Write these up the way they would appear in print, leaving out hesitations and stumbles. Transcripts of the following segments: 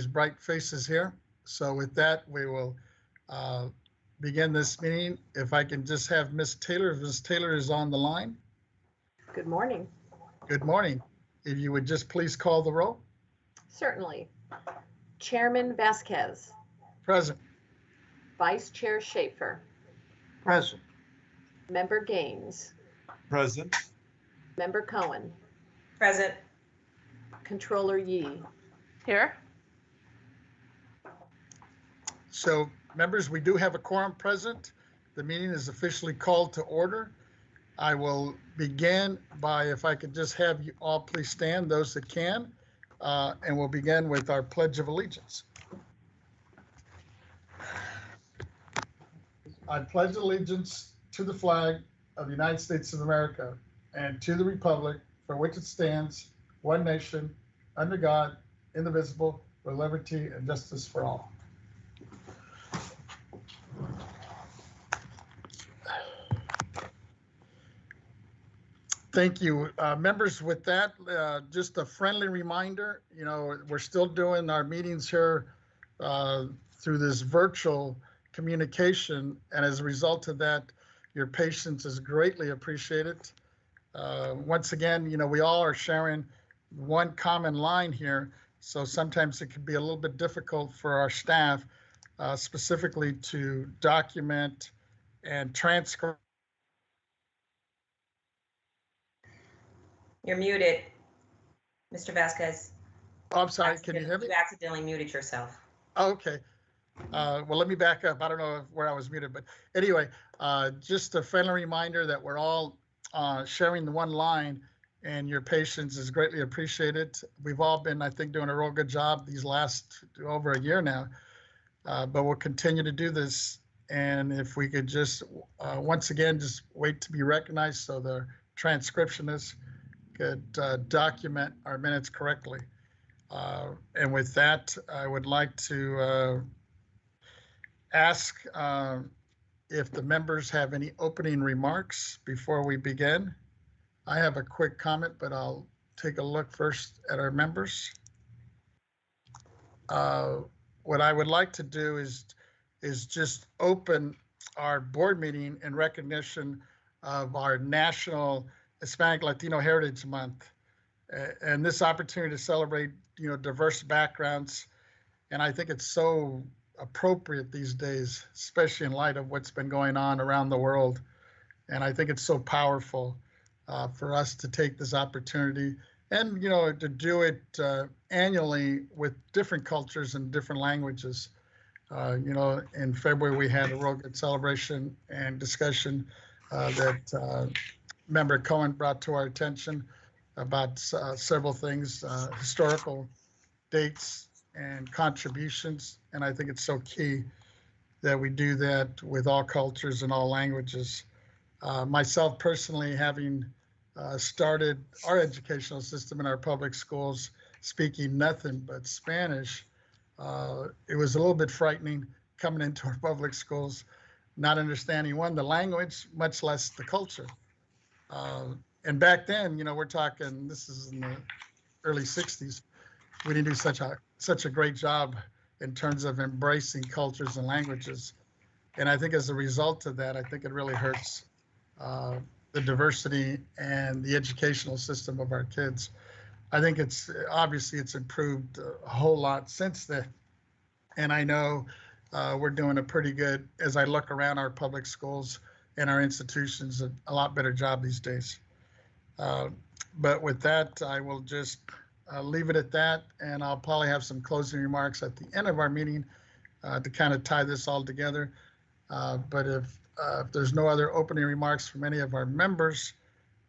these bright faces here. So with that, we will begin this meeting. If I can just have Ms. Taylor, if Ms. Taylor is on the line. Good morning. Good morning. If you would just please call the roll. Certainly. Chairman Vasquez. Present. Vice Chair Schaefer. Present. Member Gaines. Present. Member Cohen. Present. Controller Yee. Here. So members, we do have a quorum present. The meeting is officially called to order. I will begin by, if I could just have you all please stand, those that can, and we'll begin with our Pledge of Allegiance. I pledge allegiance to the flag of the United States of America and to the republic for which it stands, one nation, under God, indivisible, with liberty and justice for all. Thank you. Members, with that, just a friendly reminder, you know, we're still doing our meetings here through this virtual communication, and as a result of that, your patience is greatly appreciated. Once again, you know, we all are sharing one common line here, so sometimes it can be a little bit difficult for our staff, specifically to document and transcribe. You're muted, Mr. Vasquez. Oh, I'm sorry, can you hear me? You accidentally muted yourself. Okay. Well, let me back up. I don't know where I was muted, but anyway, just a friendly reminder that we're all sharing the one line, and your patience is greatly appreciated. We've all been, I think, doing a real good job these last over a year now, but we'll continue to do this. And if we could just, once again, just wait to be recognized so the transcriptionists could document our minutes correctly. And with that, I would like to ask if the members have any opening remarks before we begin. I have a quick comment, but I'll take a look first at our members. What I would like to do is just open our board meeting in recognition of our National Hispanic Latino Heritage Month, and this opportunity to celebrate, you know, diverse backgrounds. And I think it's so appropriate these days, especially in light of what's been going on around the world. And I think it's so powerful for us to take this opportunity and, you know, to do it annually with different cultures and different languages. You know, in February, we had a real good celebration and discussion that Member Cohen brought to our attention about several things, historical dates and contributions. And I think it's so key that we do that with all cultures and all languages. Myself personally, having started our educational system in our public schools, speaking nothing but Spanish, it was a little bit frightening coming into our public schools, not understanding, one, the language, much less the culture. And back then, you know, we're talking, this is in the early 60s, we didn't do such a great job in terms of embracing cultures and languages. And I think as a result of that, I think it really hurts the diversity and the educational system of our kids. I think it's obviously it's improved a whole lot since then. And I know we're doing a pretty good, as I look around our public schools and our institutions, a lot better job these days. But with that, I will just leave it at that, and I'll probably have some closing remarks at the end of our meeting to kind of tie this all together. But if there's no other opening remarks from any of our members,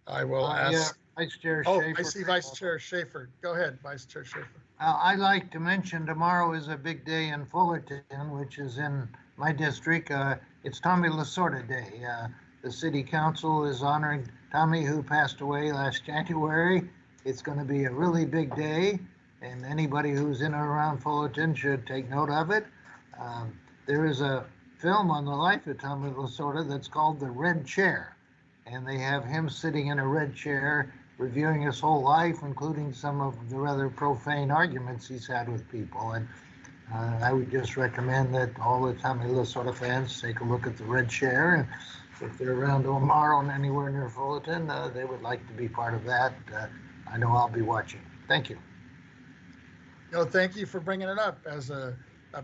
I will ask. Yeah, Vice Chair Oh, Schaefer. I see Vice Chair Schaefer. Go ahead, Vice Chair Schaefer. I'd like to mention tomorrow is a big day in Fullerton, which is in my district. It's Tommy Lasorda Day. The City Council is honoring Tommy, who passed away last January. It's going to be a really big day, and anybody who's in or around Fullerton should take note of it. There is a film on the life of Tommy Lasorda that's called The Red Chair, and they have him sitting in a red chair reviewing his whole life, including some of the rather profane arguments he's had with people. And I would just recommend that all the Tommy Lasorda fans take a look at the red share. And if they're around tomorrow and anywhere near Fullerton, they would like to be part of that. I know I'll be watching. Thank you. Thank you for bringing it up. As a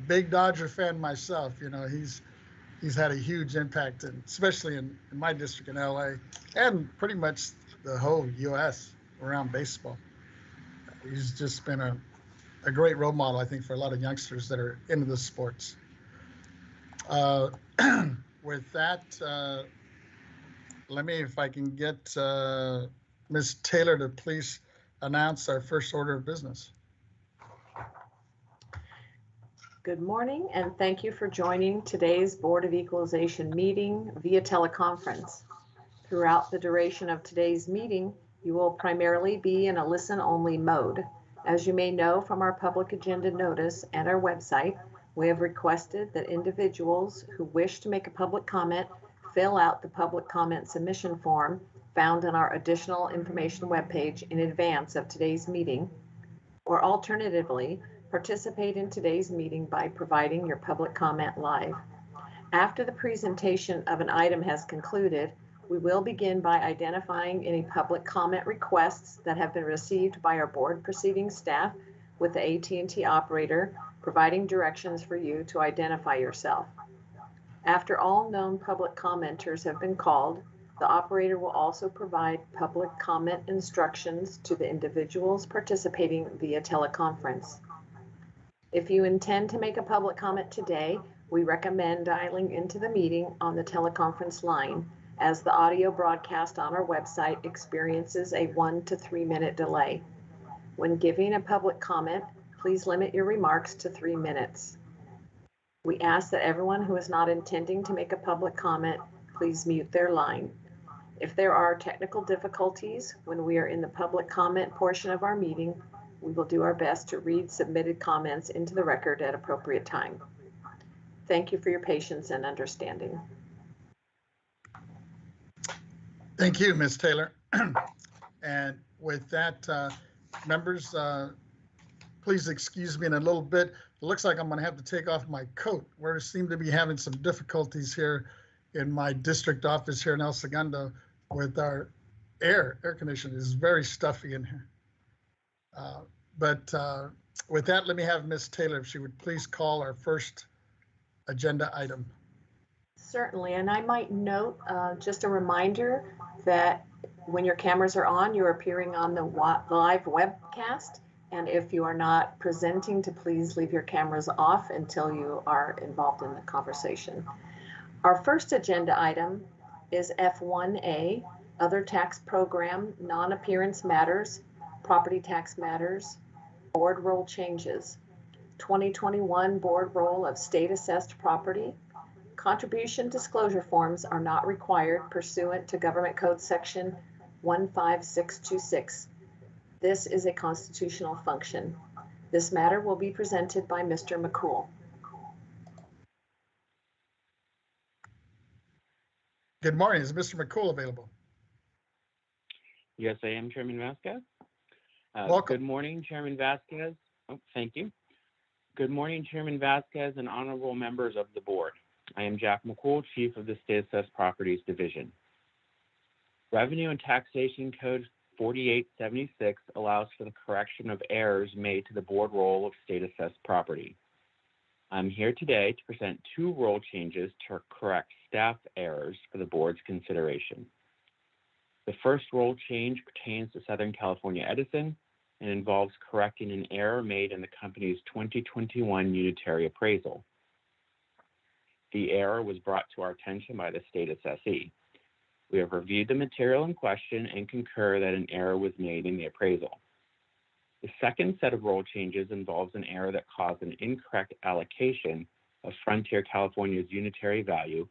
big Dodger fan myself, he's had a huge impact, especially in my district in LA and pretty much the whole U.S. around baseball. He's just been a great role model, I think, for a lot of youngsters that are into the sports. With that, if I can get Ms. Taylor to please announce our first order of business. Good morning, and thank you for joining today's Board of Equalization meeting via teleconference. Throughout the duration of today's meeting, you will primarily be in a listen-only mode. As you may know from our public agenda notice and our website, we have requested that individuals who wish to make a public comment fill out the public comment submission form found on our additional information webpage in advance of today's meeting, or alternatively, participate in today's meeting by providing your public comment live. After the presentation of an item has concluded, we will begin by identifying any public comment requests that have been received by our board proceeding staff with the AT&T operator, providing directions for you to identify yourself. After all known public commenters have been called, the operator will also provide public comment instructions to the individuals participating via teleconference. If you intend to make a public comment today, we recommend dialing into the meeting on the teleconference line, as the audio broadcast on our website experiences a 1 to 3 minute delay. When giving a public comment, please limit your remarks to 3 minutes. We ask that everyone who is not intending to make a public comment, please mute their line. If there are technical difficulties when we are in the public comment portion of our meeting, we will do our best to read submitted comments into the record at appropriate time. Thank you for your patience and understanding. Thank you, Ms. Taylor. And with that, members, please excuse me in a little bit. It looks like I'm going to have to take off my coat. We seem to be having some difficulties here in my district office here in El Segundo with our air conditioning. It's very stuffy in here. But with that, let me have Ms. Taylor, if she would please call our first agenda item. Certainly, and I might note just a reminder that when your cameras are on, you're appearing on the live webcast. And if you are not presenting, to please leave your cameras off until you are involved in the conversation. Our first agenda item is F1A, Other Tax Program, Non-Appearance Matters, Property Tax Matters, Board Roll Changes, 2021 Board Roll of State Assessed Property. Contribution disclosure forms are not required pursuant to Government Code Section 15626. This is a constitutional function. This matter will be presented by Mr. McCool. Good morning. Is Mr. McCool available? Yes, I am, Chairman Vasquez. Welcome. Good morning, Chairman Vasquez. Oh, thank you. Good morning, Chairman Vasquez and honorable members of the board. I am Jack McCool, Chief of the State Assessed Properties Division. Revenue and Taxation Code 4876 allows for the correction of errors made to the board roll of state assessed property. I'm here today to present 2 roll changes to correct staff errors for the board's consideration. The first roll change pertains to Southern California Edison and involves correcting an error made in the company's 2021 unitary appraisal. The error was brought to our attention by the state assessee. We have reviewed the material in question and concur that an error was made in the appraisal. The second set of roll changes involves an error that caused an incorrect allocation of Frontier California's unitary value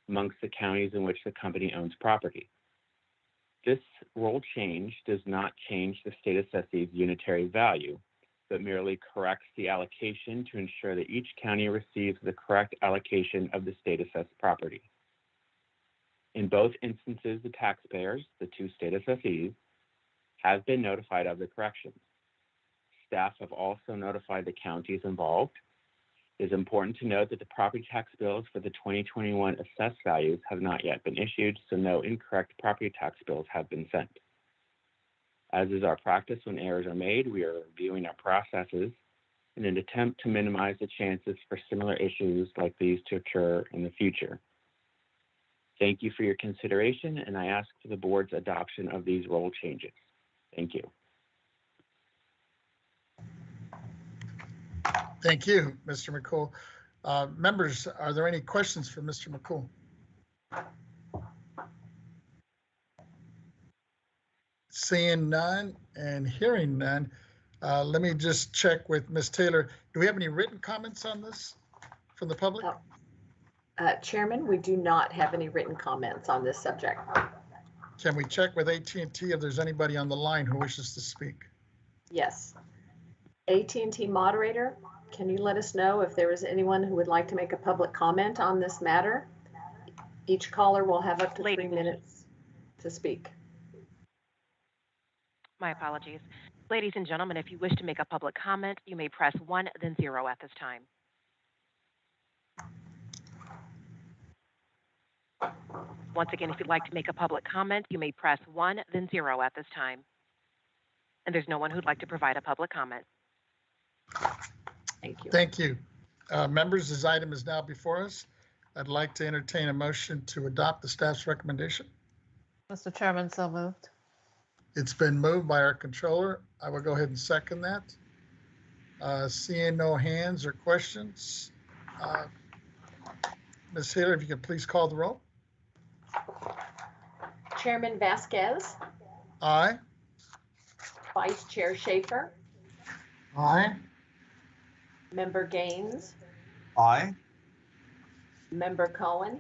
amongst the counties in which the company owns property. This roll change does not change the state assessee's unitary value, but merely corrects the allocation to ensure that each county receives the correct allocation of the state assessed property. In both instances, the taxpayers, the 2 state assessees, has been notified of the corrections. Staff have also notified the counties involved. It is important to note that the property tax bills for the 2021 assessed values have not yet been issued, so no incorrect property tax bills have been sent. As is our practice when errors are made, we are reviewing our processes in an attempt to minimize the chances for similar issues like these to occur in the future. Thank you for your consideration, and I ask for the board's adoption of these rule changes. Thank you. Thank you, Mr. McCool. Members, are there any questions for Mr. McCool? Seeing none and hearing none, let me just check with Ms. Taylor. Do we have any written comments on this from the public? Chairman, we do not have any written comments on this subject. Can we check with AT&T if there's anybody on the line who wishes to speak? Yes. AT&T moderator, can you let us know if there is anyone who would like to make a public comment on this matter? Each caller will have up to 3 minutes to speak. My apologies. Ladies and gentlemen, if you wish to make a public comment, you may press 1, then 0 at this time. Once again, if you'd like to make a public comment, you may press 1, then 0 at this time. And there's no one who'd like to provide a public comment. Thank you. Thank you. Members, this item is now before us. I'd like to entertain a motion to adopt the staff's recommendation. Mr. Chairman, so moved. It's been moved by our controller. I will go ahead and second that. Seeing no hands or questions, Ms. Taylor, if you could please call the roll. Chairman Vasquez, Aye. Vice Chair Schaefer, Aye. Member Gaines, Aye. Member Cohen,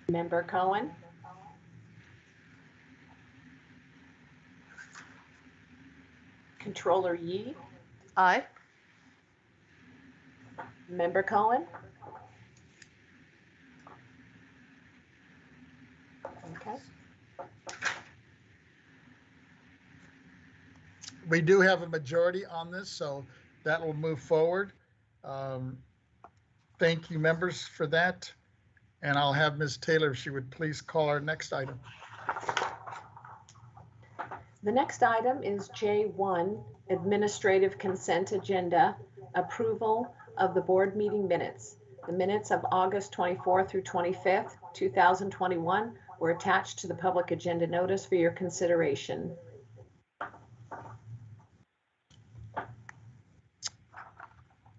Member Cohen, Controller Yee, Aye. Member Cohen. Okay. We do have a majority on this, so that will move forward. Thank you, members, for that. And I'll have Ms. Taylor, if she would please call our next item. The next item is J1, Administrative Consent Agenda, Approval of the Board Meeting Minutes. The minutes of August 24th through 25th, 2021 were attached to the public agenda notice for your consideration.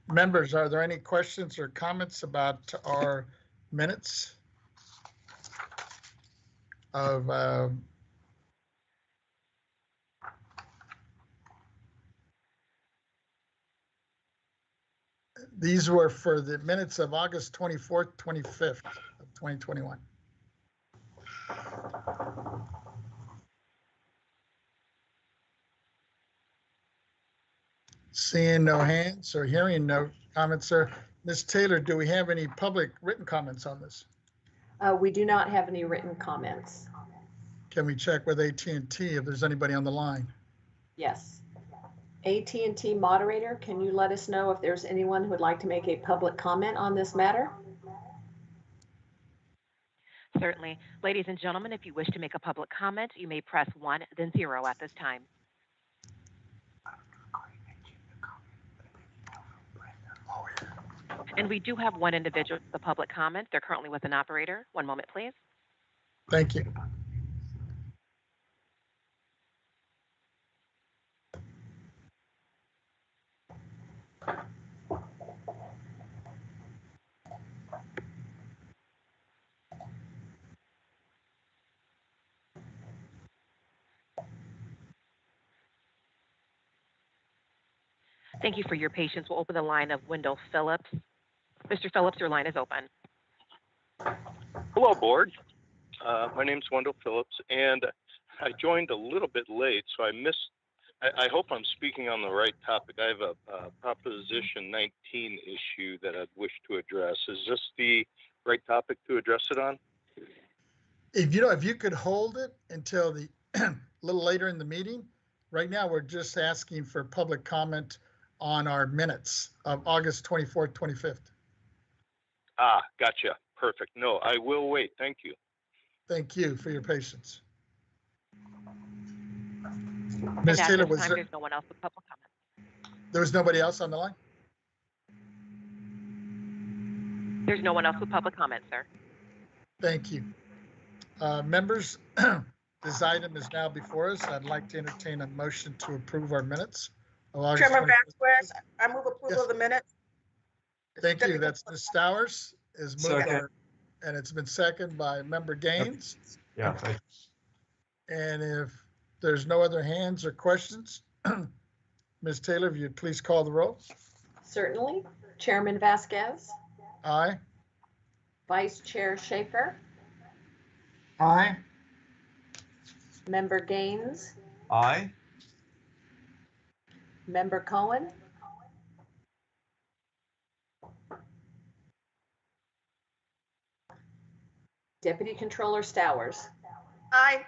Members, are there any questions or comments about our minutes of these were for the minutes of August 24th, 25th of 2021. Seeing no hands or hearing no comments, sir. Ms. Taylor, do we have any public written comments on this? We do not have any written comments. Can we check with AT&T if there's anybody on the line? Yes. AT&T moderator, can you let us know if there's anyone who would like to make a public comment on this matter? Certainly. Ladies and gentlemen, if you wish to make a public comment, you may press 1, then 0 at this time. And we do have one individual with a public comment. They're currently with an operator. One moment, please. Thank you. Thank you for your patience. We'll open the line of Wendell Phillips. Mr. Phillips, your line is open. Hello, board. My name's Wendell Phillips, and I joined a little bit late, so I missed. I hope I'm speaking on the right topic. I have a Proposition 19 issue that I'd wish to address. Is this the right topic to address it on? if you could hold it until the a little later in the meeting. Right now, we're just asking for public comment on our minutes of August 24th, 25th. Ah, gotcha. Perfect. No, I will wait. Thank you. Thank you for your patience. And Ms. at Taylor, this was time, there, there's no one else with public comment. there was nobody else on the line? There's no one else with public comment, sir. Thank you. Members, this item is now before us. I'd like to entertain a motion to approve our minutes of August Chairman 25th. Vasquez, I move approval Yes. of the minutes. Thank you. That's Ms. Stowers is moved, Second. and it's been seconded by Member Gaines. Yeah, thanks. And if there's no other hands or questions, Ms. Taylor, if you'd please call the roll. Certainly. Chairman Vasquez, Aye. Vice Chair Schaefer, Aye. Member Gaines, Aye. Member Cohen, Deputy Controller Stowers. Aye.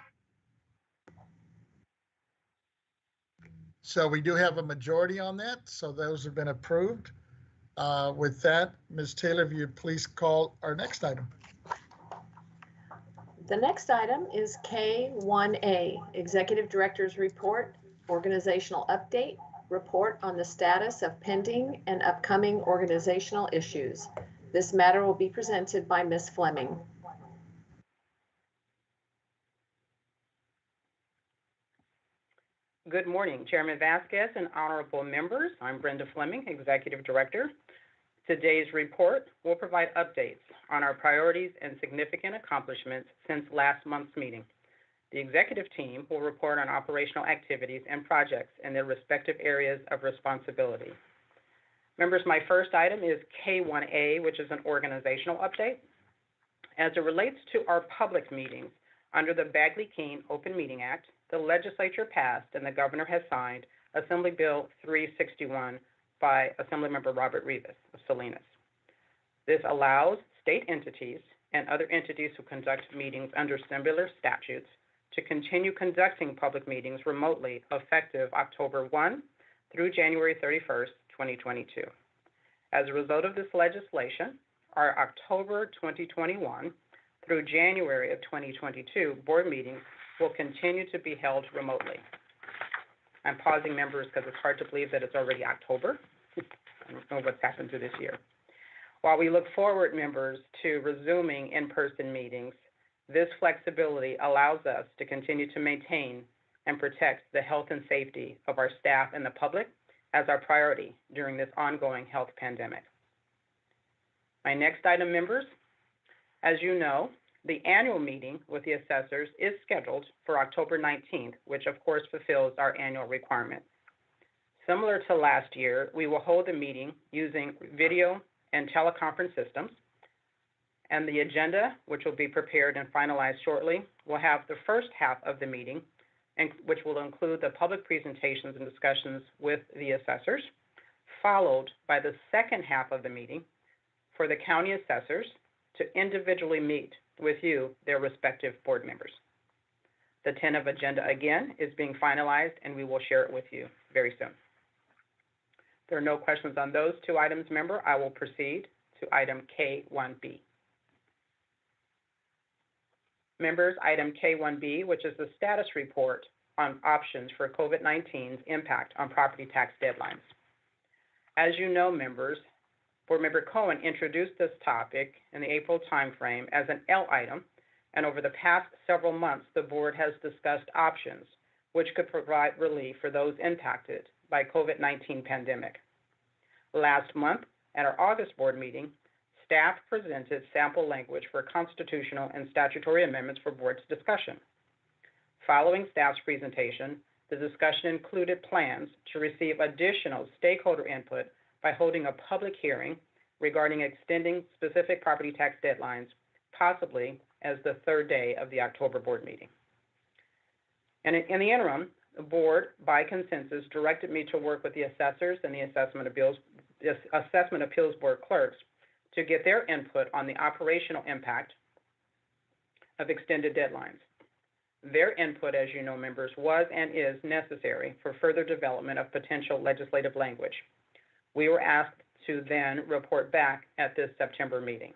So we do have a majority on that, so those have been approved. With that, Ms. Taylor, if you'd please call our next item. The next item is K1A, Executive Director's Report, Organizational Update, Report on the Status of Pending and Upcoming Organizational Issues. This matter will be presented by Ms. Fleming. Good morning, Chairman Vasquez and honorable members. I'm Brenda Fleming, Executive Director. Today's report will provide updates on our priorities and significant accomplishments since last month's meeting. The executive team will report on operational activities and projects in their respective areas of responsibility. Members, my first item is K1A, which is an organizational update. As it relates to our public meetings, under the Bagley-Keene Open Meeting Act, the legislature passed and the governor has signed Assembly Bill 361 by Assemblymember Robert Rivas of Salinas. This allows state entities and other entities who conduct meetings under similar statutes to continue conducting public meetings remotely effective October 1 through January 31st, 2022. As a result of this legislation, our October 2021 through January of 2022 board meetings will continue to be held remotely. I'm pausing, members, because it's hard to believe that it's already October. I don't know what's happened to this year. While we look forward, members, to resuming in-person meetings, this flexibility allows us to continue to maintain and protect the health and safety of our staff and the public as our priority during this ongoing health pandemic. My next item, members, as you know, the annual meeting with the assessors is scheduled for October 19th, which of course fulfills our annual requirement. Similar to last year, we will hold the meeting using video and teleconference systems, and the agenda, which will be prepared and finalized shortly, will have the first half of the meeting, and which will include the public presentations and discussions with the assessors, followed by the second half of the meeting for the county assessors to individually meet with you, their respective board members. The tentative agenda, again, is being finalized, and we will share it with you very soon. There are no questions on those two items, member. I will proceed to item K1B. Members, item K1B, which is the status report on options for COVID-19's impact on property tax deadlines. As you know, members, Board Member Cohen introduced this topic in the April timeframe as an L item, and over the past several months, the board has discussed options which could provide relief for those impacted by COVID-19 pandemic. Last month, at our August board meeting, staff presented sample language for constitutional and statutory amendments for board's discussion. Following staff's presentation, the discussion included plans to receive additional stakeholder input by holding a public hearing regarding extending specific property tax deadlines, possibly as the third day of the October board meeting. And in the interim, the board, by consensus, directed me to work with the assessors and the Assessment Appeals Board clerks to get their input on the operational impact of extended deadlines. Their input, as you know, members, was and is necessary for further development of potential legislative language. We were asked to then report back at this September meeting.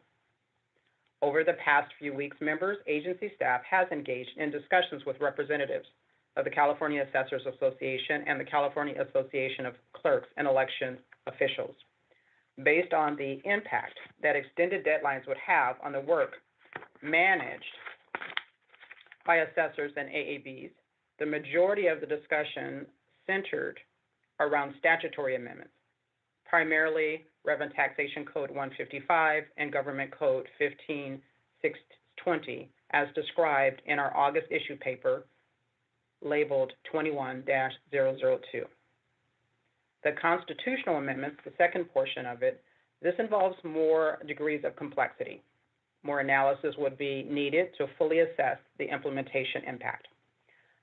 Over the past few weeks, members, agency staff has engaged in discussions with representatives of the California Assessors Association and the California Association of Clerks and Election Officials, based on the impact that extended deadlines would have on the work managed by assessors and AABs. The majority of the discussion centered around statutory amendments, primarily Revenue Taxation Code 155 and Government Code 15620, as described in our August issue paper labeled 21-002. The constitutional amendments, the second portion of it, this involves more degrees of complexity. More analysis would be needed to fully assess the implementation impact.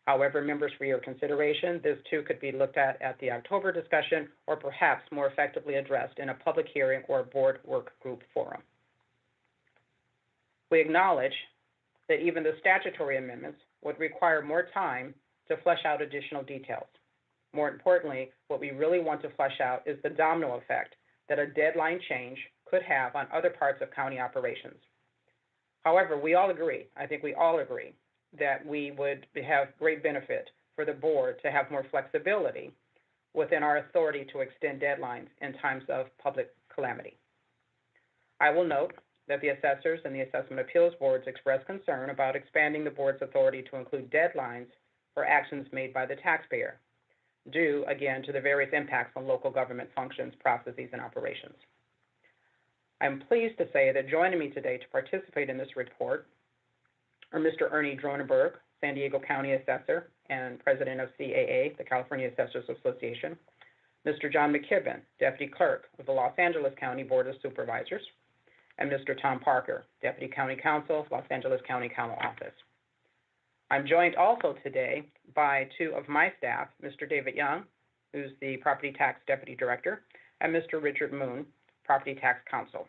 However, members, for your consideration, this too could be looked at the October discussion or perhaps more effectively addressed in a public hearing or board work group forum. We acknowledge that even the statutory amendments would require more time to flesh out additional details. More importantly, what we really want to flesh out is the domino effect that a deadline change could have on other parts of county operations. However, we all agree, I think we all agree, that we would have great benefit for the board to have more flexibility within our authority to extend deadlines in times of public calamity. I will note that the assessors and the assessment appeals boards expressed concern about expanding the board's authority to include deadlines for actions made by the taxpayer, due, again, to the various impacts on local government functions, processes, and operations. I'm pleased to say that joining me today to participate in this report are Mr. Ernie Dronenberg, San Diego County Assessor and President of CAA, the California Assessors Association, Mr. John McKibben, Deputy Clerk of the Los Angeles County Board of Supervisors, and Mr. Tom Parker, Deputy County Counsel, Los Angeles County Counsel Office. I'm joined also today by two of my staff, Mr. David Young, who's the Property Tax Deputy Director, and Mr. Richard Moon, Property Tax Counsel.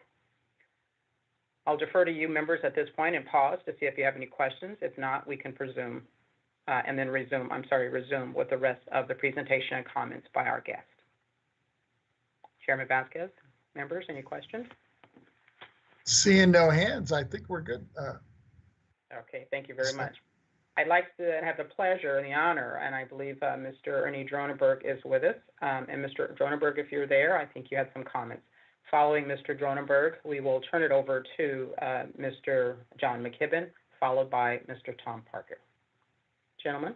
I'll defer to you members at this point and pause to see if you have any questions. If not, we can resume with the rest of the presentation and comments by our guest. Chairman Vasquez, members, any questions? Seeing no hands, I think we're good. Okay, thank you very much. I'd like to have the pleasure and the honor, and I believe Mr. Ernie Dronenberg is with us. And Mr. Dronenberg, if you're there, I think you had some comments. Following Mr. Dronenberg, we will turn it over to Mr. John McKibben, followed by Mr. Tom Parker. Gentlemen.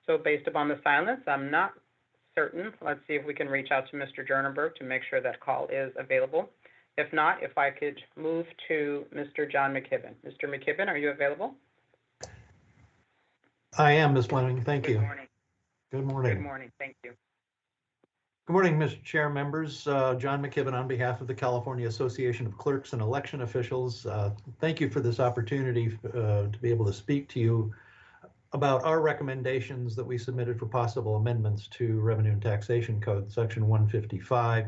So based upon the silence, I'm not certain. Let's see if we can reach out to Mr. Dronenberg to make sure that call is available. If not, if I could move to Mr. John McKibben. Mr. McKibben, are you available? I am, Ms. Fleming. Thank you. Good morning. Good morning. Good morning. Thank you. Good morning, Mr. Chair, members. John McKibben on behalf of the California Association of Clerks and Election Officials. Thank you for this opportunity to be able to speak to you about our recommendations that we submitted for possible amendments to Revenue and Taxation Code, Section 155.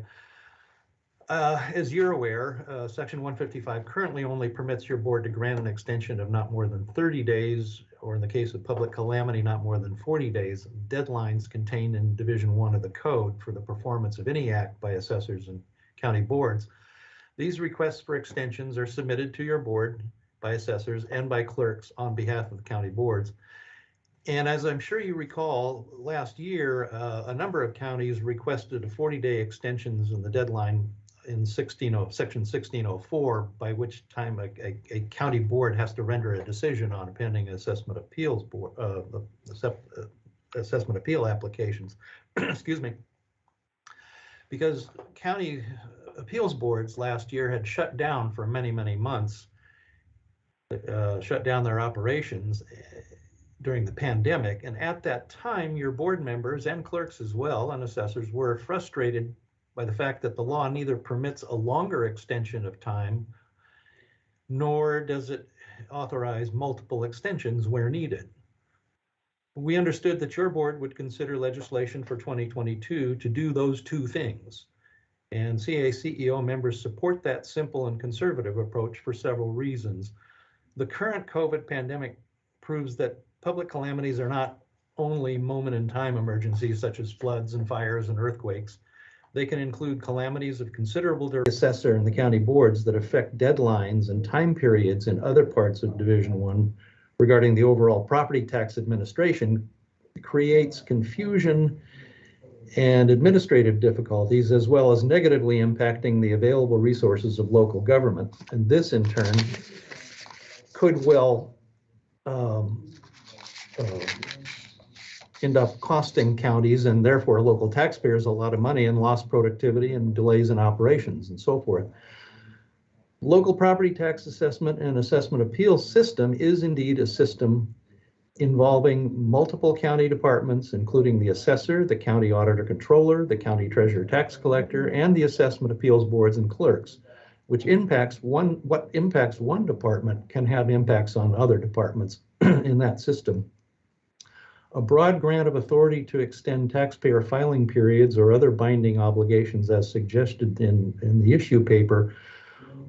As you're aware, Section 155 currently only permits your board to grant an extension of not more than 30 days, or in the case of public calamity, not more than 40 days, deadlines contained in Division 1 of the code for the performance of any act by assessors and county boards. These requests for extensions are submitted to your board by assessors and by clerks on behalf of the county boards. And as I'm sure you recall, last year, a number of counties requested a 40-day extensions in the deadline in Section 1604, by which time a county board has to render a decision on a pending assessment appeals board, assessment appeal applications. Excuse me. Because county appeals boards last year had shut down for many, many months, shut down their operations during the pandemic. And at that time, your board members and clerks as well, and assessors, were frustrated by the fact that the law neither permits a longer extension of time, nor does it authorize multiple extensions where needed. We understood that your board would consider legislation for 2022 to do those two things. And CACEO members support that simple and conservative approach for several reasons. The current COVID pandemic proves that public calamities are not only moment in time emergencies such as floods and fires and earthquakes. They can include calamities of considerable duration. The assessor and the county boards that affect deadlines and time periods in other parts of Division 1 regarding the overall property tax administration creates confusion and administrative difficulties, as well as negatively impacting the available resources of local government. And this in turn could well end up costing counties and therefore local taxpayers a lot of money and lost productivity and delays in operations and so forth. Local property tax assessment and assessment appeal system is indeed a system involving multiple county departments, including the assessor, the county auditor controller, the county treasurer tax collector, and the assessment appeals boards and clerks, which impacts what impacts one department can have impacts on other departments in that system. A broad grant of authority to extend taxpayer filing periods or other binding obligations as suggested in the issue paper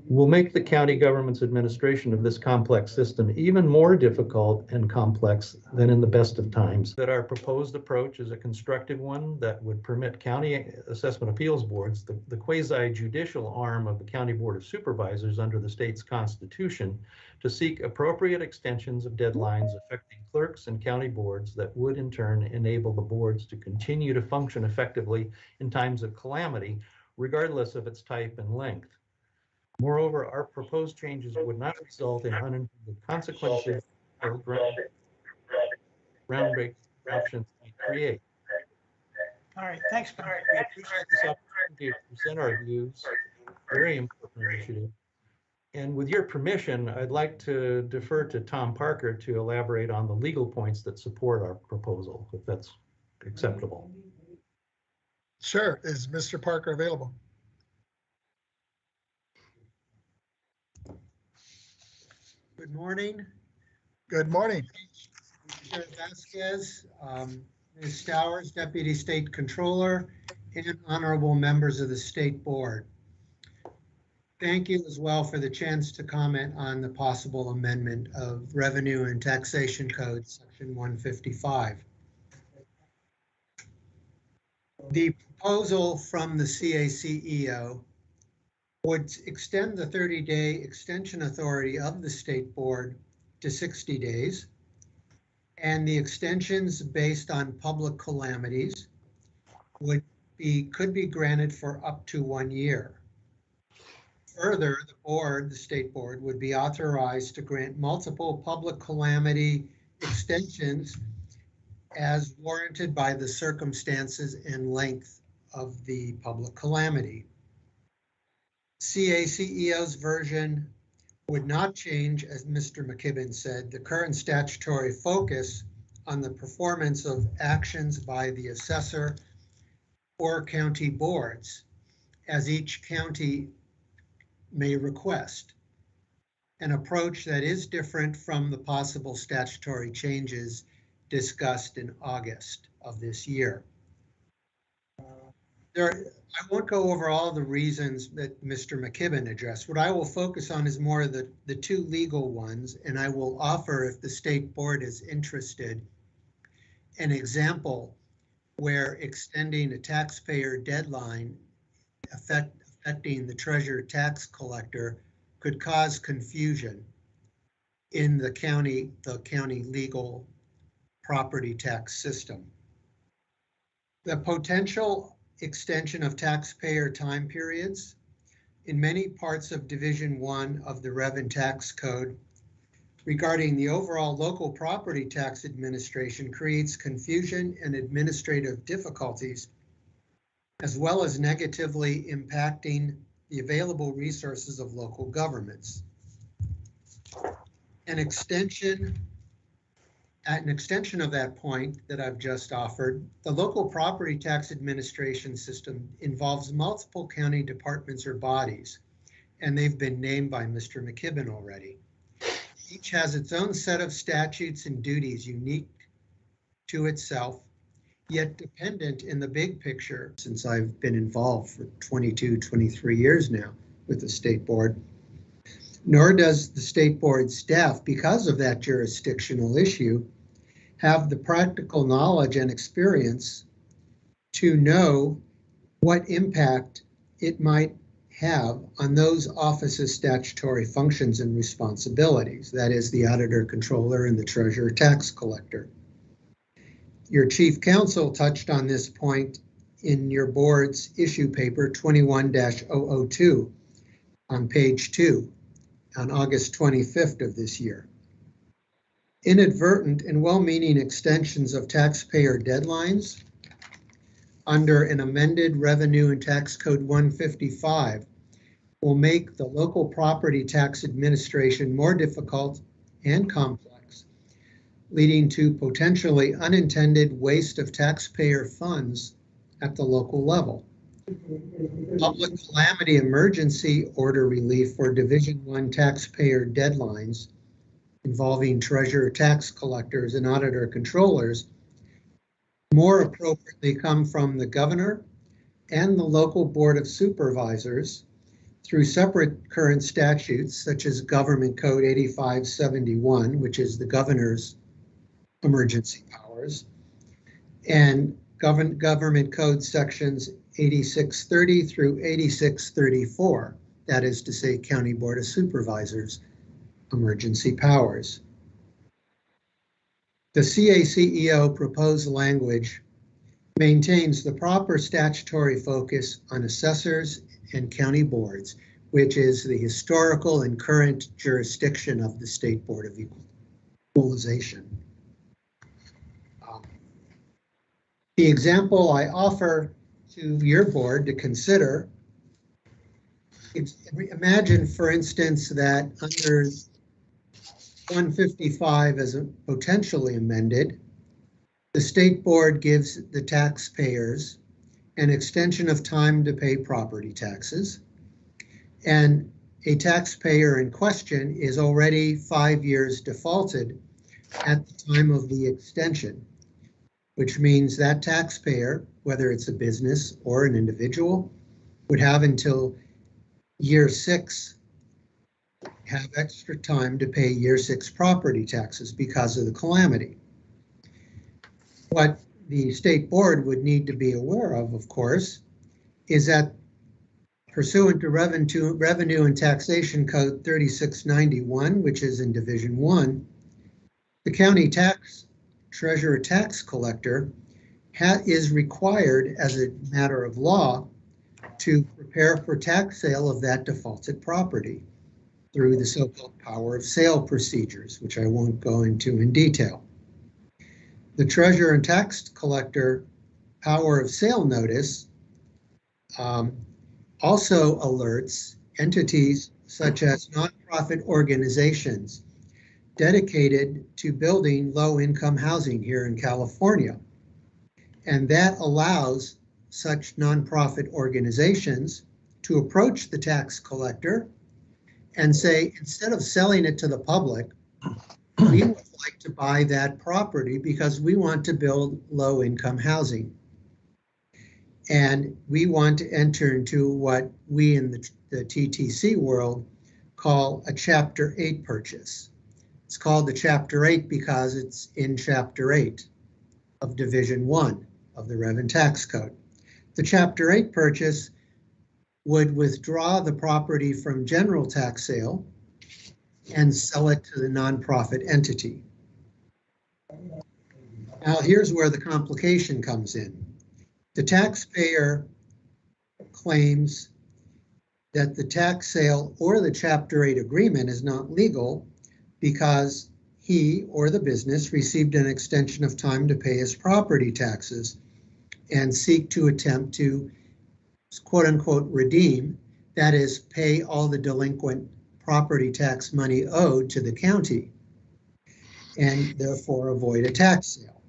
will make the county government's administration of this complex system even more difficult and complex than in the best of times. That our proposed approach is a constructive one that would permit county assessment appeals boards, the quasi-judicial arm of the County Board of Supervisors under the state's constitution, to seek appropriate extensions of deadlines affecting clerks and county boards that would in turn enable the boards to continue to function effectively in times of calamity, regardless of its type and length. Moreover, our proposed changes would not result in unintended consequences or groundbreaking options we create. All right, thanks, Bob. We appreciate this opportunity to present our views. Very important initiative. And with your permission, I'd like to defer to Tom Parker to elaborate on the legal points that support our proposal, if that's acceptable. Sure. Is Mr. Parker available? Good morning. Good morning. Chair Vasquez, Ms. Stowers, Deputy State Controller, and honorable members of the State Board. Thank you as well for the chance to comment on the possible amendment of Revenue and Taxation Code, Section 155. The proposal from the CACEO would extend the 30-day extension authority of the State Board to 60 days, and the extensions based on public calamities could be granted for up to 1 year. Further, the State Board would be authorized to grant multiple public calamity extensions as warranted by the circumstances and length of the public calamity. CACEO's version would not change, as Mr. McKibben said, the current statutory focus on the performance of actions by the assessor or county boards, as each county may request, an approach that is different from the possible statutory changes discussed in August of this year. I won't go over all the reasons that Mr. McKibben addressed. What I will focus on is more the two legal ones, and I will offer, if the State Board is interested, an example where extending a taxpayer deadline affecting the treasurer tax collector could cause confusion in the county legal property tax system. The potential extension of taxpayer time periods in many parts of Division 1 of the Rev and Tax Code regarding the overall local property tax administration creates confusion and administrative difficulties, as well as negatively impacting the available resources of local governments. An extension of that point that I've just offered, the local property tax administration system involves multiple county departments or bodies, and they've been named by Mr. McKibben already. Each has its own set of statutes and duties unique to itself, yet dependent in the big picture, since I've been involved for 22, 23 years now with the state board, nor does the state board staff, because of that jurisdictional issue, have the practical knowledge and experience to know what impact it might have on those offices' statutory functions and responsibilities, that is the auditor, controller, and the treasurer tax collector. Your chief counsel touched on this point in your board's issue paper 21-002 on page 2 on August 25th of this year. Inadvertent and well-meaning extensions of taxpayer deadlines under an amended Revenue and Tax Code 155 will make the local property tax administration more difficult and complex, leading to potentially unintended waste of taxpayer funds at the local level. Public calamity emergency order relief for Division I taxpayer deadlines involving treasurer tax collectors and auditor controllers more appropriately come from the governor and the local board of supervisors through separate current statutes such as Government Code 8571, which is the governor's emergency powers, and Government Code sections 8630 through 8634, that is to say County Board of Supervisors emergency powers. The CACEO proposed language maintains the proper statutory focus on assessors and county boards, which is the historical and current jurisdiction of the State Board of Equalization. The example I offer to your board to consider, imagine, for instance, that under 155 as potentially amended, the state board gives the taxpayers an extension of time to pay property taxes, and a taxpayer in question is already 5 years defaulted at the time of the extension, which means that taxpayer, whether it's a business or an individual, would have until year 6 have extra time to pay year 6 property taxes because of the calamity. What the state board would need to be aware of course, is that pursuant to Revenue and Taxation Code 3691, which is in Division 1, the county tax treasurer tax collector is required as a matter of law to prepare for tax sale of that defaulted property through the so-called power of sale procedures, which I won't go into in detail. The treasurer and tax collector power of sale notice also alerts entities such as nonprofit organizations dedicated to building low-income housing here in California. And that allows such nonprofit organizations to approach the tax collector and say, instead of selling it to the public, we would like to buy that property because we want to build low-income housing. And we want to enter into what we in the TTC world call a Chapter 8 purchase. It's called the Chapter 8 because it's in Chapter 8 of Division 1 of the Rev and Tax Code. The Chapter 8 purchase would withdraw the property from general tax sale and sell it to the nonprofit entity. Now here's where the complication comes in. The taxpayer claims that the tax sale or the Chapter 8 agreement is not legal because he or the business received an extension of time to pay his property taxes and seek to attempt to quote unquote redeem, that is, pay all the delinquent property tax money owed to the county and therefore avoid a tax sale.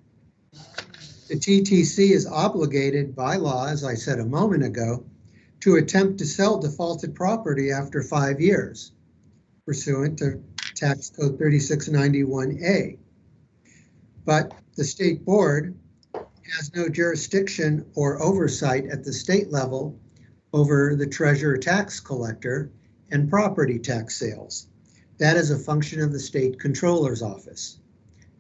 The TTC is obligated by law, as I said a moment ago, to attempt to sell defaulted property after 5 years, pursuant to Tax Code 3691A. But The state board has no jurisdiction or oversight at the state level over the treasurer tax collector and property tax sales. That is a function of the state controller's office.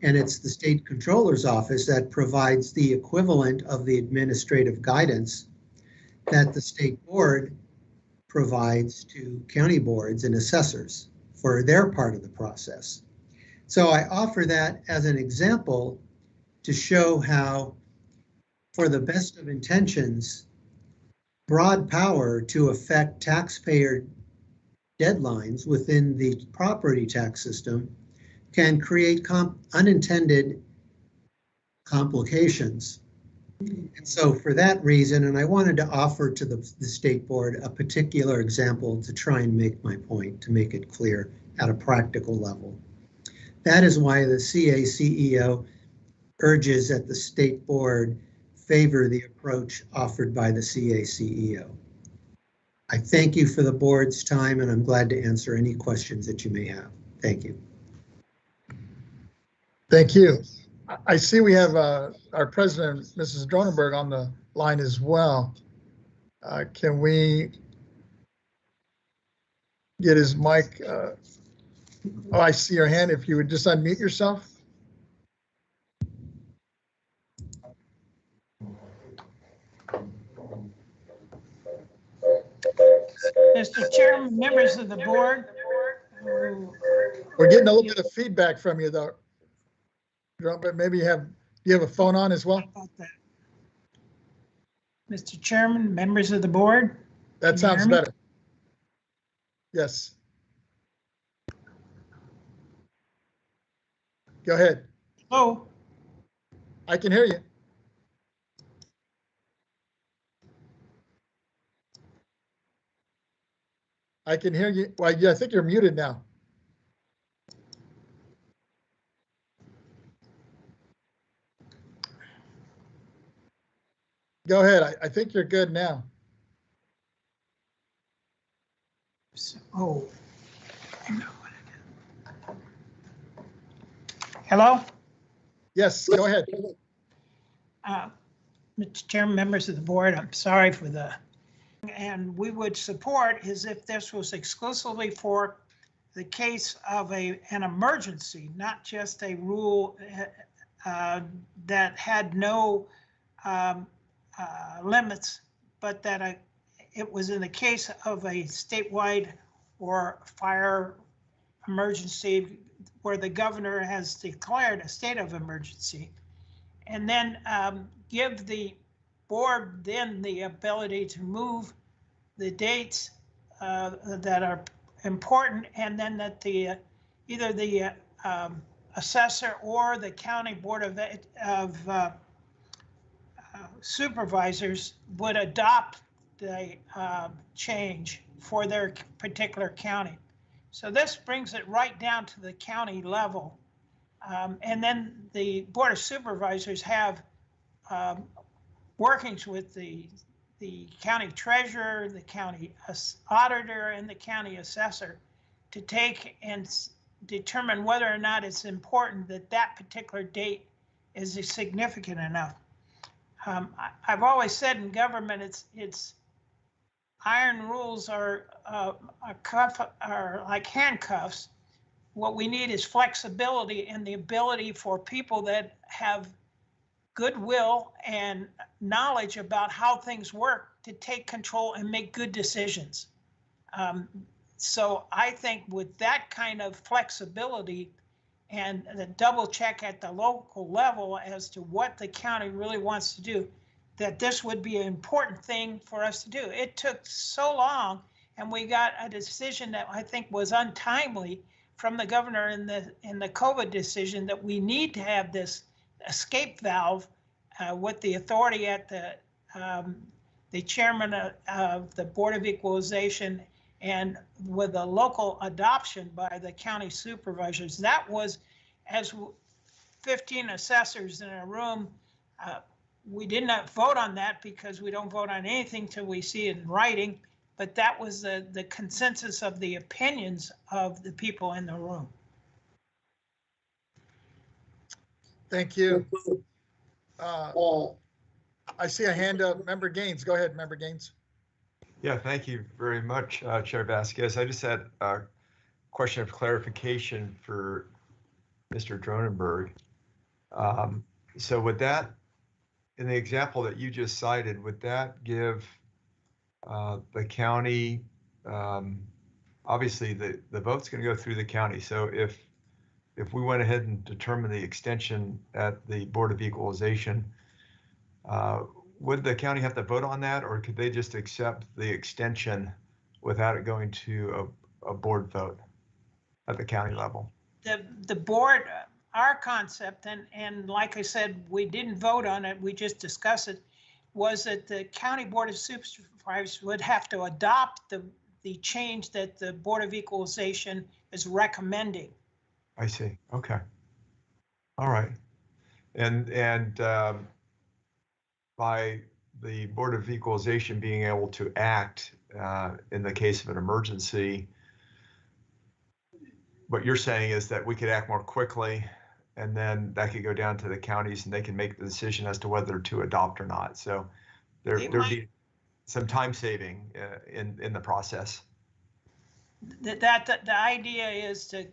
And it's the state controller's office that provides the equivalent of the administrative guidance that the state board provides to county boards and assessors for their part of the process. So I offer that as an example to show how, for the best of intentions, broad power to affect taxpayer deadlines within the property tax system can create unintended complications. And so for that reason, and I wanted to offer to the state board a particular example to try and make my point, to make it clear at a practical level. That is why the CA-CEO urges that the state board favor the approach offered by the CA-CEO. I thank you for the board's time, and I'm glad to answer any questions that you may have. Thank you. Thank you. I see we have our president, Mrs. Dronenberg, on the line as well. Can we get his mic? Oh, I see your hand. If you would just unmute yourself. Mr. Chairman, members of the board. We're getting a little bit of feedback from you though. But maybe do you have a phone on as well? Mr. Chairman, members of the board. That sounds better. Yes. Go ahead. Hello. I can hear you. I can hear you. Well, yeah, I think you're muted now. Go ahead. I think you're good now. Oh. Hello? Yes, go ahead. Mr. Chairman, members of the board, I'm sorry for the, and we would support is if this was exclusively for the case of an emergency, not just a rule that had no limits, but that it was in the case of a statewide or fire emergency where the governor has declared a state of emergency, and then give the board then the ability to move the dates that are important, and then that the either the assessor or the county board of supervisors would adopt the change for their particular county. So this brings it right down to the county level. And then the board of supervisors have workings with the county treasurer, the county auditor, and the county assessor to take and determine whether or not it's important that that particular date is significant enough. I've always said in government, it's iron rules are like handcuffs. What we need is flexibility and the ability for people that have goodwill and knowledge about how things work to take control and make good decisions. So I think with that kind of flexibility and the double check at the local level as to what the county really wants to do, that this would be an important thing for us to do. It took so long, and we got a decision that I think was untimely from the governor in the COVID decision that we need to have this escape valve with the authority at the chairman of the Board of Equalization and with a local adoption by the county supervisors. That was, as 15 assessors in a room, we did not vote on that because we don't vote on anything till we see it in writing, but that was the consensus of the opinions of the people in the room. Thank you. I see a hand up. Member Gaines, go ahead, Member Gaines. Yeah, thank you very much, Chair Vasquez. I just had a question of clarification for Mr. Dronenberg. So would that, in the example that you just cited, would that give the county, obviously the vote's going to go through the county. So if we went ahead and determined the extension at the Board of Equalization, would the county have to vote on that, or could they just accept the extension without it going to a board vote at the county level? The board, our concept, and like I said, we didn't vote on it, we just discussed it, was that the county board of supervisors would have to adopt the change that the Board of Equalization is recommending. I see. Okay. All right. And by the Board of Equalization being able to act in the case of an emergency, what you're saying is that we could act more quickly, and then that could go down to the counties and they can make the decision as to whether to adopt or not. So there'd be some time saving in the process. The idea is to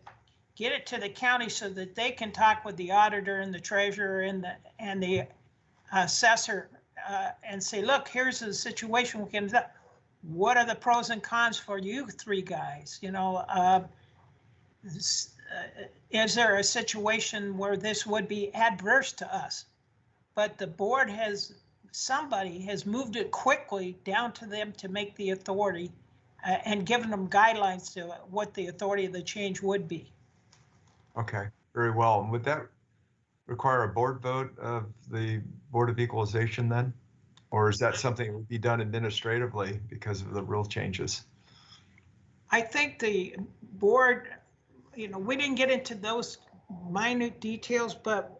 get it to the county so that they can talk with the auditor and the treasurer and the assessor and say, look, here's the situation. What are the pros and cons for you three guys? You know, is there a situation where this would be adverse to us? But the board somebody has moved it quickly down to them to make the authority and given them guidelines to what the authority of the change would be. Okay, very well. And would that require a board vote of the Board of Equalization then? Or is that something that would be done administratively because of the rule changes? I think the board, you know, we didn't get into those minute details, but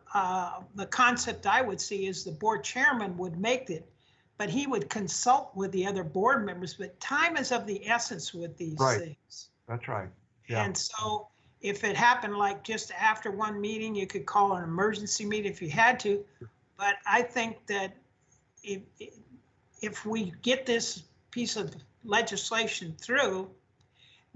the concept I would see is the board chairman would make it, but he would consult with the other board members. But time is of the essence with these things. That's right. Yeah. And so if it happened like just after one meeting, you could call an emergency meeting if you had to. But I think that if we get this piece of legislation through,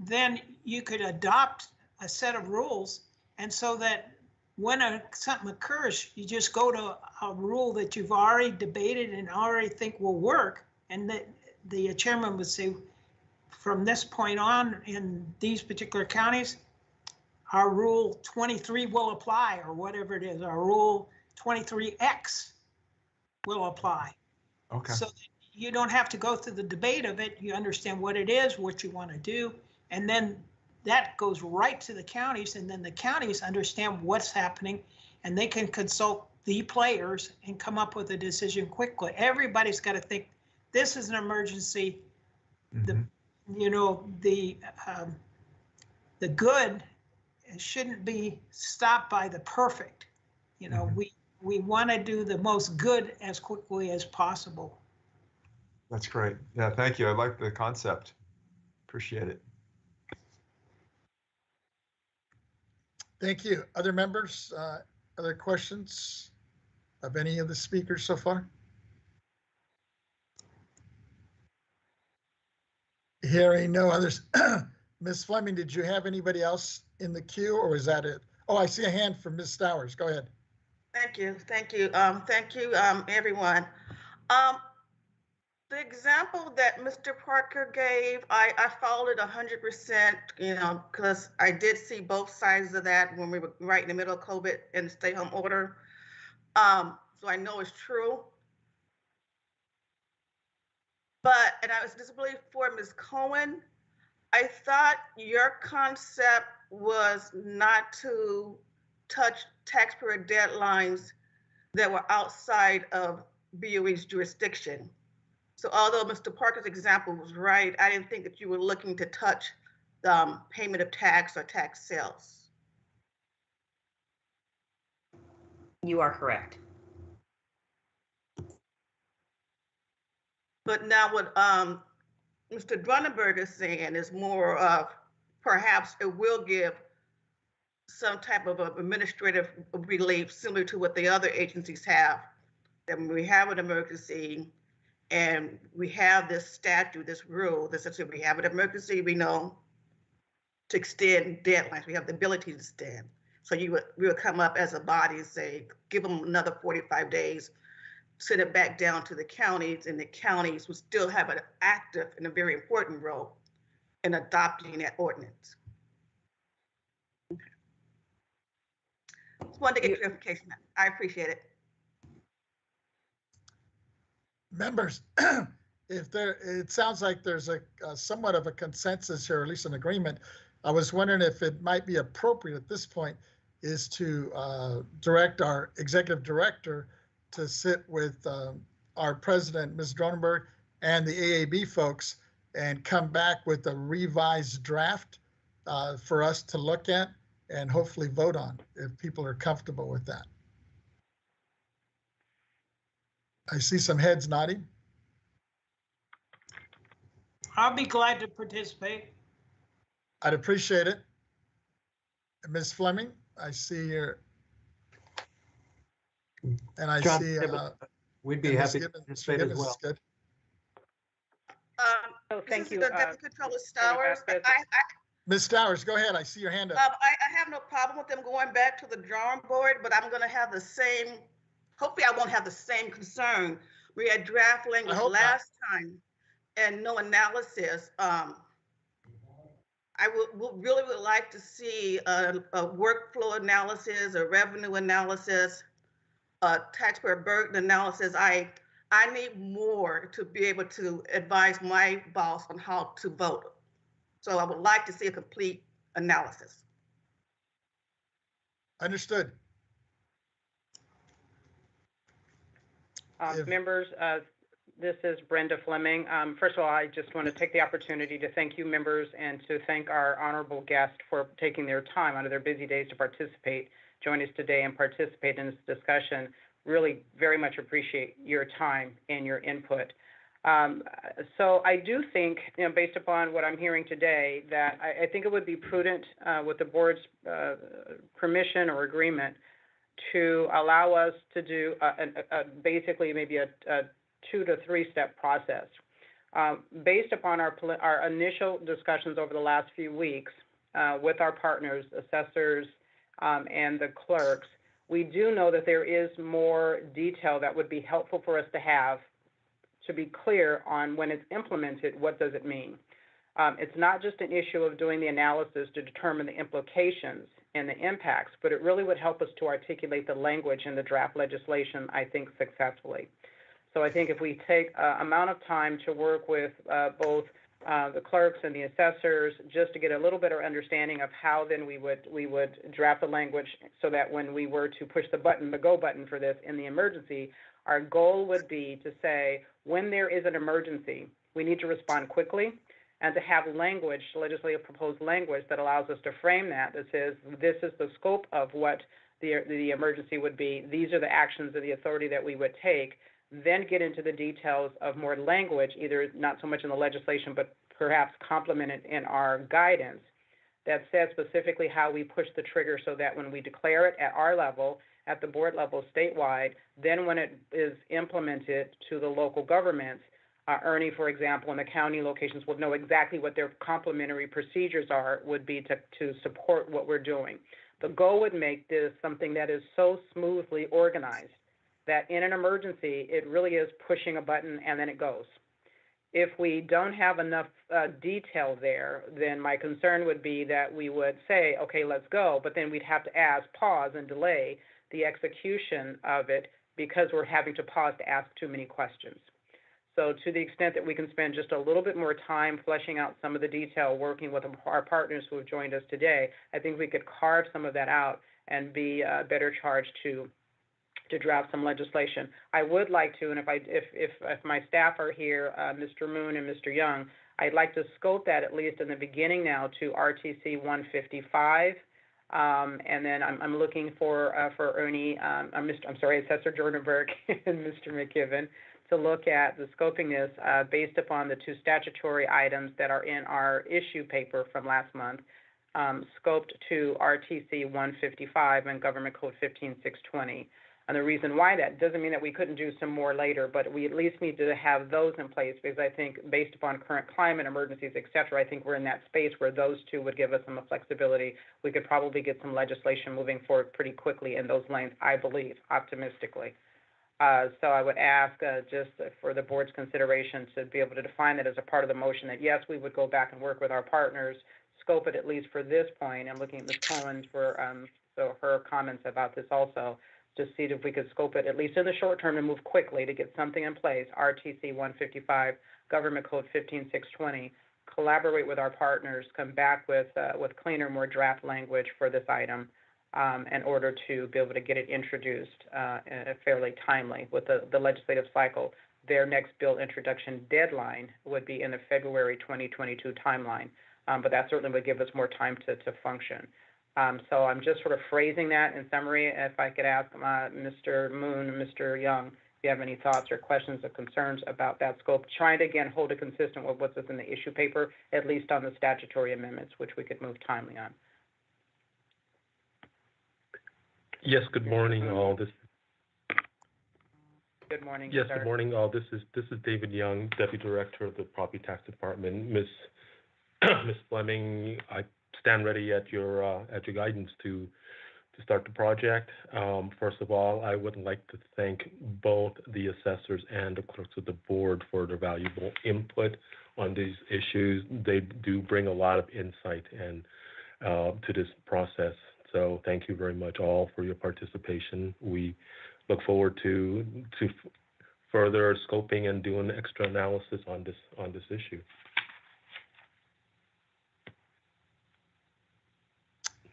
then you could adopt a set of rules. And so that when something occurs, you just go to a rule that you've already debated and already think will work. And that the chairman would say, from this point on in these particular counties, our rule 23 will apply, or whatever it is, our rule 23X will apply. Okay. So you don't have to go through the debate of it. You understand what it is, what you want to do, and then that goes right to the counties, and then the counties understand what's happening, and they can consult the players and come up with a decision quickly. Everybody's got to think this is an emergency. Mm-hmm. The good shouldn't be stopped by the perfect. You know, Mm-hmm. we want to do the most good as quickly as possible. That's great. Yeah, thank you. I like the concept. Appreciate it. Thank you. Other members, other questions of any of the speakers so far? Hearing no others. Ms. Fleming, did you have anybody else in the queue, or is that it? Oh, I see a hand from Ms. Stowers. Go ahead. Thank you. Thank you, everyone. The example that Mr. Parker gave, I followed it 100%, you know, because I did see both sides of that when we were right in the middle of COVID and the stay-home order. So I know it's true. But, and I was disbelieved for Ms. Cohen, I thought your concept was not to touch taxpayer deadlines that were outside of BOE's jurisdiction. So although Mr. Parker's example was right, I didn't think that you were looking to touch the payment of tax or tax sales. You are correct. But now what Mr. Drunenberg is saying is more of perhaps it will give some type of administrative relief similar to what the other agencies have. That when we have an emergency and we have this statute, this rule that says if we have an emergency, we know to extend deadlines. We have the ability to extend. So we would come up as a body and say, give them another 45 days, send it back down to the counties, and the counties would still have an active and a very important role in adopting that ordinance. Just wanted to get clarification. I appreciate it. Members, it sounds like there's a somewhat of a consensus here, or at least an agreement. I was wondering if it might be appropriate at this point is to direct our executive director to sit with our president, Ms. Dronenberg, and the AAB folks and come back with a revised draft for us to look at and hopefully vote on if people are comfortable with that. I see some heads nodding. I'll be glad to participate. I'd appreciate it. Ms. Fleming, I see your, and I John, see. we'd be happy to participate as well. Good. Thank you. Deputy Controller Stowers. Ms. Stowers, go ahead. I see your hand up. I have no problem with them going back to the drawing board, but I'm going to have the same. Hopefully, I won't have the same concern. We had draft language last time and no analysis. I really would like to see a workflow analysis, a revenue analysis, a taxpayer burden analysis. I need more to be able to advise my boss on how to vote. So I would like to see a complete analysis. Understood. Members, this is Brenda Fleming. First of all, I just want to take the opportunity to thank you members and to thank our honorable guest for taking their time out of their busy days to join us today and participate in this discussion. Really very much appreciate your time and your input. So I do think, based upon what I'm hearing today, that I think it would be prudent with the board's permission or agreement to allow us to do basically maybe a 2 to 3 step process. Based upon our initial discussions over the last few weeks with our partners, assessors, and the clerks, we do know that there is more detail that would be helpful for us to have to be clear on when it's implemented, what does it mean? It's not just an issue of doing the analysis to determine the implications and the impacts, but it really would help us to articulate the language in the draft legislation, I think, successfully. So I think if we take amount of time to work with both the clerks and the assessors, just to get a little better understanding of how then we would draft the language so that when we were to push the go button for this in the emergency, our goal would be to say, when there is an emergency, we need to respond quickly, and to have language, legislative proposed language that allows us to frame that says, this is the scope of what the emergency would be. These are the actions of the authority that we would take. Then get into the details of more language, either not so much in the legislation, but perhaps complemented in our guidance that says specifically how we push the trigger so that when we declare it at our level, at the board level statewide, then when it is implemented to the local governments, Ernie, for example, in the county locations will know exactly what their complementary procedures would be to support what we're doing. The goal would make this something that is so smoothly organized that in an emergency, it really is pushing a button and then it goes. If we don't have enough detail there, then my concern would be that we would say, okay, let's go, but then we'd have to pause and delay the execution of it because we're having to pause to ask too many questions. So to the extent that we can spend just a little bit more time fleshing out some of the detail, working with our partners who have joined us today, I think we could carve some of that out and be better charged to draft some legislation. I would like to, and if my staff are here, Mr. Moon and Mr. Young, I'd like to scope that at least in the beginning now to RTC 155. And then I'm looking for Ernie, Assessor Jordanberg and Mr. McKibben to look at the scoping this based upon the 2 statutory items that are in our issue paper from last month, scoped to RTC 155 and Government Code 15620. And the reason why that doesn't mean that we couldn't do some more later, but we at least need to have those in place because I think based upon current climate emergencies, et cetera, I think we're in that space where those two would give us some flexibility. We could probably get some legislation moving forward pretty quickly in those lanes, I believe, optimistically. So I would ask just for the board's consideration to be able to define that as a part of the motion that yes, we would go back and work with our partners, scope it at least for this point. I'm looking at Ms. Cohen for so her comments about this also. Just see if we could scope it, at least in the short term, and move quickly to get something in place, RTC 155, Government Code 15620, collaborate with our partners, come back with cleaner, more draft language for this item in order to be able to get it introduced fairly timely with the legislative cycle. Their next bill introduction deadline would be in the February 2022 timeline, but that certainly would give us more time to function. So I'm just sort of phrasing that in summary. If I could ask Mr. Moon and Mr. Young, if you have any thoughts or questions or concerns about that scope, trying to, again, hold it consistent with what's in the issue paper, at least on the statutory amendments, which we could move timely on. Yes, good morning, all. Good morning, Yes, sir. good morning, all. This is David Young, Deputy Director of the Property Tax Department. Miss Fleming, I stand ready at your guidance to start the project. First of all, I would like to thank both the assessors and the clerks of the board for their valuable input on these issues. They do bring a lot of insight and to this process. So thank you very much all for your participation. We look forward to further scoping and doing extra analysis on this issue.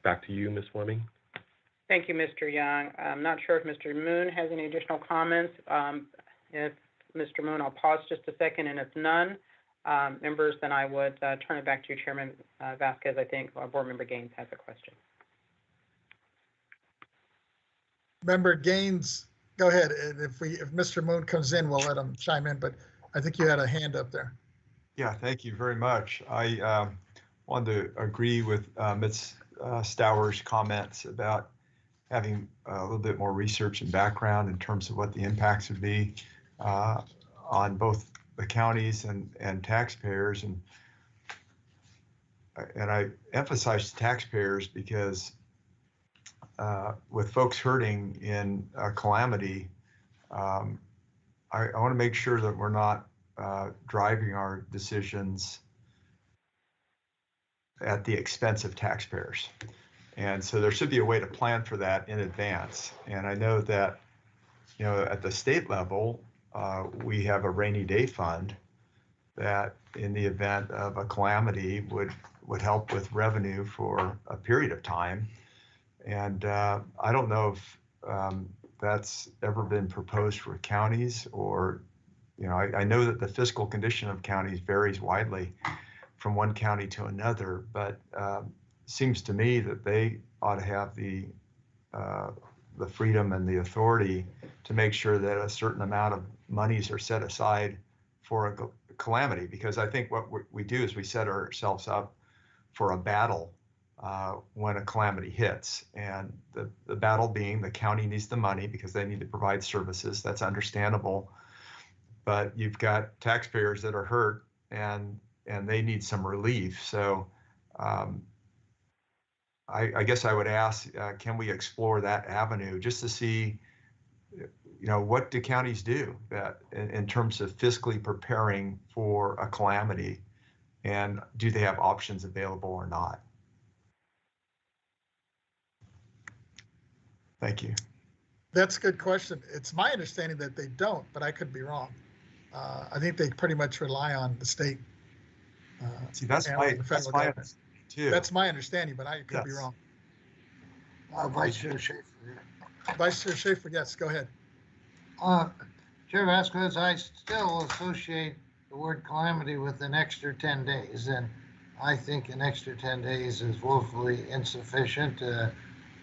Back to you, Ms. Fleming. Thank you, Mr. Young. I'm not sure if Mr. Moon has any additional comments. If Mr. Moon, I'll pause just a second, and if none, members, then I would turn it back to you, Chairman Vasquez. I think our board member Gaines has a question. Member Gaines, go ahead. And if Mr. Moon comes in, we'll let him chime in, but I think you had a hand up there. Yeah, thank you very much. I wanted to agree with Ms. Stauer's comments about having a little bit more research and background in terms of what the impacts would be on both the counties and taxpayers. And I emphasize taxpayers because with folks hurting in a calamity, I want to make sure that we're not driving our decisions at the expense of taxpayers. And so there should be a way to plan for that in advance. And I know that, at the state level, we have a rainy day fund that in the event of a calamity would help with revenue for a period of time. And I don't know if that's ever been proposed for counties or, I know that the fiscal condition of counties varies widely from one county to another, but seems to me that they ought to have the freedom and the authority to make sure that a certain amount of monies are set aside for a calamity. Because I think what we do is we set ourselves up for a battle when a calamity hits. And the battle being the county needs the money because they need to provide services. That's understandable. But you've got taxpayers that are hurt and they need some relief. So I guess I would ask, can we explore that avenue just to see, what do counties do that in terms of fiscally preparing for a calamity, and do they have options available or not? Thank you. That's a good question. It's my understanding that they don't, but I could be wrong. I think they pretty much rely on the state. See, that's my understanding too. That's my understanding, but I could be wrong. Vice Chair Schaefer. Vice Chair Schaefer, yes, go ahead. Chair Vasquez, I still associate the word calamity with an extra 10 days, and I think an extra 10 days is woefully insufficient. A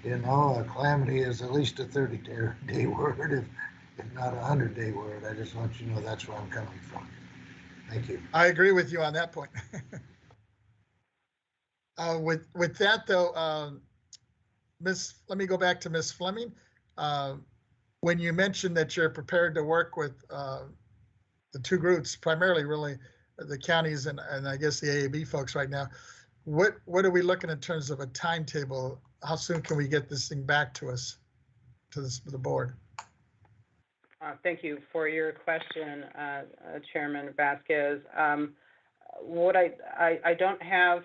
calamity is at least a 30-day word, if not a 100-day word. I just want you to know that's where I'm coming from. Thank you. I agree with you on that point. With that though, let me go back to Miss Fleming. When you mentioned that you're prepared to work with the two groups, primarily really the counties and I guess the AAB folks right now, what are we looking in terms of a timetable? How soon can we get this thing back to us, to the board? Thank you for your question, Chairman Vasquez. What I don't have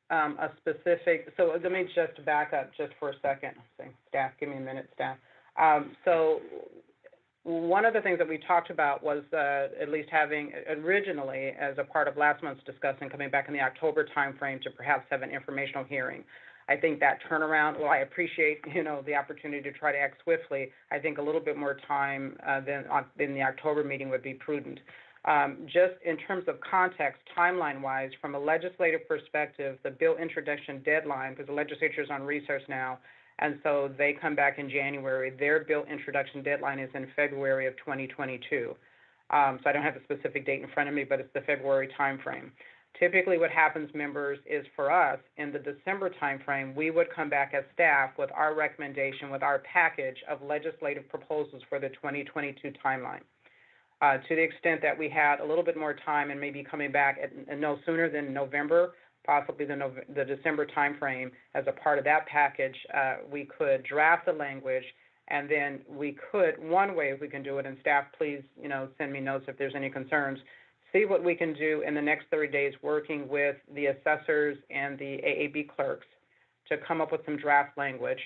a specific, so let me just back up just for a second. Staff, give me a minute, staff. So one of the things that we talked about was at least having originally as a part of last month's discussion, coming back in the October timeframe to perhaps have an informational hearing. I think that turnaround, well, I appreciate, the opportunity to try to act swiftly. I think a little bit more time than the October meeting would be prudent. Just in terms of context, timeline-wise, from a legislative perspective, the bill introduction deadline, because the legislature is on recess now, and so they come back in January, their bill introduction deadline is in February of 2022. So I don't have the specific date in front of me, but it's the February timeframe. Typically what happens, members, is for us in the December timeframe, we would come back as staff with our recommendation, with our package of legislative proposals for the 2022 timeline. To the extent that we had a little bit more time and maybe coming back no sooner than November, possibly the December timeframe, as a part of that package, we could draft the language, and then we could, one way we can do it, and staff, please, send me notes if there's any concerns, see what we can do in the next 30 days working with the assessors and the AAB clerks to come up with some draft language,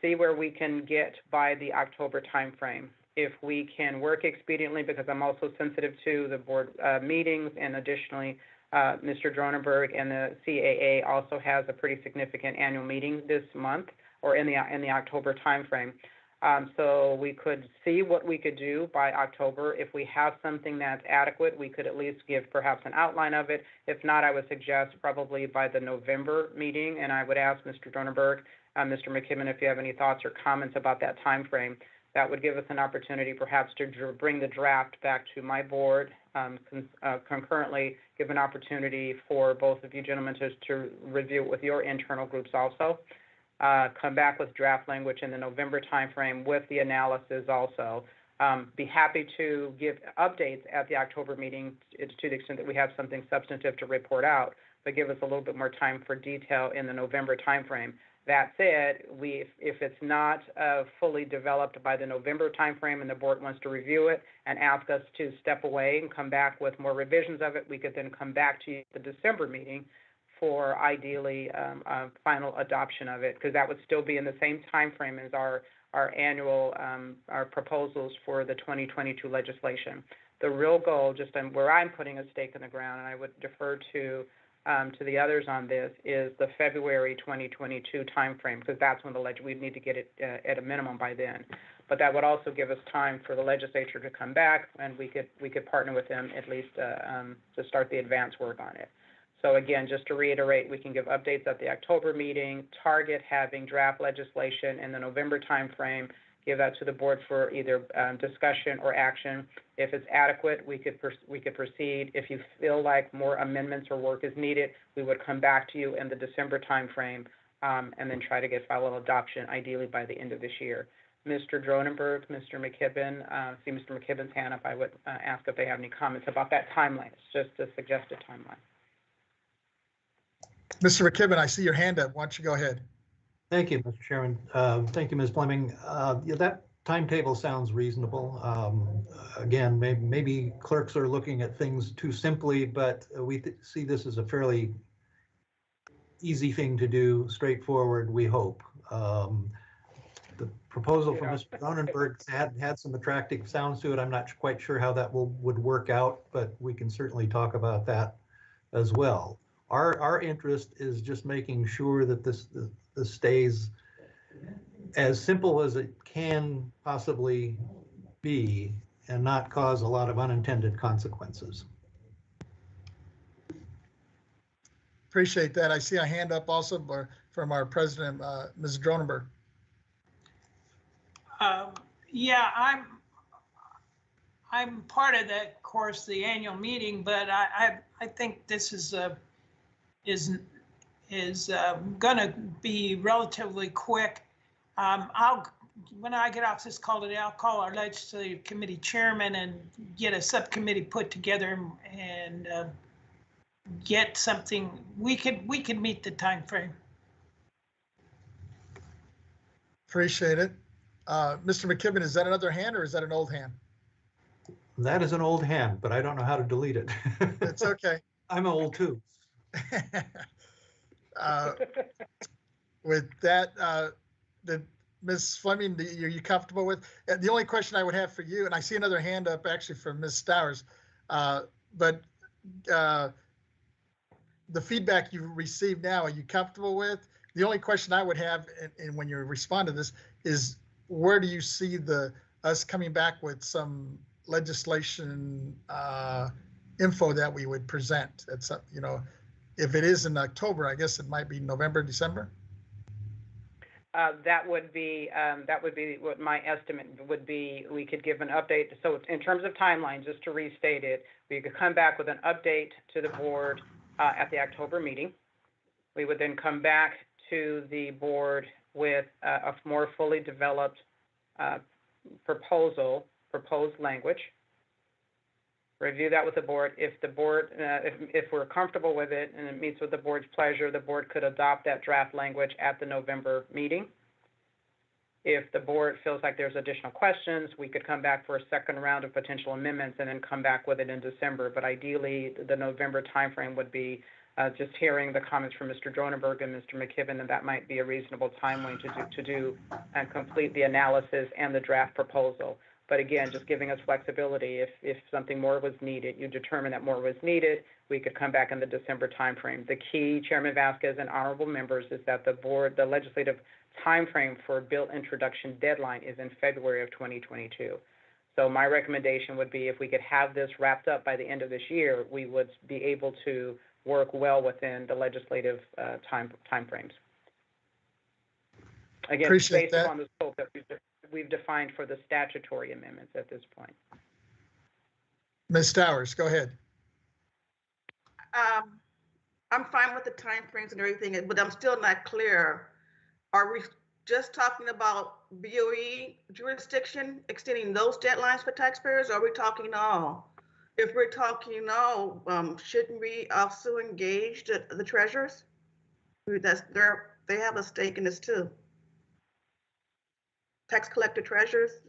see where we can get by the October timeframe. If we can work expediently, because I'm also sensitive to the board meetings, and additionally, Mr. Dronenberg and the CAA also has a pretty significant annual meeting this month, or in the October timeframe. So we could see what we could do by October. If we have something that's adequate, we could at least give perhaps an outline of it. If not, I would suggest probably by the November meeting, and I would ask Mr. Dronenberg, Mr. McKibben, if you have any thoughts or comments about that timeframe. That would give us an opportunity perhaps to bring the draft back to my board, concurrently give an opportunity for both of you gentlemen to review it with your internal groups also. Come back with draft language in the November timeframe with the analysis also. Be happy to give updates at the October meeting to the extent that we have something substantive to report out, but give us a little bit more time for detail in the November timeframe. That said, if it's not fully developed by the November timeframe and the board wants to review it and ask us to step away and come back with more revisions of it, we could then come back to you at the December meeting for ideally final adoption of it, because that would still be in the same timeframe as our annual our proposals for the 2022 legislation. The real goal, just where I'm putting a stake in the ground, and I would defer to the others on this, is the February 2022 timeframe, because that's when we need to get it at a minimum by then. But that would also give us time for the legislature to come back, and we could partner with them at least to start the advance work on it. So again, just to reiterate, we can give updates at the October meeting, target having draft legislation in the November timeframe, give that to the board for either discussion or action. If it's adequate, we could proceed. If you feel like more amendments or work is needed, we would come back to you in the December timeframe and then try to get final adoption, ideally by the end of this year. Mr. Dronenberg, Mr. McKibben, see Mr. McKibben's hand up. I would ask if they have any comments about that timeline. It's just a suggested timeline. Mr. McKibben, I see your hand up. Why don't you go ahead? Thank you, Mr. Chairman. Thank you, Ms. Fleming. Yeah, that timetable sounds reasonable. Again, maybe clerks are looking at things too simply, but we see this as a fairly easy thing to do, straightforward, we hope. The proposal from Mr. Dronenberg had some attractive sounds to it. I'm not quite sure how that would work out, but we can certainly talk about that as well. Our interest is just making sure that this stays as simple as it can possibly be and not cause a lot of unintended consequences. Appreciate that. I see a hand up also from our president, Ms. Dronenberg. Yeah, I'm part of that, of course, the annual meeting, but I think this is is gonna be relatively quick. When I get off this call today, I'll call our legislative committee chairman and get a subcommittee put together and get something. We could meet the time frame. Appreciate it. Mr. McKibben, is that another hand or is that an old hand? That is an old hand, but I don't know how to delete it. It's okay. I'm old too. With that, Ms. Fleming, are you comfortable with? The only question I would have for you, and I see another hand up actually from Ms. Stowers, but the feedback you received now, are you comfortable with? The only question I would have, and when you respond to this, is where do you see us coming back with some legislation info that we would present? It's if it is in October, I guess it might be November, December. That would be what my estimate would be. We could give an update. So in terms of timeline, just to restate it, we could come back with an update to the board at the October meeting. We would then come back to the board with a more fully developed proposed language. Review that with the board. If the board, if we're comfortable with it and it meets with the board's pleasure, the board could adopt that draft language at the November meeting. If the board feels like there's additional questions, we could come back for a second round of potential amendments and then come back with it in December. But ideally, the November timeframe would be just hearing the comments from Mr. Dronenberg and Mr. McKibben, and that might be a reasonable timeline to do and complete the analysis and the draft proposal. But again, just giving us flexibility. If something more was needed, you determine that more was needed, we could come back in the December timeframe. The key, Chairman Vasquez and honorable members, is that the legislative timeframe for bill introduction deadline is in February of 2022. So my recommendation would be if we could have this wrapped up by the end of this year, we would be able to work well within the legislative timeframes. Again, Appreciate based upon the scope that we've defined for the statutory amendments at this point. Ms. Stowers, go ahead. I'm fine with the timeframes and everything, but I'm still not clear. Are we just talking about BOE jurisdiction, extending those deadlines for taxpayers? Or are we talking all? If we're talking all, shouldn't we also engage the treasurers? They have a stake in this too. Tax collector treasurers.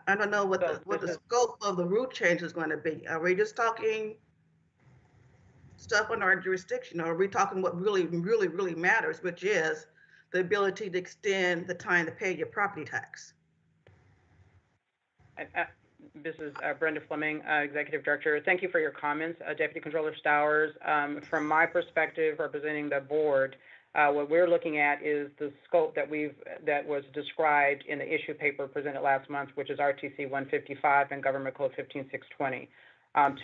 I don't know what the scope of the route change is going to be. Are we just talking stuff under our jurisdiction, or are we talking what really matters, which is the ability to extend the time to pay your property tax? This is Brenda Fleming, Executive Director. Thank you for your comments, Deputy Controller Stowers. From my perspective, representing the board, what we're looking at is the scope that was described in the issue paper presented last month, which is RTC 155 and Government Code 15620.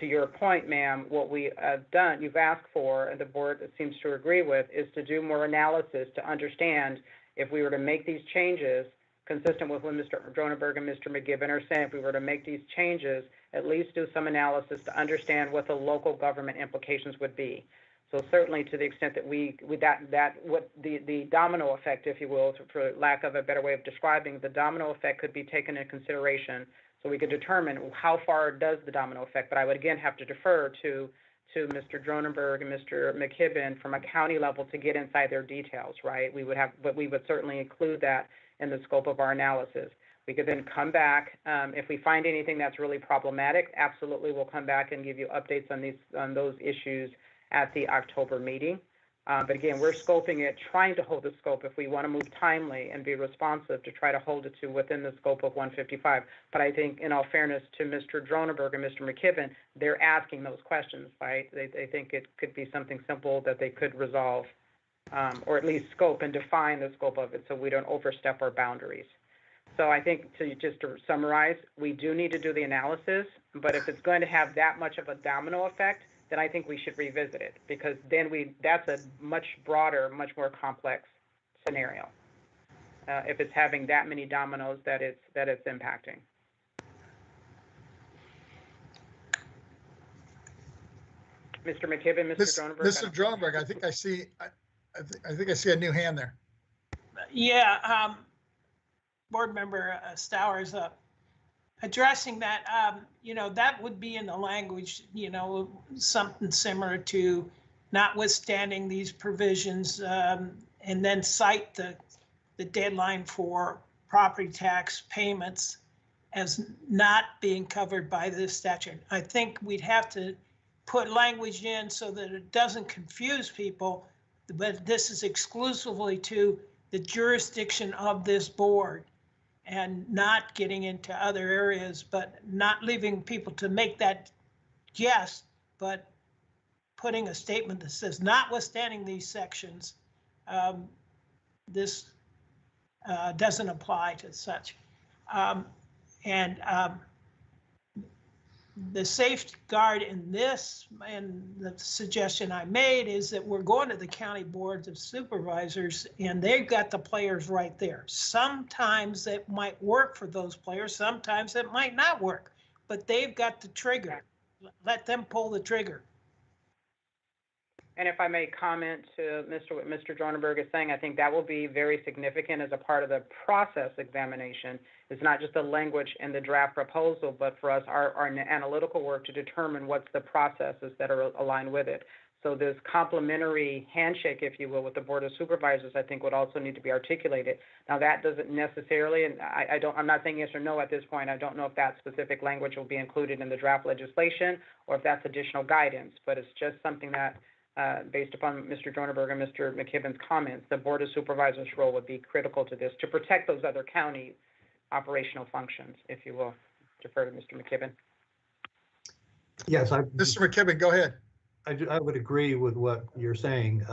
To your point, ma'am, what we have done, you've asked for, and the board seems to agree with, is to do more analysis to understand if we were to make these changes, consistent with what Mr. Dronenberg and Mr. McKibben are saying, if we were to make these changes, at least do some analysis to understand what the local government implications would be. So certainly to the extent that the domino effect, if you will, for lack of a better way of describing, the domino effect could be taken into consideration so we could determine how far does the domino effect. But I would again have to defer to Mr. Dronenberg and Mr. McKibben from a county level to get inside their details, right? But we would certainly include that in the scope of our analysis. We could then come back, if we find anything that's really problematic, absolutely we'll come back and give you updates on those issues at the October meeting. But again, we're scoping it, trying to hold the scope if we want to move timely and be responsive to try to hold it to within the scope of 155. But I think in all fairness to Mr. Dronenberg and Mr. McKibben, they're asking those questions, right? They think it could be something simple that they could resolve, or at least scope and define the scope of it so we don't overstep our boundaries. So I think just to summarize, we do need to do the analysis, but if it's going to have that much of a domino effect, then I think we should revisit it, because then that's a much broader, much more complex scenario. If it's having that many dominoes that it's impacting. Mr. McKibben, Mr. Dronenberg. Mr. Dronenberg, I think I see, I think I see a new hand there. Yeah, Board Member Stowers up. Addressing that, that would be in the language, something similar to notwithstanding these provisions, and then cite the deadline for property tax payments as not being covered by this statute. I think we'd have to put language in so that it doesn't confuse people, but this is exclusively to the jurisdiction of this board and not getting into other areas, but not leaving people to make that guess, but putting a statement that says, notwithstanding these sections, this doesn't apply to such. The safeguard in this, and the suggestion I made, is that we're going to the county boards of supervisors and they've got the players right there. Sometimes it might work for those players, sometimes it might not work, but they've got the trigger. Let them pull the trigger. And if I may comment to what Mr. Dronenberg is saying, I think that will be very significant as a part of the process examination. It's not just the language in the draft proposal, but for us, our analytical work to determine what's the processes that are aligned with it. So this complementary handshake, if you will, with the Board of Supervisors, I think would also need to be articulated. Now, that doesn't necessarily, and I'm not saying yes or no at this point. I don't know if that specific language will be included in the draft legislation or if that's additional guidance, but it's just something that, based upon Mr. Dronenberg and Mr. McKibben's comments, the Board of Supervisors' role would be critical to this to protect those other county operational functions, if you will. Defer to Mr. McKibben. Yes, Mr. McKibben, go ahead. I would agree with what you're saying.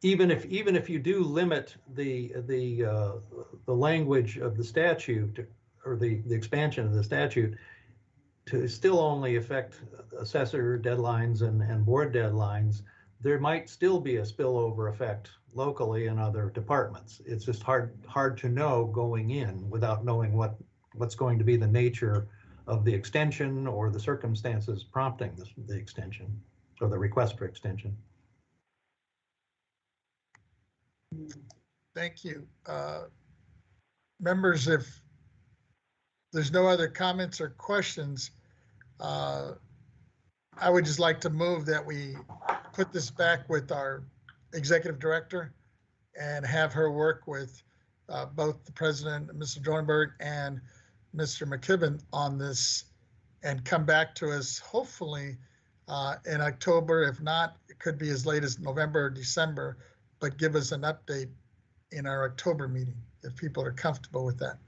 Even if you do limit the language of the statute or the expansion of the statute to still only affect assessor deadlines and board deadlines, there might still be a spillover effect locally in other departments. It's just hard to know going in without knowing what's going to be the nature of the extension or the circumstances prompting the extension or the request for extension. Thank you. Members, if there's no other comments or questions, I would just like to move that we put this back with our executive director and have her work with both the president, Mr. Dronenberg, and Mr. McKibben on this and come back to us hopefully in October. If not, it could be as late as November or December, but give us an update in our October meeting if people are comfortable with that.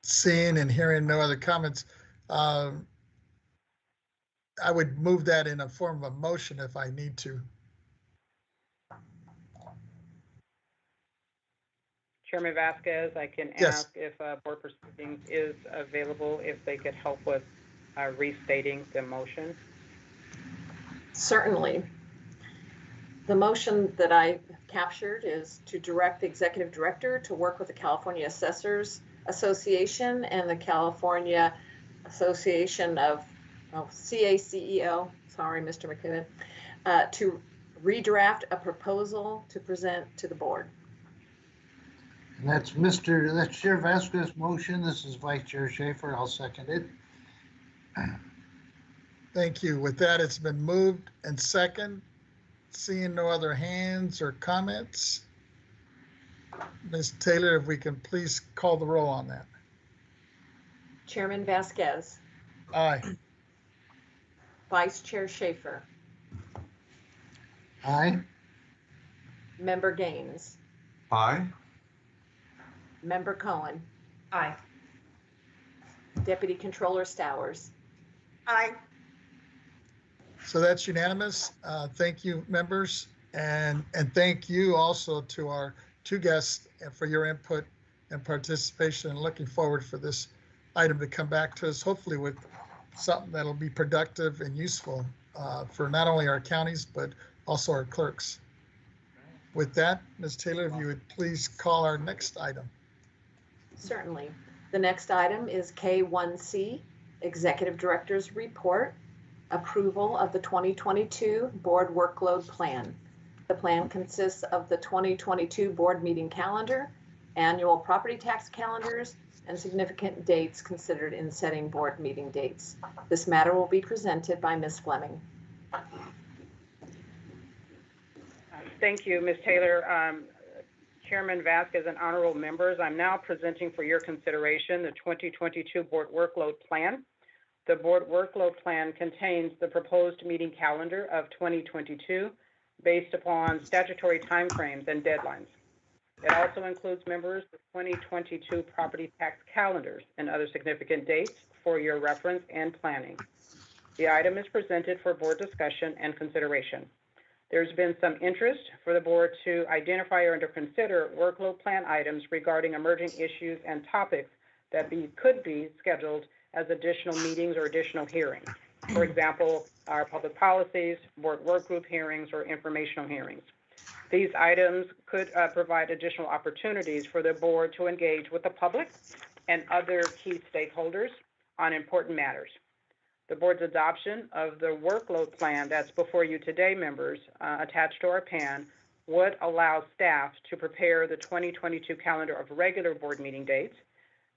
Seeing and hearing no other comments, I would move that in a form of a motion if I need to. Chairman Vasquez, I can ask if Board Proceedings is available, if they could help with restating the motion. Certainly. The motion that I captured is to direct the executive director to work with the California Assessors Association and the California Association of CACEO, sorry, Mr. McKibben, to redraft a proposal to present to the board. And that's Chair Vasquez's motion. This is Vice Chair Schaefer. I'll second it. Thank you. With that, it's been moved and second. Seeing no other hands or comments, Ms. Taylor, if we can please call the roll on that. Chairman Vasquez. Aye. Vice Chair Schaefer. Aye. Member Gaines. Aye. Member Cohen. Aye. Deputy Controller Stowers. Aye. So that's unanimous. Thank you, members, and thank you also to our two guests for your input and participation, and looking forward for this item to come back to us, hopefully with something that'll be productive and useful for not only our counties, but also our clerks. With that, Ms. Taylor, if you would please call our next item. Certainly. The next item is K1C, Executive Director's Report, Approval of the 2022 Board Workload Plan. The plan consists of the 2022 board meeting calendar, annual property tax calendars, and significant dates considered in setting board meeting dates. This matter will be presented by Ms. Fleming. Thank you, Ms. Taylor. Chairman Vasquez and honorable members, I'm now presenting for your consideration the 2022 Board Workload Plan. The Board Workload Plan contains the proposed meeting calendar of 2022 based upon statutory timeframes and deadlines. It also includes members of 2022 property tax calendars and other significant dates for your reference and planning. The item is presented for board discussion and consideration. There's been some interest for the board to identify or to consider workload plan items regarding emerging issues and topics that could be scheduled as additional meetings or additional hearings. For example, our public policies, board work group hearings, or informational hearings. These items could provide additional opportunities for the board to engage with the public and other key stakeholders on important matters. The board's adoption of the workload plan that's before you today, members, attached to our PAN, would allow staff to prepare the 2022 calendar of regular board meeting dates.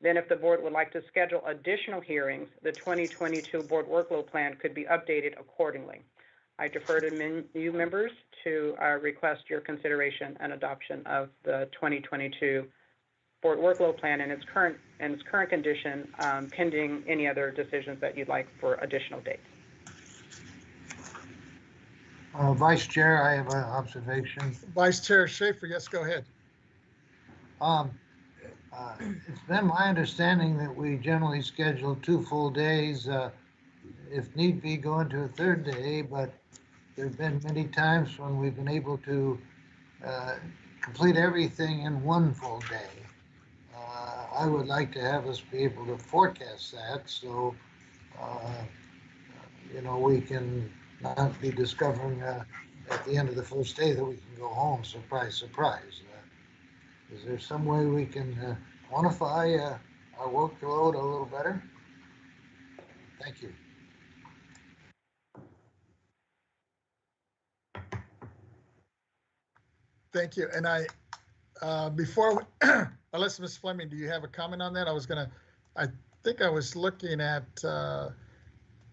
Then if the board would like to schedule additional hearings, the 2022 board workload plan could be updated accordingly. I defer to you members to request your consideration and adoption of the 2022 board workload plan in its current condition, pending any other decisions that you'd like for additional dates. Vice Chair, I have an observation. Vice Chair Schaefer, yes, go ahead. It's been my understanding that we generally schedule 2 full days, if need be, go into a 3rd day, but there have been many times when we've been able to complete everything in 1 full day. I would like to have us be able to forecast that so, we can not be discovering at the end of the first day that we can go home, surprise, surprise. Is there some way we can quantify our workload a little better? Thank you. Thank you. And unless Ms. Fleming, do you have a comment on that? I think I was looking at,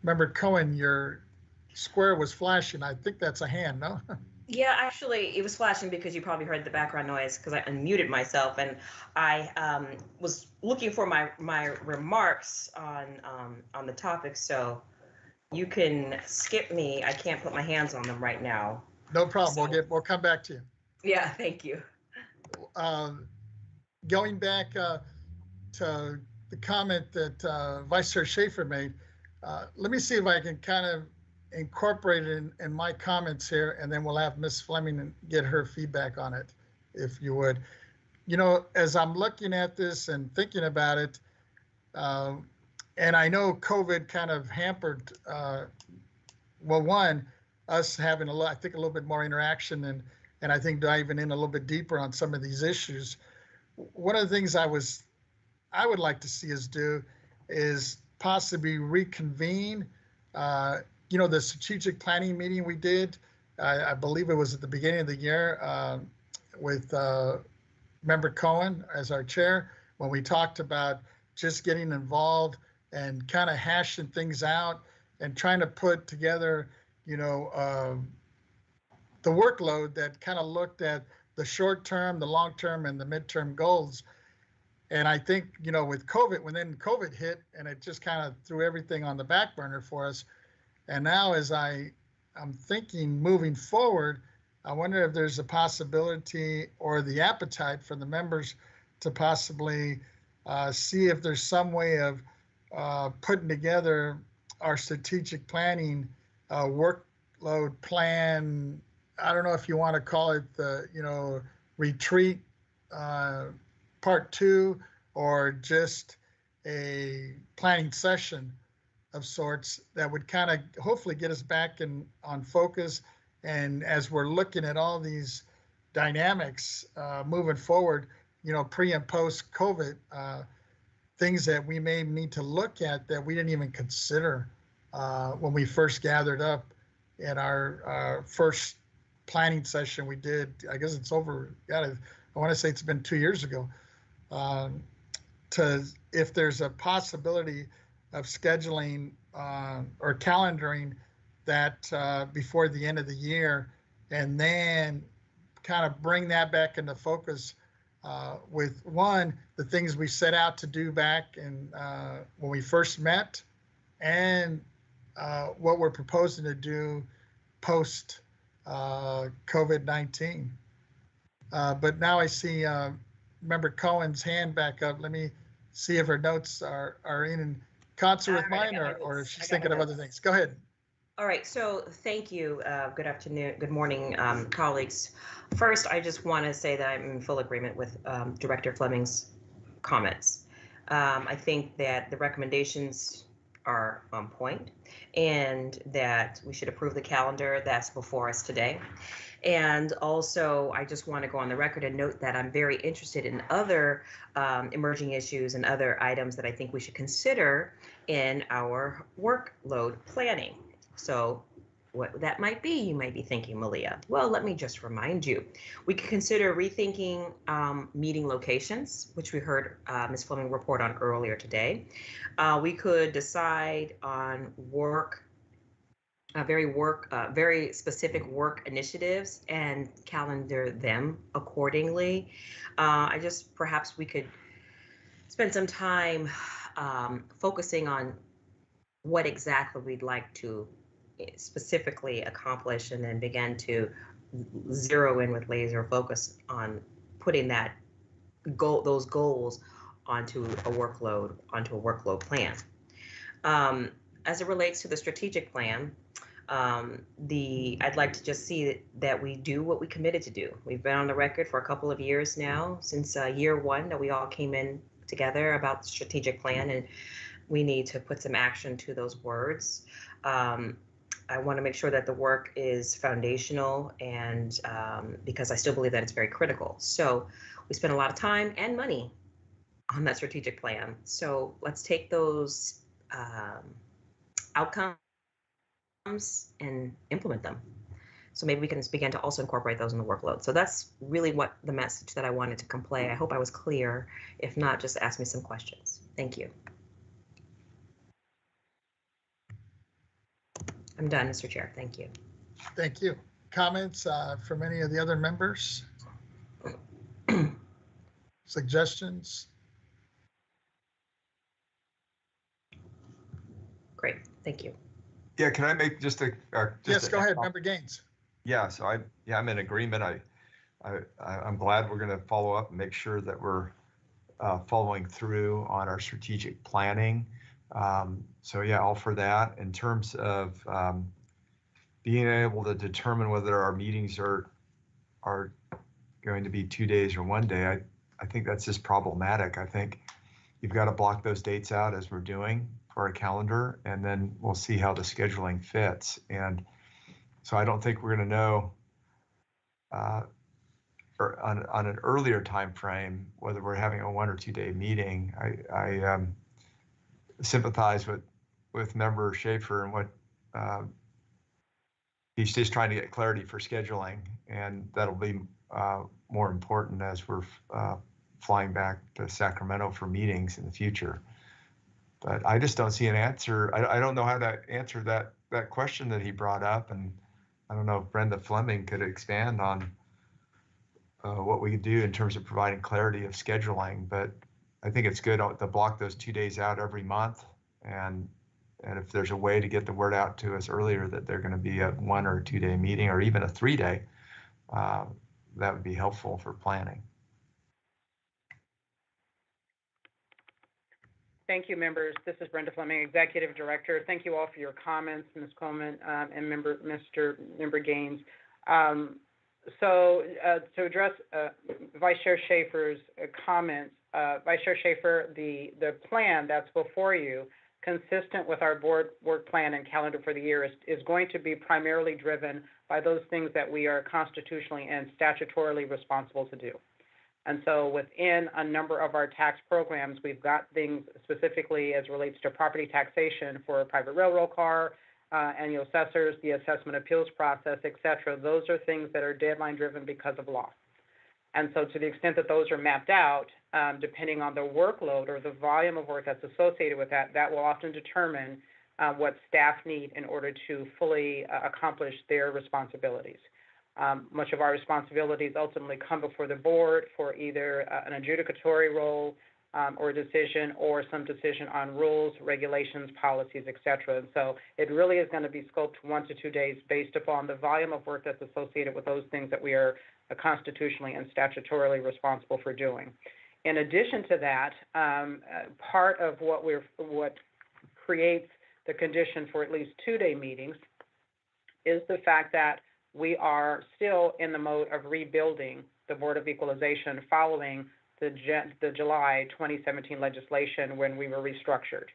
Member Cohen, your square was flashing. I think that's a hand, no? Yeah, actually, it was flashing because you probably heard the background noise because I unmuted myself, and I was looking for my remarks on the topic. So you can skip me. I can't put my hands on them right now. No problem. So, we'll come back to you. Yeah, thank you. Going back to the comment that Vice Chair Schaefer made, let me see if I can kind of incorporate it in my comments here, and then we'll have Ms. Fleming get her feedback on it, if you would. As I'm looking at this and thinking about it, and I know COVID kind of hampered, us having I think a little bit more interaction and I think diving in a little bit deeper on some of these issues. One of the things I would like to see us do is possibly reconvene, the strategic planning meeting we did. I believe it was at the beginning of the year with Member Cohen as our chair, when we talked about just getting involved and kind of hashing things out and trying to put together, the workload that kind of looked at the short term, the long term, and the midterm goals. And I think, with COVID, when then COVID hit and it just kind of threw everything on the back burner for us. And now as I'm thinking moving forward, I wonder if there's a possibility or the appetite for the members to possibly see if there's some way of putting together our strategic planning workload plan. I don't know if you want to call it the, retreat part 2 or just a planning session of sorts that would kind of hopefully get us back on focus. And as we're looking at all these dynamics moving forward, pre and post COVID, things that we may need to look at that we didn't even consider when we first gathered up in our first planning session we did. I guess it's over. I want to say it's been 2 years ago. To if there's a possibility of scheduling or calendaring that before the end of the year, and then kind of bring that back into focus with the things we set out to do back in when we first met, and what we're proposing to do post COVID-19. But now I see Member Cohen's hand back up. Let me see if her notes are in concert with mine, or if she's thinking of other things. Go ahead. All right, so thank you. Good afternoon, good morning, colleagues. First, I just want to say that I'm in full agreement with Director Fleming's comments. I think that the recommendations are on point, and that we should approve the calendar that's before us today. And also, I just want to go on the record and note that I'm very interested in other emerging issues and other items that I think we should consider in our workload planning. So what that might be, you might be thinking, Malia. Well, let me just remind you. We could consider rethinking meeting locations, which we heard Ms. Fleming report on earlier today. We could decide on very specific work initiatives and calendar them accordingly. Perhaps we could spend some time focusing on what exactly we'd like to specifically accomplish, and then begin to zero in with laser focus on putting those goals onto a workload plan. As it relates to the strategic plan, I'd like to just see that we do what we committed to do. We've been on the record for a couple of years now, since year one, that we all came in together about the strategic plan, and we need to put some action to those words. I want to make sure that the work is foundational, and because I still believe that it's very critical. So we spent a lot of time and money on that strategic plan. So let's take those outcomes and implement them. So maybe we can begin to also incorporate those in the workload. So that's really what the message that I wanted to convey. I hope I was clear. If not, just ask me some questions. Thank you. I'm done, Mr. Chair. Thank you. Thank you. Comments from any of the other members? Suggestions? Great. Thank you. Yeah, can I make just a? Yes, go ahead, Member Gaines. Yeah, so I'm in agreement. I'm glad we're going to follow up and make sure that we're following through on our strategic planning. So yeah, all for that. In terms of being able to determine whether our meetings are going to be 2 days or 1 day, I think that's just problematic. I think you've got to block those dates out as we're doing for our calendar, and then we'll see how the scheduling fits. And so I don't think we're going to know or on an earlier time frame whether we're having a 1 or 2 day meeting. I sympathize with Member Schaefer and what he's just trying to get clarity for scheduling, and that'll be more important as we're flying back to Sacramento for meetings in the future. But I just don't see an answer. I don't know how to answer that question that he brought up, and I don't know if Brenda Fleming could expand on what we could do in terms of providing clarity of scheduling. But I think it's good to block those 2 days out every month, and if there's a way to get the word out to us earlier that they're going to be a 1 or 2 day meeting, or even a 3 day, that would be helpful for planning. Thank you, members. This is Brenda Fleming, Executive Director. Thank you all for your comments, Ms. Coleman and Member Gaines. So to address Vice Chair Schaefer's comments, Vice Chair Schaefer, the plan that's before you consistent with our board work plan and calendar for the year, is going to be primarily driven by those things that we are constitutionally and statutorily responsible to do. And so within a number of our tax programs, we've got things specifically as relates to property taxation for a private railroad car, annual assessors, the assessment appeals process, et cetera. Those are things that are deadline driven because of law. And so to the extent that those are mapped out, depending on the workload or the volume of work that's associated with that, that will often determine what staff need in order to fully accomplish their responsibilities. Much of our responsibilities ultimately come before the board for either an adjudicatory role or decision, or some decision on rules, regulations, policies, et cetera. And so it really is going to be scoped 1 to 2 days based upon the volume of work that's associated with those things that we are constitutionally and statutorily responsible for doing. In addition to that, part of what creates the condition for at least 2-day meetings is the fact that we are still in the mode of rebuilding the Board of Equalization following the July 2017 legislation when we were restructured.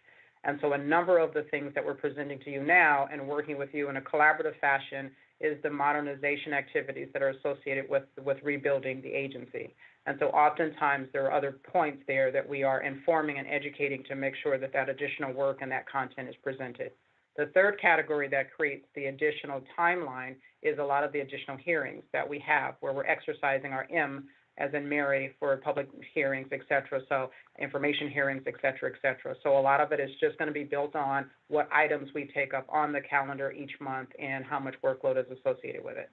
And so a number of the things that we're presenting to you now and working with you in a collaborative fashion is the modernization activities that are associated with rebuilding the agency. And so oftentimes there are other points there that we are informing and educating to make sure that that additional work and that content is presented. The third category that creates the additional timeline is a lot of the additional hearings that we have where we're exercising our M as in Mary for public hearings, et cetera. So information hearings, et cetera, et cetera. So a lot of it is just going to be built on what items we take up on the calendar each month and how much workload is associated with it.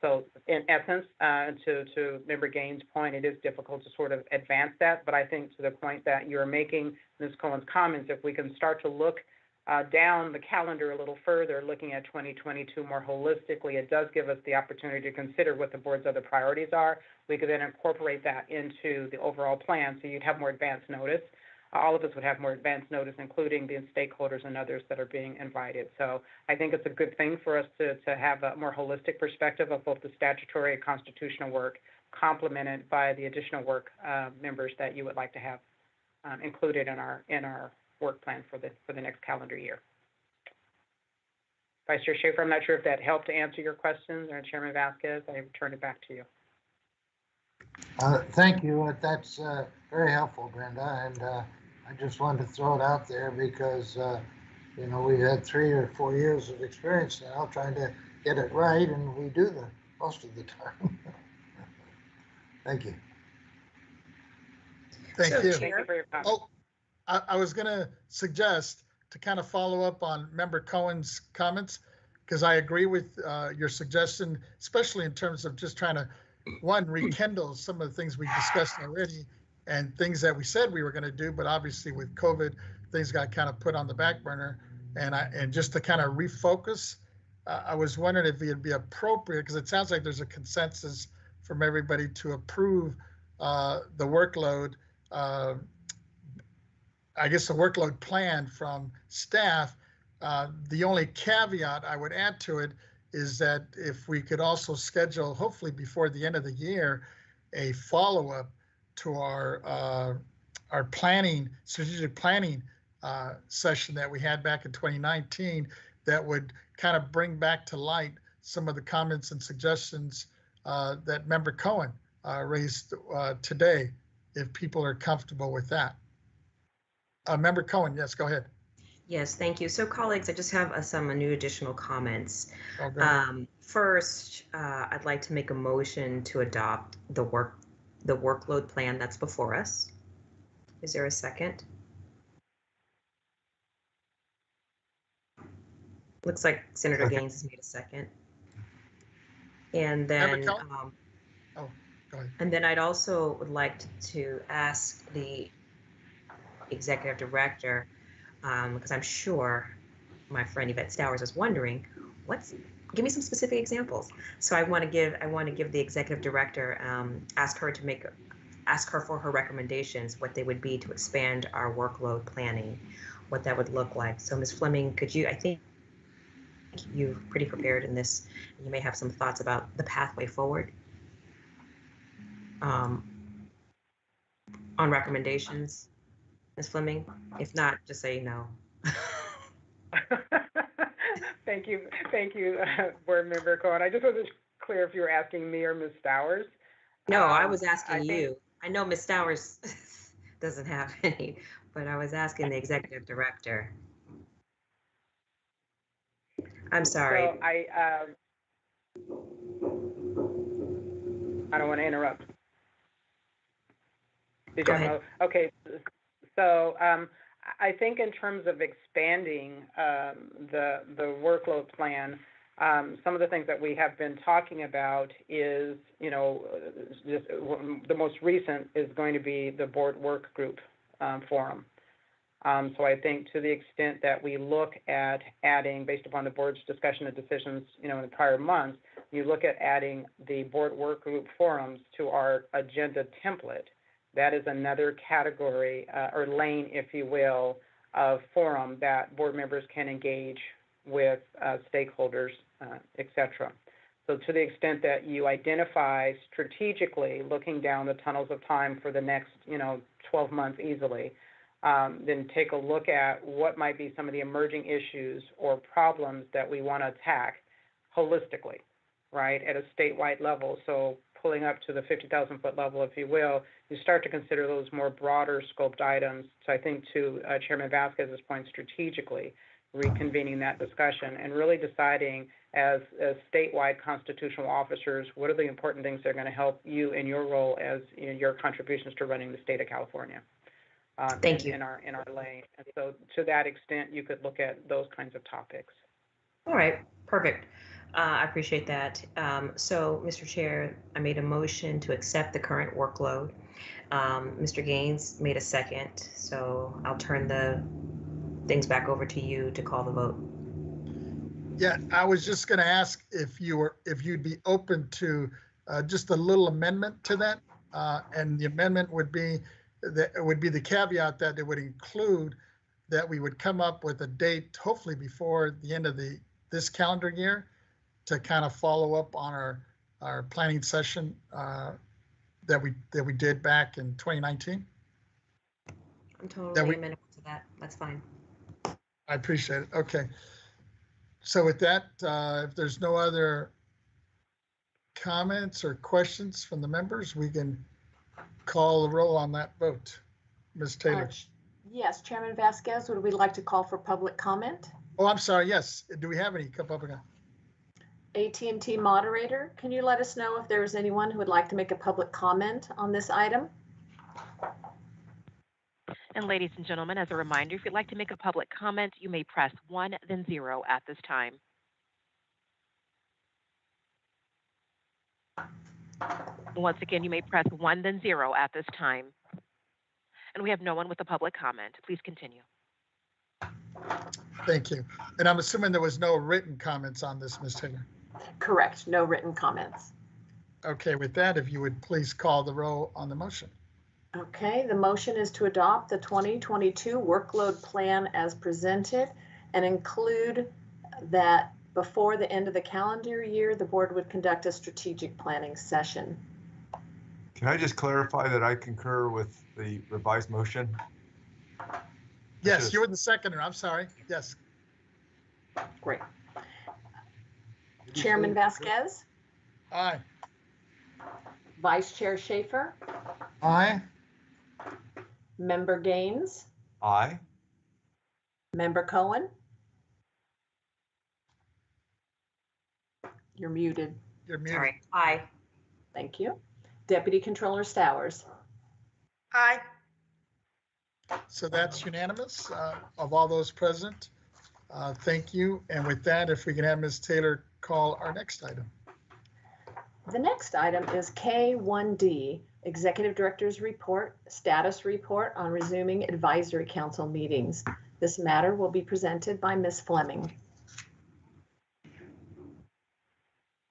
So in essence, to Member Gaines' point, it is difficult to sort of advance that, but I think to the point that you're making, Ms. Cohen's comments, if we can start to look down the calendar a little further, looking at 2022 more holistically, it does give us the opportunity to consider what the board's other priorities are. We could then incorporate that into the overall plan, so you'd have more advance notice. All of us would have more advance notice, including the stakeholders and others that are being invited. So I think it's a good thing for us to have a more holistic perspective of both the statutory and constitutional work, complemented by the additional work members that you would like to have included in our work plan for the next calendar year. Vice Chair Schaefer, I'm not sure if that helped to answer your questions, or Chairman Vasquez, I turn it back to you. Thank you. That's very helpful, Brenda. And I just wanted to throw it out there because, you know, we've had 3 or 4 years of experience now trying to get it right, and we do the most of the time. Thank you. Thank So, you. Chair, Thank you for your comment. Oh, I was going to suggest to kind of follow up on Member Cohen's comments, because I agree with your suggestion, especially in terms of just trying to, one, rekindle some of the things we discussed already and things that we said we were going to do, but obviously with COVID, things got kind of put on the back burner. And just to kind of refocus, I was wondering if it'd be appropriate, because it sounds like there's a consensus from everybody to approve the workload, I guess the workload plan from staff. The only caveat I would add to it is that if we could also schedule, hopefully before the end of the year, a follow-up to our planning, strategic planning session that we had back in 2019, that would kind of bring back to light some of the comments and suggestions that Member Cohen raised today, if people are comfortable with that. Member Cohen, yes, go ahead. yes, thank you. So colleagues, I just have some new additional comments. Okay. First, I'd like to make a motion to adopt the workload plan that's before us. Is there a second? Looks like Senator Second. Gaines has made a second. And then, Go ahead. and then I'd also would like to ask the executive director, because I'm sure my friend Yvette Stowers is wondering, give me some specific examples. So I want to give the executive director, ask her for her recommendations, what they would be to expand our workload planning, what that would look like. So Ms. Fleming, I think you're pretty prepared in this, and you may have some thoughts about the pathway forward on recommendations. Ms. Fleming? If not, just say no. Thank you, Board Member Cohen. I just wasn't clear if you were asking me or Ms. Stowers. No, I was asking I think- you. I know Ms. Stowers doesn't have any, but I was asking the executive director. I'm sorry. So I don't want to interrupt. Go ahead. Okay, so I think in terms of expanding the workload plan, some of the things that we have been talking about is, just the most recent is going to be the board work group forum. So I think to the extent that we look at adding, based upon the board's discussion and decisions, in the prior months, you look at adding the board work group forums to our agenda template. That is another category or lane, if you will, of forum that board members can engage with stakeholders, et cetera. So to the extent that you identify strategically looking down the tunnels of time for the next, 12 months easily, then take a look at what might be some of the emerging issues or problems that we want to attack holistically, right, at a statewide level. So pulling up to the 50,000-foot level, if you will, you start to consider those more broader scoped items. So I think to Chairman Vasquez's point, strategically reconvening that discussion and really deciding as statewide constitutional officers, what are the important things that are going to help you in your role as your contributions to running the state of California. Thank you. In our lane. And so to that extent, you could look at those kinds of topics. All right, perfect. I appreciate that. So, Mr. Chair, I made a motion to accept the current workload. Mr. Gaines made a second, so I'll turn the things back over to you to call the vote. Yeah, I was just going to ask if you'd be open to just a little amendment to that, and the amendment would be that it would be the caveat that it would include that we would come up with a date, hopefully before the end of this calendar year, to kind of follow up on our planning session that we did back in 2019. I'm totally amenable to that. That's fine. I appreciate it. Okay. So with that, if there's no other comments or questions from the members, we can call the roll on that vote. Ms. Taylor. Yes, Chairman Vasquez, would we like to call for public comment? Oh, I'm sorry. Yes. Do we have any public comment? AT&T moderator, can you let us know if there is anyone who would like to make a public comment on this item? And ladies and gentlemen, as a reminder, if you'd like to make a public comment, you may press 1, then 0 at this time. Once again, you may press 1, then 0 at this time. And we have no one with a public comment. Please continue. Thank you. And I'm assuming there was no written comments on this, Ms. Taylor. Correct. No written comments. Okay, with that, if you would please call the roll on the motion. Okay, the motion is to adopt the 2022 workload plan as presented and include that before the end of the calendar year, the board would conduct a strategic planning session. Can I just clarify that I concur with the revised motion? Yes, you were the seconder. I'm sorry. Yes. Great. Chairman Vasquez? Aye. Vice Chair Schaefer? Aye. Member Gaines? Aye. Member Cohen? You're muted. You're muted. Sorry. Aye. Thank you. Deputy Controller Stowers? Aye. So that's unanimous of all those present. Thank you. And with that, if we can have Ms. Taylor call our next item. The next item is K1D, Executive Director's Report, Status Report on Resuming Advisory Council Meetings. This matter will be presented by Ms. Fleming.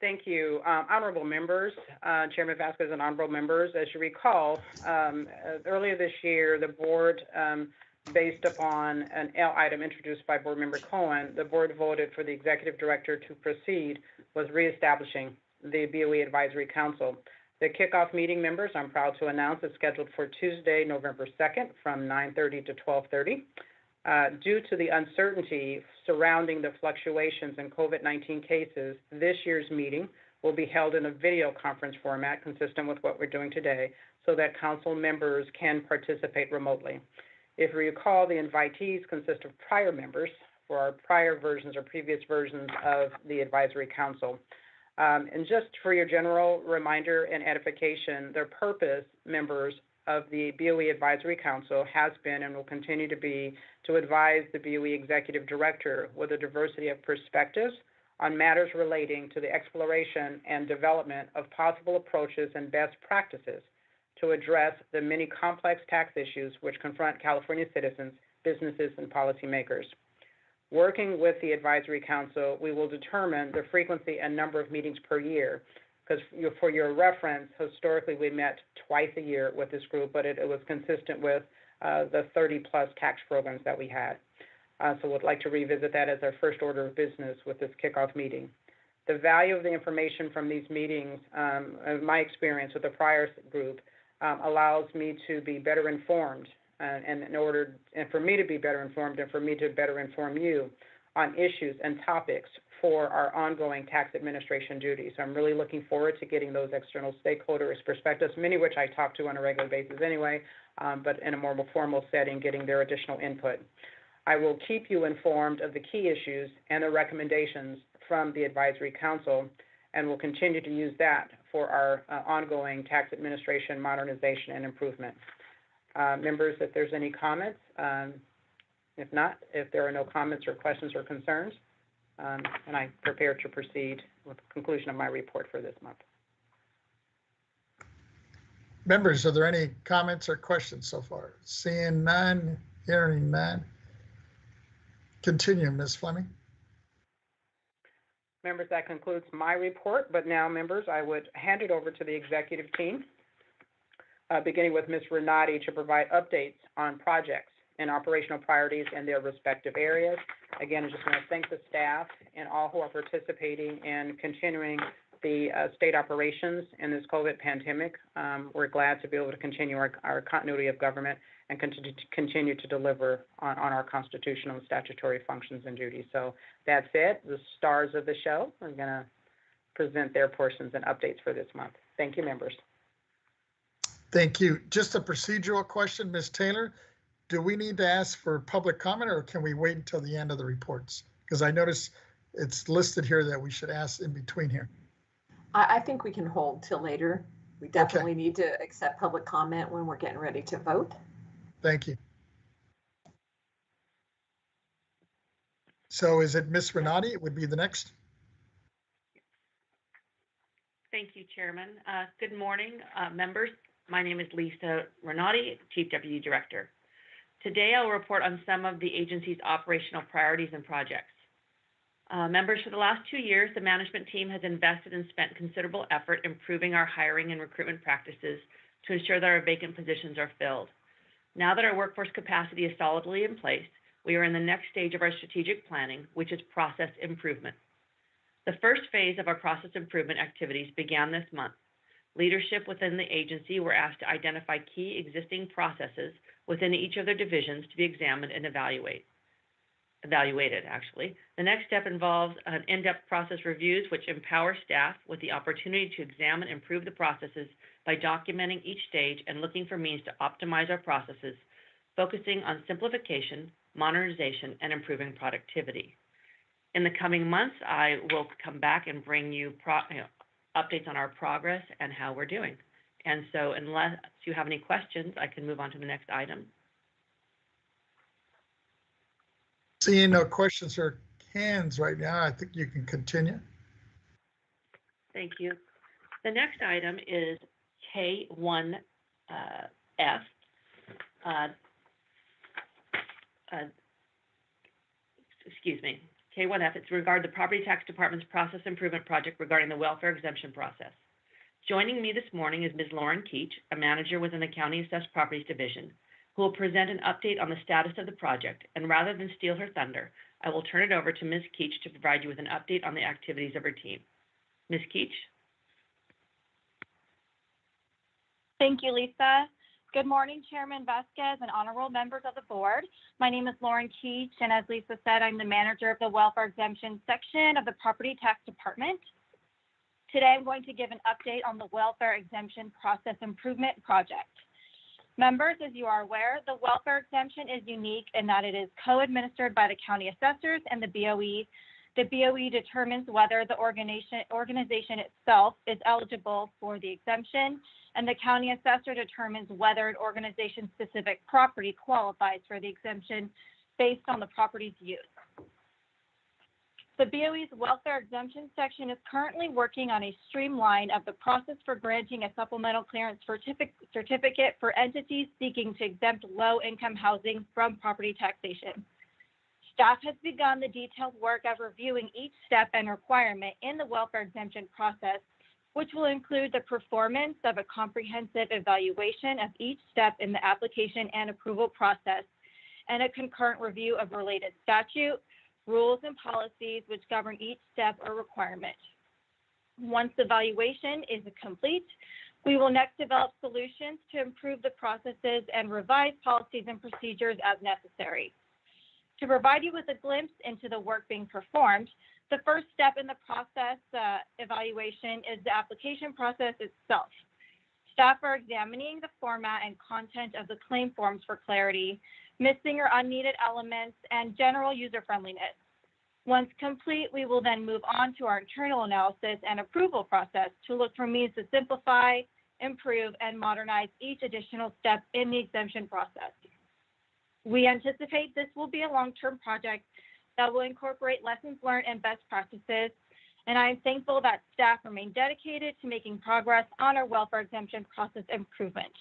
Thank you. Honorable members, Chairman Vasquez and honorable members, as you recall, earlier this year, the board, based upon an L item introduced by Board Member Cohen, the board voted for the executive director to proceed with reestablishing the BOE Advisory Council. The kickoff meeting, members, I'm proud to announce, is scheduled for Tuesday, November 2nd from 9:30 to 12:30. Due to the uncertainty surrounding the fluctuations in COVID-19 cases, this year's meeting will be held in a video conference format consistent with what we're doing today so that council members can participate remotely. If you recall, the invitees consist of prior members for our prior versions or previous versions of the advisory council. And just for your general reminder and edification, their purpose, members of the BOE Advisory Council, has been and will continue to be to advise the BOE Executive Director with a diversity of perspectives on matters relating to the exploration and development of possible approaches and best practices to address the many complex tax issues which confront California citizens, businesses, and policymakers. Working with the Advisory Council, we will determine the frequency and number of meetings per year, because for your reference, historically we met twice a year with this group, but it was consistent with the 30-plus tax programs that we had. So we'd like to revisit that as our first order of business with this kickoff meeting. The value of the information from these meetings, my experience with the prior group, allows me to be better informed, and for me to be better informed and for me to better inform you on issues and topics for our ongoing tax administration duties. So I'm really looking forward to getting those external stakeholders' perspectives, many of which I talk to on a regular basis anyway, but in a more formal setting, getting their additional input. I will keep you informed of the key issues and the recommendations from the Advisory Council, and will continue to use that for our ongoing tax administration modernization and improvement. Members, if there's any comments, if not, if there are no comments or questions or concerns, and I'm prepared to proceed with the conclusion of my report for this month. Members, are there any comments or questions so far? Seeing none, hearing none. Continue, Ms. Fleming. Members, that concludes my report, but now, members, I would hand it over to the executive team, beginning with Ms. Renati, to provide updates on projects and operational priorities in their respective areas. Again, I just want to thank the staff and all who are participating in continuing the state operations in this COVID pandemic. We're glad to be able to continue our continuity of government and continue to deliver on our constitutional and statutory functions and duties. So that's it. The stars of the show are going to present their portions and updates for this month. Thank you, members. Thank you. Just a procedural question, Ms. Taylor. Do we need to ask for public comment, or can we wait until the end of the reports? Because I notice it's listed here that we should ask in between here. I think we can hold till later. We definitely need to accept public comment when we're getting ready to vote. Thank you. So is it Ms. Renati? It would be the next. Thank you, Chairman. Good morning, members. My name is Lisa Renati, Chief Deputy Director. Today, I'll report on some of the agency's operational priorities and projects. Members, for the last 2 years, the management team has invested and spent considerable effort improving our hiring and recruitment practices to ensure that our vacant positions are filled. Now that our workforce capacity is solidly in place, we are in the next stage of our strategic planning, which is process improvement. The first phase of our process improvement activities began this month. Leadership within the agency were asked to identify key existing processes within each of their divisions to be examined and evaluated. The next step involves an in-depth process reviews, which empower staff with the opportunity to examine and improve the processes by documenting each stage and looking for means to optimize our processes, focusing on simplification, modernization, and improving productivity. In the coming months, I will come back and bring you updates on our progress and how we're doing. And so unless you have any questions, I can move on to the next item. Seeing no questions or hands right now, I think you can continue. Thank you. The next item is K1F. K1F, it's regarding the Property Tax Department's process improvement project regarding the welfare exemption process. Joining me this morning is Ms. Lauren Keach, a manager within the County Assessed Properties Division, who will present an update on the status of the project. And rather than steal her thunder, I will turn it over to Ms. Keach to provide you with an update on the activities of her team. Ms. Keach? Thank you, Lisa. Good morning, Chairman Vasquez and honorable members of the board. My name is Lauren Keach, and as Lisa said, I'm the manager of the welfare exemption section of the Property Tax Department. Today, I'm going to give an update on the welfare exemption process improvement project. Members, as you are aware, the welfare exemption is unique in that it is co-administered by the county assessors and the BOE. The BOE determines whether the organization itself is eligible for the exemption, and the county assessor determines whether an organization-specific property qualifies for the exemption based on the property's use. The BOE's welfare exemption section is currently working on a streamline of the process for granting a supplemental clearance certificate for entities seeking to exempt low-income housing from property taxation. Staff has begun the detailed work of reviewing each step and requirement in the welfare exemption process, which will include the performance of a comprehensive evaluation of each step in the application and approval process, and a concurrent review of related statute, rules, and policies which govern each step or requirement. Once the evaluation is complete, we will next develop solutions to improve the processes and revise policies and procedures as necessary. To provide you with a glimpse into the work being performed, the first step in the process evaluation is the application process itself. Staff are examining the format and content of the claim forms for clarity, missing or unneeded elements, and general user-friendliness. Once complete, we will then move on to our internal analysis and approval process to look for means to simplify, improve, and modernize each additional step in the exemption process. We anticipate this will be a long-term project that will incorporate lessons learned and best practices, and I am thankful that staff remain dedicated to making progress on our welfare exemption process improvement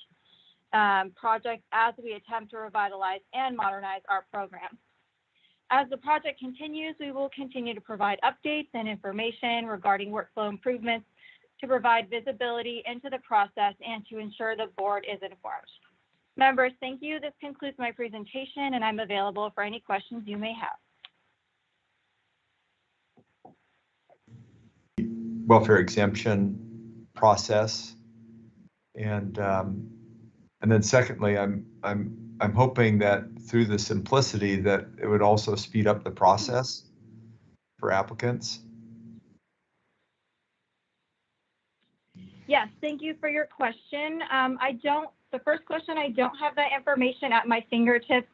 project as we attempt to revitalize and modernize our program. As the project continues, we will continue to provide updates and information regarding workflow improvements to provide visibility into the process and to ensure the board is informed. Members, thank you. This concludes my presentation, and I'm available for any questions you may have. Welfare exemption process, and then secondly, I'm hoping that through the simplicity that it would also speed up the process for applicants. Yes, thank you for your question. The first question, I don't have that information at my fingertips.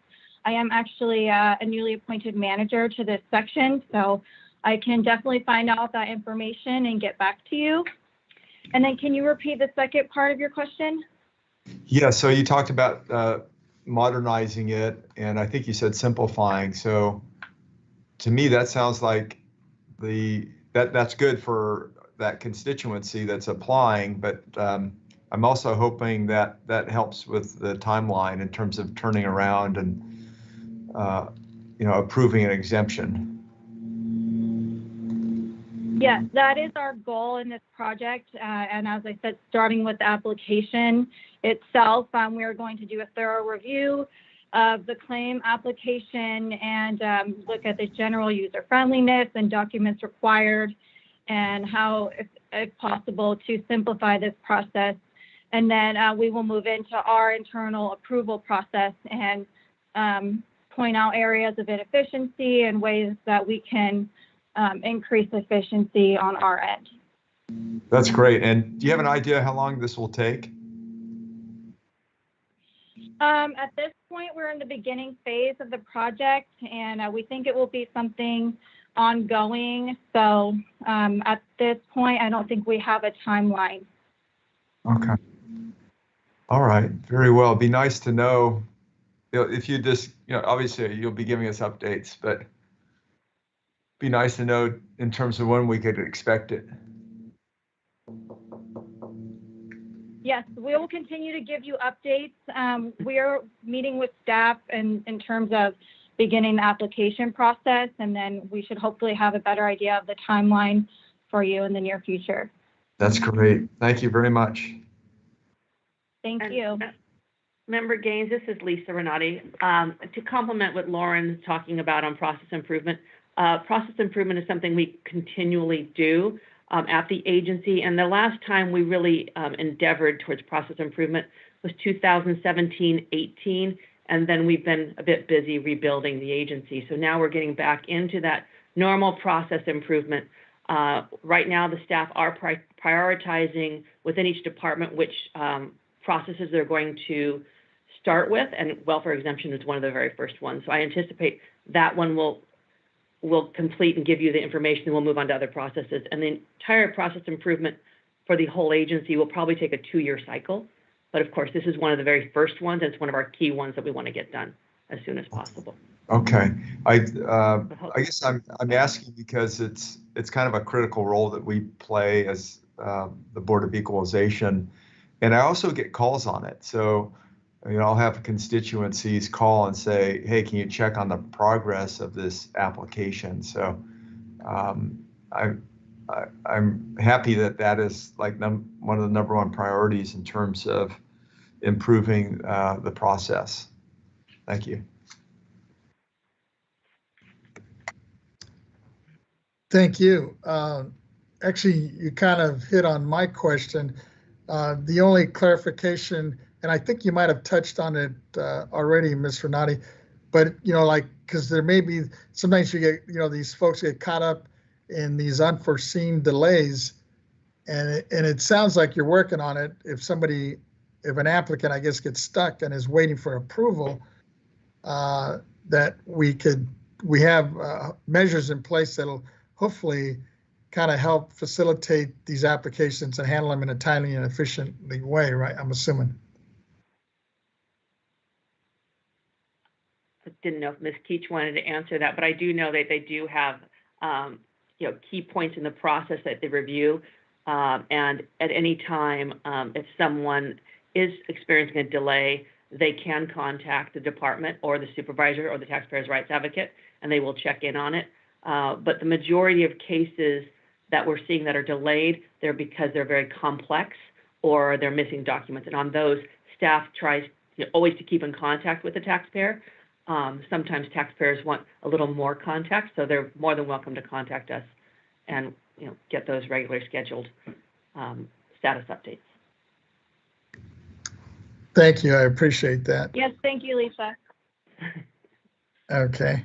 I am actually a newly appointed manager to this section, so I can definitely find out that information and get back to you. And then can you repeat the second part of your question? Yeah, so you talked about modernizing it, and I think you said simplifying. So to me, that sounds like that's good for that constituency that's applying, but I'm also hoping that that helps with the timeline in terms of turning around and approving an exemption. Yes, that is our goal in this project. And as I said, starting with the application itself, we are going to do a thorough review of the claim application and look at the general user friendliness and documents required and how, if possible, to simplify this process. And then we will move into our internal approval process and point out areas of inefficiency and ways that we can increase efficiency on our end. That's great. And do you have an idea how long this will take? At this point, we're in the beginning phase of the project, and we think it will be something ongoing. So at this point, I don't think we have a timeline. Okay. All right. Very well. Be nice to know, if you just, obviously you'll be giving us updates, but be nice to know in terms of when we could expect it. Yes, we will continue to give you updates. We are meeting with staff in terms of beginning the application process, and then we should hopefully have a better idea of the timeline for you in the near future. That's great. Thank you very much. Thank you. Member Gaines, this is Lisa Renati. To complement what Lauren's talking about on process improvement is something we continually do. at the agency. And the last time we really endeavored towards process improvement was 2017-18. And then we've been a bit busy rebuilding the agency. So now we're getting back into that normal process improvement. Right now, the staff are prioritizing within each department which processes they're going to start with, and welfare exemption is one of the very first ones. So I anticipate that one will complete and give you the information, and we'll move on to other processes. And the entire process improvement for the whole agency will probably take a 2-year cycle. But of course, this is one of the very first ones, and it's one of our key ones that we want to get done as soon as possible. Okay, I guess I'm asking because it's kind of a critical role that we play as the Board of Equalization, and I also get calls on it. So, I'll have constituencies call and say, "Hey, can you check on the progress of this application?" So, I'm happy that is like one of the number one priorities in terms of improving the process. Thank you. Thank you. Actually, you kind of hit on my question. The only clarification, and I think you might have touched on it already, Ms. Renati, but because there may be, sometimes you get, these folks get caught up in these unforeseen delays, and it sounds like you're working on it. If an applicant, I guess, gets stuck and is waiting for approval, that we have measures in place that'll hopefully kind of help facilitate these applications and handle them in a timely and efficient way, right? I'm assuming. I didn't know if Ms. Keach wanted to answer that, but I do know that they do have, key points in the process that they review. And at any time, if someone is experiencing a delay, they can contact the department or the supervisor or the taxpayer's rights advocate, and they will check in on it. But the majority of cases that we're seeing that are delayed, they're because they're very complex or they're missing documents. And on those, staff tries always to keep in contact with the taxpayer. Sometimes taxpayers want a little more contact, so they're more than welcome to contact us and get those regularly scheduled status updates. Thank you. I appreciate that. Yes, thank you, Lisa. Okay.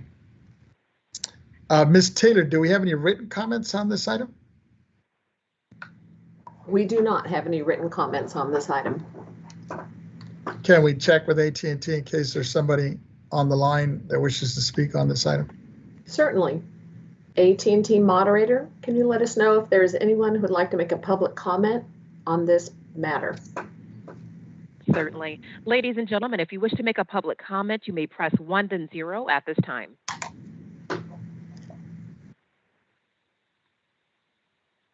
Ms. Taylor, do we have any written comments on this item? We do not have any written comments on this item. Can we check with AT&T in case there's somebody on the line that wishes to speak on this item? Certainly. AT&T moderator, can you let us know if there's anyone who would like to make a public comment on this matter? Certainly. Ladies and gentlemen, if you wish to make a public comment, you may press 1 then 0 at this time.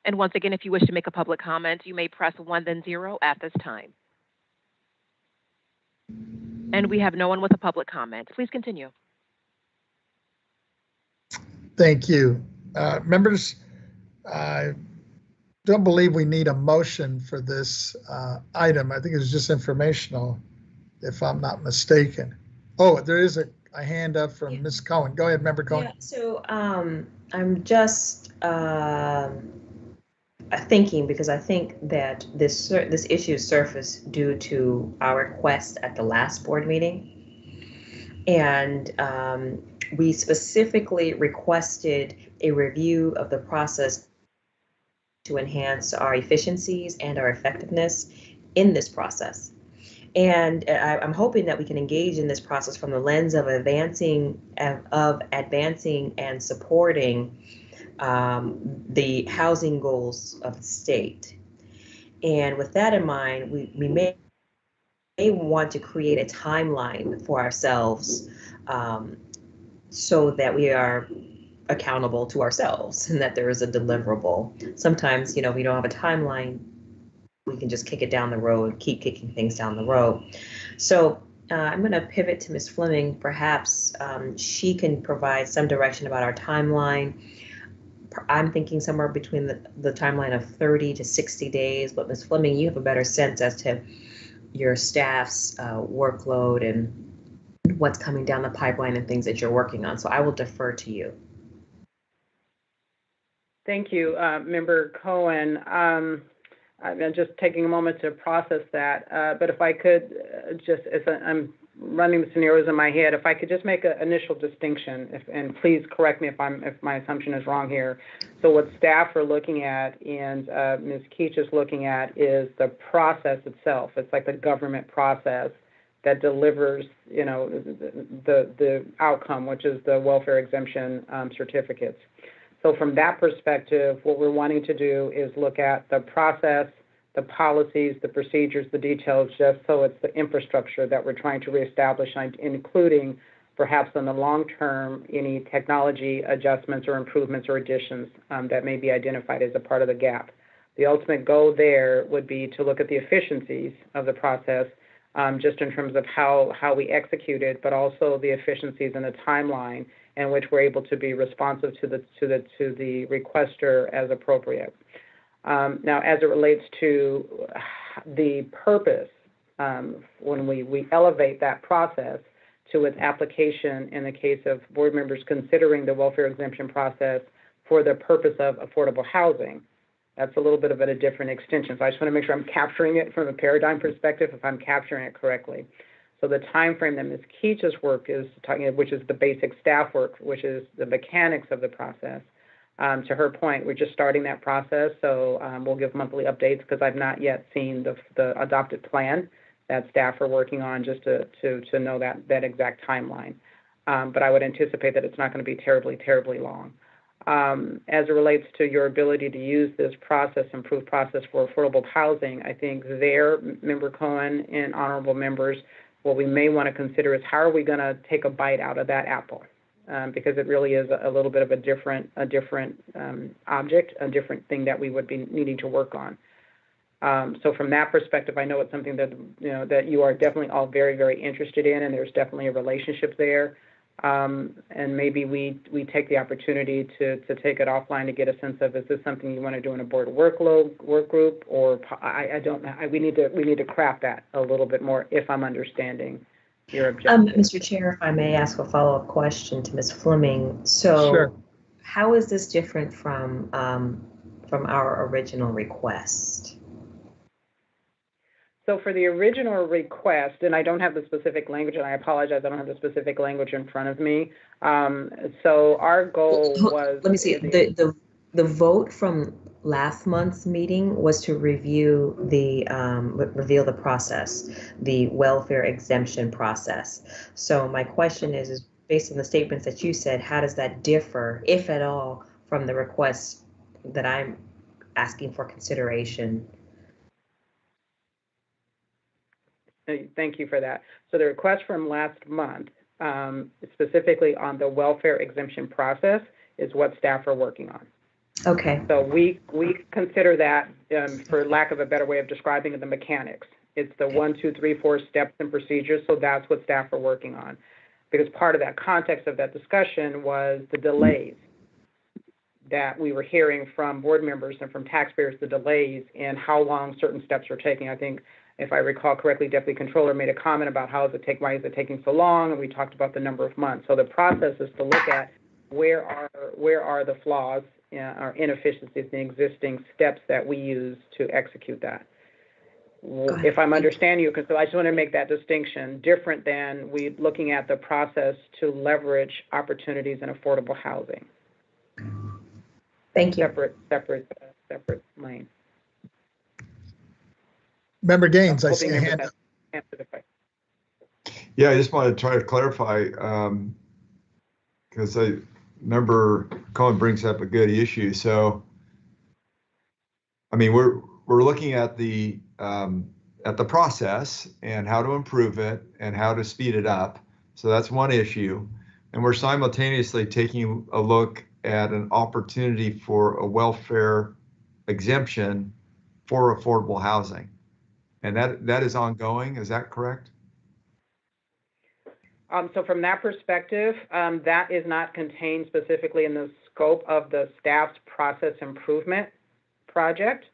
And once again, if you wish to make a public comment, you may press 1 then 0 at this time. And we have no one with a public comment. Please continue. Thank you. Members, I don't believe we need a motion for this item. I think it's just informational, if I'm not mistaken. Oh, there is a hand up from Ms. Cohen. Go ahead, Member Cohen. Yeah, so I'm just thinking, because I think that this issue surfaced due to our request at the last board meeting. And we specifically requested a review of the process to enhance our efficiencies and our effectiveness in this process. And I'm hoping that we can engage in this process from the lens of advancing and supporting the housing goals of the state. And with that in mind, we may want to create a timeline for ourselves so that we are accountable to ourselves and that there is a deliverable. Sometimes, we don't have a timeline. We can just kick it down the road, keep kicking things down the road. So I'm going to pivot to Ms. Fleming. Perhaps she can provide some direction about our timeline. I'm thinking somewhere between the timeline of 30 to 60 days, but Ms. Fleming, you have a better sense as to your staff's workload and what's coming down the pipeline and things that you're working on. So I will defer to you. Thank you, Member Cohen. I'm just taking a moment to process that, but if I could I'm running the scenarios in my head, if I could just make an initial distinction, and please correct me if my assumption is wrong here. So what staff are looking at and Ms. Keach is looking at is the process itself. It's like the government process that delivers, the outcome, which is the welfare exemption certificates. So from that perspective, what we're wanting to do is look at the process, the policies, the procedures, the details, just so it's the infrastructure that we're trying to reestablish, including perhaps in the long term, any technology adjustments or improvements or additions that may be identified as a part of the gap. The ultimate goal there would be to look at the efficiencies of the process, just in terms of how we execute it, but also the efficiencies and the timeline in which we're able to be responsive to the requester as appropriate. Now, as it relates to the purpose, when we elevate that process to its application in the case of board members considering the welfare exemption process for the purpose of affordable housing, that's a little bit of a different extension. So I just want to make sure I'm capturing it from a paradigm perspective, if I'm capturing it correctly. So the time frame that Ms. Keach's work is talking, which is the basic staff work, which is the mechanics of the process. To her point, we're just starting that process, so we'll give monthly updates because I've not yet seen the adopted plan that staff are working on, just to know that exact timeline. But I would anticipate that it's not going to be terribly long. As it relates to your ability to use this process, improved process for affordable housing, I think there, Member Cohen and honorable members, what we may want to consider is how are we going to take a bite out of that apple? Because it really is a little bit of a different object, a different thing that we would be needing to work on. So from that perspective, I know it's something that that you are definitely all very interested in, and there's definitely a relationship there. And maybe we take the opportunity to take it offline to get a sense of, is this something you want to do in a board work group, or I don't know. We need to craft that a little bit more if I'm understing your objective. Mr. Chair, if I may ask a follow-up question to Ms. Fleming. So Sure. How is this different from our original request? So for the original request, and I don't have the specific language, and I apologize, I don't have the specific language in front of me. So our goal was— Let me see, the vote from last month's meeting was to reveal the process, the welfare exemption process. So my question is based on the statements that you said, how does that differ, if at all, from the request that I'm asking for consideration? Thank you for that. So the request from last month, specifically on the welfare exemption process, is what staff are working on. Okay. So we consider that, for lack of a better way of describing it, the mechanics. It's the 1, 2, 3, 4 steps and procedures. So that's what staff are working on. Because part of that context of that discussion was the delays that we were hearing from board members and from taxpayers, the delays in how long certain steps are taking. I think, if I recall correctly, Deputy Controller made a comment about why is it taking so long, and we talked about the number of months. So the process is to look at where are the flaws or inefficiencies in existing steps that we use to execute that. If I'm understanding you, because I just want to make that distinction, different than we looking at the process to leverage opportunities in affordable housing. Thank you. Separate lane. Member Gaines, I see a hand up. Yeah, I just wanted to try to clarify, because Member Cohen brings up a good issue. So, I mean, we're looking at the process and how to improve it and how to speed it up. So that's one issue. And we're simultaneously taking a look at an opportunity for a welfare exemption for affordable housing. And that is ongoing, is that correct? So from that perspective, that is not contained specifically in the scope of the staff's process improvement project.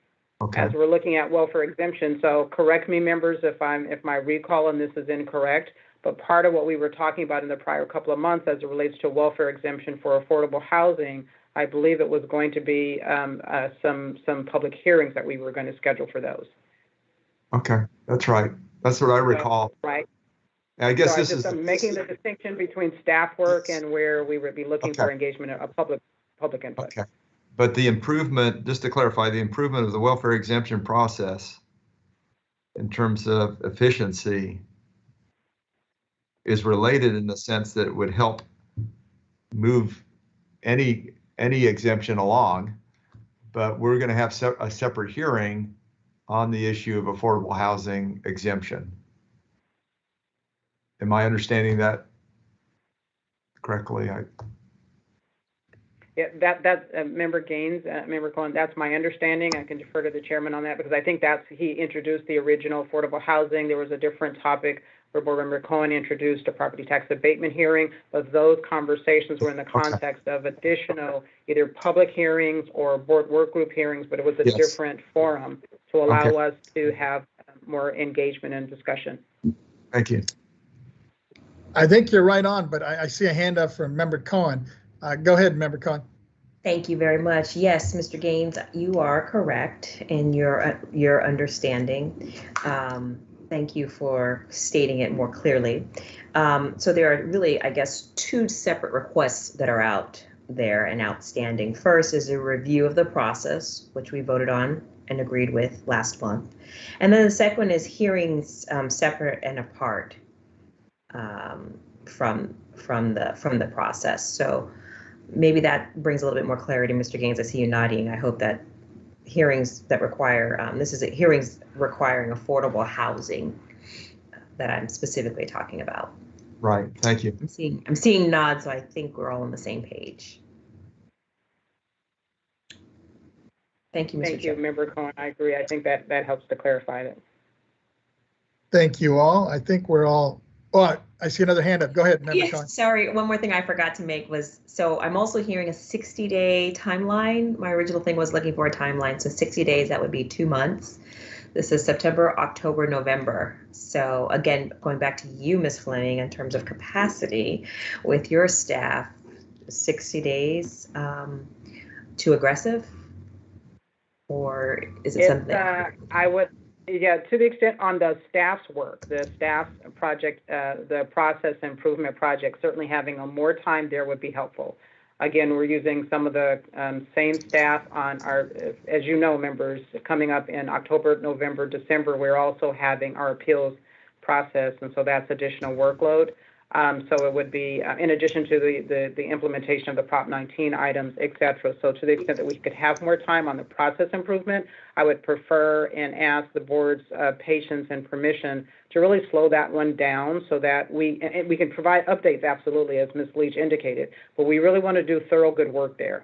Okay. As we're looking at welfare exemption. So correct me, members, if my recall on this is incorrect, But part of what we were talking about in the prior couple of months as it relates to welfare exemption for affordable housing, I believe it was going to be some public hearings that we were going to schedule for those. Okay, that's right. That's what I recall. Right. I guess So this is. I'm making the distinction between staff work and where we would be looking for engagement of public input. Okay. But the improvement, just to clarify, the improvement of the welfare exemption process in terms of efficiency is related in the sense that it would help move any exemption along, but we're going to have a separate hearing on the issue of affordable housing exemption. Am I understanding that correctly? Yeah, that's Member Gaines, Member Cohen, that's my understanding. I can defer to the chairman on that because I think he introduced the original affordable housing. There was a different topic where Board Member Cohen introduced a property tax abatement hearing, but those conversations were in the context of additional either public hearings or board work group hearings, but it was a different forum to allow us to have more engagement and discussion. Thank you. I think you're right on, but I see a hand up from Member Cohen. Go ahead, Member Cohen. Thank you very much. Yes, Mr. Gaines, you are correct in your understanding. Thank you for stating it more clearly. So there are really, I guess, two separate requests that are out there and outstanding. First is a review of the process, which we voted on and agreed with last month. And then the second one is hearings separate and apart from the process. So maybe that brings a little bit more clarity, Mr. Gaines. I see you nodding. I hope that hearings that require, hearings requiring affordable housing that I'm specifically talking about. Right, thank you. I'm seeing nods, so I think we're all on the same page. Thank you, Mr. Thank you, Member Cohen. I agree. I think that helps to clarify it. Thank you all. I think we're all, I see another hand up. Go ahead, Member Cohen. Sorry, one more thing I forgot to make was, so I'm also hearing a 60-day timeline. My original thing was looking for a timeline. So 60 days, that would be 2 months. This is September, October, November. So again, going back to you, Ms. Fleming, in terms of capacity with your staff, 60 days too aggressive? Or is it something? I would, to the extent on the staff's work, the staff project, the process improvement project, certainly having more time there would be helpful. Again, we're using some of the same staff on our, as you know, members, coming up in October, November, December, we're also having our appeals process, and so that's additional workload. So it would be, in addition to the implementation of the Prop 19 items, et cetera. So to the extent that we could have more time on the process improvement, I would prefer and ask the board's patience and permission to really slow that one down so that we can provide updates, absolutely, as Ms. Leach indicated, but we really want to do thorough good work there.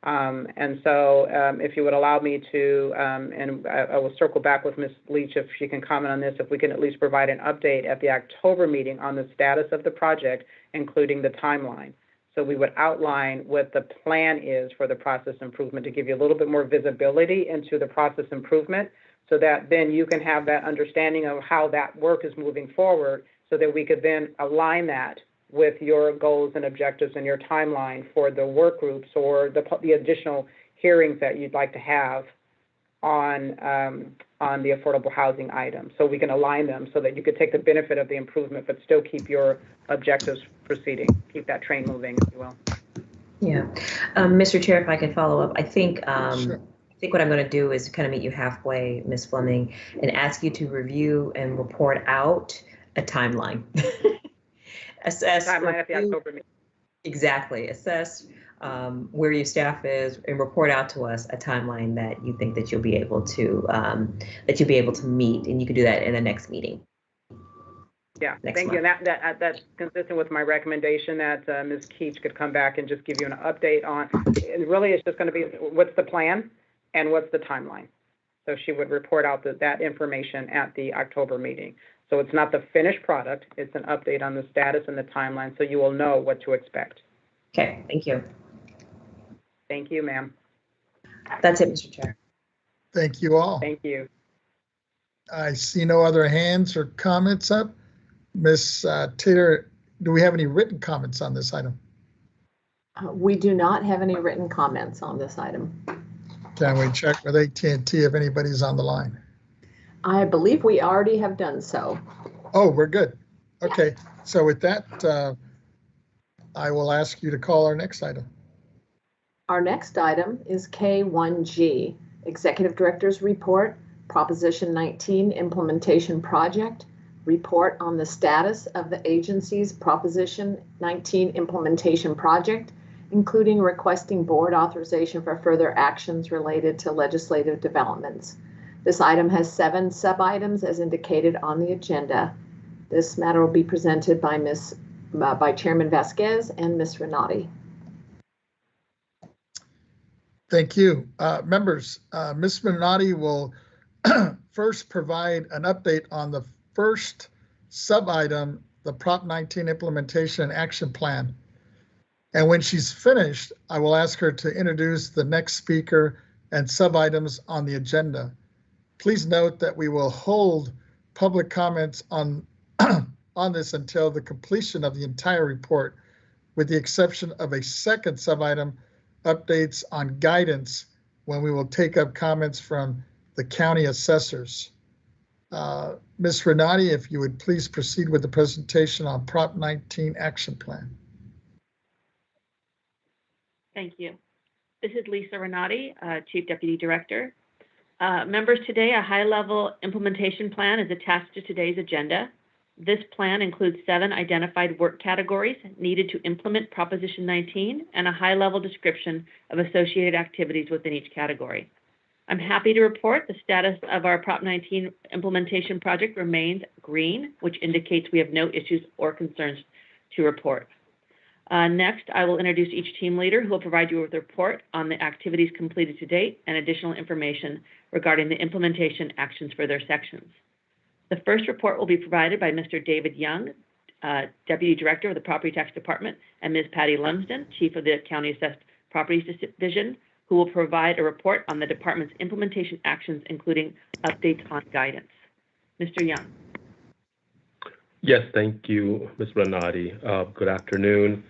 And so if you would allow me to, and I will circle back with Ms. Leach if she can comment on this, if we can at least provide an update at the October meeting on the status of the project, including the timeline. So we would outline what the plan is for the process improvement to give you a little bit more visibility into the process improvement so that then you can have that understanding of how that work is moving forward so that we could then align that with your goals and objectives and your timeline for the work groups or the additional hearings that you'd like to have on the affordable housing items. So we can align them so that you could take the benefit of the improvement, but still keep your objectives proceeding, keep that train moving, if you will. Yeah. Mr. Chair, if I can follow up, I think Sure. I think what I'm going to do is kind of meet you halfway, Ms. Fleming, and ask you to review and report out a timeline. Assess timeline at the October meeting. Exactly. Assess where your staff is and report out to us a timeline that you think that you'll be able to meet, and you can do that in the next meeting. Yeah, thank you. And that's consistent with my recommendation that Ms. Keach could come back and just give you an update on. And really, it's just going to be what's the plan and what's the timeline. So she would report out that information at the October meeting. So it's not the finished product, it's an update on the status and the timeline, so you will know what to expect. Okay, thank you. Thank you, ma'am. That's it, Mr. Chair. Thank you all. Thank you. I see no other hands or comments up. Ms. Taylor, do we have any written comments on this item? We do not have any written comments on this item. Can we check with AT&T if anybody's on the line? I believe we already have done so. Oh, we're good. Okay, so with that, I will ask you to call our next item. Our next item is K1G, Executive Director's Report, Proposition 19 Implementation Project, Report on the status of the agency's Proposition 19 Implementation Project, including requesting board authorization for further actions related to legislative developments. This item has 7 sub-items as indicated on the agenda. This matter will be presented by Chairman Vasquez and Ms. Renati. Thank you. Members, Ms. Minotti will first provide an update on the first sub-item, the Prop 19 Implementation Action Plan. And when she's finished, I will ask her to introduce the next speaker and sub-items on the agenda. Please note that we will hold public comments on, on this until the completion of the entire report, with the exception of a second sub-item, updates on guidance, when we will take up comments from the county assessors. Ms. Renati, if you would please proceed with the presentation on Prop 19 Action Plan. Thank you. This is Lisa Renati, Chief Deputy Director. Members, today a high-level implementation plan is attached to today's agenda. This plan includes 7 identified work categories needed to implement Proposition 19 and a high-level description of associated activities within each category. I'm happy to report the status of our Prop 19 implementation project remains green, which indicates we have no issues or concerns to report. Next, I will introduce each team leader who will provide you with a report on the activities completed to date and additional information regarding the implementation actions for their sections. The first report will be provided by Mr. David Young, Deputy Director of the Property Tax Department, and Ms. Patty Lumsden, Chief of the County Assessed Properties Division, who will provide a report on the department's implementation actions, including updates on guidance. Mr. Young. Yes, thank you, Ms. Renati. Good afternoon,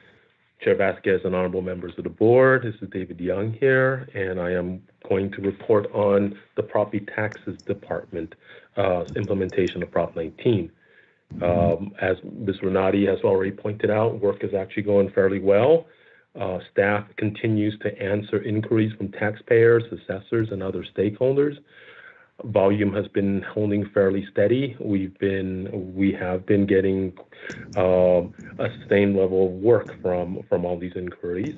Chair Vasquez and honorable members of the board. This is David Young here, and I am going to report on the Property Taxes Department implementation of Prop 19. As Ms. Renati has already pointed out, work is actually going fairly well. Staff continues to answer inquiries from taxpayers, assessors, and other stakeholders. Volume has been holding fairly steady. We have been getting a sustained level of work from all these inquiries.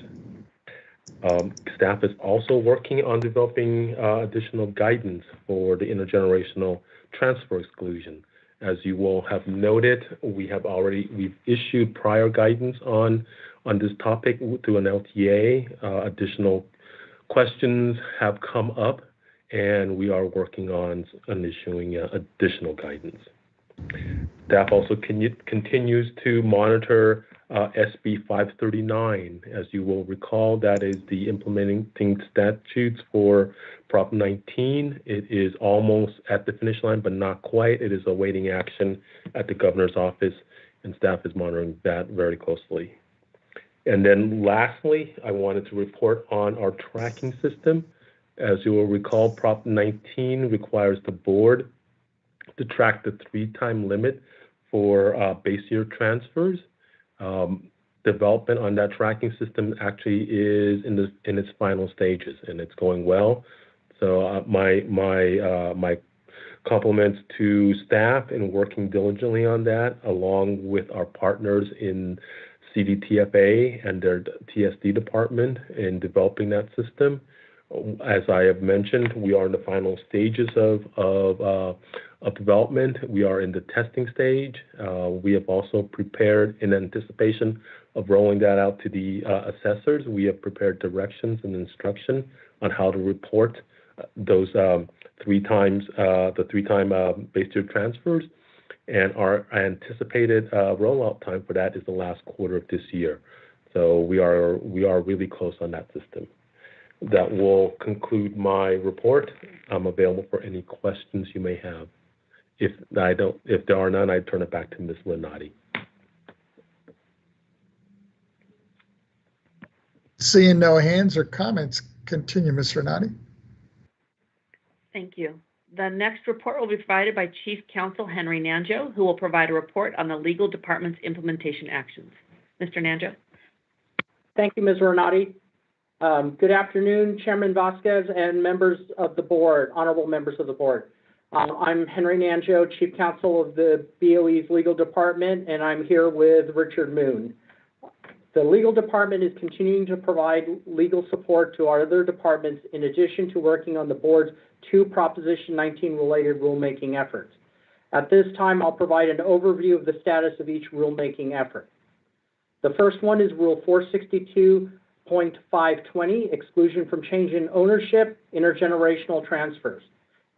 Staff is also working on developing additional guidance for the intergenerational transfer exclusion. As you will have noted, we've issued prior guidance on this topic through an LTA. Additional questions have come up, and we are working on issuing additional guidance. Staff also continues to monitor SB 539. As you will recall, that is the implementing statutes for Prop 19. It is almost at the finish line, but not quite. It is awaiting action at the governor's office, and staff is monitoring that very closely. And then lastly, I wanted to report on our tracking system. As you will recall, Prop 19 requires the board to track the 3-time limit for base year transfers. Development on that tracking system actually is in its final stages, and it's going well. So my compliments to staff in working diligently on that, along with our partners in CDTFA and their TSD department in developing that system. As I have mentioned, we are in the final stages of development. We are in the testing stage. We have also prepared in anticipation of rolling that out to the assessors. We have prepared directions and instruction on how to report those the 3-time base year transfers, and our anticipated rollout time for that is the last quarter of this year. So we are really close on that system. That will conclude my report. I'm available for any questions you may have. If there are none, I turn it back to Ms. Renati. Seeing no hands or comments, continue, Ms. Renati. Thank you. The next report will be provided by Chief Counsel Henry Nanjo, who will provide a report on the legal department's implementation actions. Mr. Nanjo. Thank you, Ms. Renati. Good afternoon, Chairman Vasquez and members of the board, honorable members of the board. I'm Henry Nanjo, Chief Counsel of the BOE's legal department, and I'm here with Richard Moon. The legal department is continuing to provide legal support to our other departments in addition to working on the board's 2 Proposition 19 related rulemaking efforts. At this time, I'll provide an overview of the status of each rulemaking effort. The first one is Rule 462.520, exclusion from change in ownership, intergenerational transfers.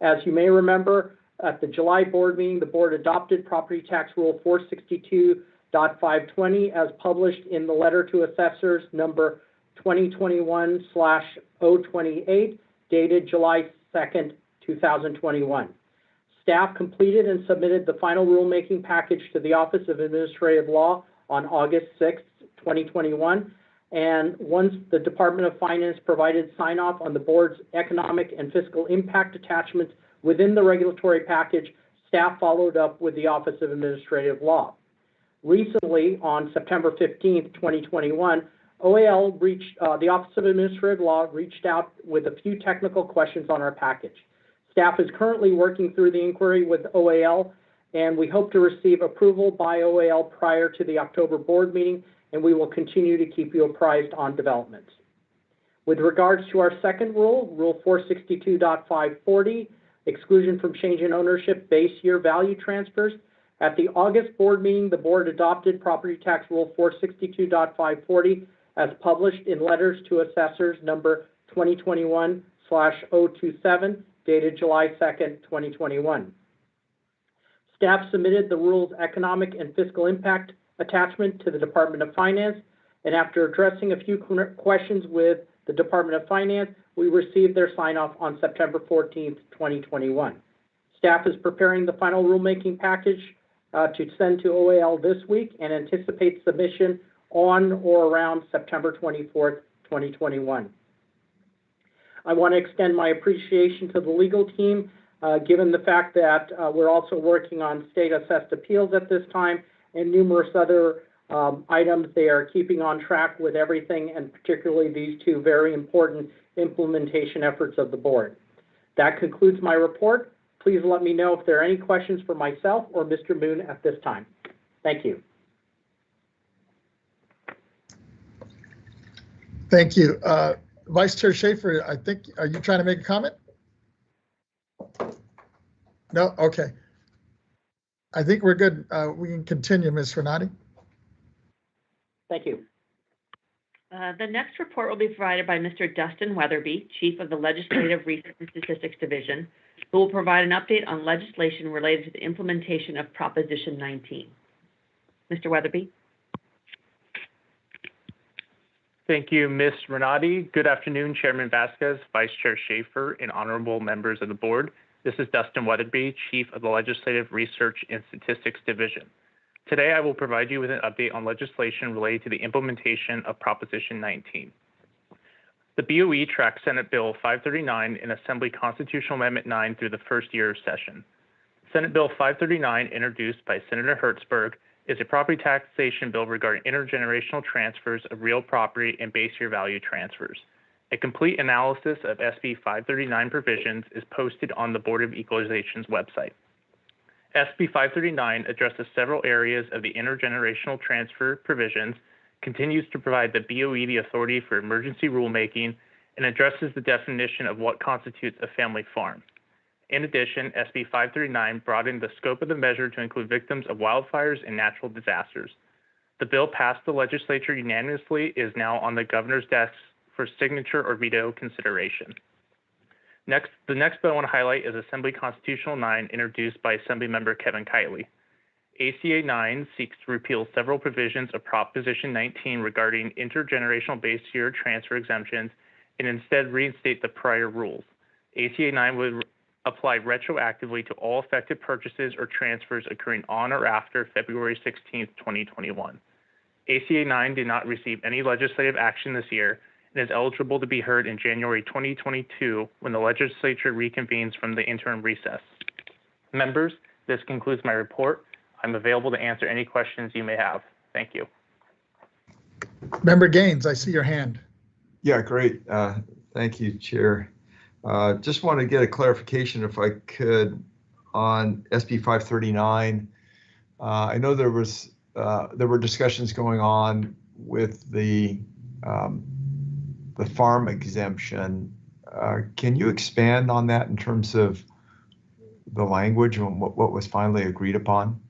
As you may remember, at the July board meeting, the board adopted Property Tax Rule 462.520 as published in the letter to assessors number 2021/028, dated July 2nd, 2021. Staff completed and submitted the final rulemaking package to the Office of Administrative Law on August 6th, 2021. And once the Department of Finance provided sign-off on the board's economic and fiscal impact attachments within the regulatory package, staff followed up with the Office of Administrative Law. Recently, on September 15th, 2021, the Office of Administrative Law reached out with a few technical questions on our package. Staff is currently working through the inquiry with OAL, and we hope to receive approval by OAL prior to the October board meeting, and we will continue to keep you apprised on developments. With regards to our second rule, Rule 462.540, exclusion from change in ownership base year value transfers, at the August board meeting, the board adopted Property Tax Rule 462.540 as published in letters to assessors number 2021/027, dated July 2nd, 2021. Staff submitted the rule's economic and fiscal impact attachment to the Department of Finance, and after addressing a few questions with the Department of Finance, we received their sign-off on September 14th, 2021. Staff is preparing the final rulemaking package to send to OAL this week and anticipates submission on or around September 24th, 2021. I want to extend my appreciation to the legal team, given the fact that we're also working on state assessed appeals at this time and numerous other items. They are keeping on track with everything, and particularly these 2 very important implementation efforts of the board. That concludes my report. Please let me know if there are any questions for myself or Mr. Moon at this time. Thank you. Thank you. Vice Chair Schaefer, I think, are you trying to make a comment? No? Okay. I think we're good. We can continue, Ms. Renati. Thank you. The next report will be provided by Mr. Dustin Weatherby, Chief of the Legislative Research and Statistics Division, who will provide an update on legislation related to the implementation of Proposition 19. Mr. Weatherby. Thank you, Ms. Renati. Good afternoon, Chairman Vasquez, Vice Chair Schaefer, and honorable members of the board. This is Dustin Weatherby, Chief of the Legislative Research and Statistics Division. Today, I will provide you with an update on legislation related to the implementation of Proposition 19. The BOE tracks Senate Bill 539 and Assembly Constitutional Amendment 9 through the first year of session. Senate Bill 539, introduced by Senator Hertzberg, is a property taxation bill regarding intergenerational transfers of real property and base year value transfers. A complete analysis of SB 539 provisions is posted on the Board of Equalization's website. SB 539 addresses several areas of the intergenerational transfer provisions, continues to provide the BOE the authority for emergency rulemaking, and addresses the definition of what constitutes a family farm. In addition, SB 539 broadened the scope of the measure to include victims of wildfires and natural disasters. The bill passed the legislature unanimously, is now on the governor's desk for signature or veto consideration. The next bill I want to highlight is Assembly Constitutional 9, introduced by Assemblymember Kevin Kiley. ACA 9 seeks to repeal several provisions of Proposition 19 regarding intergenerational base year transfer exemptions and instead reinstate the prior rules. ACA 9 would apply retroactively to all affected purchases or transfers occurring on or after February 16th, 2021. ACA 9 did not receive any legislative action this year and is eligible to be heard in January 2022 when the legislature reconvenes from the interim recess. Members, this concludes my report. I'm available to answer any questions you may have. Thank you. Member Gaines, I see your hand. Yeah, great. Thank you, Chair. Just want to get a clarification, if I could, on SB 539. I know there were discussions going on with the farm exemption. Can you expand on that in terms of the language and what was finally agreed upon?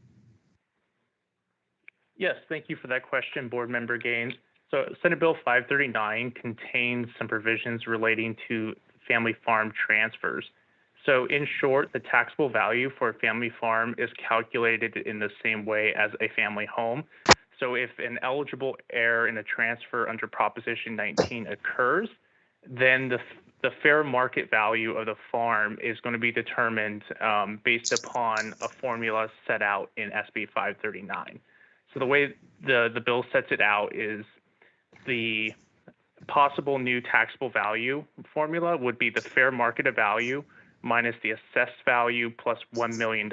Yes, thank you for that question, Board Member Gaines. So Senate Bill 539 contains some provisions relating to family farm transfers. So in short, the taxable value for a family farm is calculated in the same way as a family home. So if an eligible heir in a transfer under Proposition 19 occurs, then the fair market value of the farm is going to be determined based upon a formula set out in SB 539. So the way the bill sets it out is the possible new taxable value formula would be the fair market value minus the assessed value plus $1 million.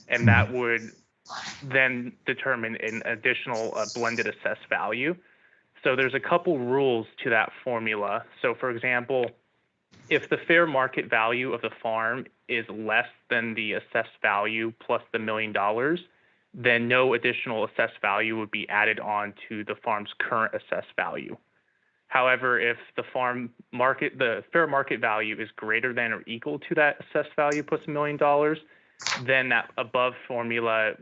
And that would then determine an additional blended assessed value. So there's a couple rules to that formula. So for example, if the fair market value of the farm is less than the assessed value plus the $1 million, then no additional assessed value would be added on to the farm's current assessed value. However, if the fair market value is greater than or equal to that assessed value plus $1 million, then that above formula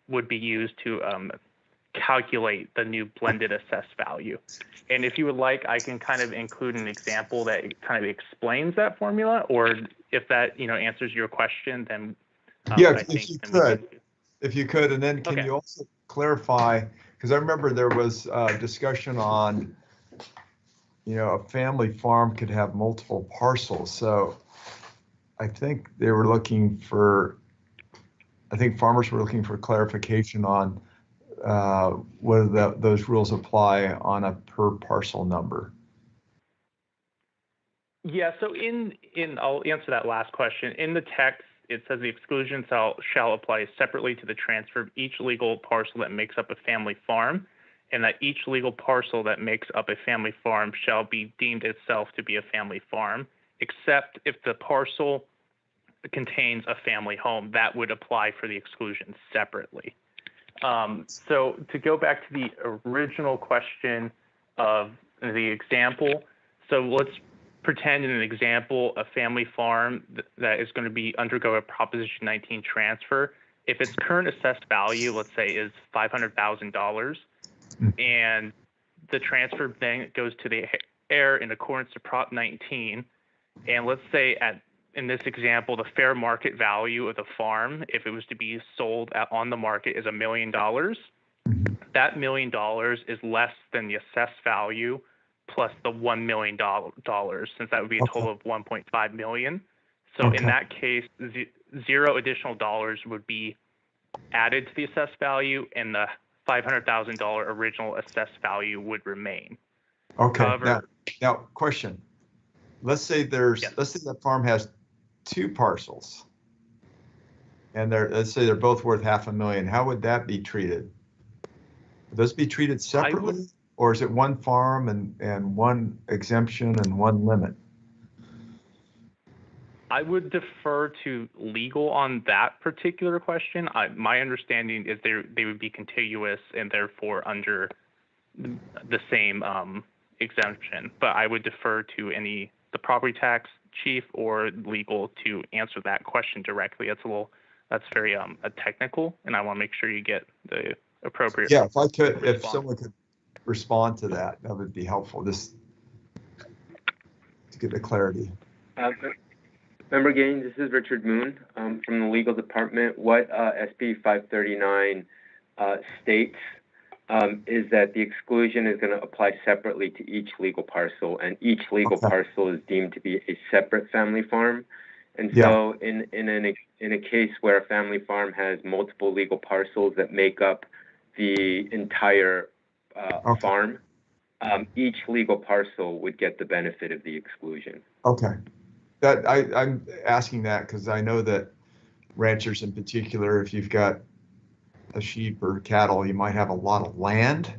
would be used to calculate the new blended assessed value. And if you would like, I can kind of include an example that kind of explains that formula, or if that answers your question, then yeah, if you could, and then can you also clarify, because I remember there was discussion on, a family farm could have multiple parcels. So I think farmers were looking for clarification on whether those rules apply on a per parcel number. Yeah, so I'll answer that last question. In the text, it says the exclusion shall apply separately to the transfer of each legal parcel that makes up a family farm, and that each legal parcel that makes up a family farm shall be deemed itself to be a family farm, except if the parcel contains a family home. That would apply for the exclusion separately. So to go back to the original question of the example, so let's pretend in an example a family farm that is going to be undergo a Proposition 19 transfer. If its current assessed value, let's say, is $500,000, and the transfer then goes to the heir in accordance to Prop 19, and let's say in this example, the fair market value of the farm, if it was to be sold on the market, is $1 million. That $1 million is less than the assessed value plus the $1 million, since that would be a total of $1.5 million. So in that case, zero additional dollars would be added to the assessed value, and the $500,000 original assessed value would remain. Okay. However, now question. Let's say that farm has 2 parcels, and let's say they're both worth $500,000. How would that be treated? Would those be treated separately, or is it one farm and one exemption and one limit? I would defer to legal on that particular question. My understanding is they would be contiguous and therefore under the same exemption. But I would defer to the property tax chief or legal to answer that question directly. That's very technical, and I want to make sure you get the appropriate. Yeah, if someone could respond to that would be helpful. Just to get the clarity. Member Gaines, this is Richard Moon from the legal department. What SB 539 states is that the exclusion is going to apply separately to each legal parcel, and each legal parcel is deemed to be a separate family farm. And Yeah. so in a case where a family farm has multiple legal parcels that make up the entire Okay. farm, each legal parcel would get the benefit of the exclusion. Okay. I'm asking that because I know that ranchers in particular, if you've got a sheep or cattle, you might have a lot of land,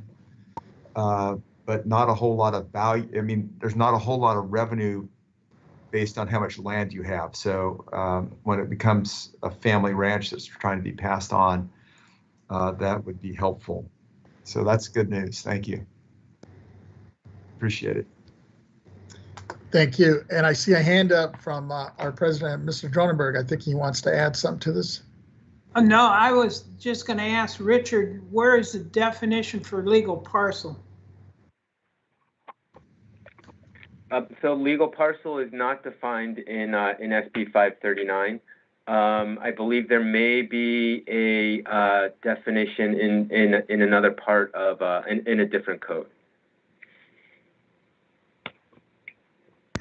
but not a whole lot of value. I mean, there's not a whole lot of revenue based on how much land you have. So when it becomes a family ranch that's trying to be passed on, that would be helpful. So that's good news. Thank you. Appreciate it. Thank you. And I see a hand up from our president, Mr. Dronenberg. I think he wants to add something to this. No, I was just going to ask Richard, where is the definition for legal parcel? So legal parcel is not defined in SB 539. I believe there may be a definition in another part of in a different code.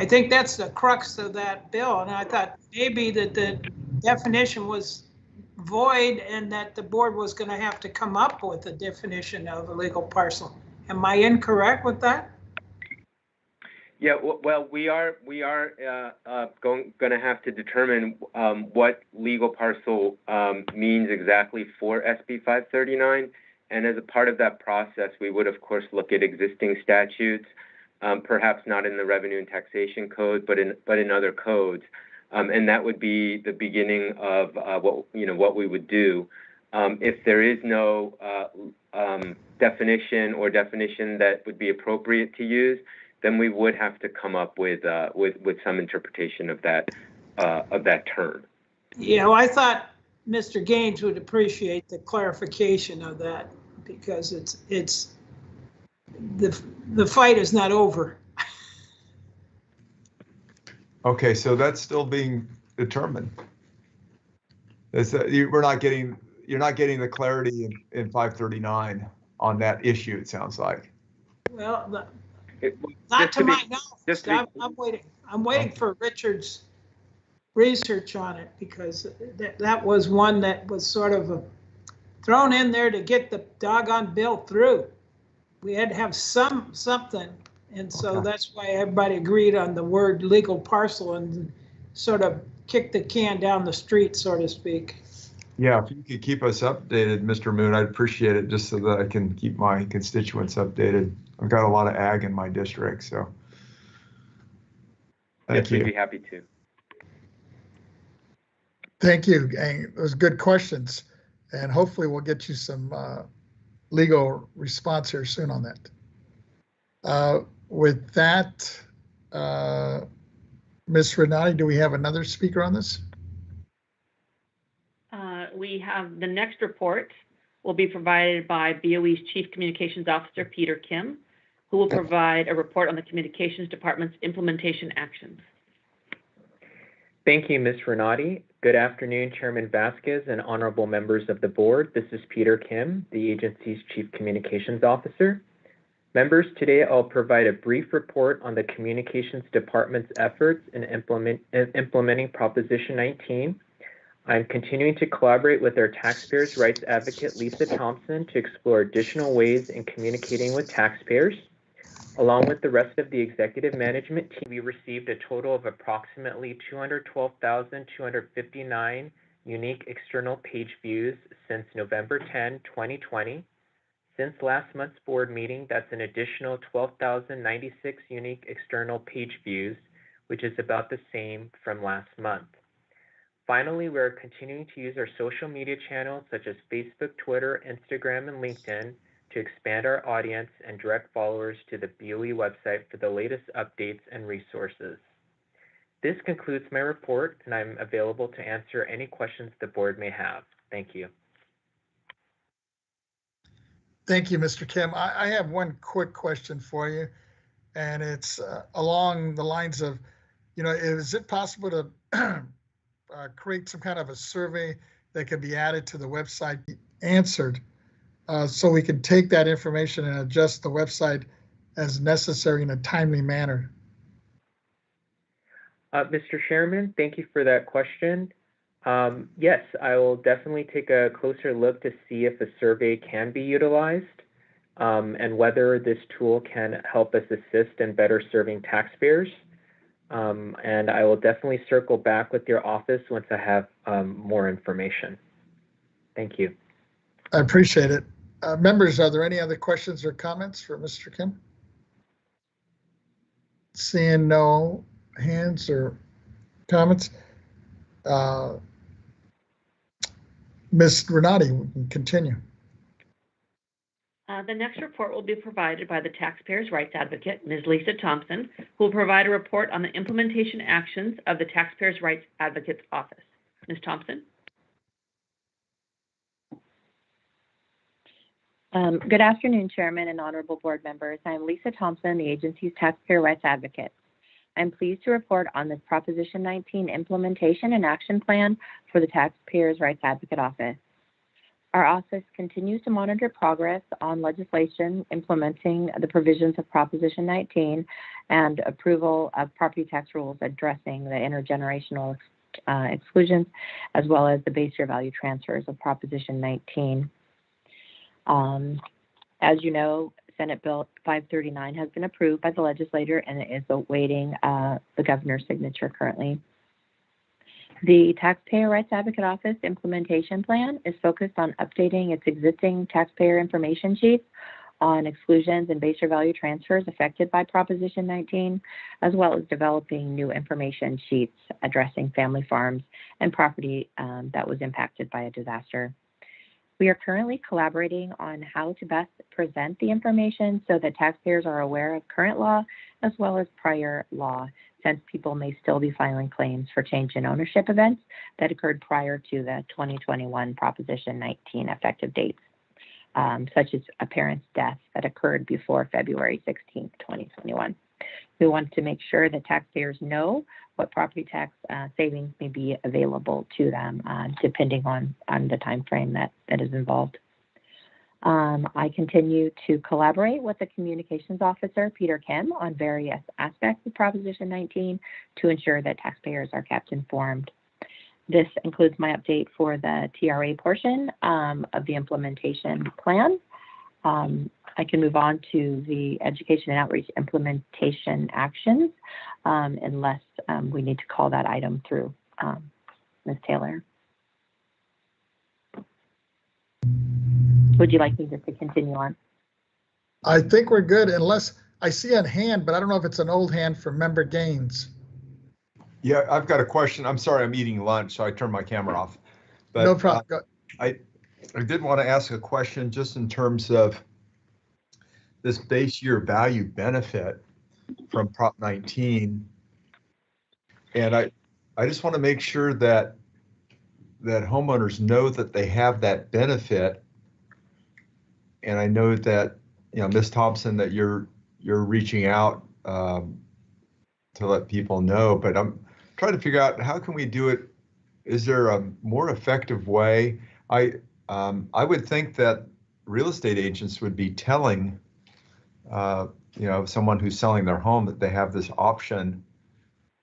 I think that's the crux of that bill, and I thought maybe that the definition was void and that the board was going to have to come up with a definition of a legal parcel. Am I incorrect with that? Yeah, well, we are going to have to determine what legal parcel means exactly for SB 539, and as a part of that process, we would of course look at existing statutes, perhaps not in the Revenue and Taxation Code, but in other codes, and that would be the beginning of what we would do. If there is no definition that would be appropriate to use, then we would have to come up with some interpretation of that term. Yeah, well, I thought Mr. Gaines would appreciate the clarification of that because it's the fight is not over. Okay, so that's still being determined. You're not getting the clarity in 539 on that issue. It sounds like. Well, not to my knowledge. I'm waiting Okay. for Richard's research on it because that was one that was sort of thrown in there to get the doggone bill through. We had to have something, and so Okay. that's why everybody agreed on the word legal parcel and sort of kicked the can down the street, so to speak. Yeah, if you could keep us updated, Mr. Moon, I'd appreciate it just so that I can keep my constituents updated. I've got a lot of ag in my district, so. Thank We'd you. be happy to. Thank you. And those good questions. And hopefully we'll get you some legal response here soon on that. With that, Ms. Renati, do we have another speaker on this? We have the next report will be provided by BOE's Chief Communications Officer, Peter Kim, who will provide a report on the Communications Department's implementation actions. Thank you, Ms. Renati. Good afternoon, Chairman Vasquez and honorable members of the board. This is Peter Kim, the agency's Chief Communications Officer. Members, today I'll provide a brief report on the Communications Department's efforts in implementing Proposition 19. I'm continuing to collaborate with our taxpayers' rights advocate, Lisa Thompson, to explore additional ways in communicating with taxpayers. Along with the rest of the executive management team, we received a total of approximately 212,259 unique external page views since November 10, 2020. Since last month's board meeting, that's an additional 12,096 unique external page views, which is about the same from last month. Finally, we're continuing to use our social media channels such as Facebook, Twitter, Instagram, and LinkedIn to expand our audience and direct followers to the BOE website for the latest updates and resources. This concludes my report, and I'm available to answer any questions the board may have. Thank you. Thank you, Mr. Kim. I have one quick question for you, and it's along the lines of, is it possible to create some kind of a survey that can be added to the website, answered, so we can take that information and adjust the website as necessary in a timely manner? Mr. Chairman, thank you for that question. Yes, I will definitely take a closer look to see if a survey can be utilized and whether this tool can help us assist in better serving taxpayers. And I will definitely circle back with your office once I have more information. Thank you. I appreciate it. Members, are there any other questions or comments for Mr. Kim? Seeing no hands or comments. Ms. Renati, we can continue. The next report will be provided by the Taxpayers' Rights Advocate, Ms. Lisa Thompson, who will provide a report on the implementation actions of the Taxpayers' Rights Advocate's Office. Ms. Thompson? Good afternoon, Chairman and honorable board members. I'm Lisa Thompson, the agency's Taxpayer Rights Advocate. I'm pleased to report on the Proposition 19 implementation and action plan for the Taxpayers' Rights Advocate Office. Our office continues to monitor progress on legislation implementing the provisions of Proposition 19 and approval of property tax rules addressing the intergenerational exclusions, as well as the base year value transfers of Proposition 19. As you know, Senate Bill 539 has been approved by the legislature and it is awaiting the governor's signature currently. The Taxpayer Rights Advocate Office implementation plan is focused on updating its existing taxpayer information sheets on exclusions and base year value transfers affected by Proposition 19, as well as developing new information sheets addressing family farms and property that was impacted by a disaster. We are currently collaborating on how to best present the information so that taxpayers are aware of current law as well as prior law, since people may still be filing claims for change in ownership events that occurred prior to the 2021 Proposition 19 effective dates, such as a parent's death that occurred before February 16, 2021. We want to make sure that taxpayers know what property tax savings may be available to them, depending on the time frame that is involved. I continue to collaborate with the communications officer, Peter Kim, on various aspects of Proposition 19 to ensure that taxpayers are kept informed. This includes my update for the TRA portion of the implementation plan. I can move on to the education and outreach implementation actions, unless we need to call that item through. Ms. Taylor. Would you like me just to continue on? I think we're good, unless I see a hand, but I don't know if it's an old hand from Member Gaines. Yeah, I've got a question. I'm sorry, I'm eating lunch, so I turned my camera off. But no problem. I did want to ask a question just in terms of this base year value benefit from Prop 19. And I just want to make sure that homeowners know that they have that benefit. And I know that, you know, Ms. Thompson, that you're reaching out to let people know, but I'm trying to figure out how can we do it. Is there a more effective way? I would think that real estate agents would be telling, you know, someone who's selling their home that they have this option.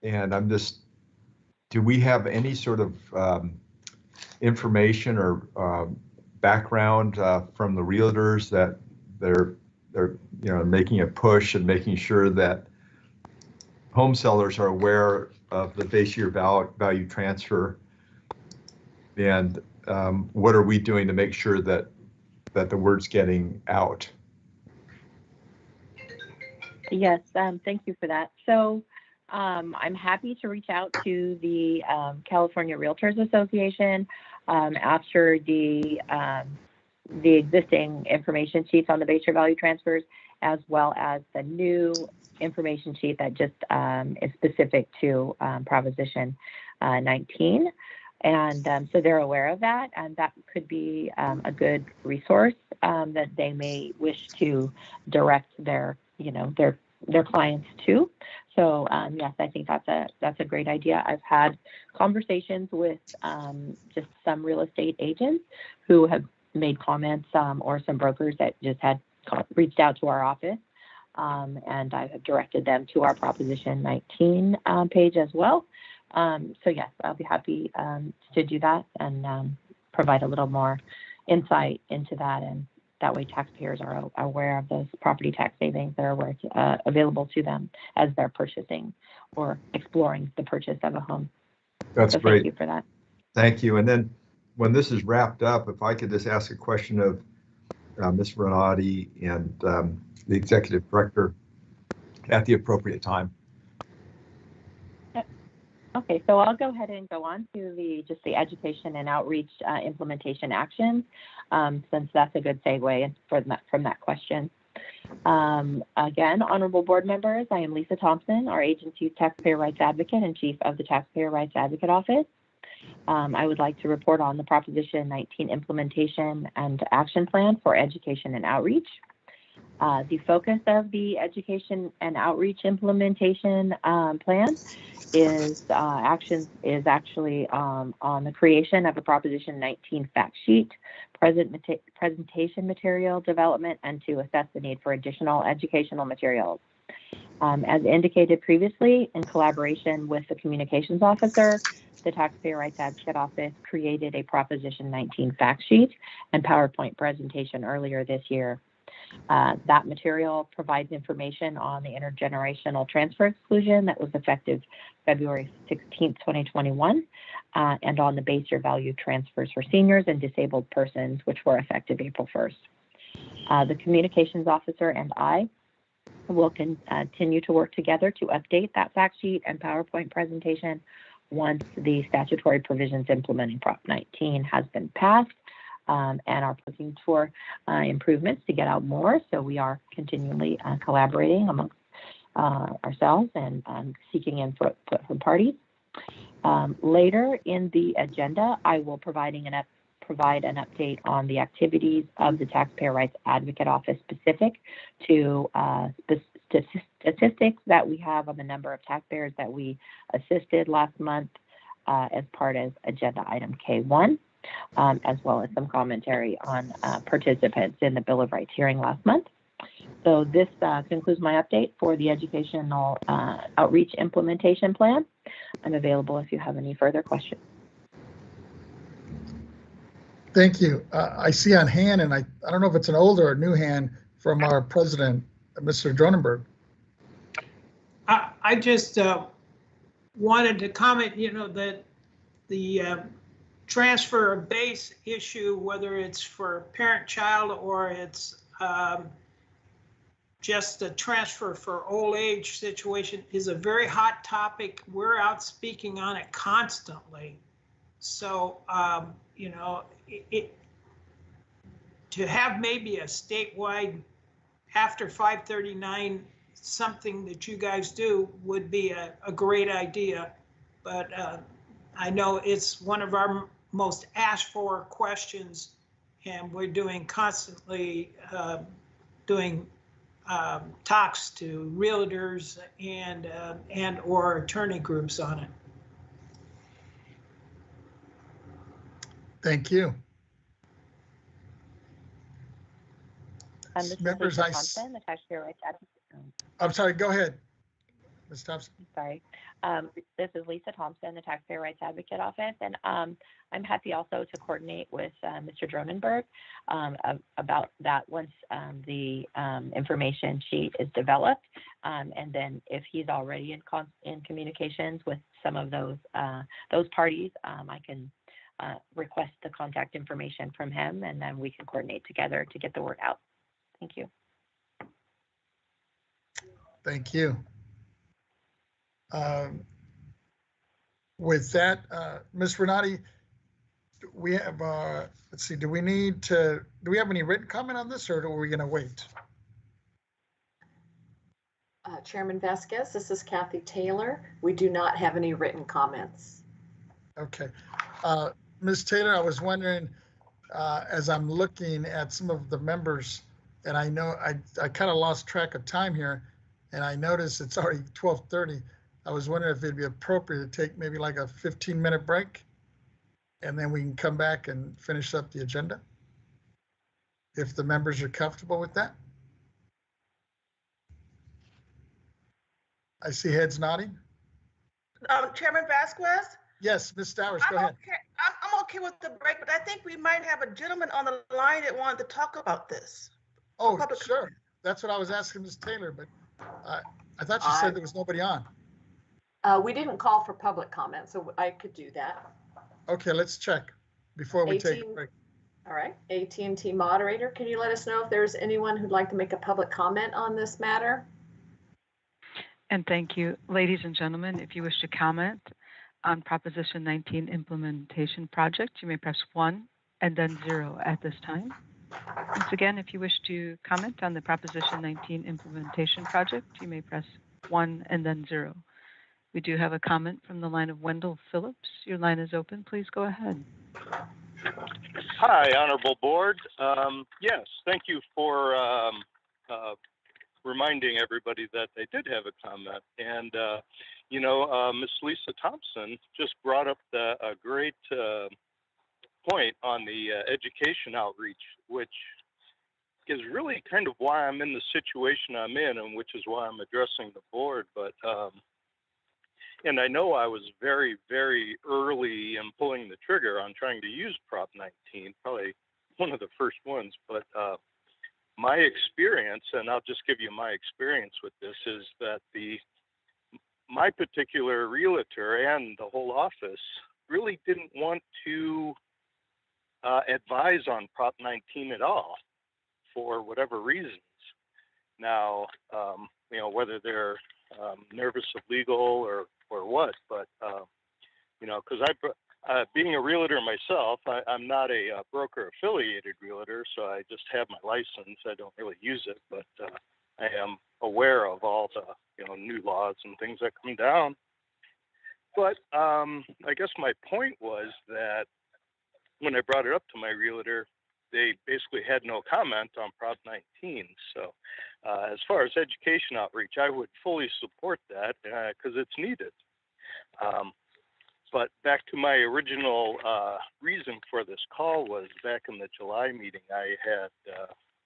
And I'm just, do we have any sort of information or background from the realtors that they're you know, making a push and making sure that home sellers are aware of the base year value transfer? And what are we doing to make sure that the word's getting out? Yes, thank you for that. So I'm happy to reach out to the California Realtors Association after the existing information sheets on the base year value transfers, as well as the new information sheet that just is specific to Proposition 19. And so they're aware of that, and that could be a good resource that they may wish to direct their, you know, their clients to. So yes, I think that's a great idea. I've had conversations with just some real estate agents who have made comments, or some brokers that just had reached out to our office And I have directed them to our Proposition 19 page as well. So yes, I'll be happy to do that and provide a little more insight into that, and that way taxpayers are aware of those property tax savings that are available to them as they're purchasing or exploring the purchase of a home. That's so great. Thank you for that. Thank you. And then when this is wrapped up, if I could just ask a question of Ms. Renati and the executive director at the appropriate time. Okay, so I'll go ahead and go on to the education and outreach implementation actions, since that's a good segue from that question. Again, honorable board members, I am Lisa Thompson, our agency's taxpayer rights advocate and chief of the Taxpayer Rights Advocate Office. I would like to report on the Proposition 19 implementation and action plan for education and outreach. The focus of the education and outreach implementation plan is actually on the creation of a Proposition 19 fact sheet, presentation material development, and to assess the need for additional educational materials. As indicated previously, in collaboration with the communications officer, the Taxpayer Rights Advocate Office created a Proposition 19 fact sheet and PowerPoint presentation earlier this year. That material provides information on the intergenerational transfer exclusion that was effective February 16, 2021, and on the base year value transfers for seniors and disabled persons, which were effective April 1st. The communications officer and I will continue to work together to update that fact sheet and PowerPoint presentation once the statutory provisions implementing Prop 19 has been passed. And are looking for improvements to get out more. So we are continually collaborating amongst ourselves and seeking input from parties. Later in the agenda, I will provide an update on the activities of the Taxpayer Rights Advocate Office specific to statistics that we have on the number of taxpayers that we assisted last month as part of agenda item K1. As well as some commentary on participants in the Bill of Rights hearing last month. So this concludes my update for the educational outreach implementation plan. I'm available if you have any further questions. Thank you. I see on hand, and I don't know if it's an older or new hand from our president, Mr. Dronenberg. I just wanted to comment, that the transfer of base issue, whether it's for parent-child or it's just a transfer for old age situation, is a very hot topic. We're out speaking on it constantly. So, to have maybe a statewide after 539 something that you guys do would be a great idea. But I know it's one of our most asked for questions, and we're constantly doing talks to realtors and or attorney groups on it. Thank you. Members, Thompson, the Taxpayer Rights Advocate. I'm sorry, go ahead, Ms. Thompson. Sorry. This is Lisa Thompson, the Taxpayer Rights Advocate Office, and I'm happy also to coordinate with Mr. Dronenberg about that once the information sheet is developed, and then if he's already in communications with some of those parties, I can request the contact information from him, and then we can coordinate together to get the word out. Thank you. Thank you. With that, Ms. Renati, we have, let's see, do we have any written comment on this, or are we going to wait? Chairman Vasquez, this is Kathy Taylor. We do not have any written comments. Okay. Ms. Taylor, I was wondering, as I'm looking at some of the members, and I know I kind of lost track of time here, and I noticed it's already 12:30. I was wondering if it'd be appropriate to take maybe like a 15-minute break, and then we can come back and finish up the agenda, if the members are comfortable with that. I see heads nodding. Chairman Vasquez? Yes, Ms. Stowers, go ahead. Okay. I'm okay with the break, but I think we might have a gentleman on the line that wanted to talk about this. Oh, sure. That's what I was asking Ms. Taylor, but I thought you said there was nobody on. We didn't call for public comment, so I could do that. Okay, let's check before we take a break. All right, AT&T moderator, can you let us know if there's anyone who'd like to make a public comment on this matter? And thank you. Ladies and gentlemen, if you wish to comment on Proposition 19 implementation project, you may press 1 and then 0 at this time. Once again, if you wish to comment on the Proposition 19 implementation project, you may press 1 and then 0. We do have a comment from the line of Wendell Phillips. Your line is open. Please go ahead. Hi, Honorable Board. Yes, thank you for reminding everybody that they did have a comment. And, Ms. Lisa Thompson just brought up a great point on the education outreach, which is really kind of why I'm in the situation I'm in, and which is why I'm addressing the board. But and I know I was very, very early in pulling the trigger on trying to use Prop 19, probably one of the first ones. But my experience, and I'll just give you my experience with this, is that my particular realtor and the whole office really didn't want to advise on Prop 19 at all for whatever reasons. Now, whether they're nervous of legal or what, but because being a realtor myself, I'm not a broker affiliated realtor, so I just have my license. I don't really use it, but I am aware of all the new laws and things that come down. But I guess my point was that when I brought it up to my realtor, they basically had no comment on Prop 19. So as far as education outreach, I would fully support that because it's needed. But back to my original reason for this call was back in the July meeting, I had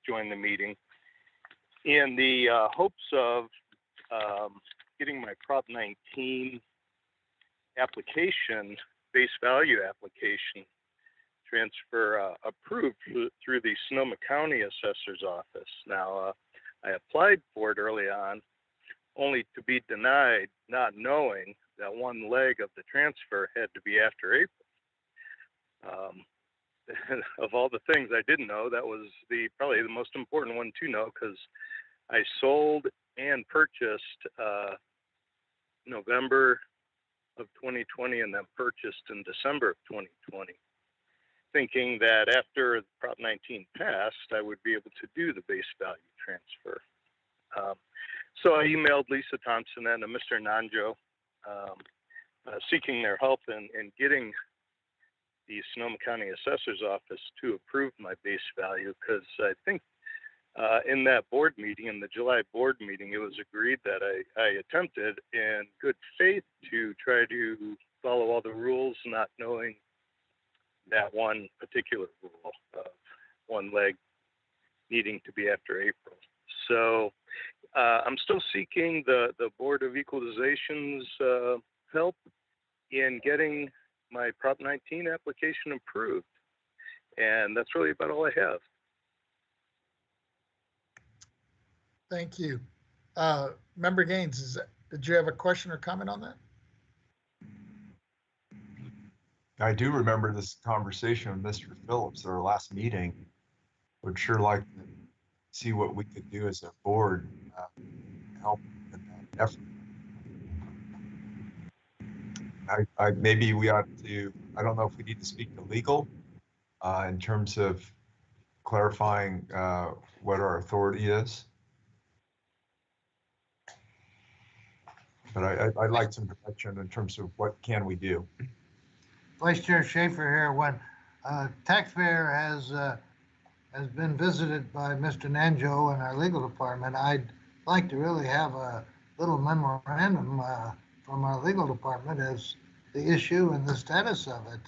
joined the meeting in the hopes of getting my Prop 19 application, base value application, transfer approved through the Sonoma County Assessor's Office. Now, I applied for it early on, only to be denied, not knowing that one leg of the transfer had to be after April. Of all the things I didn't know, that was probably the most important one to know, because I sold and purchased November of 2020 and then purchased in December of 2020. Thinking that after Prop 19 passed, I would be able to do the base value transfer. So I emailed Lisa Thompson and Mr. Nanjo, seeking their help in getting the Sonoma County Assessor's Office to approve my base value, because I think in that board meeting, in the July board meeting, it was agreed that I attempted in good faith to try to follow all the rules, not knowing that one particular rule of one leg needing to be after April. So I'm still seeking the Board of Equalization's help in getting my Prop 19 application approved. And that's really about all I have. Thank you. Member Gaines, did you have a question or comment on that? I do remember this conversation with Mr. Phillips at our last meeting. Would sure like to see what we could do as a board to help in that effort. Maybe we ought to, I don't know if we need to speak to legal in terms of clarifying what our authority is. But I'd like some direction in terms of what can we do. Vice Chair Schaefer here. When a taxpayer has been visited by Mr. Nanjo and our legal department, I'd like to really have a little memorandum from our legal department as the issue and the status of it.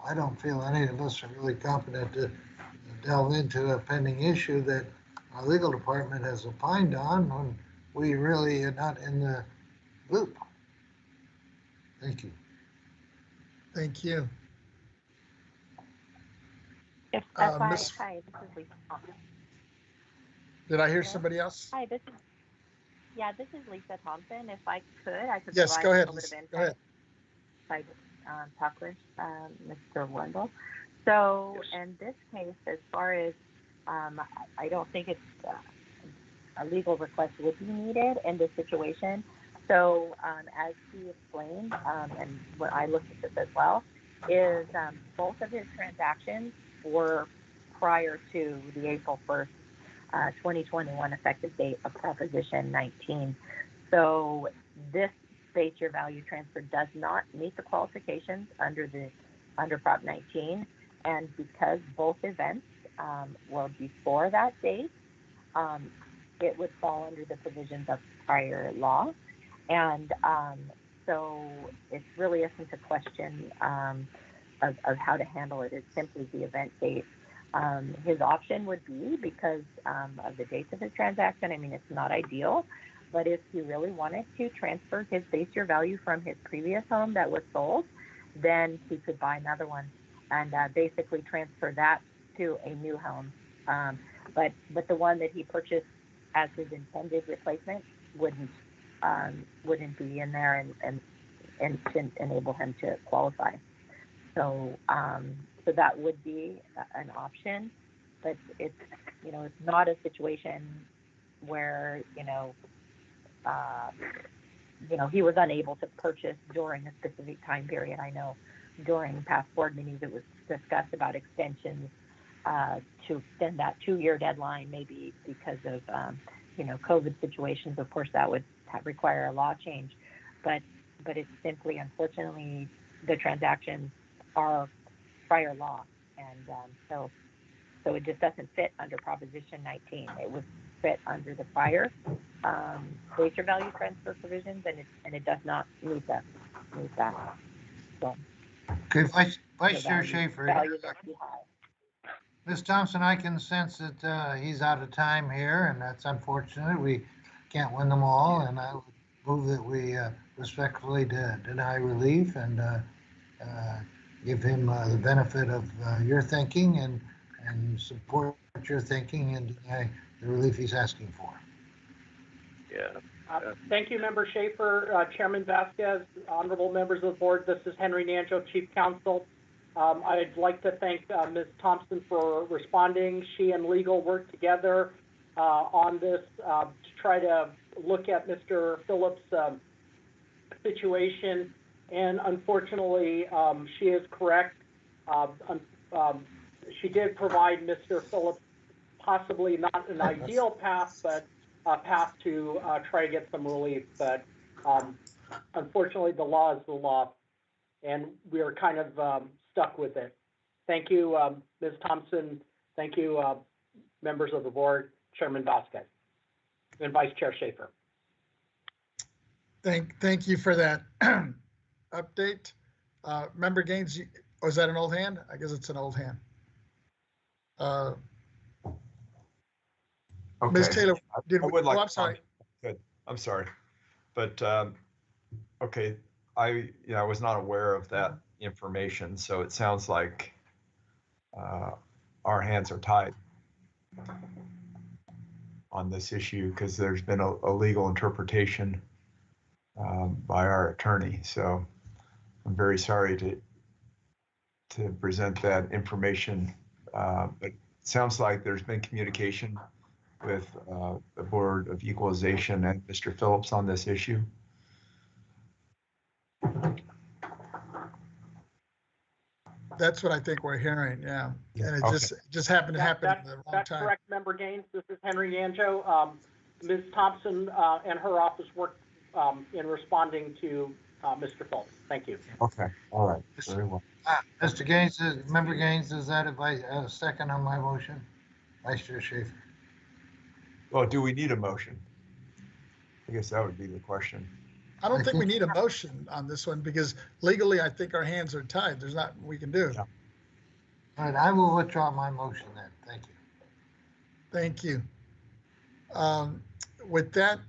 I don't feel any of us are really competent to delve into a pending issue that our legal department has opined on when we really are not in the loop. Thank you. Thank you. If Miss, hi, this is Lisa Thompson. did I hear Hello? somebody else? Hi, this is Lisa Thompson. If I could Yes, provide go a ahead. little bit of Go insight ahead. if I could talk with Mr. Wendell. So in this case, as far as I don't think it's a legal request would be needed in this situation. So as he explained, and what I looked at this as well, is both of his transactions were prior to the April 1st, 2021 effective date of Proposition 19. So this base year value transfer does not meet the qualifications under Prop 19, and because both events were before that date, it would fall under the provisions of prior law, and so it's really isn't a question of how to handle it. It's simply the event date. His option would be, because of the dates of his transaction, I mean, it's not ideal, but if he really wanted to transfer his base year value from his previous home that was sold, then he could buy another one and basically transfer that to a new home. But the one that he purchased as his intended replacement wouldn't be in there and to enable him to qualify. So so that would be an option, but it's not a situation where he was unable to purchase during a specific time period. I know during past board meetings it was discussed about extensions to extend that 2-year deadline, maybe because of COVID situations. Of course, that would require a law change, but it's simply, unfortunately, the transactions are prior law, and so it just doesn't fit under Proposition 19. It would fit under the prior base year value transfer provisions, and it does not meet that. So, Okay, Vice Chair Schaefer. Value must be high. Ms. Thompson, I can sense that he's out of time here, and that's unfortunate. We can't win them all, and I would move that we respectfully deny relief and give him the benefit of your thinking and support your thinking and deny the relief he's asking for. Yeah. Thank you, Member Schaefer, Chairman Vasquez, honorable members of the board. This is Henry Nanjo, Chief Counsel. I'd like to thank Ms. Thompson for responding. She and legal worked together on this to try to look at Mr. Phillips' situation, and unfortunately, she is correct. She did provide Mr. Phillips possibly not an ideal path, but a path to try to get some relief. But unfortunately, the law is the law, and we are kind of stuck with it. Thank you, Ms. Thompson. Thank you, members of the board, Chairman Vasquez, and Vice Chair Schaefer. Thank you for that update. Member Gaines, is that an old hand? I guess it's an old hand. Okay. Ms. Taylor, I would like I'm sorry. Good. I'm sorry. But okay, I was not aware of that information, so it sounds like our hands are tied on this issue because there's been a legal interpretation by our attorney. So I'm very sorry to present that information, but it sounds like there's been communication with the Board of Equalization and Mr. Phillips on this issue. That's what I think we're hearing, yeah. And it Okay. just happened to happen at the wrong That's time. correct, Member Gaines. This is Henry Nanjo. Ms. Thompson and her office worked in responding to Mr. Phillips. Thank you. Okay, all right, very well. Mr. Gaines, Member Gaines, is that a second on my motion? Vice Chair Schaefer. Well, do we need a motion? I guess that would be the question. I don't think we need a motion on this one because legally, I think our hands are tied. There's not we can do. Yeah. All right, I will withdraw my motion then. Thank you. Thank you. With that,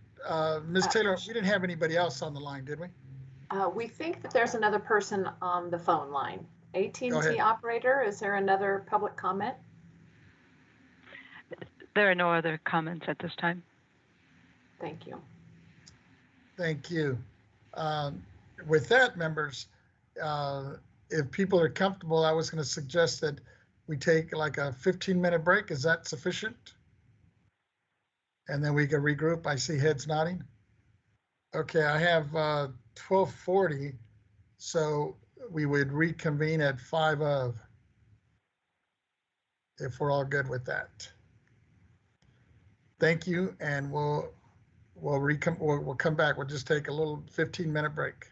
Ms. Taylor, we didn't have anybody else on the line, did we? We think that there's another person on the phone line. Go AT&T ahead. operator, is there another public comment? There are no other comments at this time. Thank you. Thank you. With that, members, if people are comfortable, I was going to suggest that we take like a 15-minute break. Is that sufficient? And then we can regroup. I see heads nodding. Okay, I have 12:40, so we would reconvene at 5 of, if we're all good with that. Thank you, and we'll come back. We'll just take a little 15-minute break.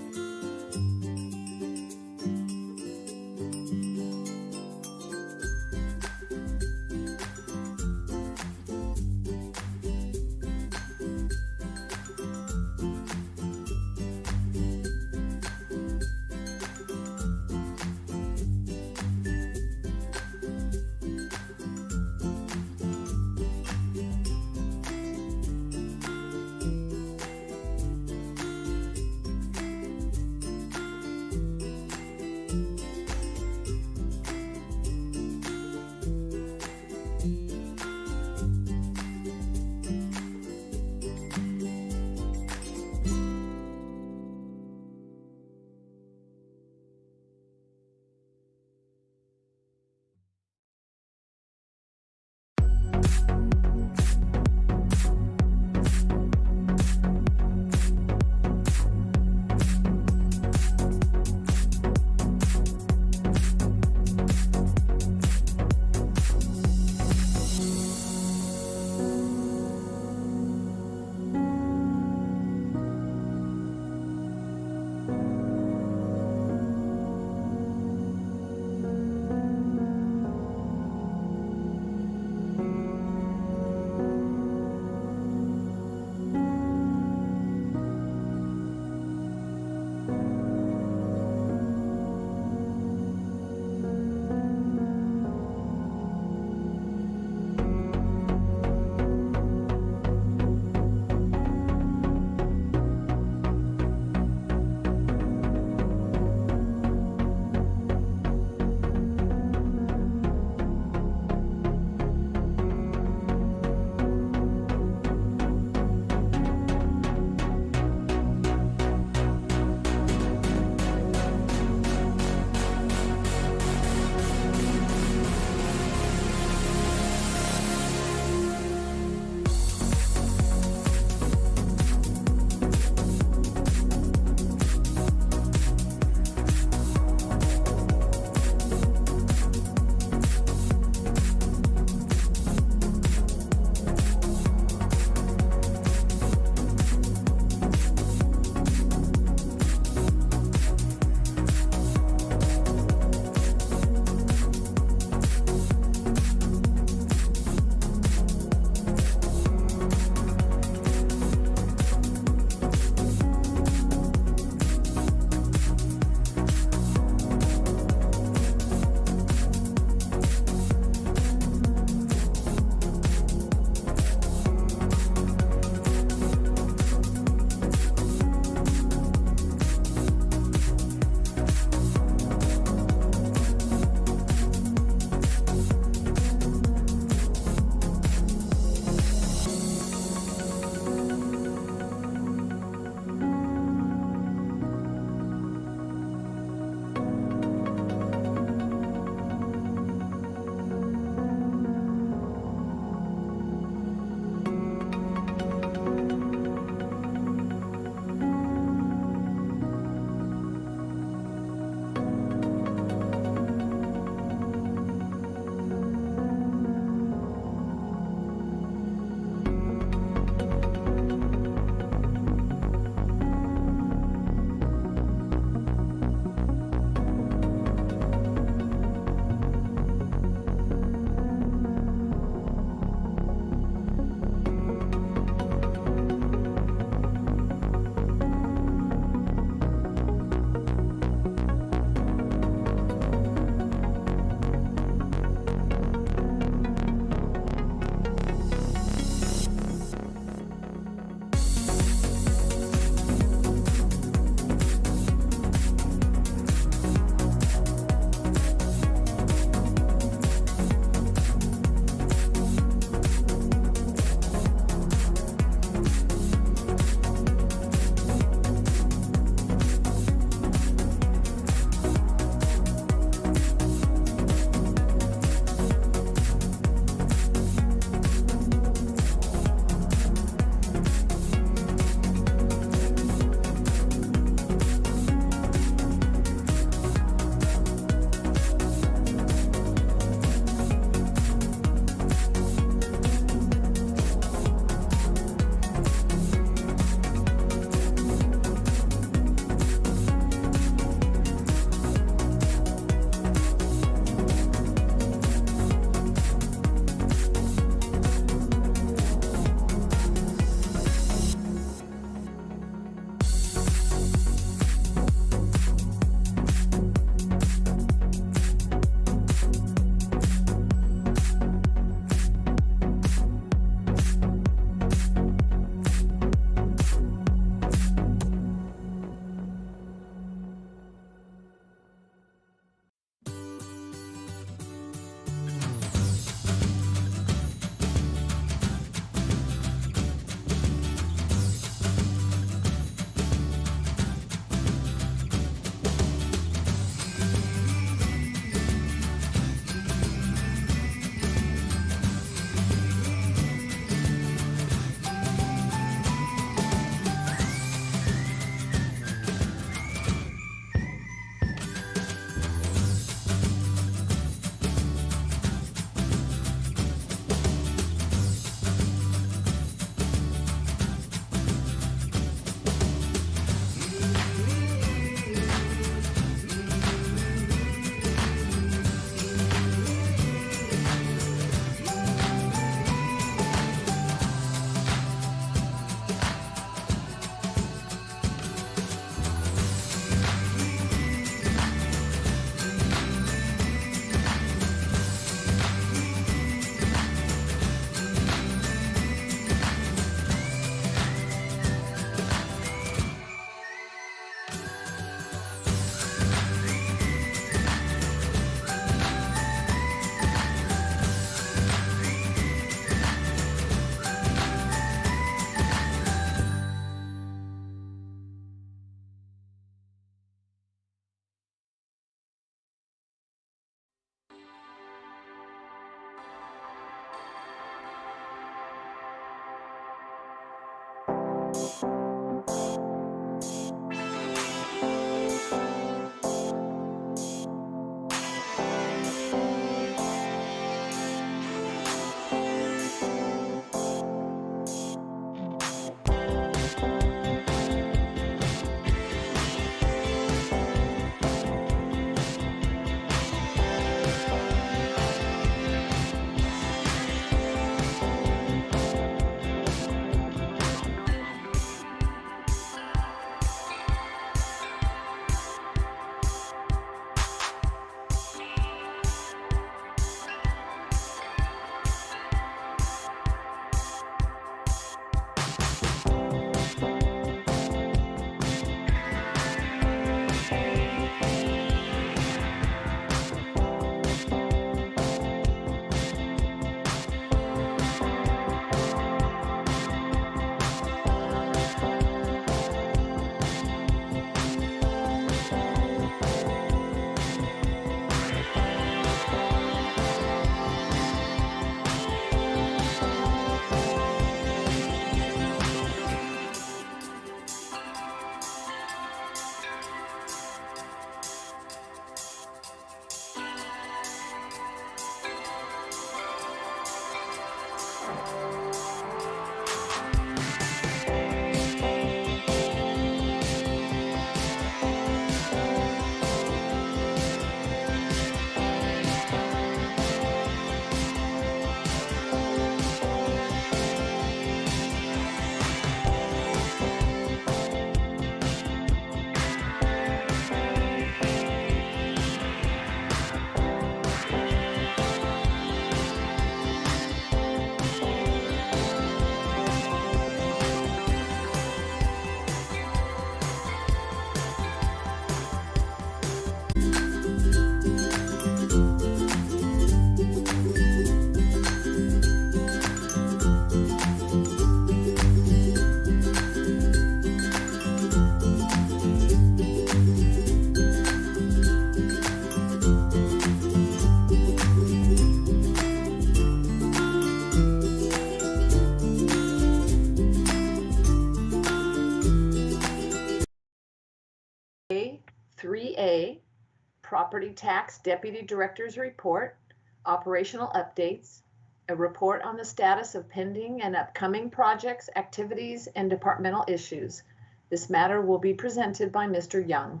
property tax deputy director's report, operational updates, a report on the status of pending and upcoming projects, activities, and departmental issues. This matter will be presented by Mr. Young.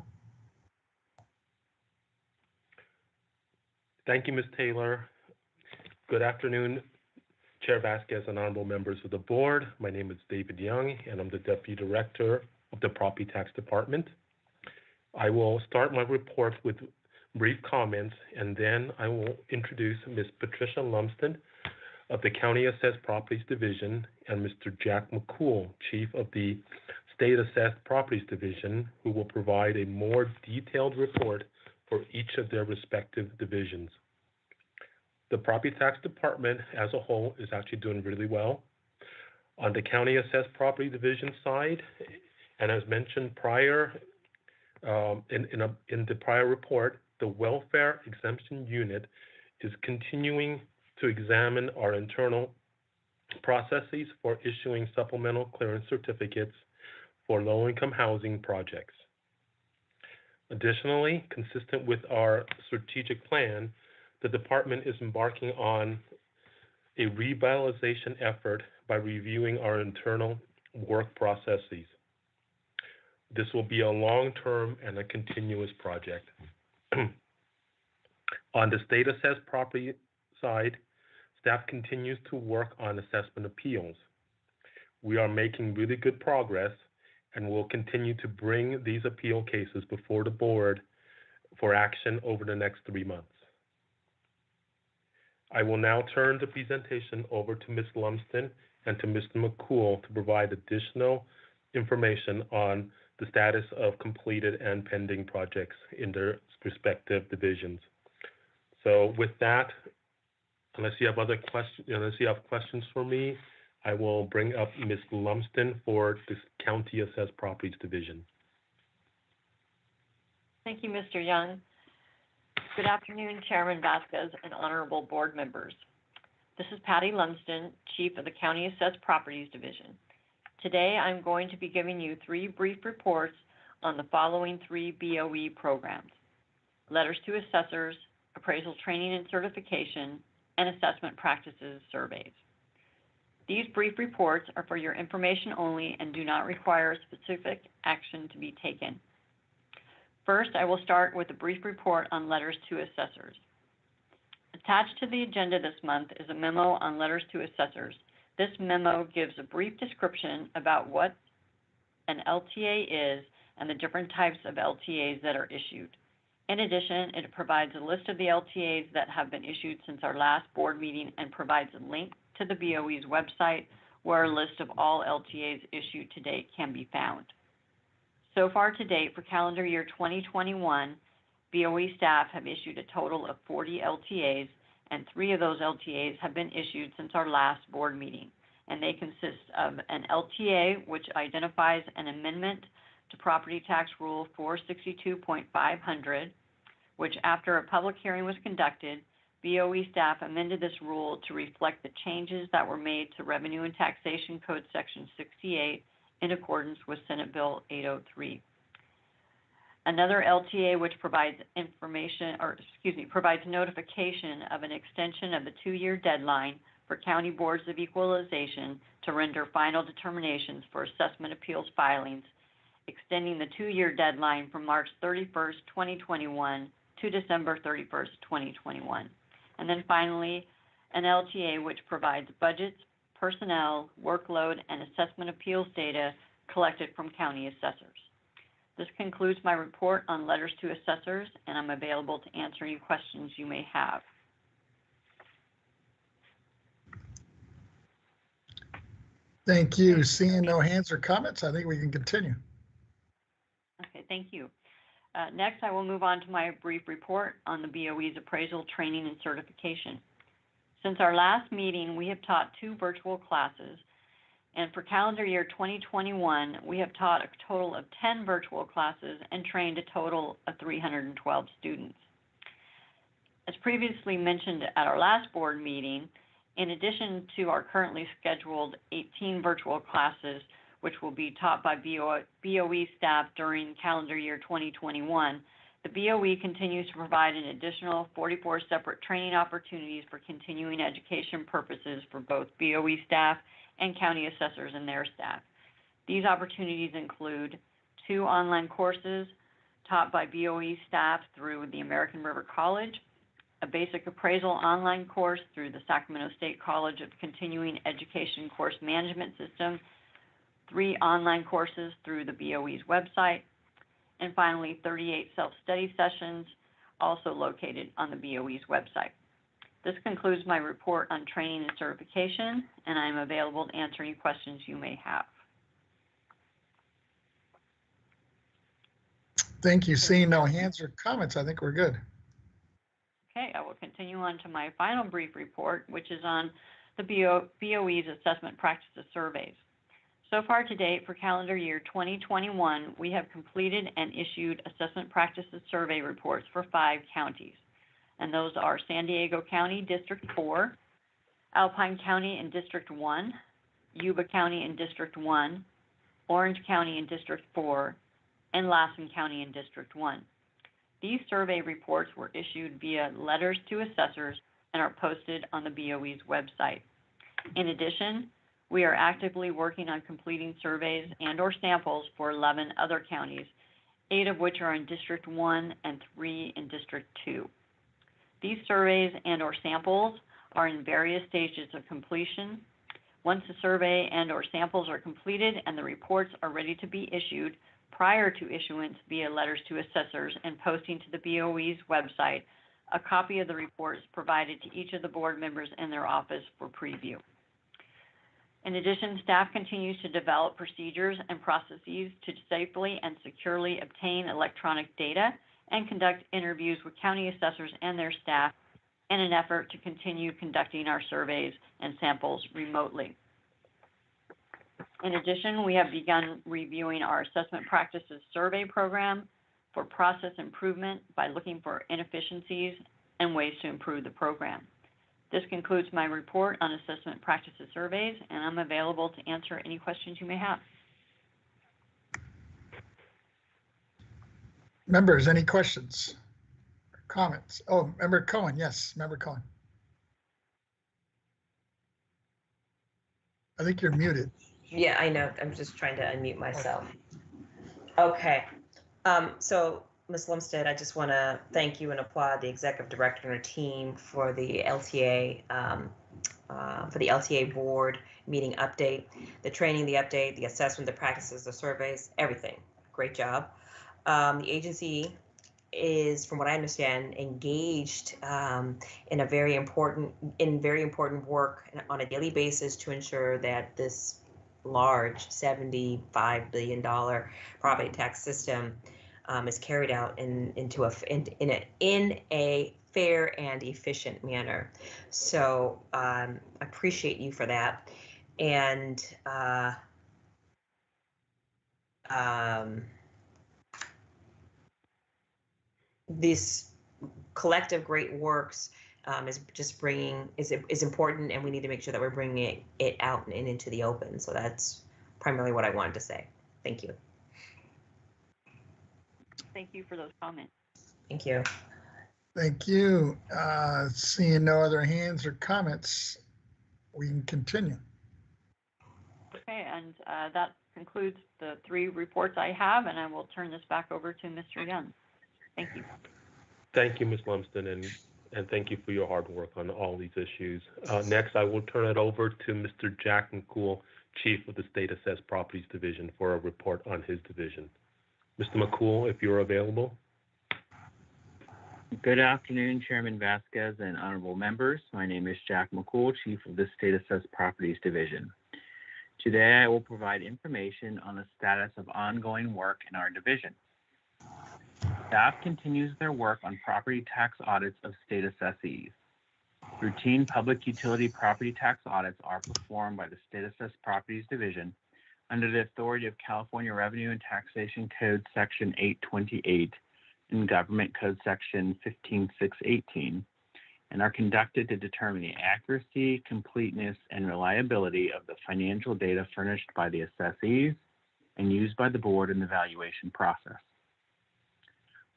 Thank you, Ms. Taylor. Good afternoon, Chair Vasquez and honorable members of the board. My name is David Young, and I'm the Deputy Director of the Property Tax Department. I will start my report with brief comments, and then I will introduce Ms. Patricia Lumsden of the County Assessed Properties Division and Mr. Jack McCool, Chief of the State Assessed Properties Division, who will provide a more detailed report for each of their respective divisions. The Property Tax Department as a whole is actually doing really well. On the County Assessed Property Division side, and as mentioned prior, in the prior report, the Welfare Exemption Unit is continuing to examine our internal processes for issuing supplemental clearance certificates for low-income housing projects. Additionally, consistent with our strategic plan, the department is embarking on a revitalization effort by reviewing our internal work processes. This will be a long-term and a continuous project. On the state assessed property side, staff continues to work on assessment appeals. We are making really good progress and will continue to bring these appeal cases before the board for action over the next 3 months. I will now turn the presentation over to Ms. Lumsden and to Mr. McCool to provide additional information on the status of completed and pending projects in their respective divisions. So with that, unless you have questions for me, I will bring up Ms. Lumsden for the County Assessed Properties Division. Thank you, Mr. Young. Good afternoon, Chairman Vasquez and honorable board members. This is Patty Lumsden, Chief of the County Assessed Properties Division. Today, I'm going to be giving you 3 brief reports on the following 3 BOE programs: letters to assessors, appraisal training and certification, and assessment practices surveys. These brief reports are for your information only and do not require specific action to be taken. First, I will start with a brief report on letters to assessors. Attached to the agenda this month is a memo on letters to assessors. This memo gives a brief description about what an LTA is and the different types of LTAs that are issued. In addition, it provides a list of the LTAs that have been issued since our last board meeting and provides a link to the BOE's website where a list of all LTAs issued to date can be found. So far to date, for calendar year 2021, BOE staff have issued a total of 40 LTAs, and 3 of those LTAs have been issued since our last board meeting. And they consist of an LTA, which identifies an amendment to Property Tax Rule 462.500, which after a public hearing was conducted, BOE staff amended this rule to reflect the changes that were made to Revenue and Taxation Code Section 68 in accordance with Senate Bill 803. Another LTA which provides provides notification of an extension of the 2-year deadline for county boards of equalization to render final determinations for assessment appeals filings, extending the 2-year deadline from March 31st, 2021 to December 31st, 2021. And then finally, an LTA which provides budgets, personnel, workload, and assessment appeals data collected from county assessors. This concludes my report on letters to assessors, and I'm available to answer any questions you may have. Thank you. Seeing no hands or comments, I think we can continue. Okay, thank you. Next, I will move on to my brief report on the BOE's appraisal, training, and certification. Since our last meeting, we have taught 2 virtual classes, and for calendar year 2021, we have taught a total of 10 virtual classes and trained a total of 312 students. As previously mentioned at our last board meeting, in addition to our currently scheduled 18 virtual classes, which will be taught by BOE staff during calendar year 2021, The BOE continues to provide an additional 44 separate training opportunities for continuing education purposes for both BOE staff and county assessors and their staff. These opportunities include 2 online courses taught by BOE staff through the American River College, a basic appraisal online course through the Sacramento State College of Continuing Education Course Management System, 3 online courses through the BOE's website, and finally 38 self-study sessions also located on the BOE's website. This concludes my report on training and certification, and I'm available to answer any questions you may have. Thank you. Seeing no hands or comments, I think we're good. Okay, I will continue on to my final brief report, which is on the BOE's assessment practices surveys. So far to date, for calendar year 2021, we have completed and issued assessment practices survey reports for 5 counties. And those are San Diego County, District 4, Alpine County in District 1, Yuba County in District 1, Orange County in District 4, and Lassen County in District 1. These survey reports were issued via letters to assessors and are posted on the BOE's website. In addition, we are actively working on completing surveys and/or samples for 11 other counties, 8 of which are in District 1 and 3 in District 2. These surveys and/or samples are in various stages of completion. Once the survey and/or samples are completed and the reports are ready to be issued, prior to issuance via letters to assessors and posting to the BOE's website, a copy of the report is provided to each of the board members in their office for preview. In addition, staff continues to develop procedures and processes to safely and securely obtain electronic data and conduct interviews with county assessors and their staff in an effort to continue conducting our surveys and samples remotely. In addition, we have begun reviewing our assessment practices survey program for process improvement by looking for inefficiencies and ways to improve the program. This concludes my report on assessment practices surveys, and I'm available to answer any questions you may have. Members, any questions or comments? Oh, Member Cohen, yes, Member Cohen. I think you're muted. Yeah, I know. I'm just trying to unmute myself. Okay. So, Ms. Lumstead, I just want to thank you and applaud the executive director and her team for the LTA board meeting update, the training, the update, the assessment, the practices, the surveys, everything. Great job. The agency is, from what I understand, engaged in very important work on a daily basis to ensure that this large $75 billion property tax system is carried out in a fair and efficient manner. So I appreciate you for that. And this collective great works is important, and we need to make sure that we're bringing it out and into the open. So that's primarily what I wanted to say. Thank you. Thank you for those comments. Thank you. Thank you. Seeing no other hands or comments, we can continue. Okay, and that concludes the 3 reports I have, and I will turn this back over to Mr. Young. Thank you. Thank you, Ms. Lumsden, and thank you for your hard work on all these issues. Next, I will turn it over to Mr. Jack McCool, Chief of the State Assessed Properties Division, for a report on his division. Mr. McCool, if you're available. Good afternoon, Chairman Vasquez and honorable members. My name is Jack McCool, Chief of the State Assessed Properties Division. Today, I will provide information on the status of ongoing work in our division. Staff continues their work on property tax audits of state assessees. Routine public utility property tax audits are performed by the State Assessed Properties Division under the authority of California Revenue and Taxation Code Section 828 and Government Code Section 15618, and are conducted to determine the accuracy, completeness, and reliability of the financial data furnished by the assessees and used by the board in the valuation process.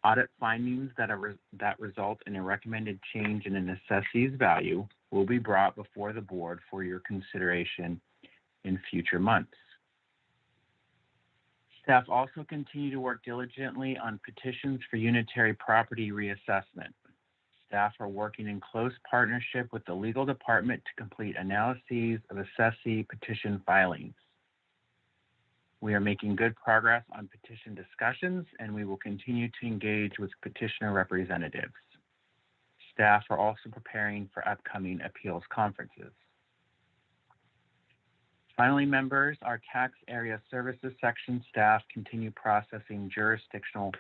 Audit findings that result in a recommended change in an assessee's value will be brought before the board for your consideration in future months. Staff also continue to work diligently on petitions for unitary property reassessment. Staff are working in close partnership with the legal department to complete analyses of assessee petition filings. We are making good progress on petition discussions, and we will continue to engage with petitioner representatives. Staff are also preparing for upcoming appeals conferences. Finally, members, our tax area services section staff continue processing jurisdictional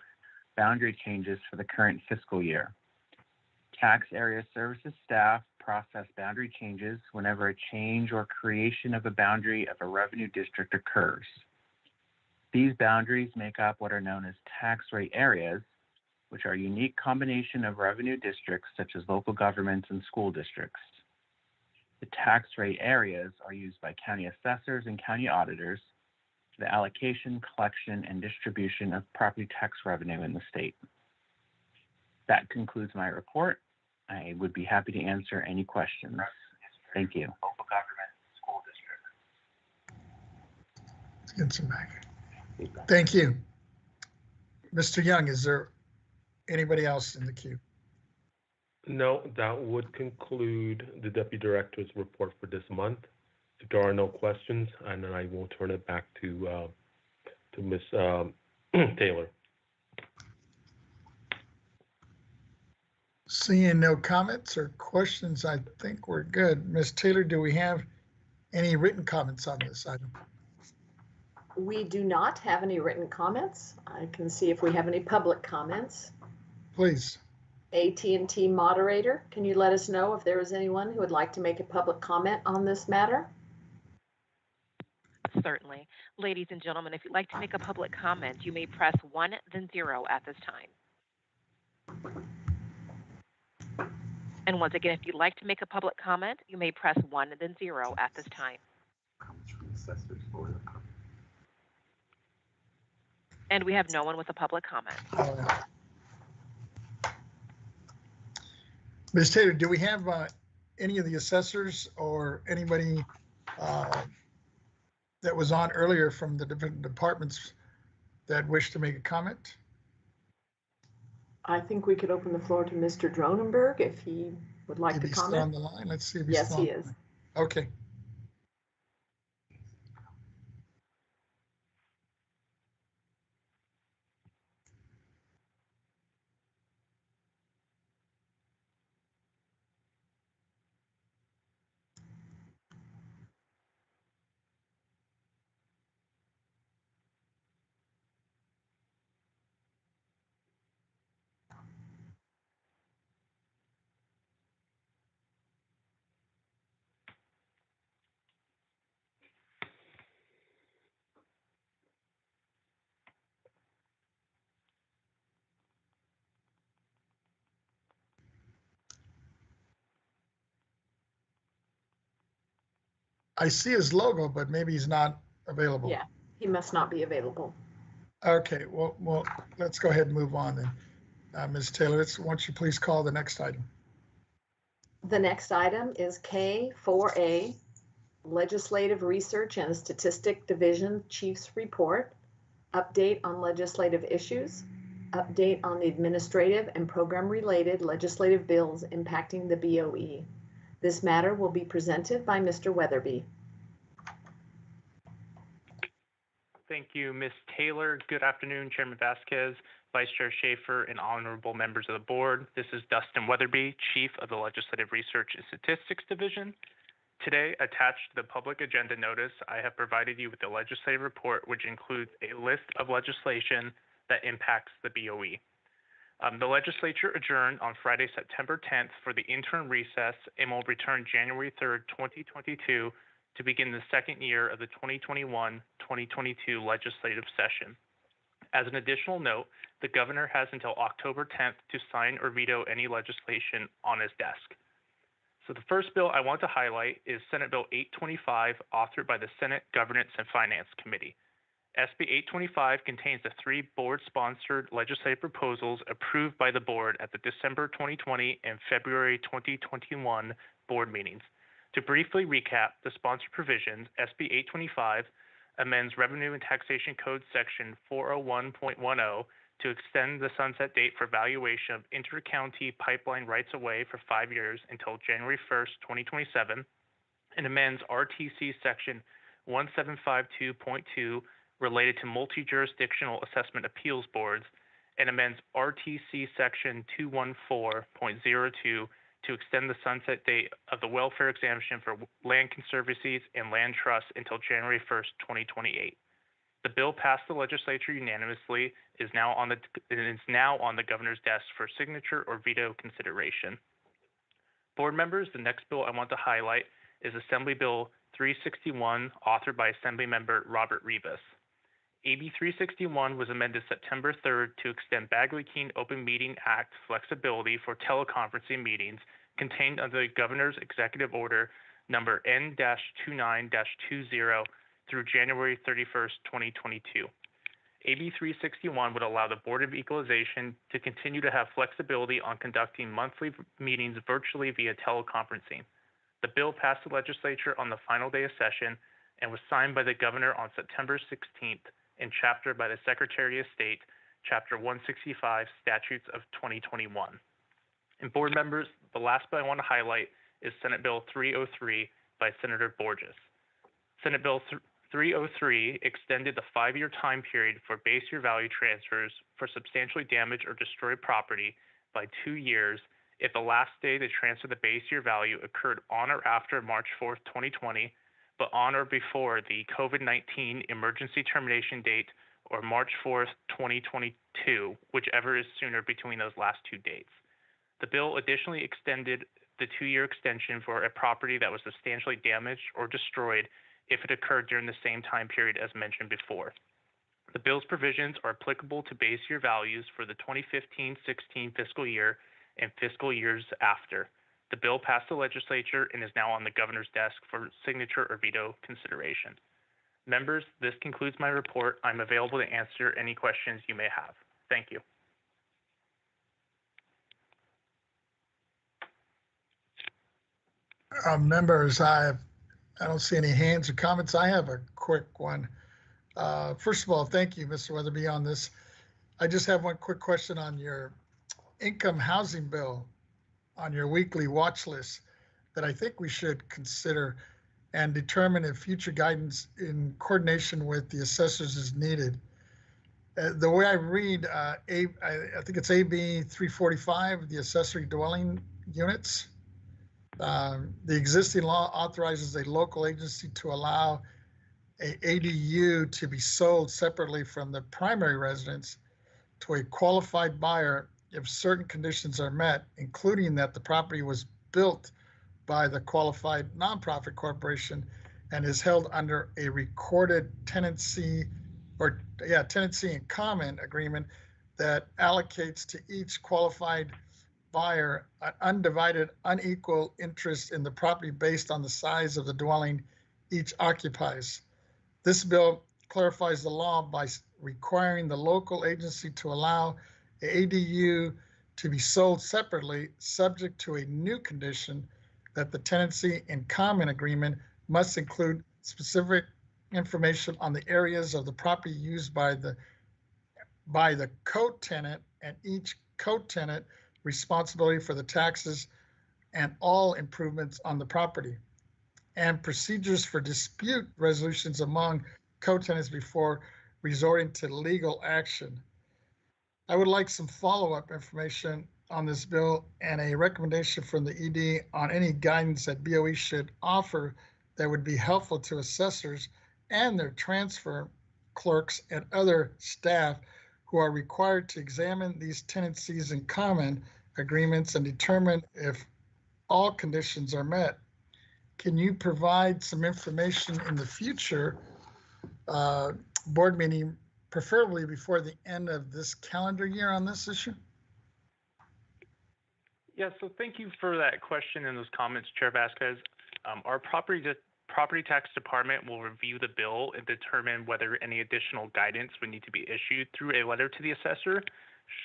boundary changes for the current fiscal year. Tax area services staff process boundary changes whenever a change or creation of a boundary of a revenue district occurs. These boundaries make up what are known as tax rate areas, which are a unique combination of revenue districts such as local governments and school districts. The tax rate areas are used by county assessors and county auditors for the allocation, collection, and distribution of property tax revenue in the state. That concludes my report. I would be happy to answer any questions. Thank you. Local government, school district. Let's get some back. Thank you. Mr. Young, is there anybody else in the queue? No, that would conclude the Deputy Director's report for this month. If there are no questions, and then I will turn it back to Ms. Taylor. Seeing no comments or questions, I think we're good. Ms. Taylor, do we have any written comments on this item? We do not have any written comments. I can see if we have any public comments. Please. AT&T moderator, can you let us know if there is anyone who would like to make a public comment on this matter? Certainly. Ladies and gentlemen, if you'd like to make a public comment, you may press 1, then 0 at this time. And once again, if you'd like to make a public comment, you may press 1, then 0 at this time. And we have no one with a public comment. Ms. Taylor, do we have any of the assessors or anybody that was on earlier from the different departments that wish to make a comment? I think we could open the floor to Mr. Dronenberg if he would like to comment. Is he still on the line? Let's see if he's yes, still on. Yes, he is. Okay. I see his logo, but maybe he's not available. Yeah, he must not be available. Okay, well, let's go ahead and move on then. Ms. Taylor, why don't you please call the next item? The next item is K4A, Legislative Research and Statistic Division Chief's Report, update on legislative issues, update on the administrative and program-related legislative bills impacting the BOE. This matter will be presented by Mr. Weatherby. Thank you, Ms. Taylor. Good afternoon, Chairman Vasquez, Vice Chair Schaefer, and honorable members of the board. This is Dustin Weatherby, Chief of the Legislative Research and Statistics Division. Today, attached to the public agenda notice, I have provided you with the legislative report, which includes a list of legislation that impacts the BOE. The legislature adjourned on Friday, September 10th for the interim recess and will return January 3rd, 2022 to begin the second year of the 2021-2022 legislative session. As an additional note, the governor has until October 10th to sign or veto any legislation on his desk. So the first bill I want to highlight is Senate Bill 825, authored by the Senate Governance and Finance Committee. SB 825 contains the 3 board-sponsored legislative proposals approved by the board at the December 2020 and February 2021 board meetings. To briefly recap the sponsored provisions, SB 825 amends Revenue and Taxation Code Section 401.10 to extend the sunset date for valuation of inter-county pipeline rights-of-way for 5 years until January 1st, 2027, and amends RTC Section 1752.2 related to multi-jurisdictional assessment appeals boards, and amends RTC Section 214.02 to extend the sunset date of the welfare exemption for land conservancies and land trusts until January 1st, 2028. The bill passed the legislature unanimously, is now on the governor's desk for signature or veto consideration. Board members, the next bill I want to highlight is Assembly Bill 361, authored by Assemblymember Robert Rivas. AB 361 was amended September 3rd to extend Bagley-Keene Open Meeting Act flexibility for teleconferencing meetings contained under the Governor's Executive Order number N-29-20 through January 31st, 2022. AB 361 would allow the Board of Equalization to continue to have flexibility on conducting monthly meetings virtually via teleconferencing. The bill passed the legislature on the final day of session and was signed by the Governor on September 16th and chaptered by the Secretary of State, Chapter 165, Statutes of 2021. And board members, the last bill I want to highlight is Senate Bill 303 by Senator Borges. Senate Bill 303 extended the 5-year time period for base year value transfers for substantially damaged or destroyed property by 2 years if the last day to transfer the base year value occurred on or after March 4th, 2020, but on or before the COVID-19 emergency termination date or March 4th, 2022, whichever is sooner between those last 2 dates. The bill additionally extended the 2-year extension for a property that was substantially damaged or destroyed if it occurred during the same time period as mentioned before. The bill's provisions are applicable to base year values for the 2015-16 fiscal year and fiscal years after. The bill passed the legislature and is now on the governor's desk for signature or veto consideration. Members, this concludes my report. I'm available to answer any questions you may have. Thank you. Members, I don't see any hands or comments. I have a quick one. First of all, thank you, Mr. Weatherby, on this. I just have one quick question on your income housing bill on your weekly watch list that I think we should consider and determine if future guidance in coordination with the assessors is needed. The way I read, I think it's AB 345, the accessory dwelling units. The existing law authorizes a local agency to allow a ADU to be sold separately from the primary residence to a qualified buyer if certain conditions are met, including that the property was built by the qualified nonprofit corporation and is held under a recorded tenancy in common agreement that allocates to each qualified buyer an undivided, unequal interest in the property based on the size of the dwelling each occupies. This bill clarifies the law by requiring the local agency to allow the ADU to be sold separately, subject to a new condition that the tenancy in common agreement must include specific information on the areas of the property used by the co-tenant and each co-tenant responsibility for the taxes and all improvements on the property, and procedures for dispute resolutions among co-tenants before resorting to legal action. I would like some follow-up information on this bill and a recommendation from the ED on any guidance that BOE should offer that would be helpful to assessors and their transfer clerks and other staff who are required to examine these tenancies in common agreements and determine if all conditions are met. Can you provide some information in the future board meeting, preferably before the end of this calendar year, on this issue? Yeah, so thank you for that question and those comments, Chair Vasquez. Our property Property Tax Department will review the bill and determine whether any additional guidance would need to be issued through a letter to the assessor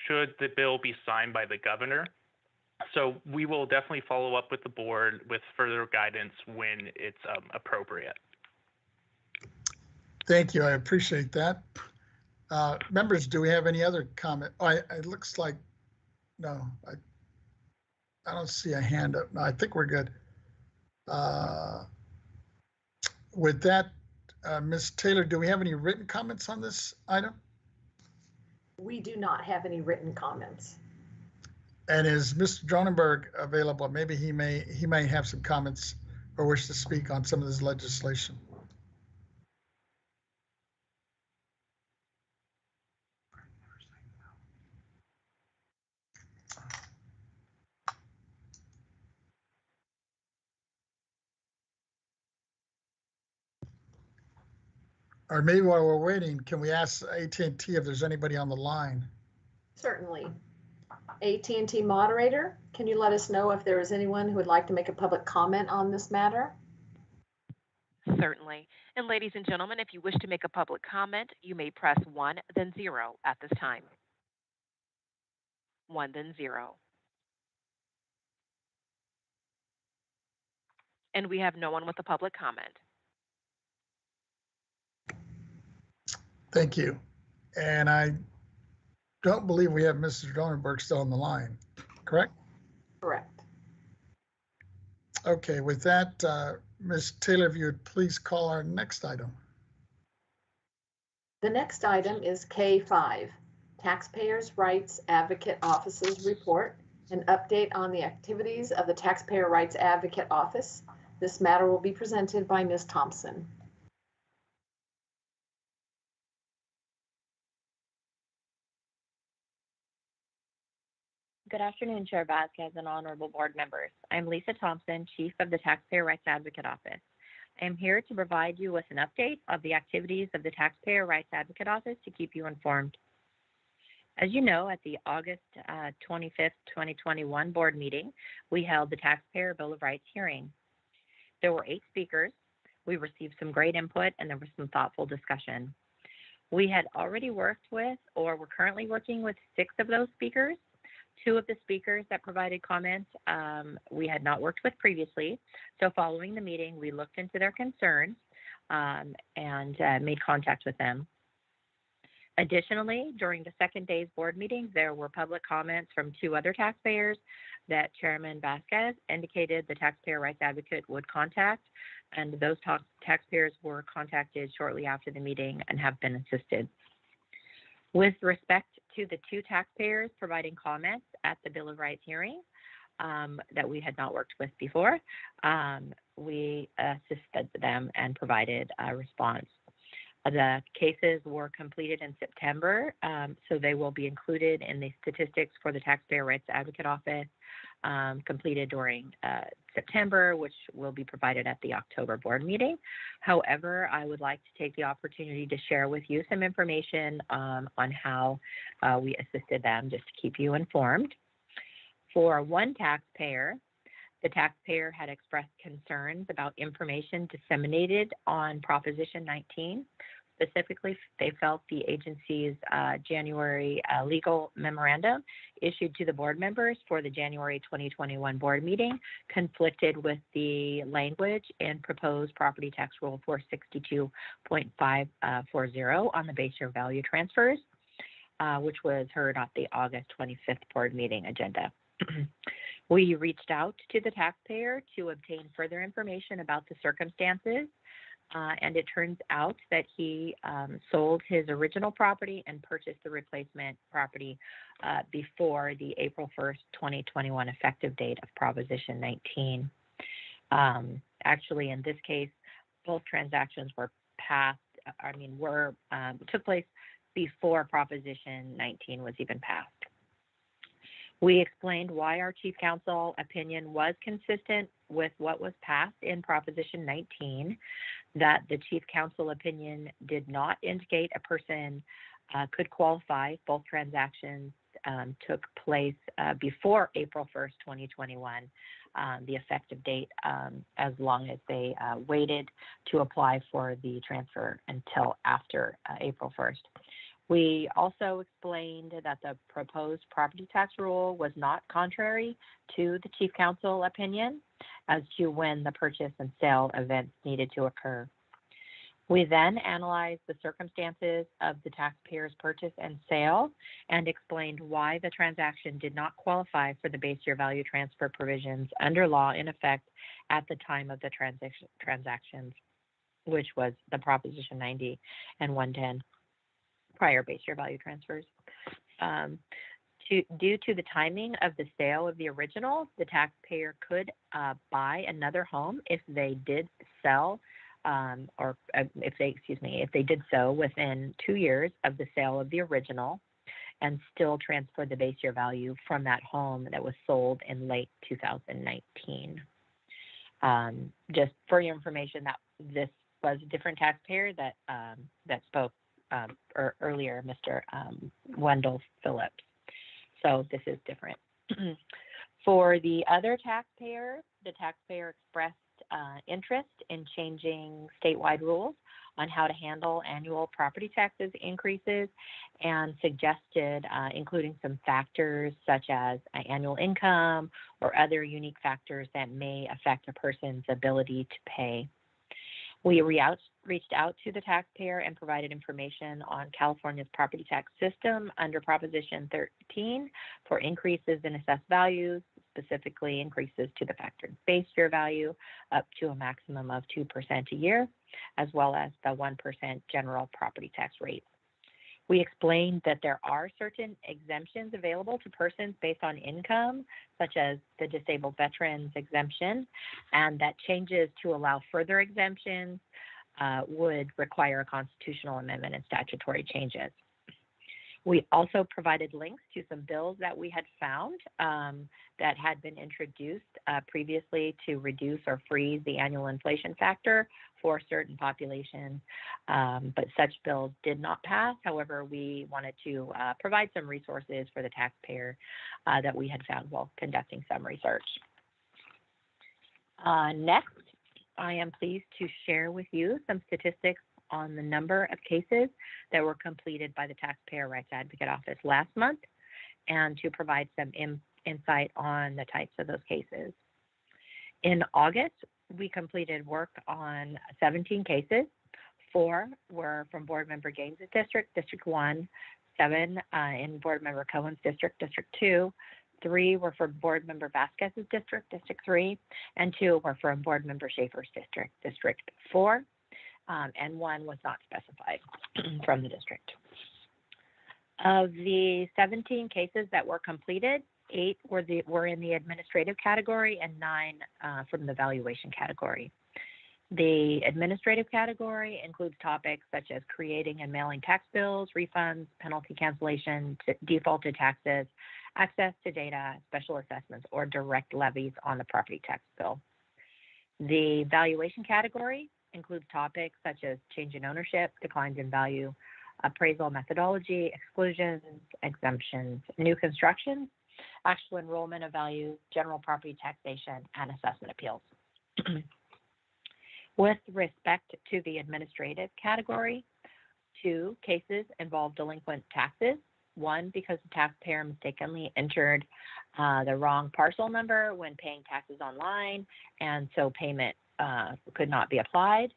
should the bill be signed by the governor. So we will definitely follow up with the board with further guidance when it's appropriate. Thank you. I appreciate that. Members, do we have any other comment? Oh, it looks like, no, I don't see a hand up. No, I think we're good. With that, Ms. Taylor, do we have any written comments on this item? We do not have any written comments. And is Mr. Dronenberg available? Maybe he may have some comments or wish to speak on some of this legislation. Or maybe while we're waiting, can we ask AT&T if there's anybody on the line? Certainly. AT&T moderator, can you let us know if there is anyone who would like to make a public comment on this matter? Certainly. And ladies and gentlemen, if you wish to make a public comment, you may press 1, then 0 at this time. 1, then 0. And we have no one with a public comment. Thank you. And I don't believe we have Mr. Dronenberg still on the line, correct? Correct. Okay, with that, Ms. Taylor, if you would please call our next item. The next item is K5, Taxpayers' Rights Advocate Office's report, an update on the activities of the Taxpayer Rights Advocate Office. This matter will be presented by Ms. Thompson. Good afternoon, Chair Vasquez and honorable board members. I'm Lisa Thompson, Chief of the Taxpayer Rights Advocate Office. I am here to provide you with an update of the activities of the Taxpayer Rights Advocate Office to keep you informed. As you know, at the August 25th, 2021 board meeting, we held the Taxpayer Bill of Rights hearing. There were 8 speakers. We received some great input and there was some thoughtful discussion. We had already worked with, or were currently working with 6 of those speakers. 2 of the speakers that provided comments we had not worked with previously. So following the meeting, we looked into their concerns and made contact with them. Additionally, during the second day's board meeting, there were public comments from 2 other taxpayers that Chairman Vasquez indicated the Taxpayer Rights Advocate would contact, and those taxpayers were contacted shortly after the meeting and have been assisted. With respect to the 2 taxpayers providing comments at the Bill of Rights hearing that we had not worked with before, we assisted them and provided a response. The cases were completed in September, so they will be included in the statistics for the Taxpayer Rights Advocate Office completed during September, which will be provided at the October board meeting. However, I would like to take the opportunity to share with you some information on how we assisted them, just to keep you informed. For one taxpayer, the taxpayer had expressed concerns about information disseminated on Proposition 19. Specifically, they felt the agency's January legal memorandum issued to the board members for the January 2021 board meeting conflicted with the language in proposed property tax rule 462.540 on the base year value transfers, which was heard at the August 25th board meeting agenda. We reached out to the taxpayer to obtain further information about the circumstances, and it turns out that he sold his original property and purchased the replacement property before the April 1st, 2021 effective date of Proposition 19. Actually, in this case, both transactions were took place before Proposition 19 was even passed. We explained why our chief counsel opinion was consistent with what was passed in Proposition 19, that the chief counsel opinion did not indicate a person could qualify. Both transactions took place before April 1st, 2021, the effective date as long as they waited to apply for the transfer until after April 1st. We also explained that the proposed property tax rule was not contrary to the Chief Counsel opinion as to when the purchase and sale events needed to occur. We then analyzed the circumstances of the taxpayer's purchase and sale and explained why the transaction did not qualify for the base year value transfer provisions under law in effect at the time of the transactions, which was the Proposition 90 and 110 prior base year value transfers. Due to the timing of the sale of the original, the taxpayer could buy another home if they did sell if they did so within 2 years of the sale of the original and still transfer the base year value from that home that was sold in late 2019. Just for your information, that this was a different taxpayer that spoke earlier, Mr. Wendell Phillips. So this is different. For the other taxpayer, the taxpayer expressed interest in changing statewide rules on how to handle annual property taxes increases and suggested including some factors such as annual income or other unique factors that may affect a person's ability to pay. We reached out to the taxpayer and provided information on California's property tax system under Proposition 13 for increases in assessed values, specifically increases to the factored base year value up to a maximum of 2% a year, as well as the 1% general property tax rate. We explained that there are certain exemptions available to persons based on income, such as the disabled veterans exemption, and that changes to allow further exemptions would require a constitutional amendment and statutory changes. We also provided links to some bills that we had found that had been introduced previously to reduce or freeze the annual inflation factor for certain populations, but such bills did not pass. However, we wanted to provide some resources for the taxpayer that we had found while conducting some research. Next, I am pleased to share with you some statistics on the number of cases that were completed by the Taxpayer Rights Advocate Office last month and to provide some insight on the types of those cases. In August, we completed work on 17 cases. 4 were from Board Member Gaines' district, District 1, 7 in Board Member Cohen's district, District 2, 3 were for Board Member Vasquez's district, District 3, and 2 were from Board Member Schaefer's district, District 4. And 1 was not specified from the district. Of the 17 cases that were completed, 8 were in the administrative category and 9 from the valuation category. The administrative category includes topics such as creating and mailing tax bills, refunds, penalty cancellation, defaulted taxes, access to data, special assessments, or direct levies on the property tax bill. The valuation category includes topics such as change in ownership, declines in value, appraisal methodology, exclusions, exemptions, new construction, actual enrollment of value, general property taxation, and assessment appeals. With respect to the administrative category, 2 cases involved delinquent taxes. 1 because the taxpayer mistakenly entered the wrong parcel number when paying taxes online, and so payment could not be applied.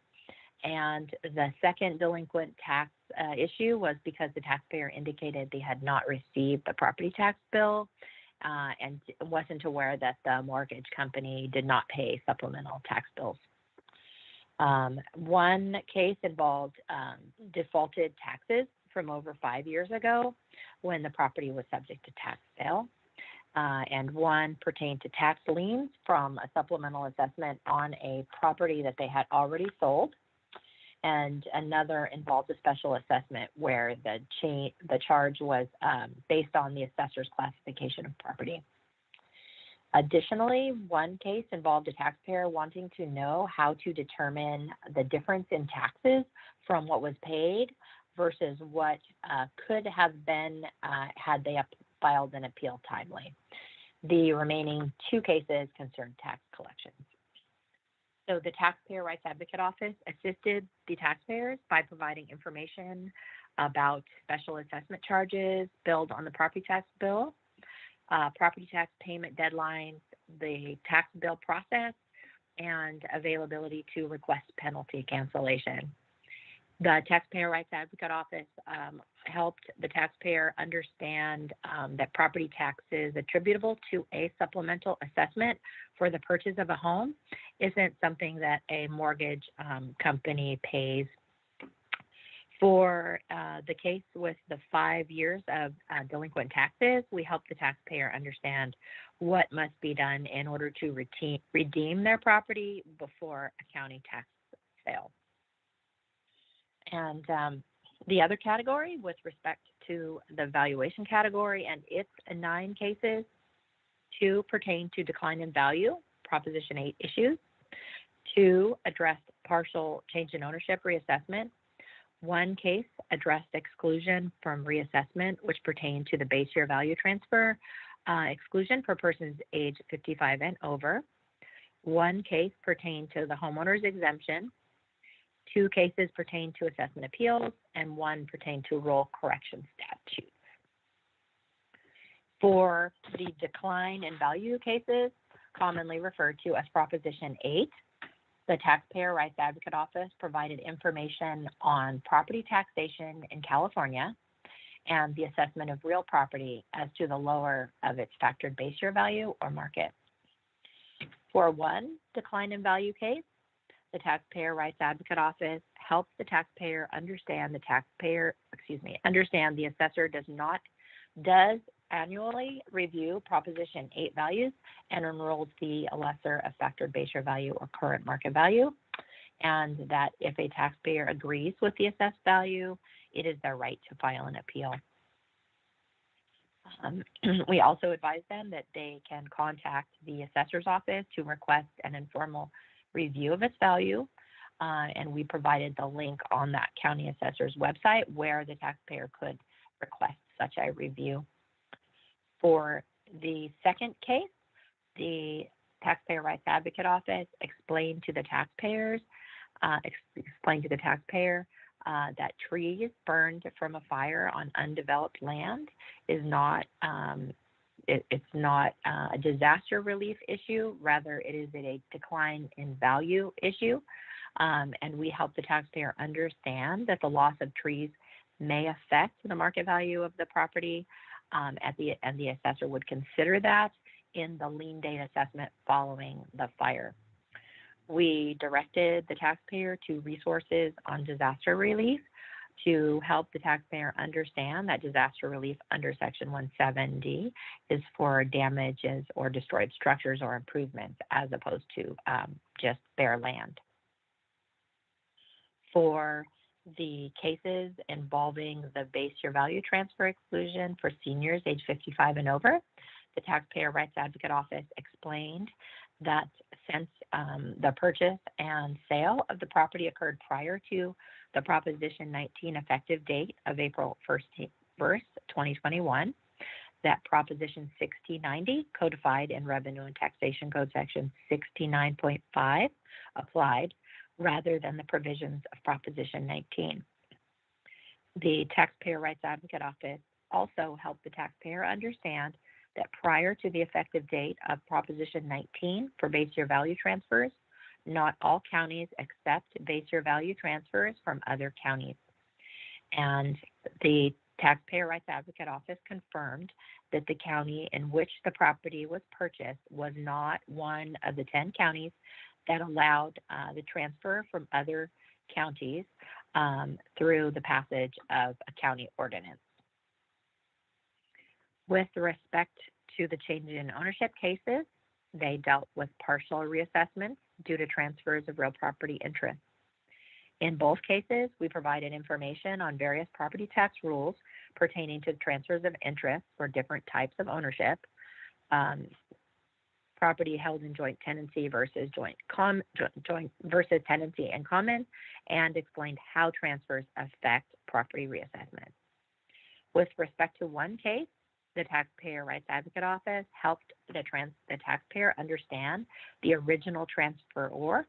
And the second delinquent tax issue was because the taxpayer indicated they had not received the property tax bill and wasn't aware that the mortgage company did not pay supplemental tax bills. 1 case involved defaulted taxes from over 5 years ago when the property was subject to tax sale. And 1 pertained to tax liens from a supplemental assessment on a property that they had already sold. And another involved a special assessment where the charge was based on the assessor's classification of property. Additionally, 1 case involved a taxpayer wanting to know how to determine the difference in taxes from what was paid versus what could have been had they filed an appeal timely. The remaining 2 cases concerned tax collections. So the Taxpayer Rights Advocate Office assisted the taxpayers by providing information about special assessment charges billed on the property tax bill, property tax payment deadlines, the tax bill process, and availability to request penalty cancellation. The Taxpayer Rights Advocate Office helped the taxpayer understand that property taxes attributable to a supplemental assessment for the purchase of a home isn't something that a mortgage company pays. For the case with the 5 years of delinquent taxes, we help the taxpayer understand what must be done in order to redeem their property before a county tax sale. And the other category, with respect to the valuation category and its 9 cases, 2 pertain to decline in value, Proposition 8 issues, 2 addressed partial change in ownership reassessment, 1 case addressed exclusion from reassessment, which pertained to the base year value transfer exclusion for persons age 55 and over. 1 case pertained to the homeowner's exemption. 2 cases pertain to assessment appeals, and 1 pertained to roll correction statutes. For the decline in value cases, commonly referred to as Proposition 8, the Taxpayer Rights Advocate Office provided information on property taxation in California and the assessment of real property as to the lower of its factored base year value or market. For 1 decline in value case, the Taxpayer Rights Advocate Office helps the taxpayer understand the assessor does annually review Proposition 8 values and enrolls the lesser of factored base year value or current market value, and that if a taxpayer agrees with the assessed value, it is their right to file an appeal. We also advise them that they can contact the assessor's office to request an informal review of its value, and we provided the link on that county assessor's website where the taxpayer could request such a review. For the second case, the Taxpayer Rights Advocate Office explained to the taxpayer that trees burned from a fire on undeveloped land is not it's not a disaster relief issue. Rather, it is a decline in value issue, and we help the taxpayer understand that the loss of trees may affect the market value of the property, and the assessor would consider that in the lien date assessment following the fire. We directed the taxpayer to resources on disaster relief to help the taxpayer understand that disaster relief under Section 17D is for damages or destroyed structures or improvements as opposed to just bare land. For the cases involving the base year value transfer exclusion for seniors age 55 and over, the Taxpayer Rights Advocate Office explained that since the purchase and sale of the property occurred prior to the Proposition 19 effective date of April 1st, 2021, that Proposition 6090, codified in Revenue and Taxation Code Section 69.5, applied rather than the provisions of Proposition 19. The Taxpayer Rights Advocate Office also helped the taxpayer understand that prior to the effective date of Proposition 19 for base year value transfers, not all counties accept base year value transfers from other counties. And the Taxpayer Rights Advocate Office confirmed that the county in which the property was purchased was not one of the 10 counties that allowed the transfer from other counties through the passage of a county ordinance. With respect to the change in ownership cases, they dealt with partial reassessments due to transfers of real property interests. In both cases, we provided information on various property tax rules pertaining to transfers of interest for different types of ownership, property held in joint tenancy versus joint versus tenancy in common, and explained how transfers affect property reassessment. With respect to one case, The Taxpayer Rights Advocate Office helped the taxpayer understand the original transferor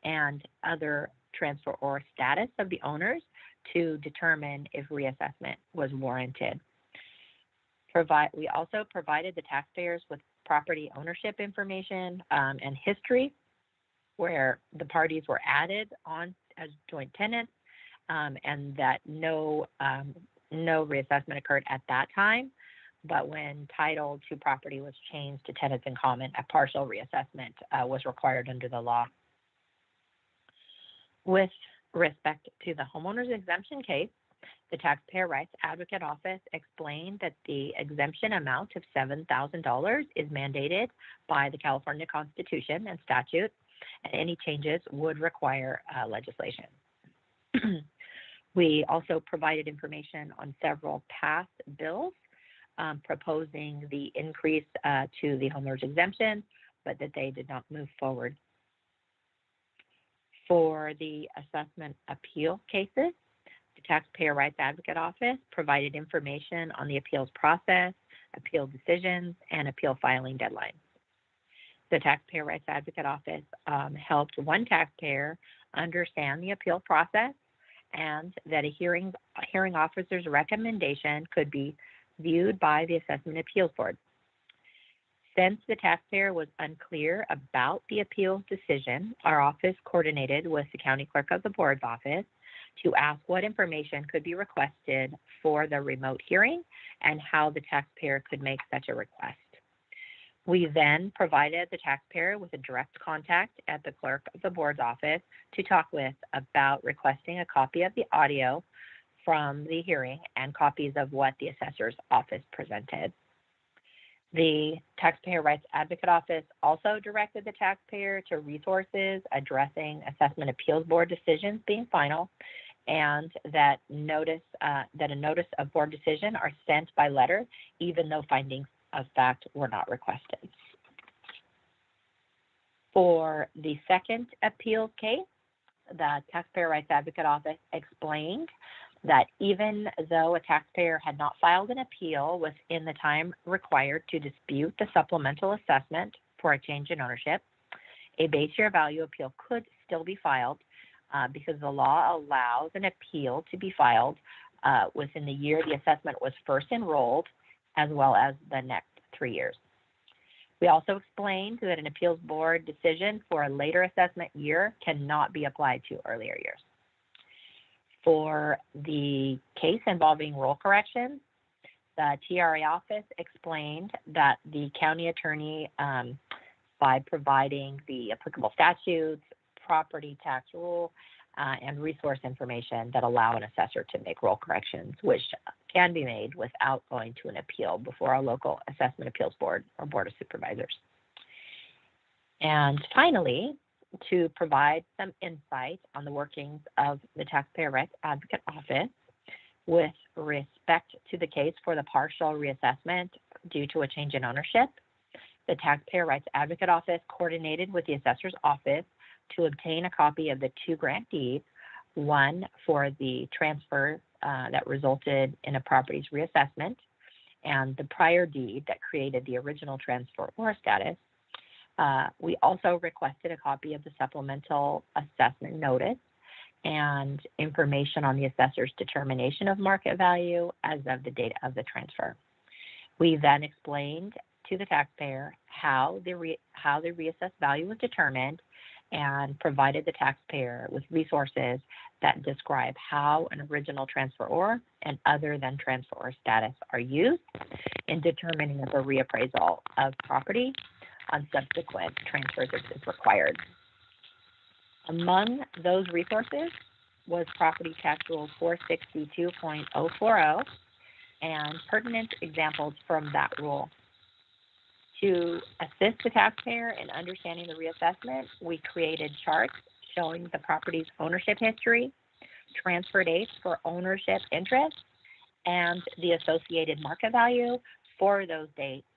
and other transferor status of the owners to determine if reassessment was warranted. We also provided the taxpayers with property ownership information and history, where the parties were added on as joint tenants, and that no reassessment occurred at that time. But when title to property was changed to tenants in common, a partial reassessment was required under the law. With respect to the homeowner's exemption case, the Taxpayer Rights Advocate Office explained that the exemption amount of $7,000 is mandated by the California Constitution and statute, and any changes would require legislation. We also provided information on several past bills proposing the increase to the homeowner's exemption, but that they did not move forward. For the assessment appeal cases, the Taxpayer Rights Advocate Office provided information on the appeals process, appeal decisions, and appeal filing deadlines. The Taxpayer Rights Advocate Office helped one taxpayer understand the appeal process and that a hearing officer's recommendation could be viewed by the Assessment Appeals Board. Since the taxpayer was unclear about the appeals decision, our office coordinated with the County Clerk of the Board's office to ask what information could be requested for the remote hearing and how the taxpayer could make such a request. We then provided the taxpayer with a direct contact at the Clerk of the Board's office to talk with about requesting a copy of the audio from the hearing and copies of what the assessor's office presented. The Taxpayer Rights Advocate Office also directed the taxpayer to resources addressing Assessment Appeals Board decisions being final, and that a notice of board decision are sent by letter, even though findings of fact were not requested. For the second appeals case, the Taxpayer Rights Advocate Office explained that even though a taxpayer had not filed an appeal within the time required to dispute the supplemental assessment for a change in ownership, a base year value appeal could still be filed because the law allows an appeal to be filed within the year the assessment was first enrolled, as well as the next 3 years. We also explained that an appeals board decision for a later assessment year cannot be applied to earlier years. For the case involving roll corrections, the TRA office explained that the county attorney, by providing the applicable statutes, property tax rule, and resource information that allow an assessor to make roll corrections, which can be made without going to an appeal before a local assessment appeals board or board of supervisors. And finally, to provide some insight on the workings of the Taxpayer Rights Advocate Office with respect to the case for the partial reassessment due to a change in ownership, the Taxpayer Rights Advocate Office coordinated with the assessor's office to obtain a copy of the two grant deeds, one for the transfer that resulted in a property's reassessment, and the prior deed that created the original transfer or status. We also requested a copy of the supplemental assessment notice and information on the assessor's determination of market value as of the date of the transfer. We then explained to the taxpayer how the reassessed value was determined and provided the taxpayer with resources that describe how an original transferor and other than transferor status are used in determining if a reappraisal of property on subsequent transfers is required. Among those resources was Property Tax Rule 462.040 and pertinent examples from that rule. To assist the taxpayer in understanding the reassessment, we created charts showing the property's ownership history, transfer dates for ownership interest, and the associated market value for those dates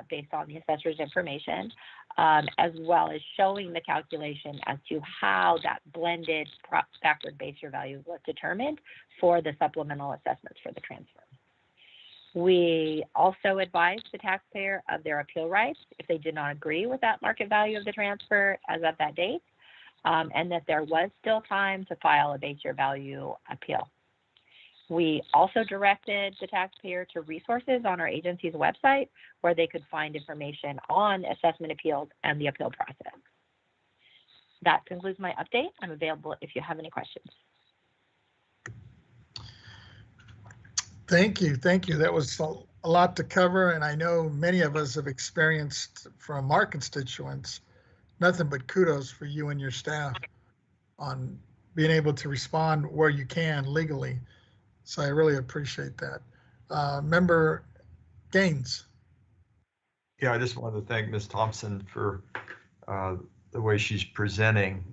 based on the assessor's information, as well as showing the calculation as to how that blended backward base year value was determined for the supplemental assessments for the transfer. We also advised the taxpayer of their appeal rights if they did not agree with that market value of the transfer as of that date, and that there was still time to file a base year value appeal. We also directed the taxpayer to resources on our agency's website where they could find information on assessment appeals and the appeal process. That concludes my update. I'm available if you have any questions. Thank you. Thank you. That was a lot to cover, and I know many of us have experienced from our constituents nothing but kudos for you and your staff on being able to respond where you can legally. So I really appreciate that. Member Gaines. Yeah, I just wanted to thank Ms. Thompson for the way she's presenting.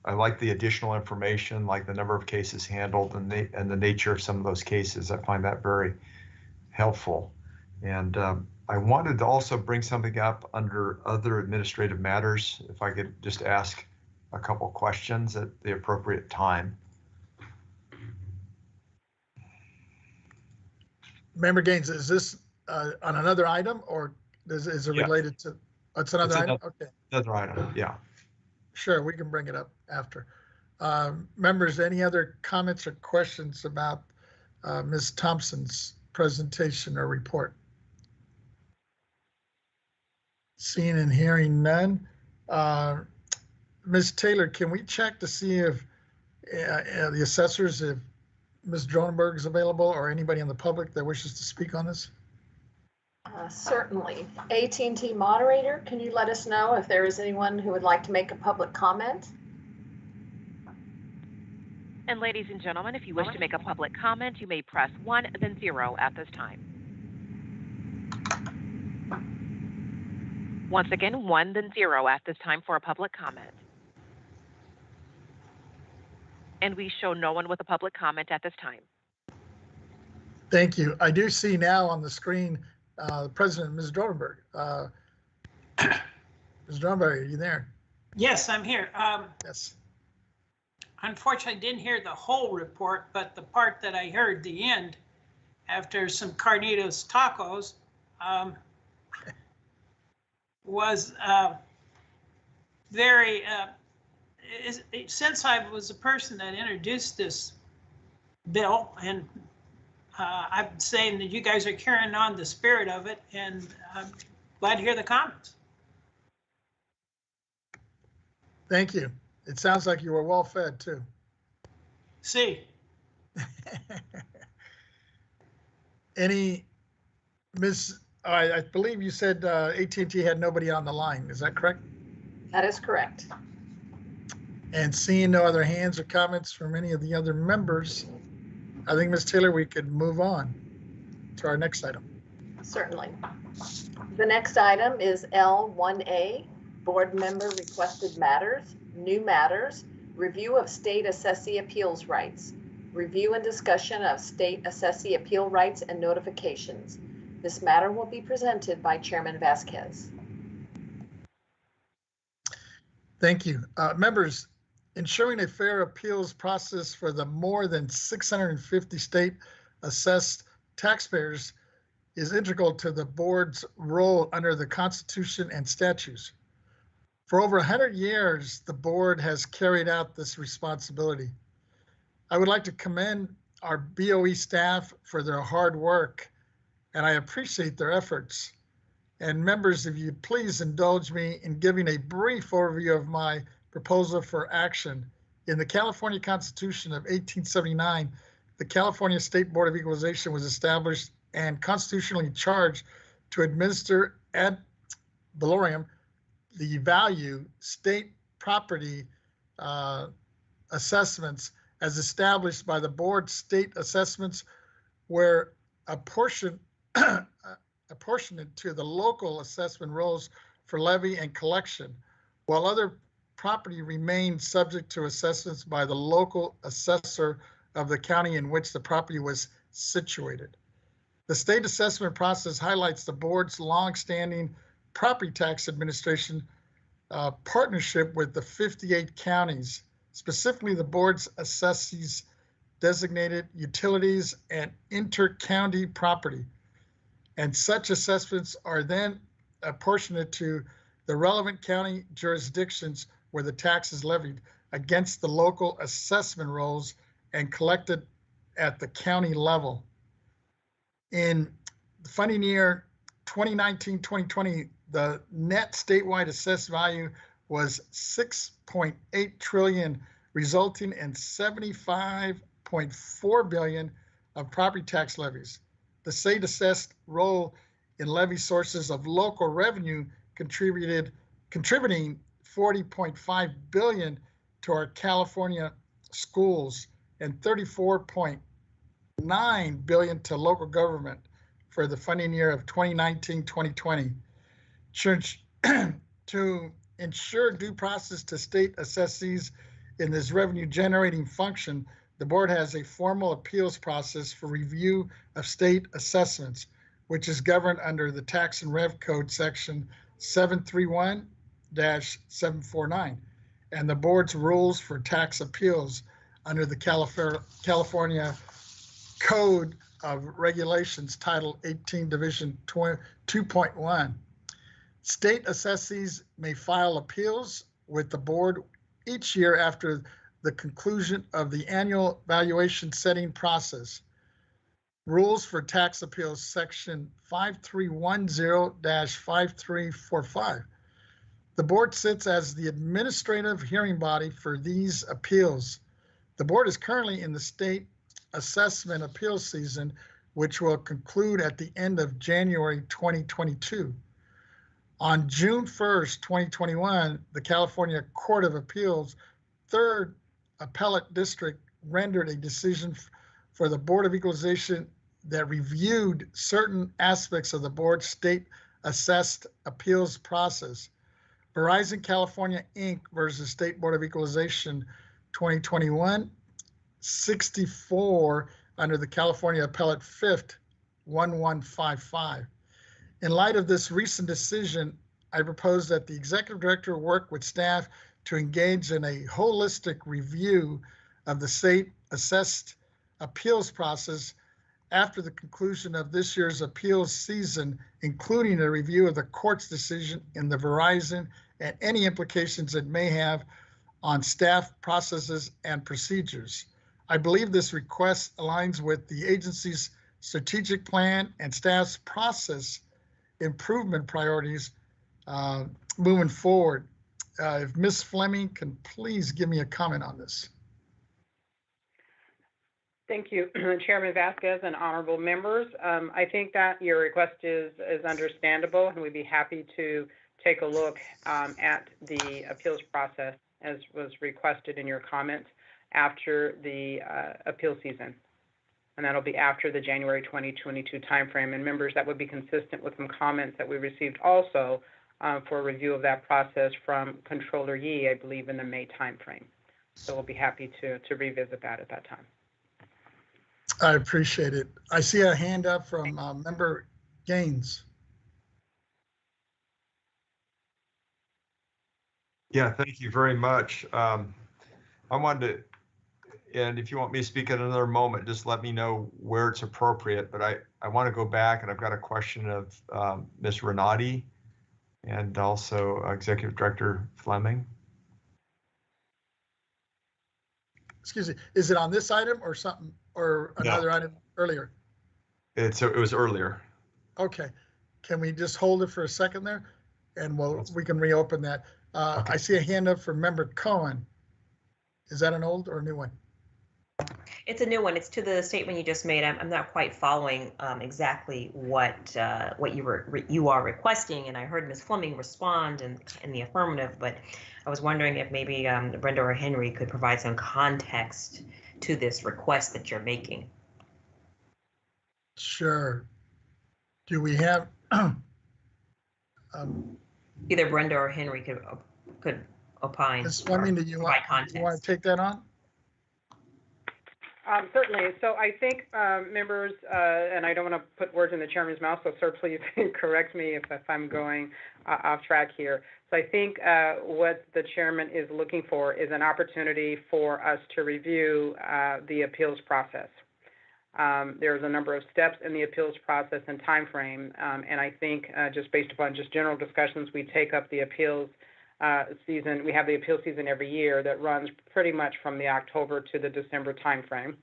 I like the additional information, like the number of cases handled and the nature of some of those cases. I find that very helpful. And I wanted to also bring something up under other administrative matters, if I could just ask a couple questions at the appropriate time. Member Gaines, is this on another item, or is it related to, it's another item? Okay. Another item, yeah. Sure, we can bring it up after. Members, any other comments or questions about Ms. Thompson's presentation or report? Seeing and hearing none. Ms. Taylor, can we check to see if the assessors, if Ms. Dronenberg is available, or anybody in the public that wishes to speak on this? Certainly. AT&T moderator, can you let us know if there is anyone who would like to make a public comment? And ladies and gentlemen, if you wish to make a public comment, you may press 1, then 0 at this time. Once again, 1, then 0 at this time for a public comment. And we show no one with a public comment at this time. Thank you. I do see now on the screen the President, Ms. Dronenberg. Ms. Dronenberg, are you there? Yes, I'm here. Yes. Unfortunately, I didn't hear the whole report, but the part that I heard, the end, after some carnitas tacos, was very, since I was the person that introduced this bill, and I'm saying that you guys are carrying on the spirit of it, and I'm glad to hear the comments. Thank you. It sounds like you were well fed too. See. Any, Ms. I believe you said AT&T had nobody on the line. Is that correct? That is correct. And seeing no other hands or comments from any of the other members, I think, Ms. Taylor, we could move on to our next item. Certainly. The next item is L1A, Board Member Requested Matters, New Matters, Review of State Assessee Appeals Rights, Review and Discussion of State Assessee Appeal Rights and Notifications. This matter will be presented by Chairman Vasquez. Thank you. Members, ensuring a fair appeals process for the more than 650 state assessed taxpayers is integral to the board's role under the Constitution and statutes. For over 100 years, the board has carried out this responsibility. I would like to commend our BOE staff for their hard work, and I appreciate their efforts. And members, if you please indulge me in giving a brief overview of my proposal for action. In the California Constitution of 1879, the California State Board of Equalization was established and constitutionally charged to administer ad valorem the value state property assessments as established by the board. State assessments were apportioned to the local assessment rolls for levy and collection, while other property remained subject to assessments by the local assessor of the county in which the property was situated. The state assessment process highlights the board's longstanding property tax administration partnership with the 58 counties. Specifically, the board's assessees designated utilities and inter-county property. And such assessments are then apportioned to the relevant county jurisdictions where the tax is levied against the local assessment rolls and collected at the county level. In the funding year 2019-2020, the net statewide assessed value was 6.8 trillion, resulting in 75.4 billion of property tax levies. The state assessed role in levy sources of local revenue contributing 40.5 billion to our California schools and 34.9 billion to local government for the funding year of 2019-2020. To ensure due process to state assessees in this revenue generating function, the board has a formal appeals process for review of state assessments, which is governed under the Tax and Rev Code section 731-749 and the board's rules for tax appeals under the California Code of Regulations, Title 18, Division 2.1. State assessees may file appeals with the board each year after the conclusion of the annual valuation setting process. Rules for tax appeals, section 5310-5345. The board sits as the administrative hearing body for these appeals. The board is currently in the state assessment appeal season, which will conclude at the end of January 2022. On June 1st, 2021, the California Court of Appeals, Third Appellate District, rendered a decision for the Board of Equalization that reviewed certain aspects of the board's state assessed appeals process. Verizon California, Inc. versus State Board of Equalization 2021, 64 under the California Appellate 5th, 1155. In light of this recent decision, I propose that the executive director work with staff to engage in a holistic review of the state assessed appeals process after the conclusion of this year's appeals season, including a review of the court's decision in the Verizon and any implications it may have on staff processes and procedures. I believe this request aligns with the agency's strategic plan and staff's process improvement priorities moving forward. If Ms. Fleming can please give me a comment on this. Thank you, Chairman Vasquez and honorable members. I think that your request is understandable, and we'd be happy to take a look at the appeals process as was requested in your comments after the appeal season. And that'll be after the January 2022 timeframe. And members, that would be consistent with some comments that we received also for a review of that process from Controller Yee, I believe, in the May timeframe. So we'll be happy to revisit that at that time. I appreciate it. I see a hand up from Member Gaines. Yeah, thank you very much. I wanted to, and if you want me to speak at another moment, just let me know where it's appropriate. But I want to go back, and I've got a question of Ms. Renati and also Executive Director Fleming. Excuse me, is it on this item or something, or another item earlier? It was earlier. Okay, can we just hold it for a second there, and we can reopen that. Okay. I see a hand up for Member Cohen. Is that an old or a new one? It's a new one. It's to the statement you just made. I'm not quite following exactly what you are requesting, and I heard Ms. Fleming respond in the affirmative, but I was wondering if maybe Brenda or Henry could provide some context to this request that you're making. Sure. Do we have either Brenda or Henry could opine? Ms. Fleming, do you want to take that on? Certainly. So I think, members, and I don't want to put words in the chairman's mouth, so sir, please correct me if I'm going off track here. So I think what the chairman is looking for is an opportunity for us to review the appeals process. There's a number of steps in the appeals process and time frame, and I think just based upon just general discussions, we take up the appeals season. We have the appeal season every year that runs pretty much from the October to the December timeframe.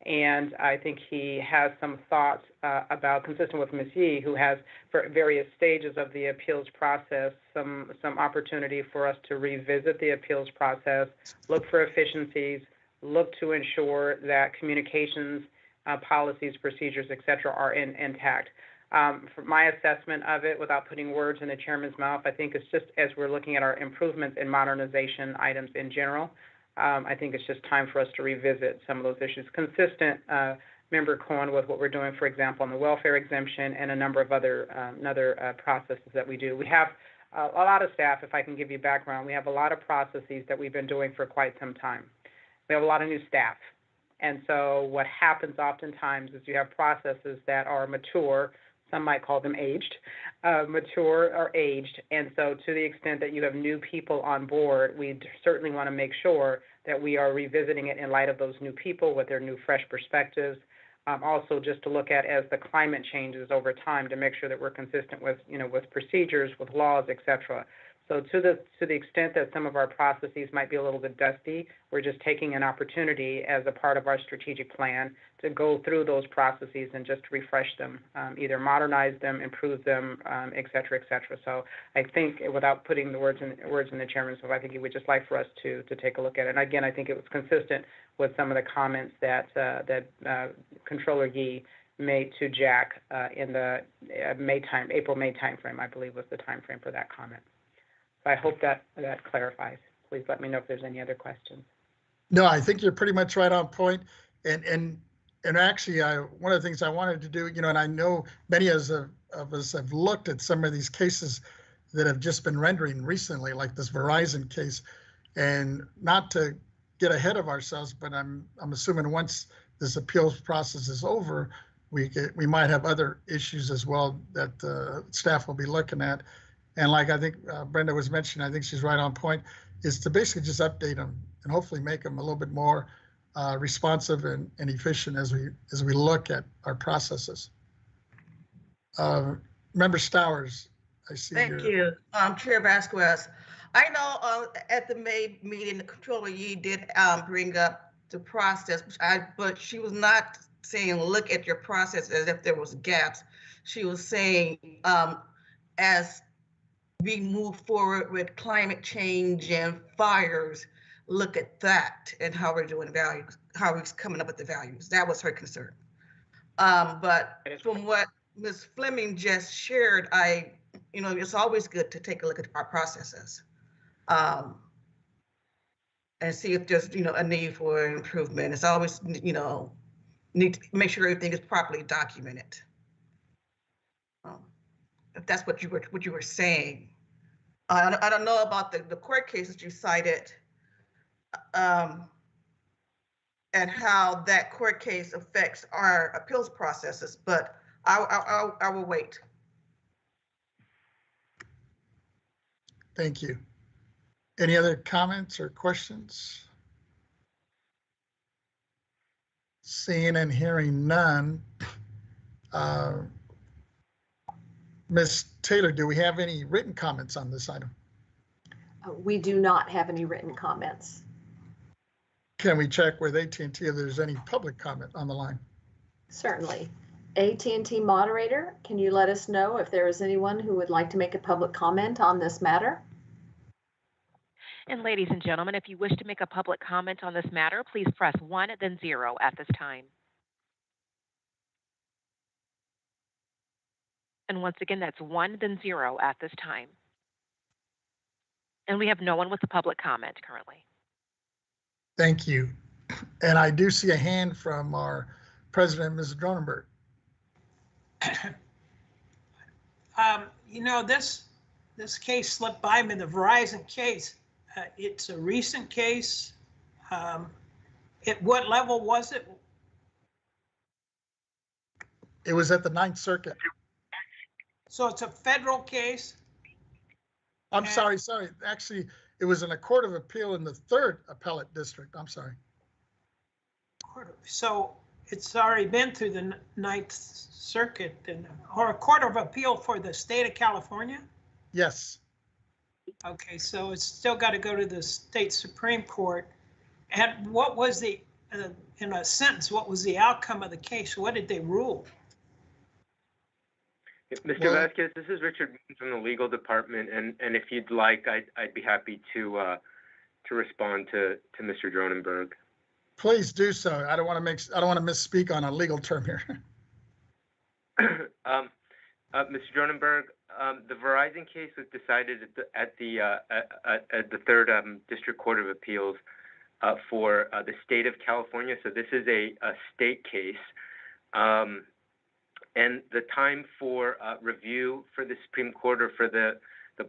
And I think he has some thoughts about, consistent with Ms. Yee, who has, for various stages of the appeals process, some opportunity for us to revisit the appeals process, look for efficiencies, look to ensure that communications, policies, procedures, et cetera, are intact. For my assessment of it, without putting words in the chairman's mouth, I think it's just as we're looking at our improvements in modernization items in general, I think it's just time for us to revisit some of those issues. Consistent, Member Cohen, with what we're doing, for example, on the welfare exemption and a number of other processes that we do. We have a lot of staff, if I can give you background, we have a lot of processes that we've been doing for quite some time. We have a lot of new staff. And so what happens oftentimes is you have processes that are mature, some might call them aged, mature or aged. And so to the extent that you have new people on board, we certainly want to make sure that we are revisiting it in light of those new people with their new fresh perspectives. Also just to look at as the climate changes over time to make sure that we're consistent with, with procedures, with laws, et cetera. So to the extent that some of our processes might be a little bit dusty, we're just taking an opportunity as a part of our strategic plan to go through those processes and just refresh them, either modernize them, improve them, et cetera, et cetera. So I think, without putting the words in the chairman's mouth, I think he would just like for us to take a look at it. And again, I think it was consistent with some of the comments that Controller Yee made to Jack in the April-May timeframe, I believe was the timeframe for that comment. I hope that clarifies. Please let me know if there's any other questions. No, I think you're pretty much right on point. And actually, one of the things I wanted to do, and I know many of us have looked at some of these cases that have just been rendering recently, like this Verizon case, and not to get ahead of ourselves, but I'm assuming once this appeals process is over, we might have other issues as well that staff will be looking at. And like I think Brenda was mentioning, I think she's right on point, is to basically just update them and hopefully make them a little bit more responsive and efficient as we look at our processes. Member Stowers, I see. Thank you, Chair Vasquez. I know at the May meeting, the Controller Yee did bring up the process, but she was not saying look at your process as if there was gaps. She was saying as we move forward with climate change and fires, look at that and how we're doing values, how we're coming up with the values. That was her concern. But from what Ms. Fleming just shared, it's always good to take a look at our processes and see if there's, a need for improvement. It's always, need to make sure everything is properly documented. If that's what you were saying. I don't know about the court cases you cited and how that court case affects our appeals processes, but I will wait. Thank you. Any other comments or questions? Seeing and hearing none. Ms. Taylor, do we have any written comments on this item? We do not have any written comments. Can we check with AT&T if there's any public comment on the line? Certainly. AT&T moderator, can you let us know if there is anyone who would like to make a public comment on this matter? And ladies and gentlemen, if you wish to make a public comment on this matter, please press 1, then 0 at this time. And once again, that's 1, then 0 at this time. And we have no one with a public comment currently. Thank you. And I do see a hand from our president, Ms. Dronenberg. This case slipped by me, the Verizon case. It's a recent case. At what level was it? It was at the Ninth Circuit. So it's a federal case? I'm sorry. Actually, it was in a court of appeal in the 3rd Appellate District. I'm sorry. So it's already been through the Ninth Circuit or a court of appeal for the state of California? Yes. Okay, so it's still got to go to the state Supreme Court. And what was the, in a sentence, what was the outcome of the case? What did they rule? Mr. Vasquez, this is Richard from the legal department, and if you'd like, I'd be happy to respond to Mr. Dronenberg. Please do so. I don't want to misspeak on a legal term here. Mr. Dronenberg, the Verizon case was decided at the 3rd District Court of Appeals for the state of California. So this is a state case. And the time for review for the Supreme Court or for the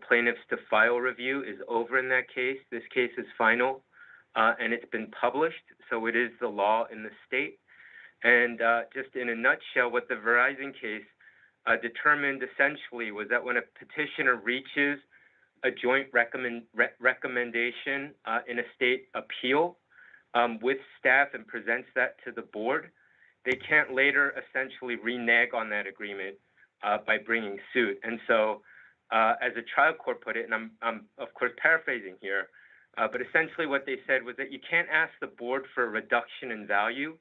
plaintiffs to file review is over in that case. This case is final, and it's been published, so it is the law in the state. And just in a nutshell, what the Verizon case determined essentially was that when a petitioner reaches a joint recommendation in a state appeal with staff and presents that to the board, they can't later essentially renege on that agreement by bringing suit. And so, as a trial court put it, and I'm of course paraphrasing here, but essentially what they said was that you can't ask the board for a reduction in value,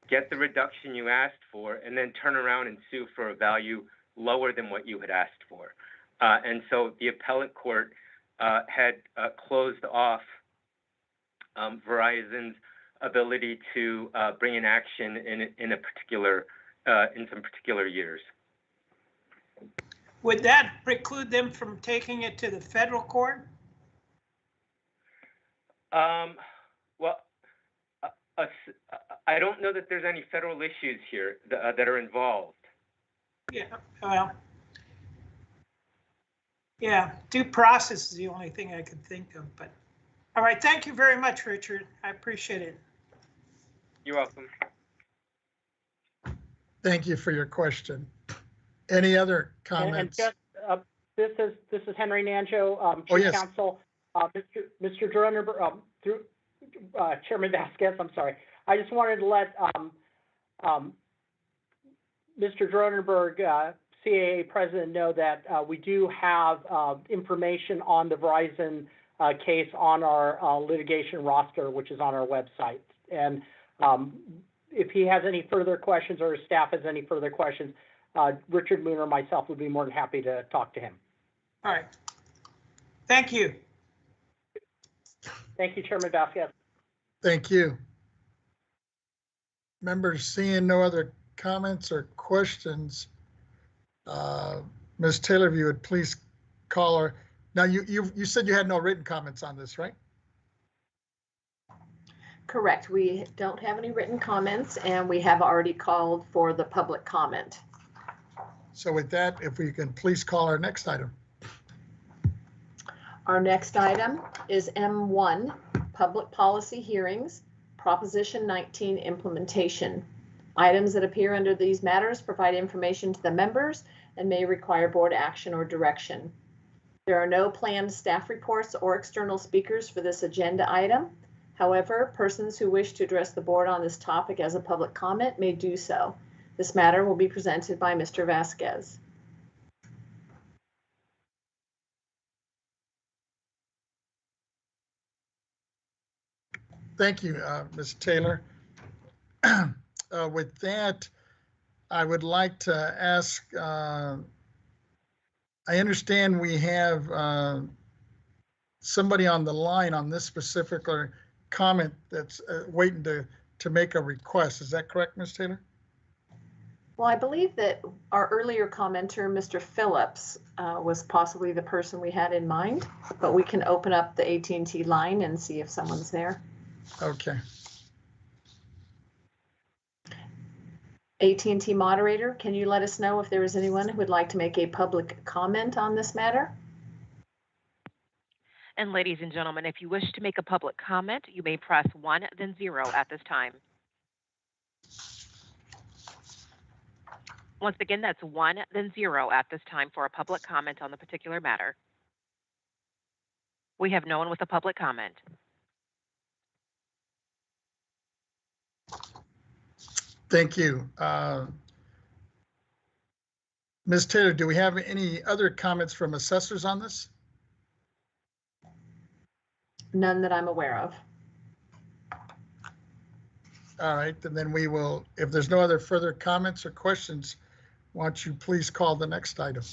get the reduction you asked for, and then turn around and sue for a value lower than what you had asked for. And so the appellate court had closed off Verizon's ability to bring an action in some particular years. Would that preclude them from taking it to the federal court? Well, I don't know that there's any federal issues here that are involved. Yeah, well, yeah, due process is the only thing I could think of, but, all right, thank you very much, Richard. I appreciate it. You're welcome. Thank you for your question. Any other comments? And just, this is Henry Nanjo, Chief yes. Counsel. Mr. Dronenberg, through Chairman Vasquez, I'm sorry. I just wanted to let Mr. Dronenberg, CAA President, know that we do have information on the Verizon case on our litigation roster, which is on our website. And if he has any further questions or his staff has any further questions, Richard Moon or myself would be more than happy to talk to him. All right. Thank you. Thank you, Chairman Vasquez. Thank you. Members, seeing no other comments or questions, Ms. Taylor, if you would please call her. Now, you said you had no written comments on this, right? Correct. We don't have any written comments, and we have already called for the public comment. So with that, if we can please call our next item. Our next item is M1, Public Policy Hearings, Proposition 19 Implementation. Items that appear under these matters provide information to the members and may require board action or direction. There are no planned staff reports or external speakers for this agenda item. However, persons who wish to address the board on this topic as a public comment may do so. This matter will be presented by Mr. Vasquez. Thank you, Ms. Taylor. With that, I would like to ask, I understand we have somebody on the line on this specific comment that's waiting to make a request. Is that correct, Ms. Taylor? Well, I believe that our earlier commenter, Mr. Phillips, was possibly the person we had in mind, but we can open up the AT&T line and see if someone's there. Okay. AT&T moderator, can you let us know if there is anyone who would like to make a public comment on this matter? And ladies and gentlemen, if you wish to make a public comment, you may press 1, then 0 at this time. Once again, that's 1, then 0 at this time for a public comment on the particular matter. We have no one with a public comment. Thank you. Ms. Taylor, do we have any other comments from assessors on this? None that I'm aware of. All right, and then we will, if there's no other further comments or questions, why don't you please call the next item?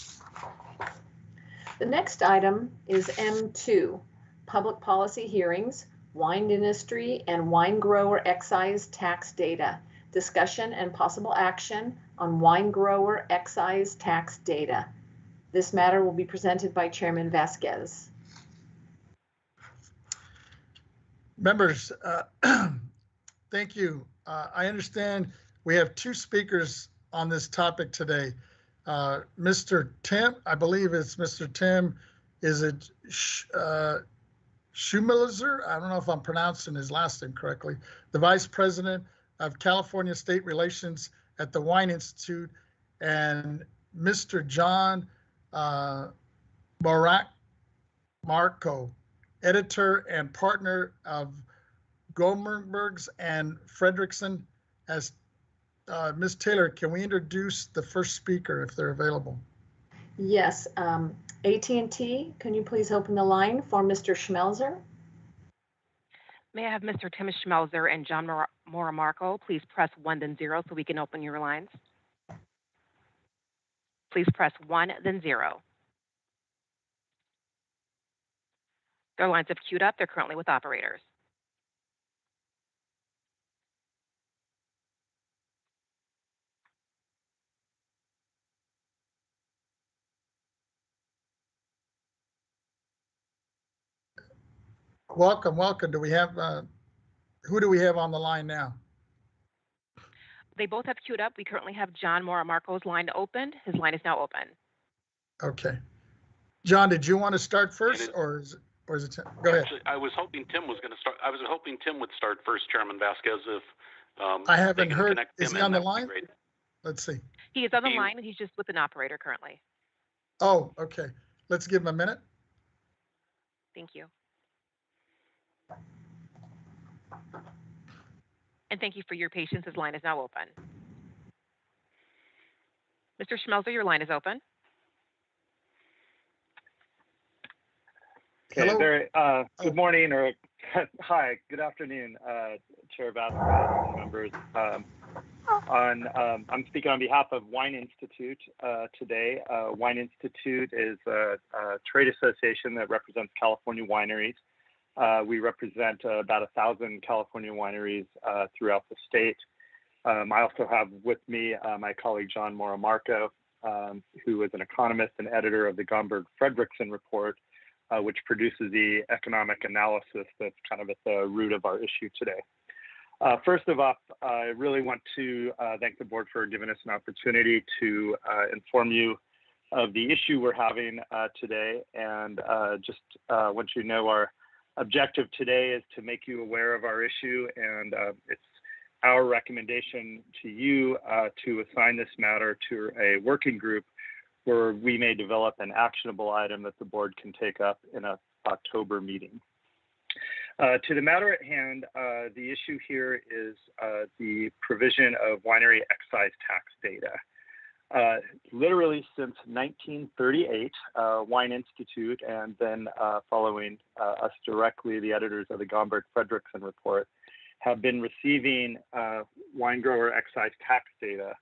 The next item is M2, Public Policy Hearings, Wine Industry and Wine Grower Excise Tax Data. Discussion and possible action on wine grower excise tax data. This matter will be presented by Chairman Vasquez. Members, thank you. I understand we have 2 speakers on this topic today. Mr. Tim, I believe it's Mr. Tim, is it Schumelizer? I don't know if I'm pronouncing his last name correctly. The Vice President of California State Relations at the Wine Institute, and Mr. John Marco, editor and partner of Gomerbergs and Fredrickson. As Ms. Taylor, can we introduce the first speaker if they're available? Yes, AT&T, can you please open the line for Mr. Schmelzer? May I have Mr. Tim Schmelzer and John Moramarco please press 1 then 0 so we can open your lines? Please press 1 then 0. Their lines have queued up. They're currently with operators. Welcome, welcome. Do we have, who do we have on the line now? They both have queued up. We currently have John Moramarco's line opened. His line is now open. Okay. John, did you want to start first, or is it Tim? Go ahead. Actually, I was hoping Tim was going to start. I was hoping Tim would start first, Chairman Vasquez, if I haven't heard. Is he on the that would be line? great. Let's see. He is on the line and he's just with an operator currently. Oh, okay. Let's give him a minute. Thank you. And thank you for your patience. His line is now open. Mr. Schmelzer, your line is open. Okay, Hello? good morning, or hi, good afternoon, Chair Vasquez, members. I'm speaking on behalf of Wine Institute today. Wine Institute is a trade association that represents California wineries. We represent about 1,000 California wineries throughout the state. I also have with me my colleague John Moramarco, who is an economist and editor of the Gomberg-Fredrickson report, which produces the economic analysis that's kind of at the root of our issue today. First of all, I really want to thank the board for giving us an opportunity to inform you of the issue we're having today, and just want you to know our objective today is to make you aware of our issue, and it's our recommendation to you to assign this matter to a working group where we may develop an actionable item that the board can take up in an October meeting. To the matter at hand, the issue here is the provision of winery excise tax data. Literally since 1938, Wine Institute, and then following us directly, the editors of the Gomberg-Fredrickson report, have been receiving wine grower excise tax data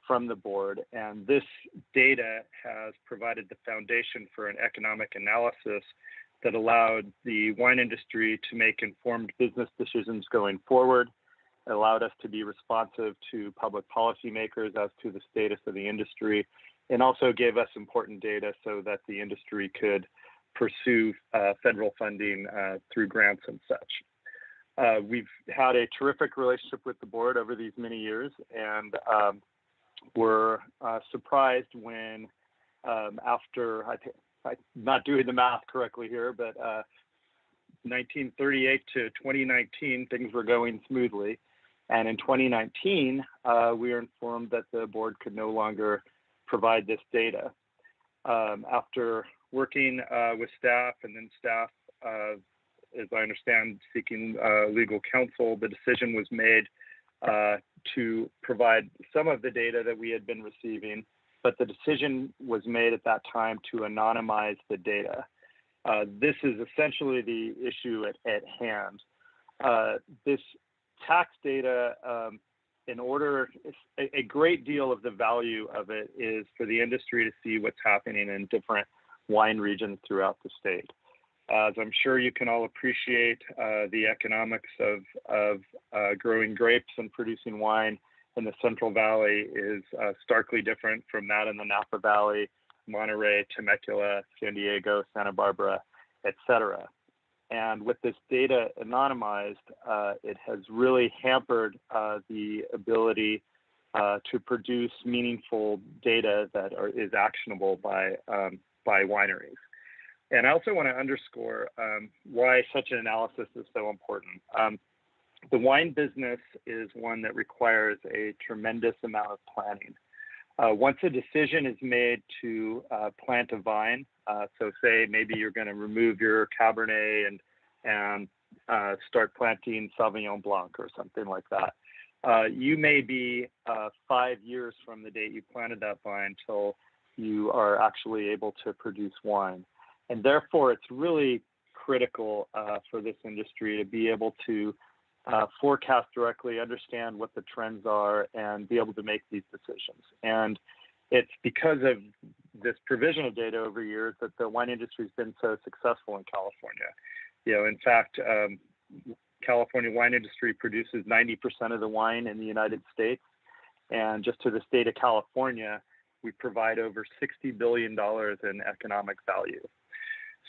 from the board, and this data has provided the foundation for an economic analysis that allowed the wine industry to make informed business decisions going forward. It allowed us to be responsive to public policymakers as to the status of the industry, and also gave us important data so that the industry could pursue federal funding through grants and such. We've had a terrific relationship with the board over these many years, and we're surprised when after, I'm not doing the math correctly here, but 1938 to 2019, things were going smoothly. And in 2019, we were informed that the board could no longer provide this data. After working with staff and then staff, as I understand, seeking legal counsel, the decision was made to provide some of the data that we had been receiving, but the decision was made at that time to anonymize the data. This is essentially the issue at hand. This tax data, a great deal of the value of it is for the industry to see what's happening in different wine regions throughout the state. As I'm sure you can all appreciate, the economics of growing grapes and producing wine in the Central Valley is starkly different from that in the Napa Valley, Monterey, Temecula, San Diego, Santa Barbara, et cetera. And with this data anonymized, it has really hampered the ability to produce meaningful data that is actionable by wineries. And I also want to underscore why such an analysis is so important. The wine business is one that requires a tremendous amount of planning. Once a decision is made to plant a vine, so say maybe you're going to remove your Cabernet and start planting Sauvignon Blanc or something like that, you may be 5 years from the date you planted that vine till you are actually able to produce wine. And therefore, it's really critical for this industry to be able to forecast directly, understand what the trends are, and be able to make these decisions. And it's because of this provision of data over years that the wine industry has been so successful in California. In fact, California wine industry produces 90% of the wine in the United States. And just to the state of California, we provide over $60 billion in economic value.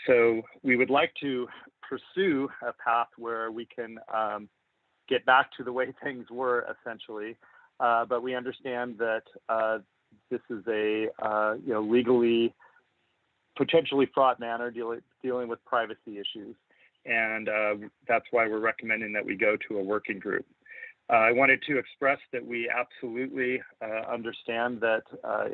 So we would like to pursue a path where we can get back to the way things were essentially, but we understand that this is a legally potentially fraught manner dealing with privacy issues, and that's why we're recommending that we go to a working group. I wanted to express that we absolutely understand that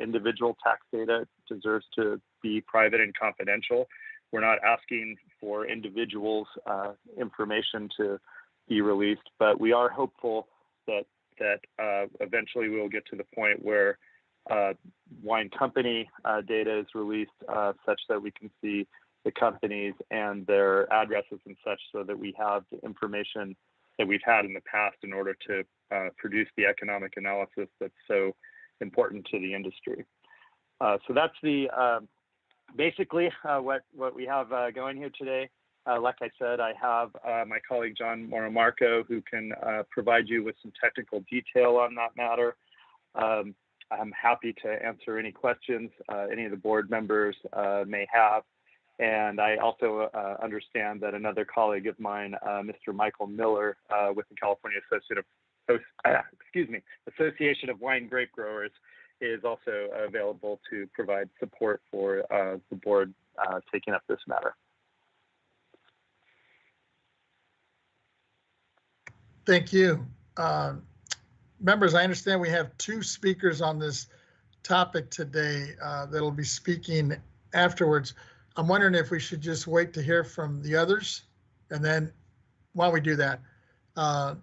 individual tax data deserves to be private and confidential. We're not asking for individuals' information to be released, but we are hopeful that eventually we will get to the point where wine company data is released such that we can see the companies and their addresses and such, so that we have the information that we've had in the past in order to produce the economic analysis that's so important to the industry. So that's the basically what we have going here today. Like I said, I have my colleague John Moramarco, who can provide you with some technical detail on that matter. I'm happy to answer any questions any of the board members may have. And I also understand that another colleague of mine, Mr. Michael Miller, with the California Association of Wine Grape Growers, is also available to provide support for the board taking up this matter. Thank you. Members, I understand we have two speakers on this topic today that'll be speaking afterwards. I'm wondering if we should just wait to hear from the others, and then while we do that, Mr.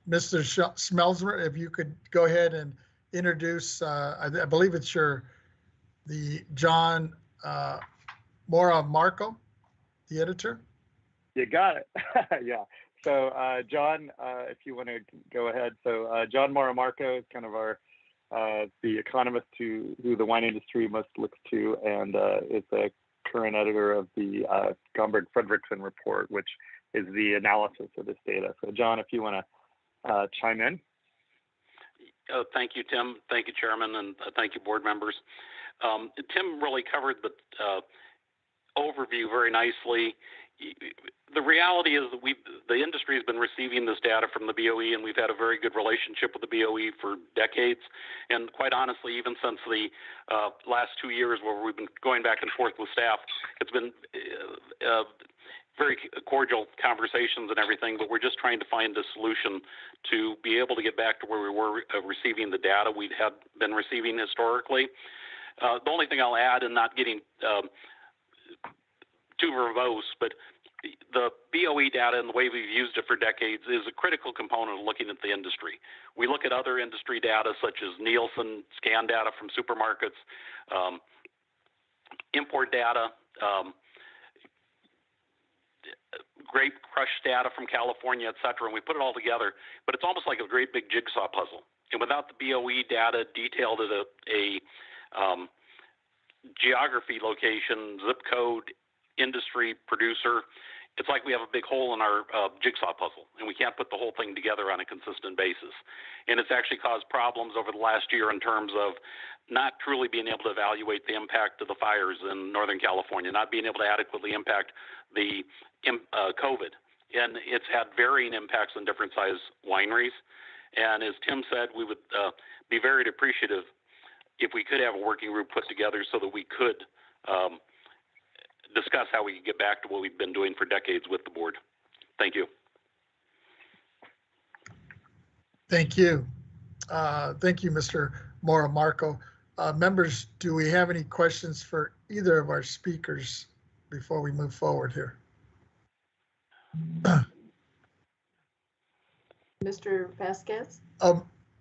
Smelsmer, if you could go ahead and introduce, I believe it's the John Moramarco, the editor. You got it. Yeah. So John, if you want to go ahead. So John Moramarco is kind of the economist who the wine industry must look to, and is the current editor of the Gomberg-Fredrickson report, which is the analysis of this data. So John, if you want to chime in. Thank you, Tim. Thank you, Chairman, and thank you, board members. Tim really covered the overview very nicely. The reality is that the industry has been receiving this data from the BOE, and we've had a very good relationship with the BOE for decades. And quite honestly, even since the last 2 years where we've been going back and forth with staff, it's been very cordial conversations and everything, but we're just trying to find a solution to be able to get back to where we were receiving the data we'd had been receiving historically. The only thing I'll add, and not getting too verbose, but the BOE data and the way we've used it for decades is a critical component of looking at the industry. We look at other industry data such as Nielsen scan data from supermarkets, import data, grape crush data from California, et cetera, and we put it all together, but it's almost like a great big jigsaw puzzle. And without the BOE data detailed at a geography, location, zip code, industry, producer, it's like we have a big hole in our jigsaw puzzle, and we can't put the whole thing together on a consistent basis. And it's actually caused problems over the last year in terms of not truly being able to evaluate the impact of the fires in Northern California, not being able to adequately impact the COVID. And it's had varying impacts on different size wineries. And as Tim said, we would be very appreciative if we could have a working group put together so that we could discuss how we can get back to what we've been doing for decades with the board. Thank you. Thank you. Thank you, Mr. Mora Marco. Members, do we have any questions for either of our speakers before we move forward here? Mr. Vasquez?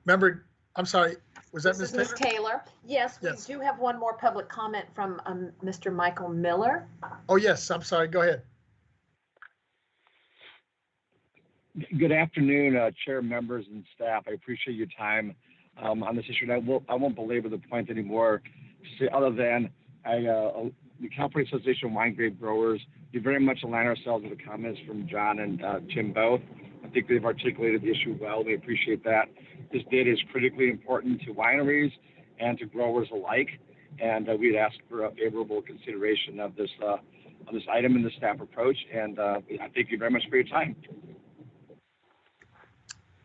Member, I'm sorry, was that This Ms. is Taylor? Ms. Taylor. Yes, we Yes. do have one more public comment from Mr. Michael Miller. Oh, yes, I'm sorry, go ahead. Good afternoon, chair, members, and staff. I appreciate your time on this issue. And I won't belabor the point anymore, other than the California Association of Wine Grape Growers, we very much align ourselves with the comments from John and Tim both. I think they've articulated the issue well. We appreciate that. This data is critically important to wineries and to growers alike, and we'd ask for a favorable consideration of this item in the staff approach. And I thank you very much for your time.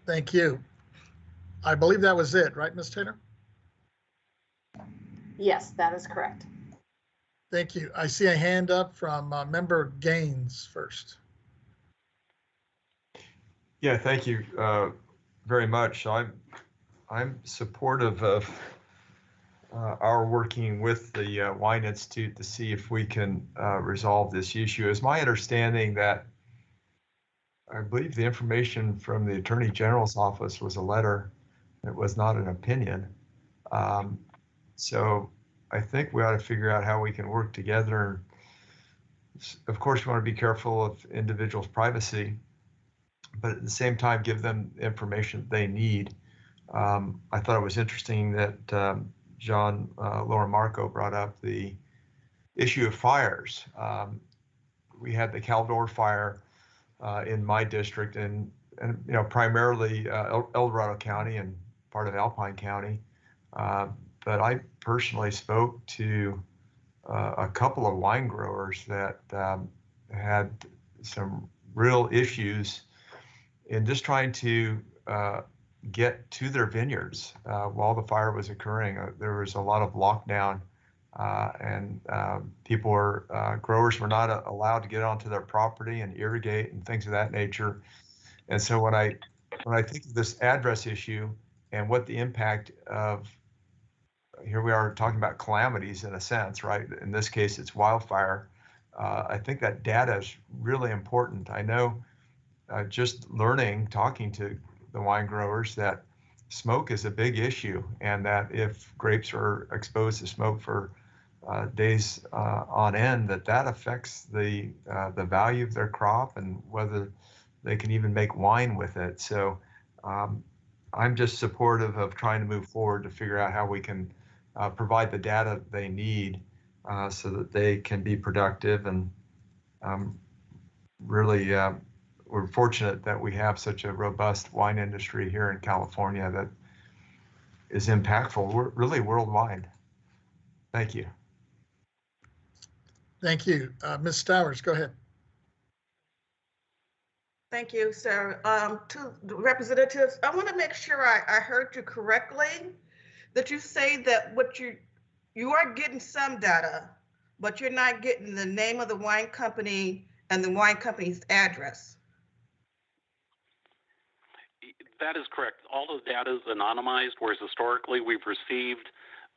Thank you. I believe that was it, right, Ms. Taylor? Yes, that is correct. Thank you. I see a hand up from Member Gaines first. Yeah, thank you very much. I'm supportive of our working with the Wine Institute to see if we can resolve this issue. It's my understanding that I believe the information from the Attorney General's office was a letter. It was not an opinion. So I think we ought to figure out how we can work together. Of course, we want to be careful of individuals' privacy, but at the same time, give them information they need. I thought it was interesting that John Laura Marco brought up the issue of fires. We had the Caldor fire in my district, and you know, primarily El Dorado County and part of Alpine County. But I personally spoke to a couple of wine growers that had some real issues in just trying to get to their vineyards while the fire was occurring. There was a lot of lockdown, and growers were not allowed to get onto their property and irrigate and things of that nature. And so when I think of this address issue and what the impact of, here we are talking about calamities in a sense, right? In this case, it's wildfire. I think that data is really important. I know just talking to the wine growers, that smoke is a big issue, and that if grapes are exposed to smoke for days on end, that affects the value of their crop and whether they can even make wine with it. So I'm just supportive of trying to move forward to figure out how we can provide the data they need so that they can be productive. And really, we're fortunate that we have such a robust wine industry here in California that is impactful, really worldwide. Thank you. Thank you. Ms. Stowers, go ahead. Thank you, sir. To the representatives, I want to make sure I heard you correctly, that you say that you are getting some data, but you're not getting the name of the wine company and the wine company's address. That is correct. All of the data is anonymized, whereas historically we've received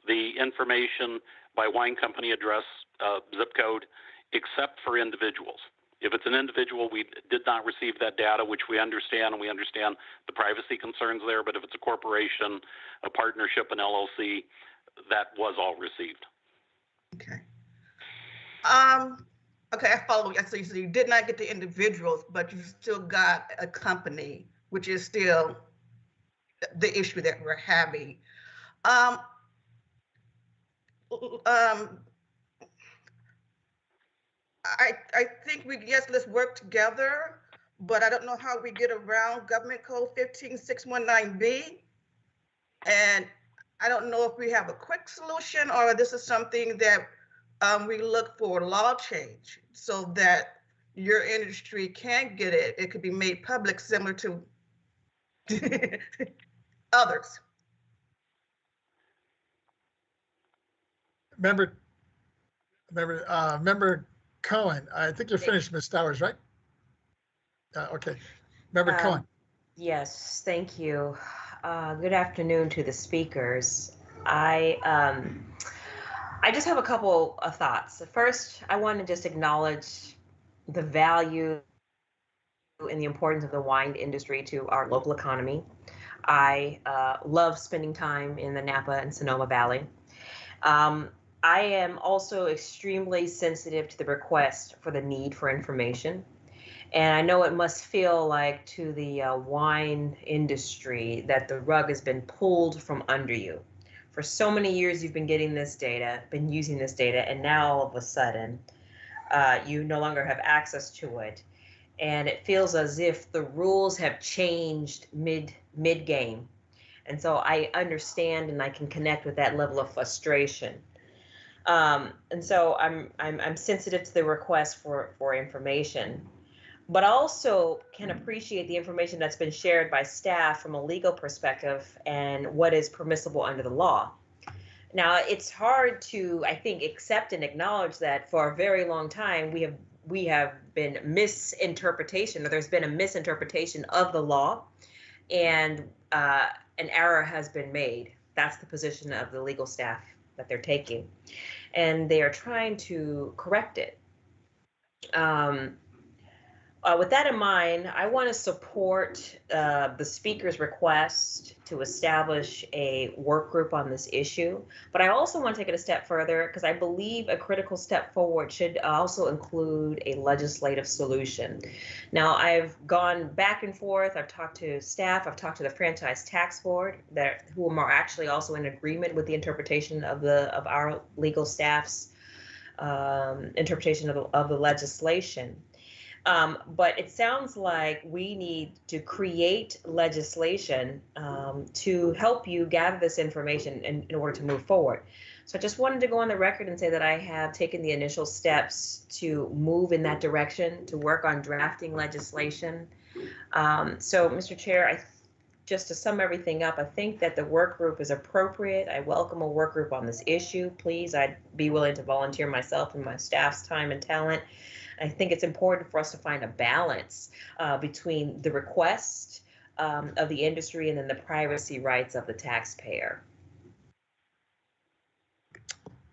the information by wine company address, zip code, except for individuals. If it's an individual, we did not receive that data, which we understand, and we understand the privacy concerns there. But if it's a corporation, a partnership, an LLC, that was all received. Okay. Okay, I follow. So you did not get the individuals, but you still got a company, which is still the issue that we're having. I think let's work together, but I don't know how we get around Government Code 15619B. And I don't know if we have a quick solution or this is something that we look for law change so that your industry can get it. It could be made public similar to others. Member Cohen, I think you're finished, Ms. Stowers, right? Okay. Member Cohen. Yes, thank you. Good afternoon to the speakers. I just have a couple of thoughts. First, I want to just acknowledge the value and the importance of the wine industry to our local economy. I love spending time in the Napa and Sonoma Valley. I am also extremely sensitive to the request for the need for information. And I know it must feel like to the wine industry that the rug has been pulled from under you. For so many years, you've been getting this data, been using this data, and now all of a sudden, you no longer have access to it. And it feels as if the rules have changed mid-game. And so I understand and I can connect with that level of frustration. And so I'm sensitive to the request for information, but also can appreciate the information that's been shared by staff from a legal perspective and what is permissible under the law. Now, it's hard to, I think, accept and acknowledge that for a very long time we have been misinterpretation, or there's been a misinterpretation of the law, and an error has been made. That's the position of the legal staff that they're taking, and they are trying to correct it. With that in mind, I want to support the speaker's request to establish a work group on this issue, but I also want to take it a step further because I believe a critical step forward should also include a legislative solution. Now, I've gone back and forth. I've talked to staff. I've talked to the Franchise Tax Board, who are actually also in agreement with the interpretation of our legal staff's interpretation of the legislation. But it sounds like we need to create legislation to help you gather this information in order to move forward. So I just wanted to go on the record and say that I have taken the initial steps to move in that direction, to work on drafting legislation. So, Mr. Chair, just to sum everything up, I think that the work group is appropriate. I welcome a work group on this issue. Please, I'd be willing to volunteer myself and my staff's time and talent. I think it's important for us to find a balance between the request of the industry and then the privacy rights of the taxpayer.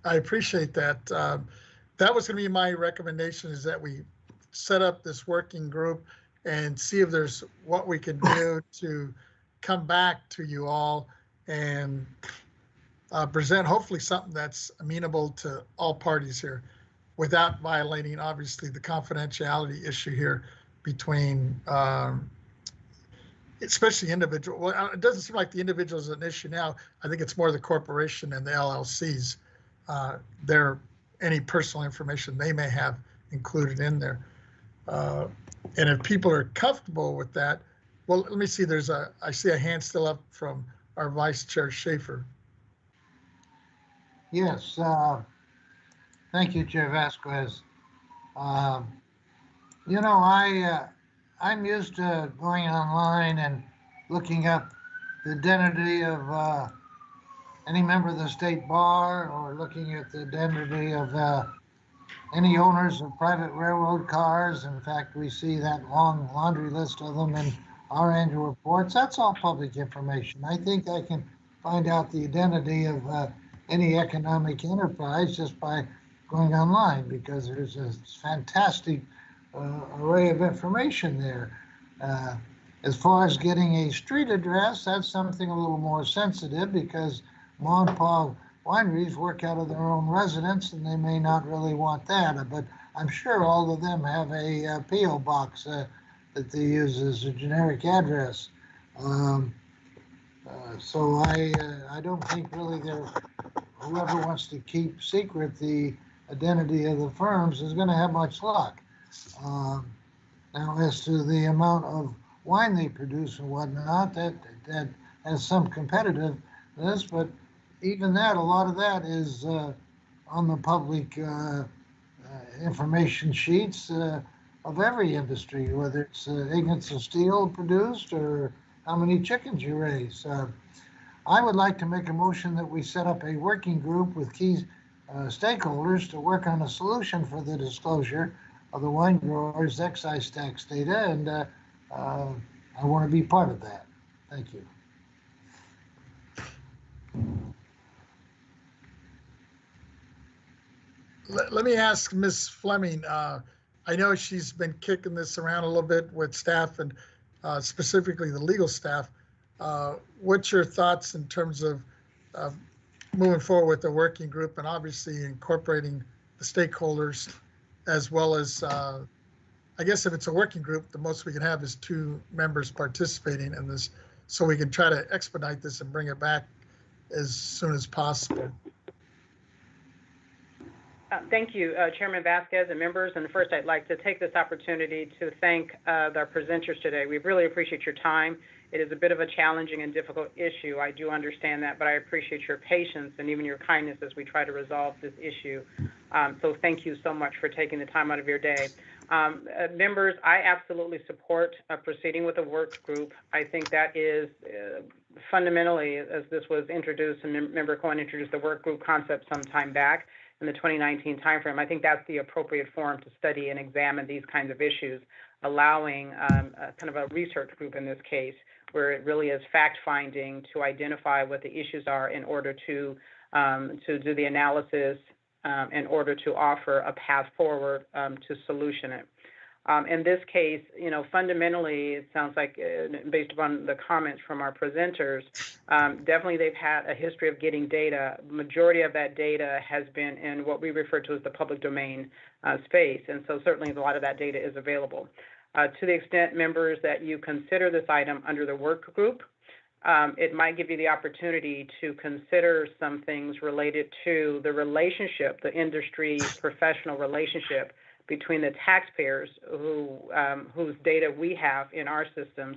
I appreciate that. That was going to be my recommendation, is that we set up this working group and see if there's what we can do to come back to you all and present hopefully something that's amenable to all parties here, without violating, obviously, the confidentiality issue here between, especially individual. Well, it doesn't seem like the individual is an issue now. I think it's more the corporation and the LLCs. Any personal information they may have included in there. And if people are comfortable with that, well, let me see. I see a hand still up from our Vice Chair Schaefer. Yes. Thank you, Chair Vasquez. You know, I'm used to going online and looking up the identity of any member of the state bar, or looking at the identity of any owners of private railroad cars. In fact, we see that long laundry list of them in our annual reports. That's all public information. I think I can find out the identity of any economic enterprise just by going online, because there's a fantastic array of information there. As far as getting a street address, that's something a little more sensitive, because mom and pop wineries work out of their own residence and they may not really want that. But I'm sure all of them have a P.O. box that they use as a generic address. So I don't think really whoever wants to keep secret the identity of the firms is going to have much luck. Now, as to the amount of wine they produce and whatnot, that has some competitiveness, but even that, a lot of that is on the public information sheets of every industry, whether it's ingots of steel produced or how many chickens you raise. I would like to make a motion that we set up a working group with key stakeholders to work on a solution for the disclosure of the wine growers' excise tax data, and I want to be part of that. Thank you. Let me ask Ms. Fleming. I know she's been kicking this around a little bit with staff and specifically the legal staff. What's your thoughts in terms of moving forward with the working group and obviously incorporating the stakeholders, as well as, I guess if it's a working group, the most we can have is 2 members participating in this, so we can try to expedite this and bring it back as soon as possible. Thank you, Chairman Vasquez and members. And first, I'd like to take this opportunity to thank our presenters today. We really appreciate your time. It is a bit of a challenging and difficult issue. I do understand that, but I appreciate your patience and even your kindness as we try to resolve this issue. So thank you so much for taking the time out of your day. Members, I absolutely support proceeding with a work group. I think that is fundamentally, as this was introduced, and Member Cohen introduced the work group concept some time back in the 2019 timeframe. I think that's the appropriate forum to study and examine these kinds of issues, allowing kind of a research group in this case, where it really is fact-finding to identify what the issues are in order to do the analysis, in order to offer a path forward to solution it. In this case, fundamentally, it sounds like, based upon the comments from our presenters, definitely they've had a history of getting data. Majority of that data has been in what we refer to as the public domain space, and so certainly a lot of that data is available. To the extent, members, that you consider this item under the work group, it might give you the opportunity to consider some things related to the relationship, the industry professional relationship between the taxpayers whose data we have in our systems,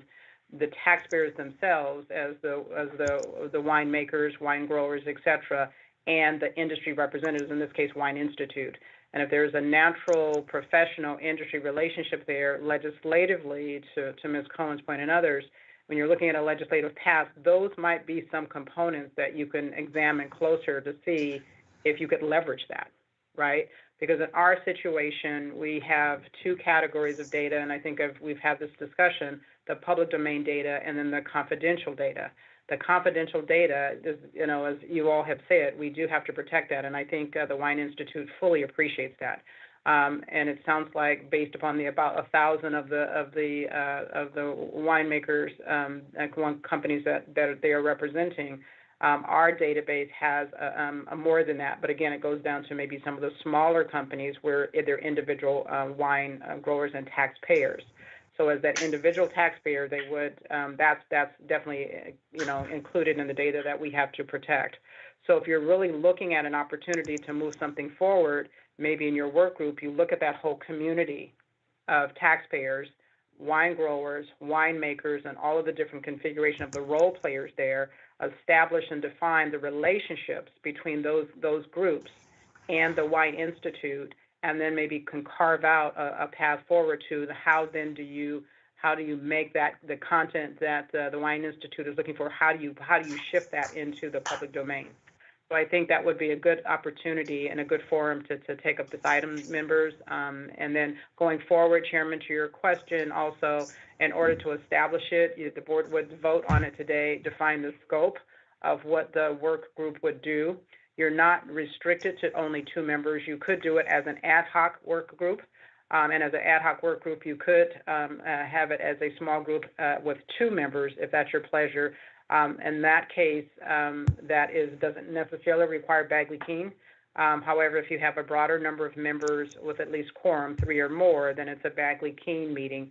the taxpayers themselves as the winemakers, wine growers, et cetera, and the industry representatives, in this case, Wine Institute. And if there's a natural professional industry relationship there legislatively, to Ms. Cohen's point and others, when you're looking at a legislative path, those might be some components that you can examine closer to see if you could leverage that, right? Because in our situation, we have 2 categories of data, and I think we've had this discussion, the public domain data and then the confidential data. The confidential data, is, as you all have said, we do have to protect that, and I think the Wine Institute fully appreciates that. And it sounds like, based upon about 1,000 of the winemakers, companies that they are representing, our database has more than that. But again, it goes down to maybe some of the smaller companies where they're individual wine growers and taxpayers. So as that individual taxpayer, they would that's definitely included in the data that we have to protect. So if you're really looking at an opportunity to move something forward, maybe in your work group, you look at that whole community of taxpayers, wine growers, winemakers, and all of the different configuration of the role players there, establish and define the relationships between those groups and the Wine Institute, and then maybe can carve out a path forward to how do you make that the content that the Wine Institute is looking for, how do you shift that into the public domain? So I think that would be a good opportunity and a good forum to take up this item, members. And then going forward, Chairman, to your question also, in order to establish it, the board would vote on it today, define the scope of what the work group would do. You're not restricted to only 2 members. You could do it as an ad hoc work group. And as an ad hoc work group, you could have it as a small group with 2 members, if that's your pleasure. In that case, doesn't necessarily require Bagley-Keene. However, if you have a broader number of members with at least quorum, 3 or more, then it's a Bagley-Keene meeting.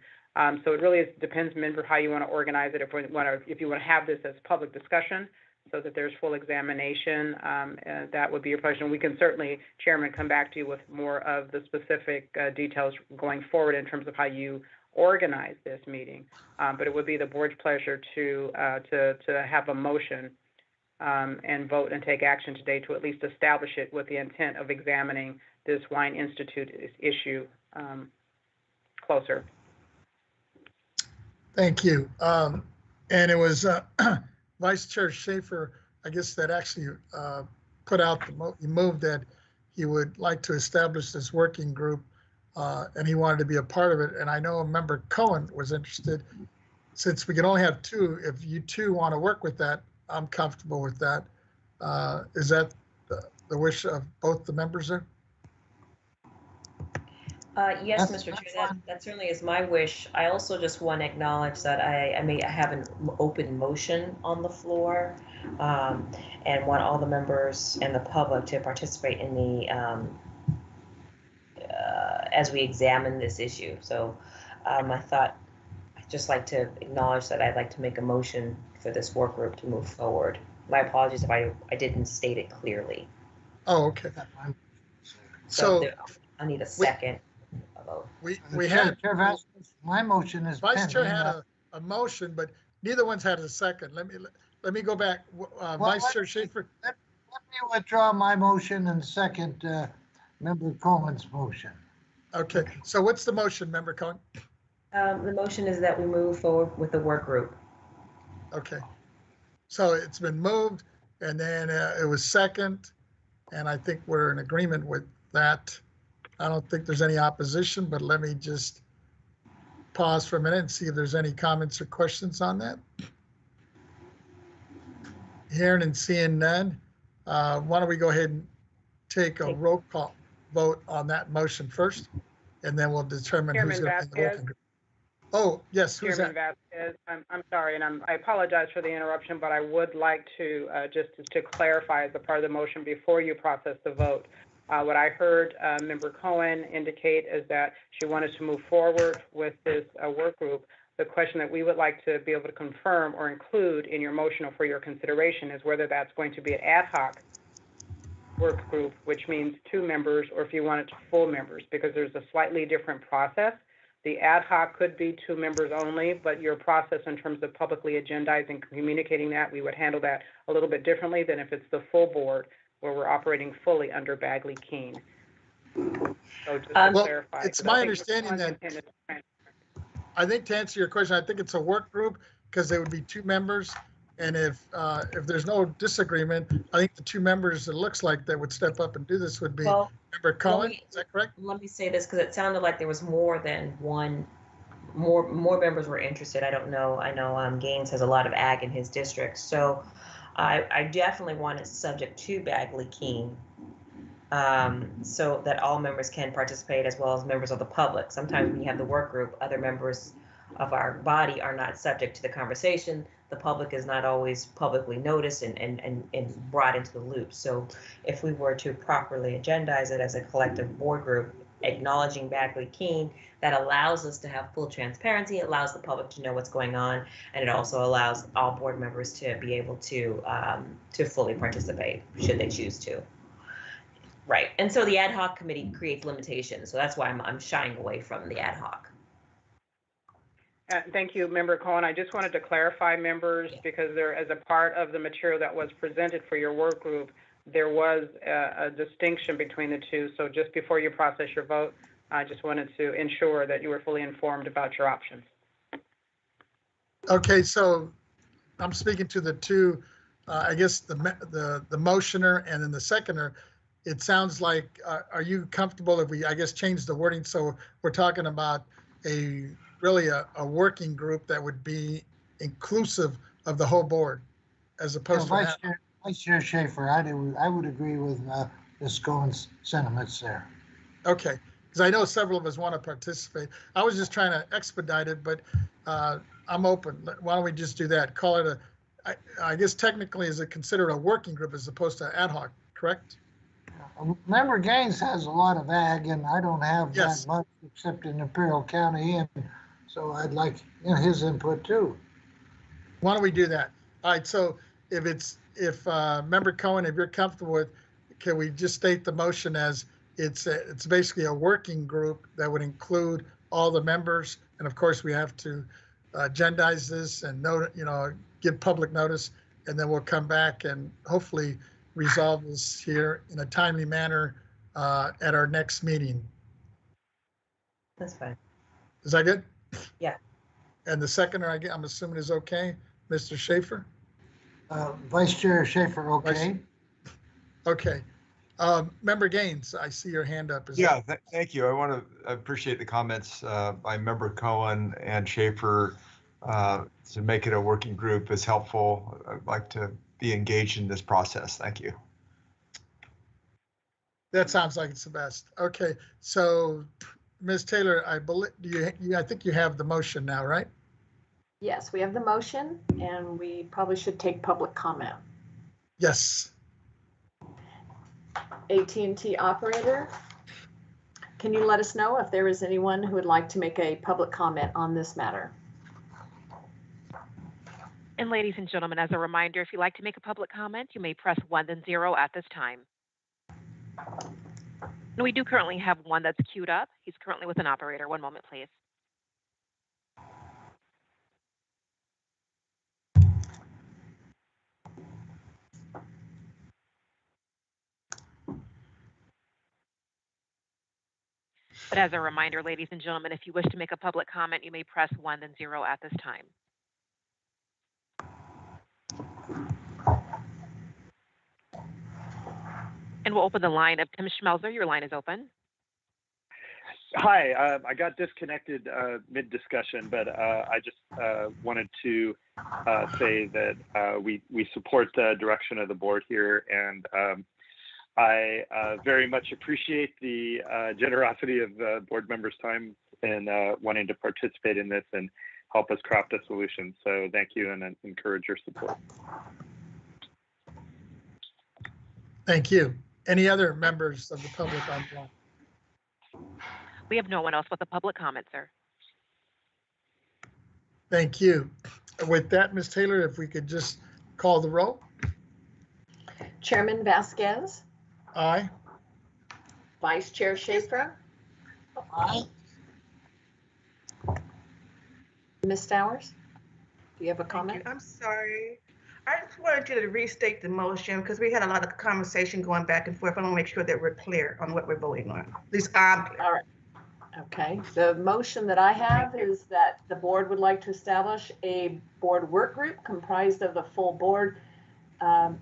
So it really depends, member, how you want to organize it. If you want to have this as public discussion, so that there's full examination, that would be your pleasure. And we can certainly, Chairman, come back to you with more of the specific details going forward in terms of how you organize this meeting. But it would be the board's pleasure to have a motion and vote and take action today to at least establish it with the intent of examining this Wine Institute issue closer. Thank you. And it was Vice Chair Schaefer, I guess, that actually put out he moved that he would like to establish this working group, and he wanted to be a part of it. And I know Member Cohen was interested. Since we can only have 2, if you 2 want to work with that, I'm comfortable with that. Is that the wish of both the members there? Yes, Mr. Chair, that certainly is my wish. I also just want to acknowledge that I may have an open motion on the floor, and want all the members and the public to participate in the as we examine this issue. So I thought I'd just like to acknowledge that I'd like to make a motion for this work group to move forward. My apologies if I didn't state it clearly. Oh, okay. So I need a second. We had my motion is Vice Chair pending. had a motion, but neither one's had a second. Let me go back. Vice Chair Schaefer. Let me withdraw my motion and second Member Cohen's motion. Okay. So what's the motion, Member Cohen? The motion is that we move forward with the work group. Okay. So it's been moved, and then it was second, and I think we're in agreement with that. I don't think there's any opposition, but let me just pause for a minute and see if there's any comments or questions on that. Hearing and seeing none, why don't we go ahead and take a roll call vote on that motion first, and then we'll determine who's going to be in the working group. Oh, yes, who's Chairman that? Vasquez, I'm sorry, and I apologize for the interruption, but I would like to just to clarify as a part of the motion before you process the vote. What I heard Member Cohen indicate is that she wanted to move forward with this work group. The question that we would like to be able to confirm or include in your motion or for your consideration is whether that's going to be an ad hoc work group, which means 2 members, or if you want it to full members, because there's a slightly different process. The ad hoc could be 2 members only, but your process in terms of publicly agendizing and communicating that, we would handle that a little bit differently than if it's the full board, where we're operating fully under Bagley-Keene. So just to clarify. It's my understanding that, I think to answer your question, I think it's a work group because there would be 2 members. And if there's no disagreement, I think the 2 members, it looks like that would step up and do this would be Member Cohen. Is that correct? Let me say this because it sounded like there was more than one. More members were interested. I don't know. I know Gaines has a lot of ag in his district, so I definitely want it subject to Bagley-Keene, so that all members can participate as well as members of the public. Sometimes when you have the work group, other members of our body are not subject to the conversation. The public is not always publicly noticed and brought into the loop. So if we were to properly agendize it as a collective board group, acknowledging Bagley-Keene, that allows us to have full transparency, it allows the public to know what's going on, and it also allows all board members to be able to fully participate should they choose to. Right, and so the ad hoc committee creates limitations, so that's why I'm shying away from the ad hoc. Thank you, Member Cohen. I just wanted to clarify, members, because there, as a part of the material that was presented for your work group, there was a distinction between the 2. So just before you process your vote, I just wanted to ensure that you were fully informed about your options. Okay, so I'm speaking to the 2 I guess the motioner and then the seconder, it sounds like, are you comfortable if we, I guess, change the wording? So we're talking about really a working group that would be inclusive of the whole board as opposed to. Vice Chair Schaefer, I would agree with Ms. Cohen's sentiments there. Okay, because I know several of us want to participate. I was just trying to expedite it, but I'm open. Why don't we just do that? Call it I guess technically is it considered a working group as opposed to ad hoc, correct? Member Gaines has a lot of ag, and I don't have Yes. that much except in Imperial County, and so I'd like his input too. Why don't we do that? All right, so if Member Cohen, if you're comfortable with, can we just state the motion as it's basically a working group that would include all the members, and of course we have to agendize this and give public notice, and then we'll come back and hopefully resolve this here in a timely manner at our next meeting. That's fine. Is that good? Yeah. And the seconder, I'm assuming is okay, Mr. Schaefer? Vice Chair Schaefer, okay? Okay. Member Gaines, I see your hand up. Thank you. I appreciate the comments by Member Cohen and Schaefer to make it a working group is helpful. I'd like to be engaged in this process. Thank you. That sounds like it's the best. Okay, so Ms. Taylor, I believe I think you have the motion now, right? Yes, we have the motion, and we probably should take public comment. Yes. AT&T operator, can you let us know if there is anyone who would like to make a public comment on this matter? And ladies and gentlemen, as a reminder, if you'd like to make a public comment, you may press 1 then 0 at this time. And we do currently have one that's queued up. He's currently with an operator. One moment, please. But as a reminder, ladies and gentlemen, if you wish to make a public comment, you may press 1 then 0 at this time. And we'll open the line of Tim Schmelzer. Your line is open. Hi, I got disconnected mid-discussion, but I just wanted to say that we support the direction of the board here, and I very much appreciate the generosity of the board members' time in wanting to participate in this and help us craft a solution. So thank you, and encourage your support. Thank you. Any other members of the public on the line? We have no one else with a public comment, sir. Thank you. With that, Ms. Taylor, if we could just call the roll. Chairman Vasquez. Aye. Vice Chair Schaefer. Aye. Ms. Stowers, do you have a comment? I'm sorry. I just wanted you to restate the motion because we had a lot of conversation going back and forth. I want to make sure that we're clear on what we're voting on. At least I'm clear. All right. Okay. The motion that I have is that the board would like to establish a board work group comprised of the full board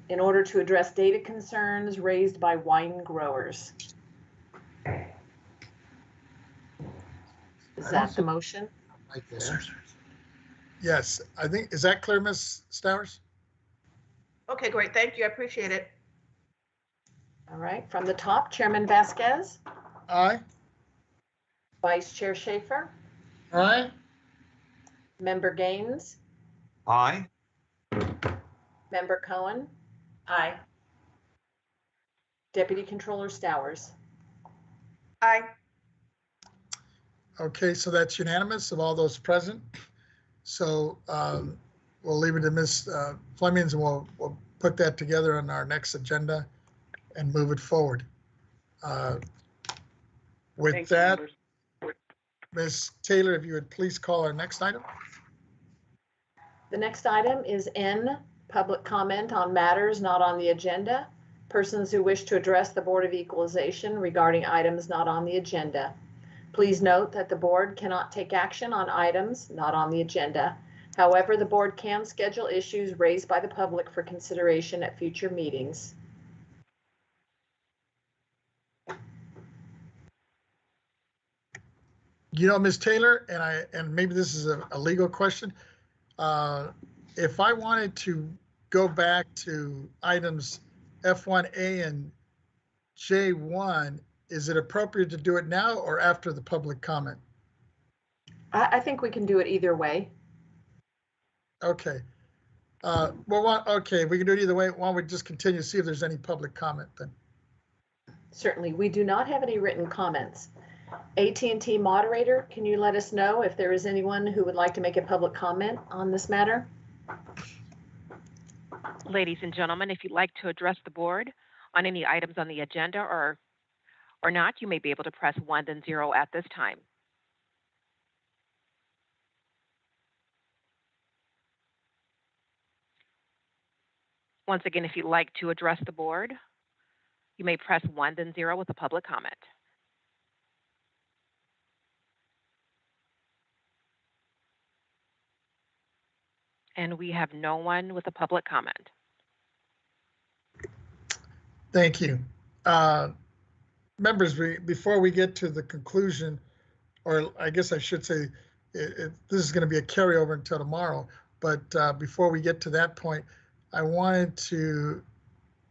in order to address data concerns raised by wine growers. Is that the motion? Right there. Yes, I think, is that clear, Ms. Stowers? Okay, great. Thank you. I appreciate it. All right. From the top, Chairman Vasquez. Aye. Vice Chair Schaefer. Aye. Member Gaines. Aye. Member Cohen. Aye. Deputy Controller Stowers. Aye. Okay, so that's unanimous of all those present. So we'll leave it to Ms. Flemings, and we'll put that together on our next agenda and move it forward. With that, Ms. Taylor, if you would please call our next item. The next item is N, public comment on matters not on the agenda. Persons who wish to address the Board of Equalization regarding items not on the agenda. Please note that the board cannot take action on items not on the agenda. However, the board can schedule issues raised by the public for consideration at future meetings. You know, Ms. Taylor, and maybe this is a legal question. If I wanted to go back to items F1A and J1, is it appropriate to do it now or after the public comment? I think we can do it either way. Okay. Okay, we can do it either way. Why don't we just continue to see if there's any public comment then? Certainly, we do not have any written comments. AT&T moderator, can you let us know if there is anyone who would like to make a public comment on this matter? Ladies and gentlemen, if you'd like to address the board on any items on the agenda or not, you may be able to press 1 then 0 at this time. Once again, if you'd like to address the board, you may press 1 then 0 with a public comment. And we have no one with a public comment. Thank you. Members, before we get to the conclusion, or I guess I should say, this is going to be a carryover until tomorrow, but before we get to that point, I wanted to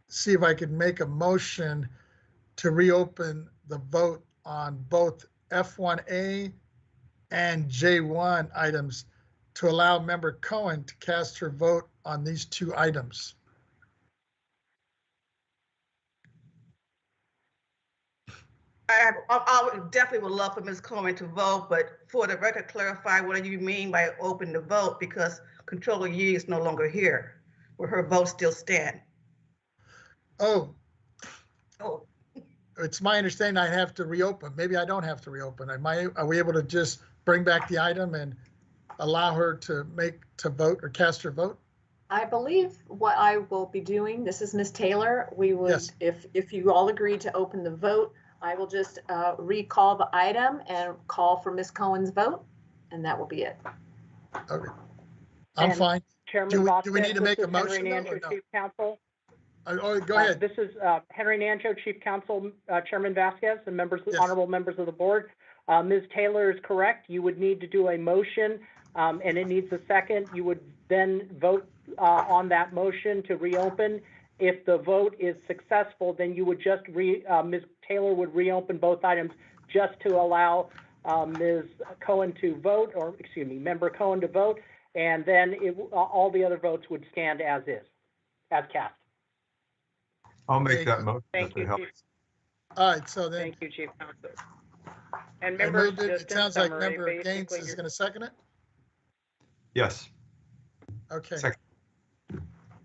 see if I could make a motion to reopen the vote on both F1A and J1 items to allow Member Cohen to cast her vote on these two items. I definitely would love for Ms. Coleman to vote, but for the record, clarify what do you mean by open the vote, because Controller Yee is no longer here. Will her vote still stand? Oh, Oh, it's my understanding I have to reopen. Maybe I don't have to reopen. Are we able to just bring back the item and allow her to vote or cast her vote? I believe what I will be doing, this is Ms. Taylor, we would, yes. if you all agree to open the vote, I will just recall the item and call for Ms. Cohen's vote, and that will be it. Okay. I'm fine. Chairman Do we need to make a motion? Henry Nanjo, Chief Counsel. Go ahead. This is Henry Nanjo, Chief Counsel, Chairman Vasquez, and members, yes. honorable members of the board. Ms. Taylor is correct. You would need to do a motion, and it needs a second. You would then vote on that motion to reopen. If the vote is successful, then you would just Ms. Taylor would reopen both items just to allow Ms. Cohen to vote, or excuse me, Member Cohen to vote, and then all the other votes would stand as is, as cast. I'll make that motion. Thank you, Chief. All right, so then. Thank you, Chief Counsel. And I members, moved it. It sounds like Member Gaines is going to second it? Yes. Okay. Second.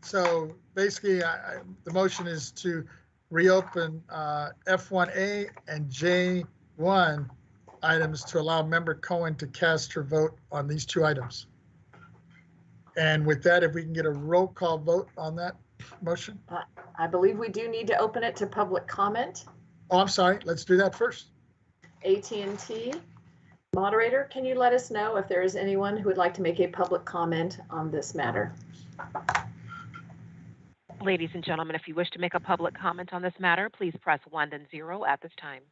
So basically, the motion is to reopen F1A and J1 items to allow Member Cohen to cast her vote on these two items. And with that, if we can get a roll call vote on that motion. I believe we do need to open it to public comment. Oh, I'm sorry. Let's do that first. AT&T moderator, can you let us know if there is anyone who would like to make a public comment on this matter? Ladies and gentlemen, if you wish to make a public comment on this matter, please press 1 then 0 at this time.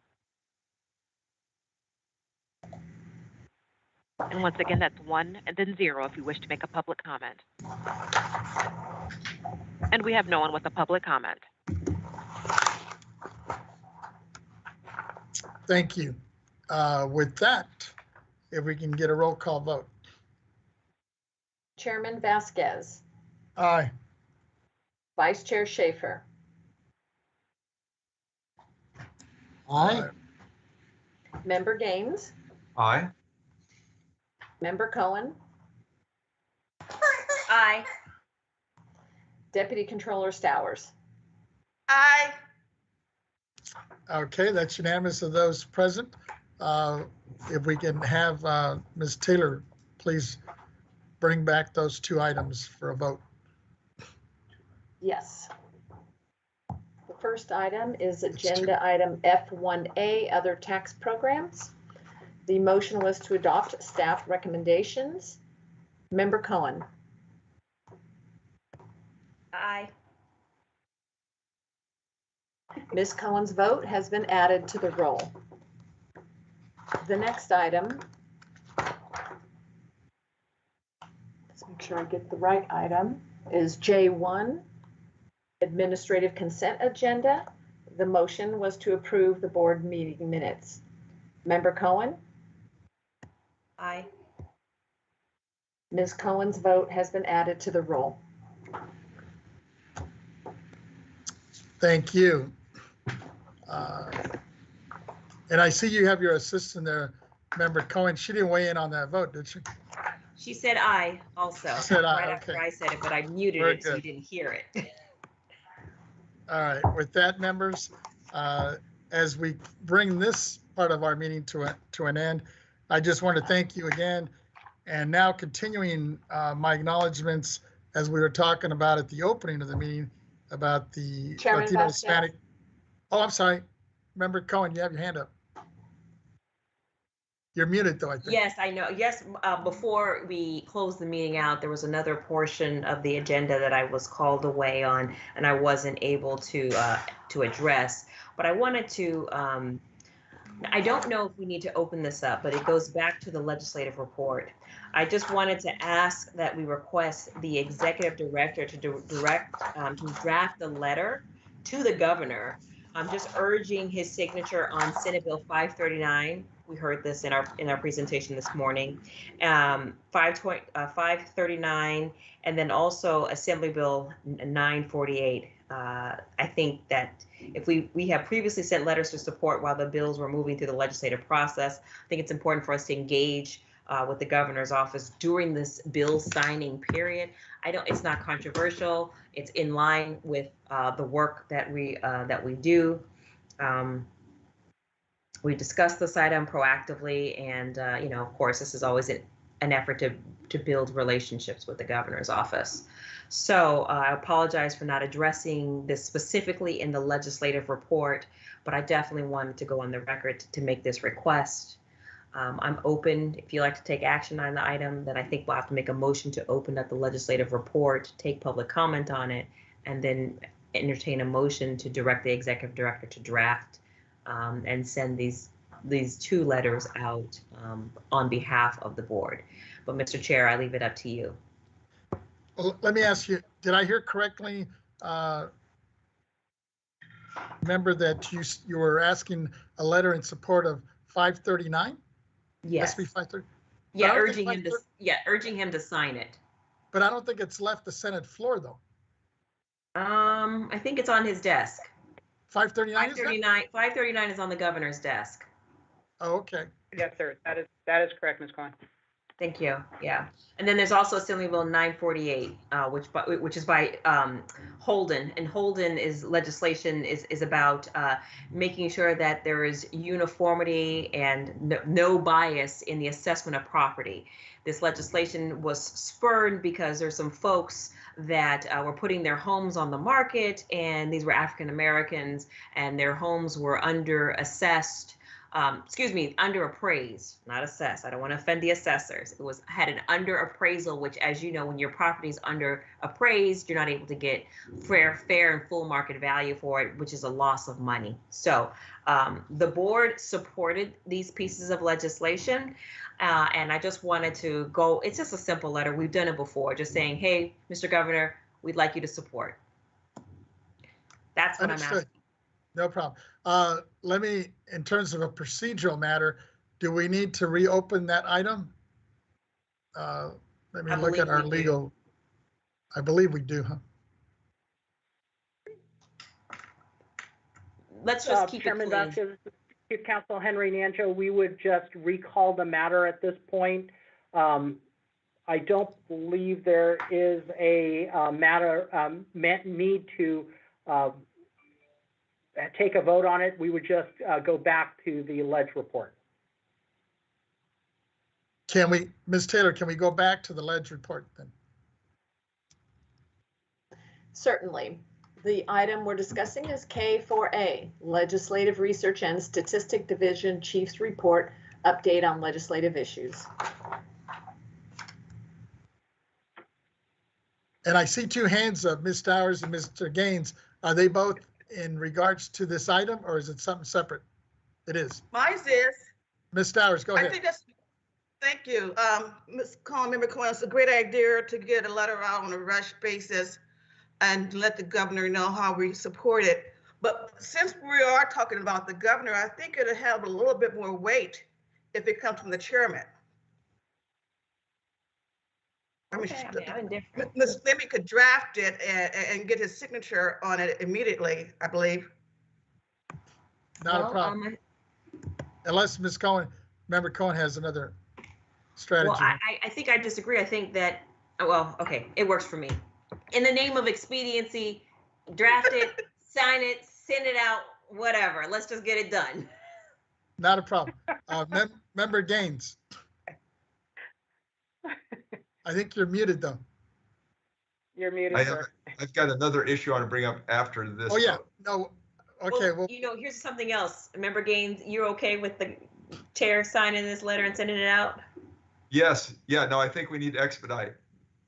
And once again, that's 1 and then 0 if you wish to make a public comment. And we have no one with a public comment. Thank you. With that, if we can get a roll call vote. Chairman Vasquez. Aye. Vice Chair Schaefer. Aye. Member Gaines. Aye. Member Cohen. Aye. Deputy Controller Stowers. aye. Okay, that's unanimous of those present. If we can have Ms. Taylor, please bring back those two items for a vote. Yes. The first item is agenda item F1A, other tax programs. The motion was to adopt staff recommendations. Member Cohen. Aye. Ms. Cohen's vote has been added to the roll. The next item, let's make sure I get the right item, is J1, Administrative Consent Agenda. The motion was to approve the board meeting minutes. Member Cohen? Aye. Ms. Cohen's vote has been added to the roll. Thank you. And I see you have your assistant there, Member Cohen. She didn't weigh in on that vote, did she? She said aye also. She said aye, right after okay. I said it, but I muted Very it so you good. didn't hear it. All right, with that, members, as we bring this part of our meeting to an end, I just want to thank you again. And now continuing my acknowledgements, as we were talking about at the opening of the meeting, about the Chairman Latino Vasquez. Hispanic. Oh, I'm sorry. Member Cohen, you have your hand up. You're muted though, I think. Yes, I know. Yes, before we closed the meeting out, there was another portion of the agenda that I was called away on, and I wasn't able to address. But I wanted to. I don't know if we need to open this up, but it goes back to the legislative report. I just wanted to ask that we request the executive director to draft a letter to the governor. I'm just urging his signature on Senate Bill 539. We heard this in our presentation this morning. 539, and then also Assembly Bill 948. I think that if we have previously sent letters to support while the bills were moving through the legislative process, I think it's important for us to engage with the governor's office during this bill signing period. It's not controversial. It's in line with the work that we do. We discussed this item proactively, and of course, this is always an effort to build relationships with the governor's office. So I apologize for not addressing this specifically in the legislative report, but I definitely wanted to go on the record to make this request. I'm open. If you'd like to take action on the item, then I think we'll have to make a motion to open up the legislative report, take public comment on it, and then entertain a motion to direct the executive director to draft and send these two letters out on behalf of the board. But Mr. Chair, I leave it up to you. Well, let me ask you, did I hear correctly? Remember that you were asking a letter in support of 539? Yes. SB 530? Yeah, urging him to sign it. But I don't think it's left the Senate floor though. I think it's on his desk. 539 539 is on the governor's desk. Oh, okay. Yes, sir. That is correct, Ms. Cohen. Thank you. Yeah, and then there's also Assembly Bill 948, which is by Holden, and Holden is legislation is about making sure that there is uniformity and no bias in the assessment of property. This legislation was spurred because there's some folks that were putting their homes on the market, and these were African Americans, and their homes were under appraised, not assessed. I don't want to offend the assessors. It had an under appraisal, which, as you know, when your property is under appraised, you're not able to get fair and full market value for it, which is a loss of money. So the board supported these pieces of legislation. And I just wanted to go, it's just a simple letter. We've done it before, just saying, hey, Mr. Governor, we'd like you to support. That's what Understood. I'm asking. No problem. Let me, in terms of a procedural matter, do we need to reopen that item? Let me look at our legal. I believe we do, huh? Let's just keep Chairman it clean. Vasquez, Chief Counsel Henry Nancho, we would just recall the matter at this point. I don't believe there is a need to take a vote on it. We would just go back to the ledge report. Can we, Ms. Taylor, can we go back to the ledge report then? Certainly. The item we're discussing is K4A, Legislative Research and Statistic Division Chief's Report, Update on Legislative Issues. And I see two hands of Ms. Towers and Mr. Gaines. Are they both in regards to this item, or is it something separate? It is. Mine is. Ms. Towers, go I ahead. think that's, thank you. Ms. Cohen, Member Cohen, it's a great idea to get a letter out on a rush basis and let the governor know how we support it. But since we are talking about the governor, I think it'll have a little bit more weight if it comes from the chairman. I mean, Ms. Fleming could draft it and get his signature on it immediately, I believe. Not a problem. Unless Ms. Cohen, Member Cohen has another strategy. Well, I think I disagree. I think that, well, okay, it works for me. In the name of expediency, draft it, sign it, send it out, whatever. Let's just get it done. Not a problem. Member Gaines. I think you're muted though. You're muted, sir. I've got another issue I want to bring up after this. Oh yeah, no, okay. Well, you know, here's something else. Member Gaines, you're okay with the chair signing this letter and sending it out? Yes, yeah, no, I think we need to expedite.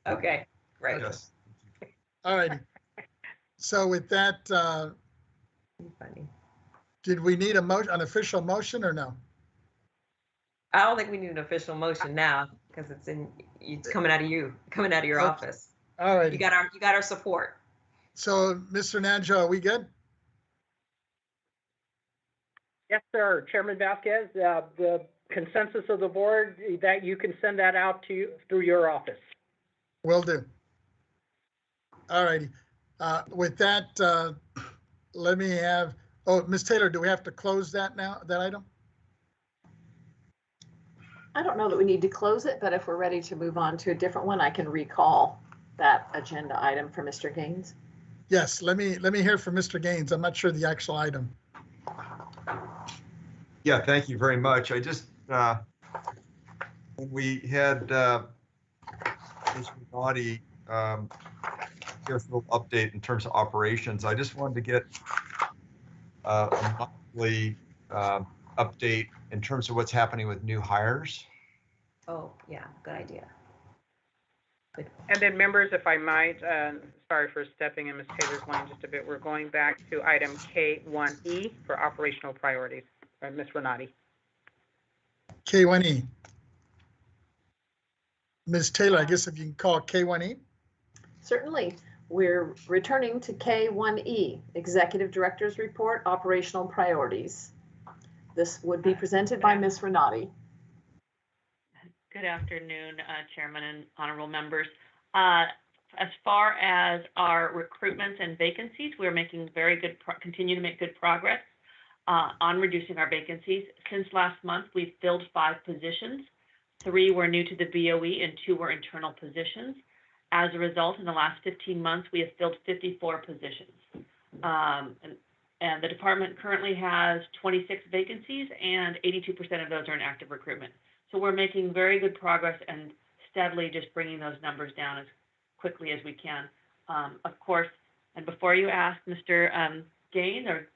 Okay, great. Yes. All righty. So with that, funny. Did we need an official motion or no? I don't think we need an official motion now because it's coming out of your office. All right. You got our support. So, Mr. Nanjo, are we good? Yes, sir. Chairman Vasquez, the consensus of the board that you can send that out through your office. Will do. All righty. With that, let me have, Ms. Taylor, do we have to close that now, that item? I don't know that we need to close it, but if we're ready to move on to a different one, I can recall that agenda item for Mr. Gaines. Yes, let me hear from Mr. Gaines. I'm not sure the actual item. Yeah, thank you very much. I just, we had Mr. Naughty give us a little update in terms of operations. I just wanted to get a monthly update in terms of what's happening with new hires. Oh, yeah, good idea. And then members, if I might, sorry for stepping in Ms. Taylor's lane just a bit. We're going back to item K1E for operational priorities. Ms. Renati. K1E. Ms. Taylor, I guess if you can call K1E. Certainly. We're returning to K1E, Executive Director's Report, Operational Priorities. This would be presented by Ms. Renati. Good afternoon, Chairman and honorable members. As far as our recruitments and vacancies, we're making continue to make good progress on reducing our vacancies. Since last month, we've filled 5 positions. 3 were new to the BOE and 2 were internal positions. As a result, in the last 15 months, we have filled 54 positions. And the department currently has 26 vacancies and 82% of those are in active recruitment. So we're making very good progress and steadily just bringing those numbers down as quickly as we can. Of course, and before you ask Mr. Gaines or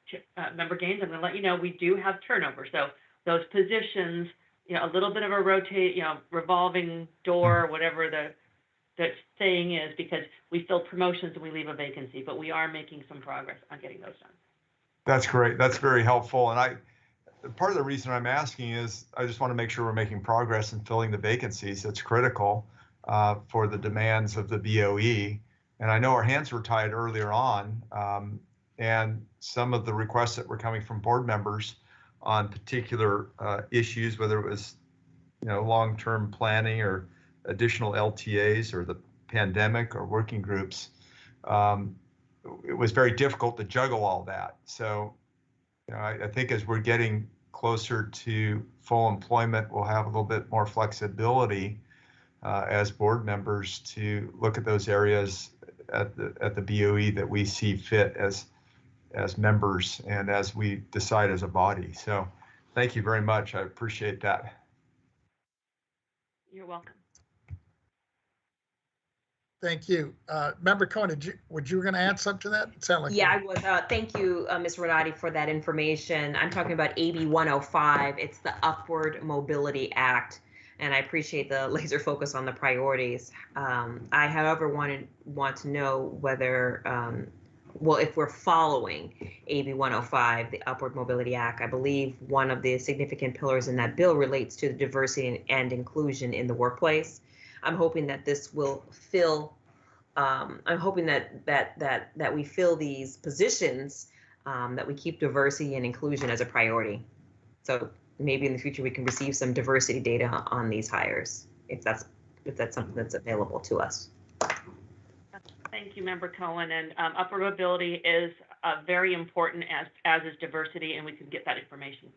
Member Gaines, I'm going to let you know we do have turnover. So those positions, a little bit of a revolving door, whatever the saying is, because we fill promotions and we leave a vacancy, but we are making some progress on getting those done. That's great. That's very helpful. And part of the reason I'm asking is I just want to make sure we're making progress in filling the vacancies. That's critical for the demands of the BOE. And I know our hands were tied earlier on, and some of the requests that were coming from board members on particular issues, whether it was long-term planning or additional LTAs or the pandemic or working groups, it was very difficult to juggle all that. So I think as we're getting closer to full employment, we'll have a little bit more flexibility as board members to look at those areas at the BOE that we see fit as members and as we decide as a body. So thank you very much. I appreciate that. You're welcome. Thank you. Member Cohen, were you going to add something to that? It sounded like I was. Thank you, Ms. Renati, for that information. I'm talking about AB 105. It's the Upward Mobility Act. and I appreciate the laser focus on the priorities. I, however, want to know whether, well, if we're following AB 105, the Upward Mobility Act. I believe one of the significant pillars in that bill relates to the diversity and inclusion in the workplace. I'm hoping that this will fill. I'm hoping that we fill these positions, that we keep diversity and inclusion as a priority. So maybe in the future we can receive some diversity data on these hires, if that's something that's available to us. Thank you, Member Cohen. And upward mobility is very important, as is diversity, and we can get that information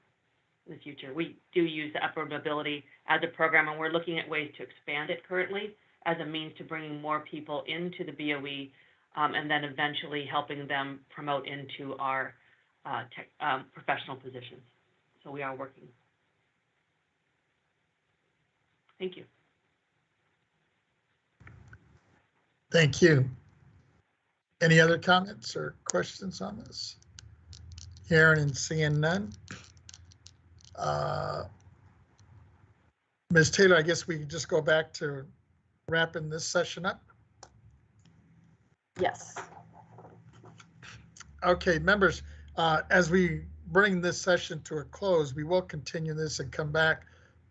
in the future. We do use the upward mobility as a program, and we're looking at ways to expand it currently as a means to bringing more people into the BOE, and then eventually helping them promote into our professional positions. So we are working. Thank you. Thank you. Any other comments or questions on this? Hearing and seeing none. Ms. Taylor, I guess we can just go back to wrapping this session up. Yes. Okay, members, as we bring this session to a close, we will continue this and come back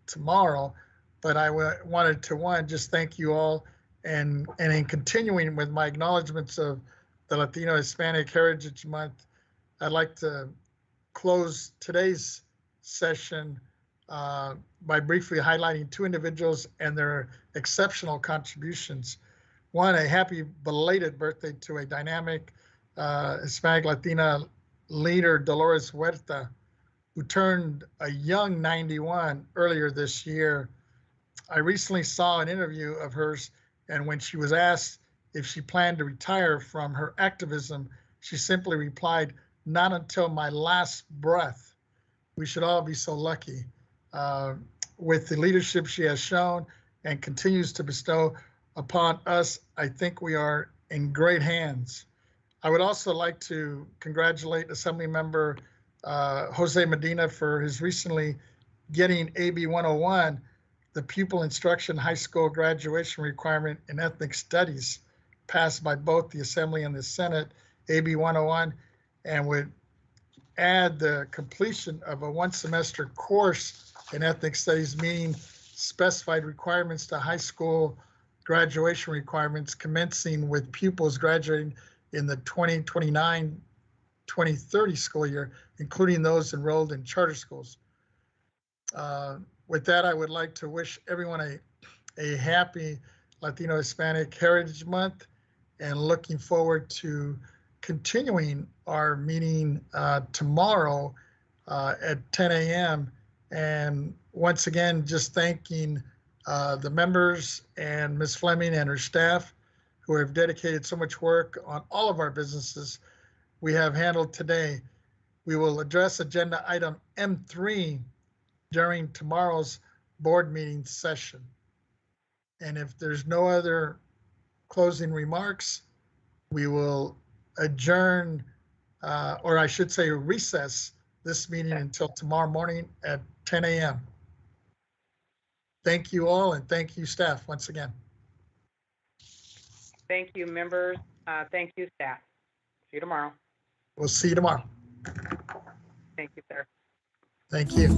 tomorrow. But I wanted to, just thank you all. And in continuing with my acknowledgments of the Latino Hispanic Heritage Month, I'd like to close today's session by briefly highlighting two individuals and their exceptional contributions. One, a happy belated birthday to a dynamic Hispanic Latina leader, Dolores Huerta, who turned a young 91 earlier this year. I recently saw an interview of hers, and when she was asked if she planned to retire from her activism, she simply replied, "Not until my last breath." We should all be so lucky. With the leadership she has shown and continues to bestow upon us, I think we are in great hands. I would also like to congratulate Assemblymember Jose Medina for his recently getting AB 101, the pupil instruction high school graduation requirement in ethnic studies, passed by both the Assembly and the Senate, AB 101, and would add the completion of a one semester course in ethnic studies, meaning specified requirements to high school graduation requirements commencing with pupils graduating in the 2029-2030 school year, including those enrolled in charter schools. With that, I would like to wish everyone a happy Latino Hispanic Heritage Month, and looking forward to continuing our meeting tomorrow at 10 a.m. And once again, just thanking the members and Ms. Fleming and her staff who have dedicated so much work on all of our businesses we have handled today. We will address agenda item M3 during tomorrow's board meeting session. And if there's no other closing remarks, we will adjourn, or I should say recess this meeting until tomorrow morning at 10 a.m. Thank you all, and thank you, staff, once again. Thank you, members. Thank you, staff. See you tomorrow. We'll see you tomorrow. Thank you, sir. Thank you.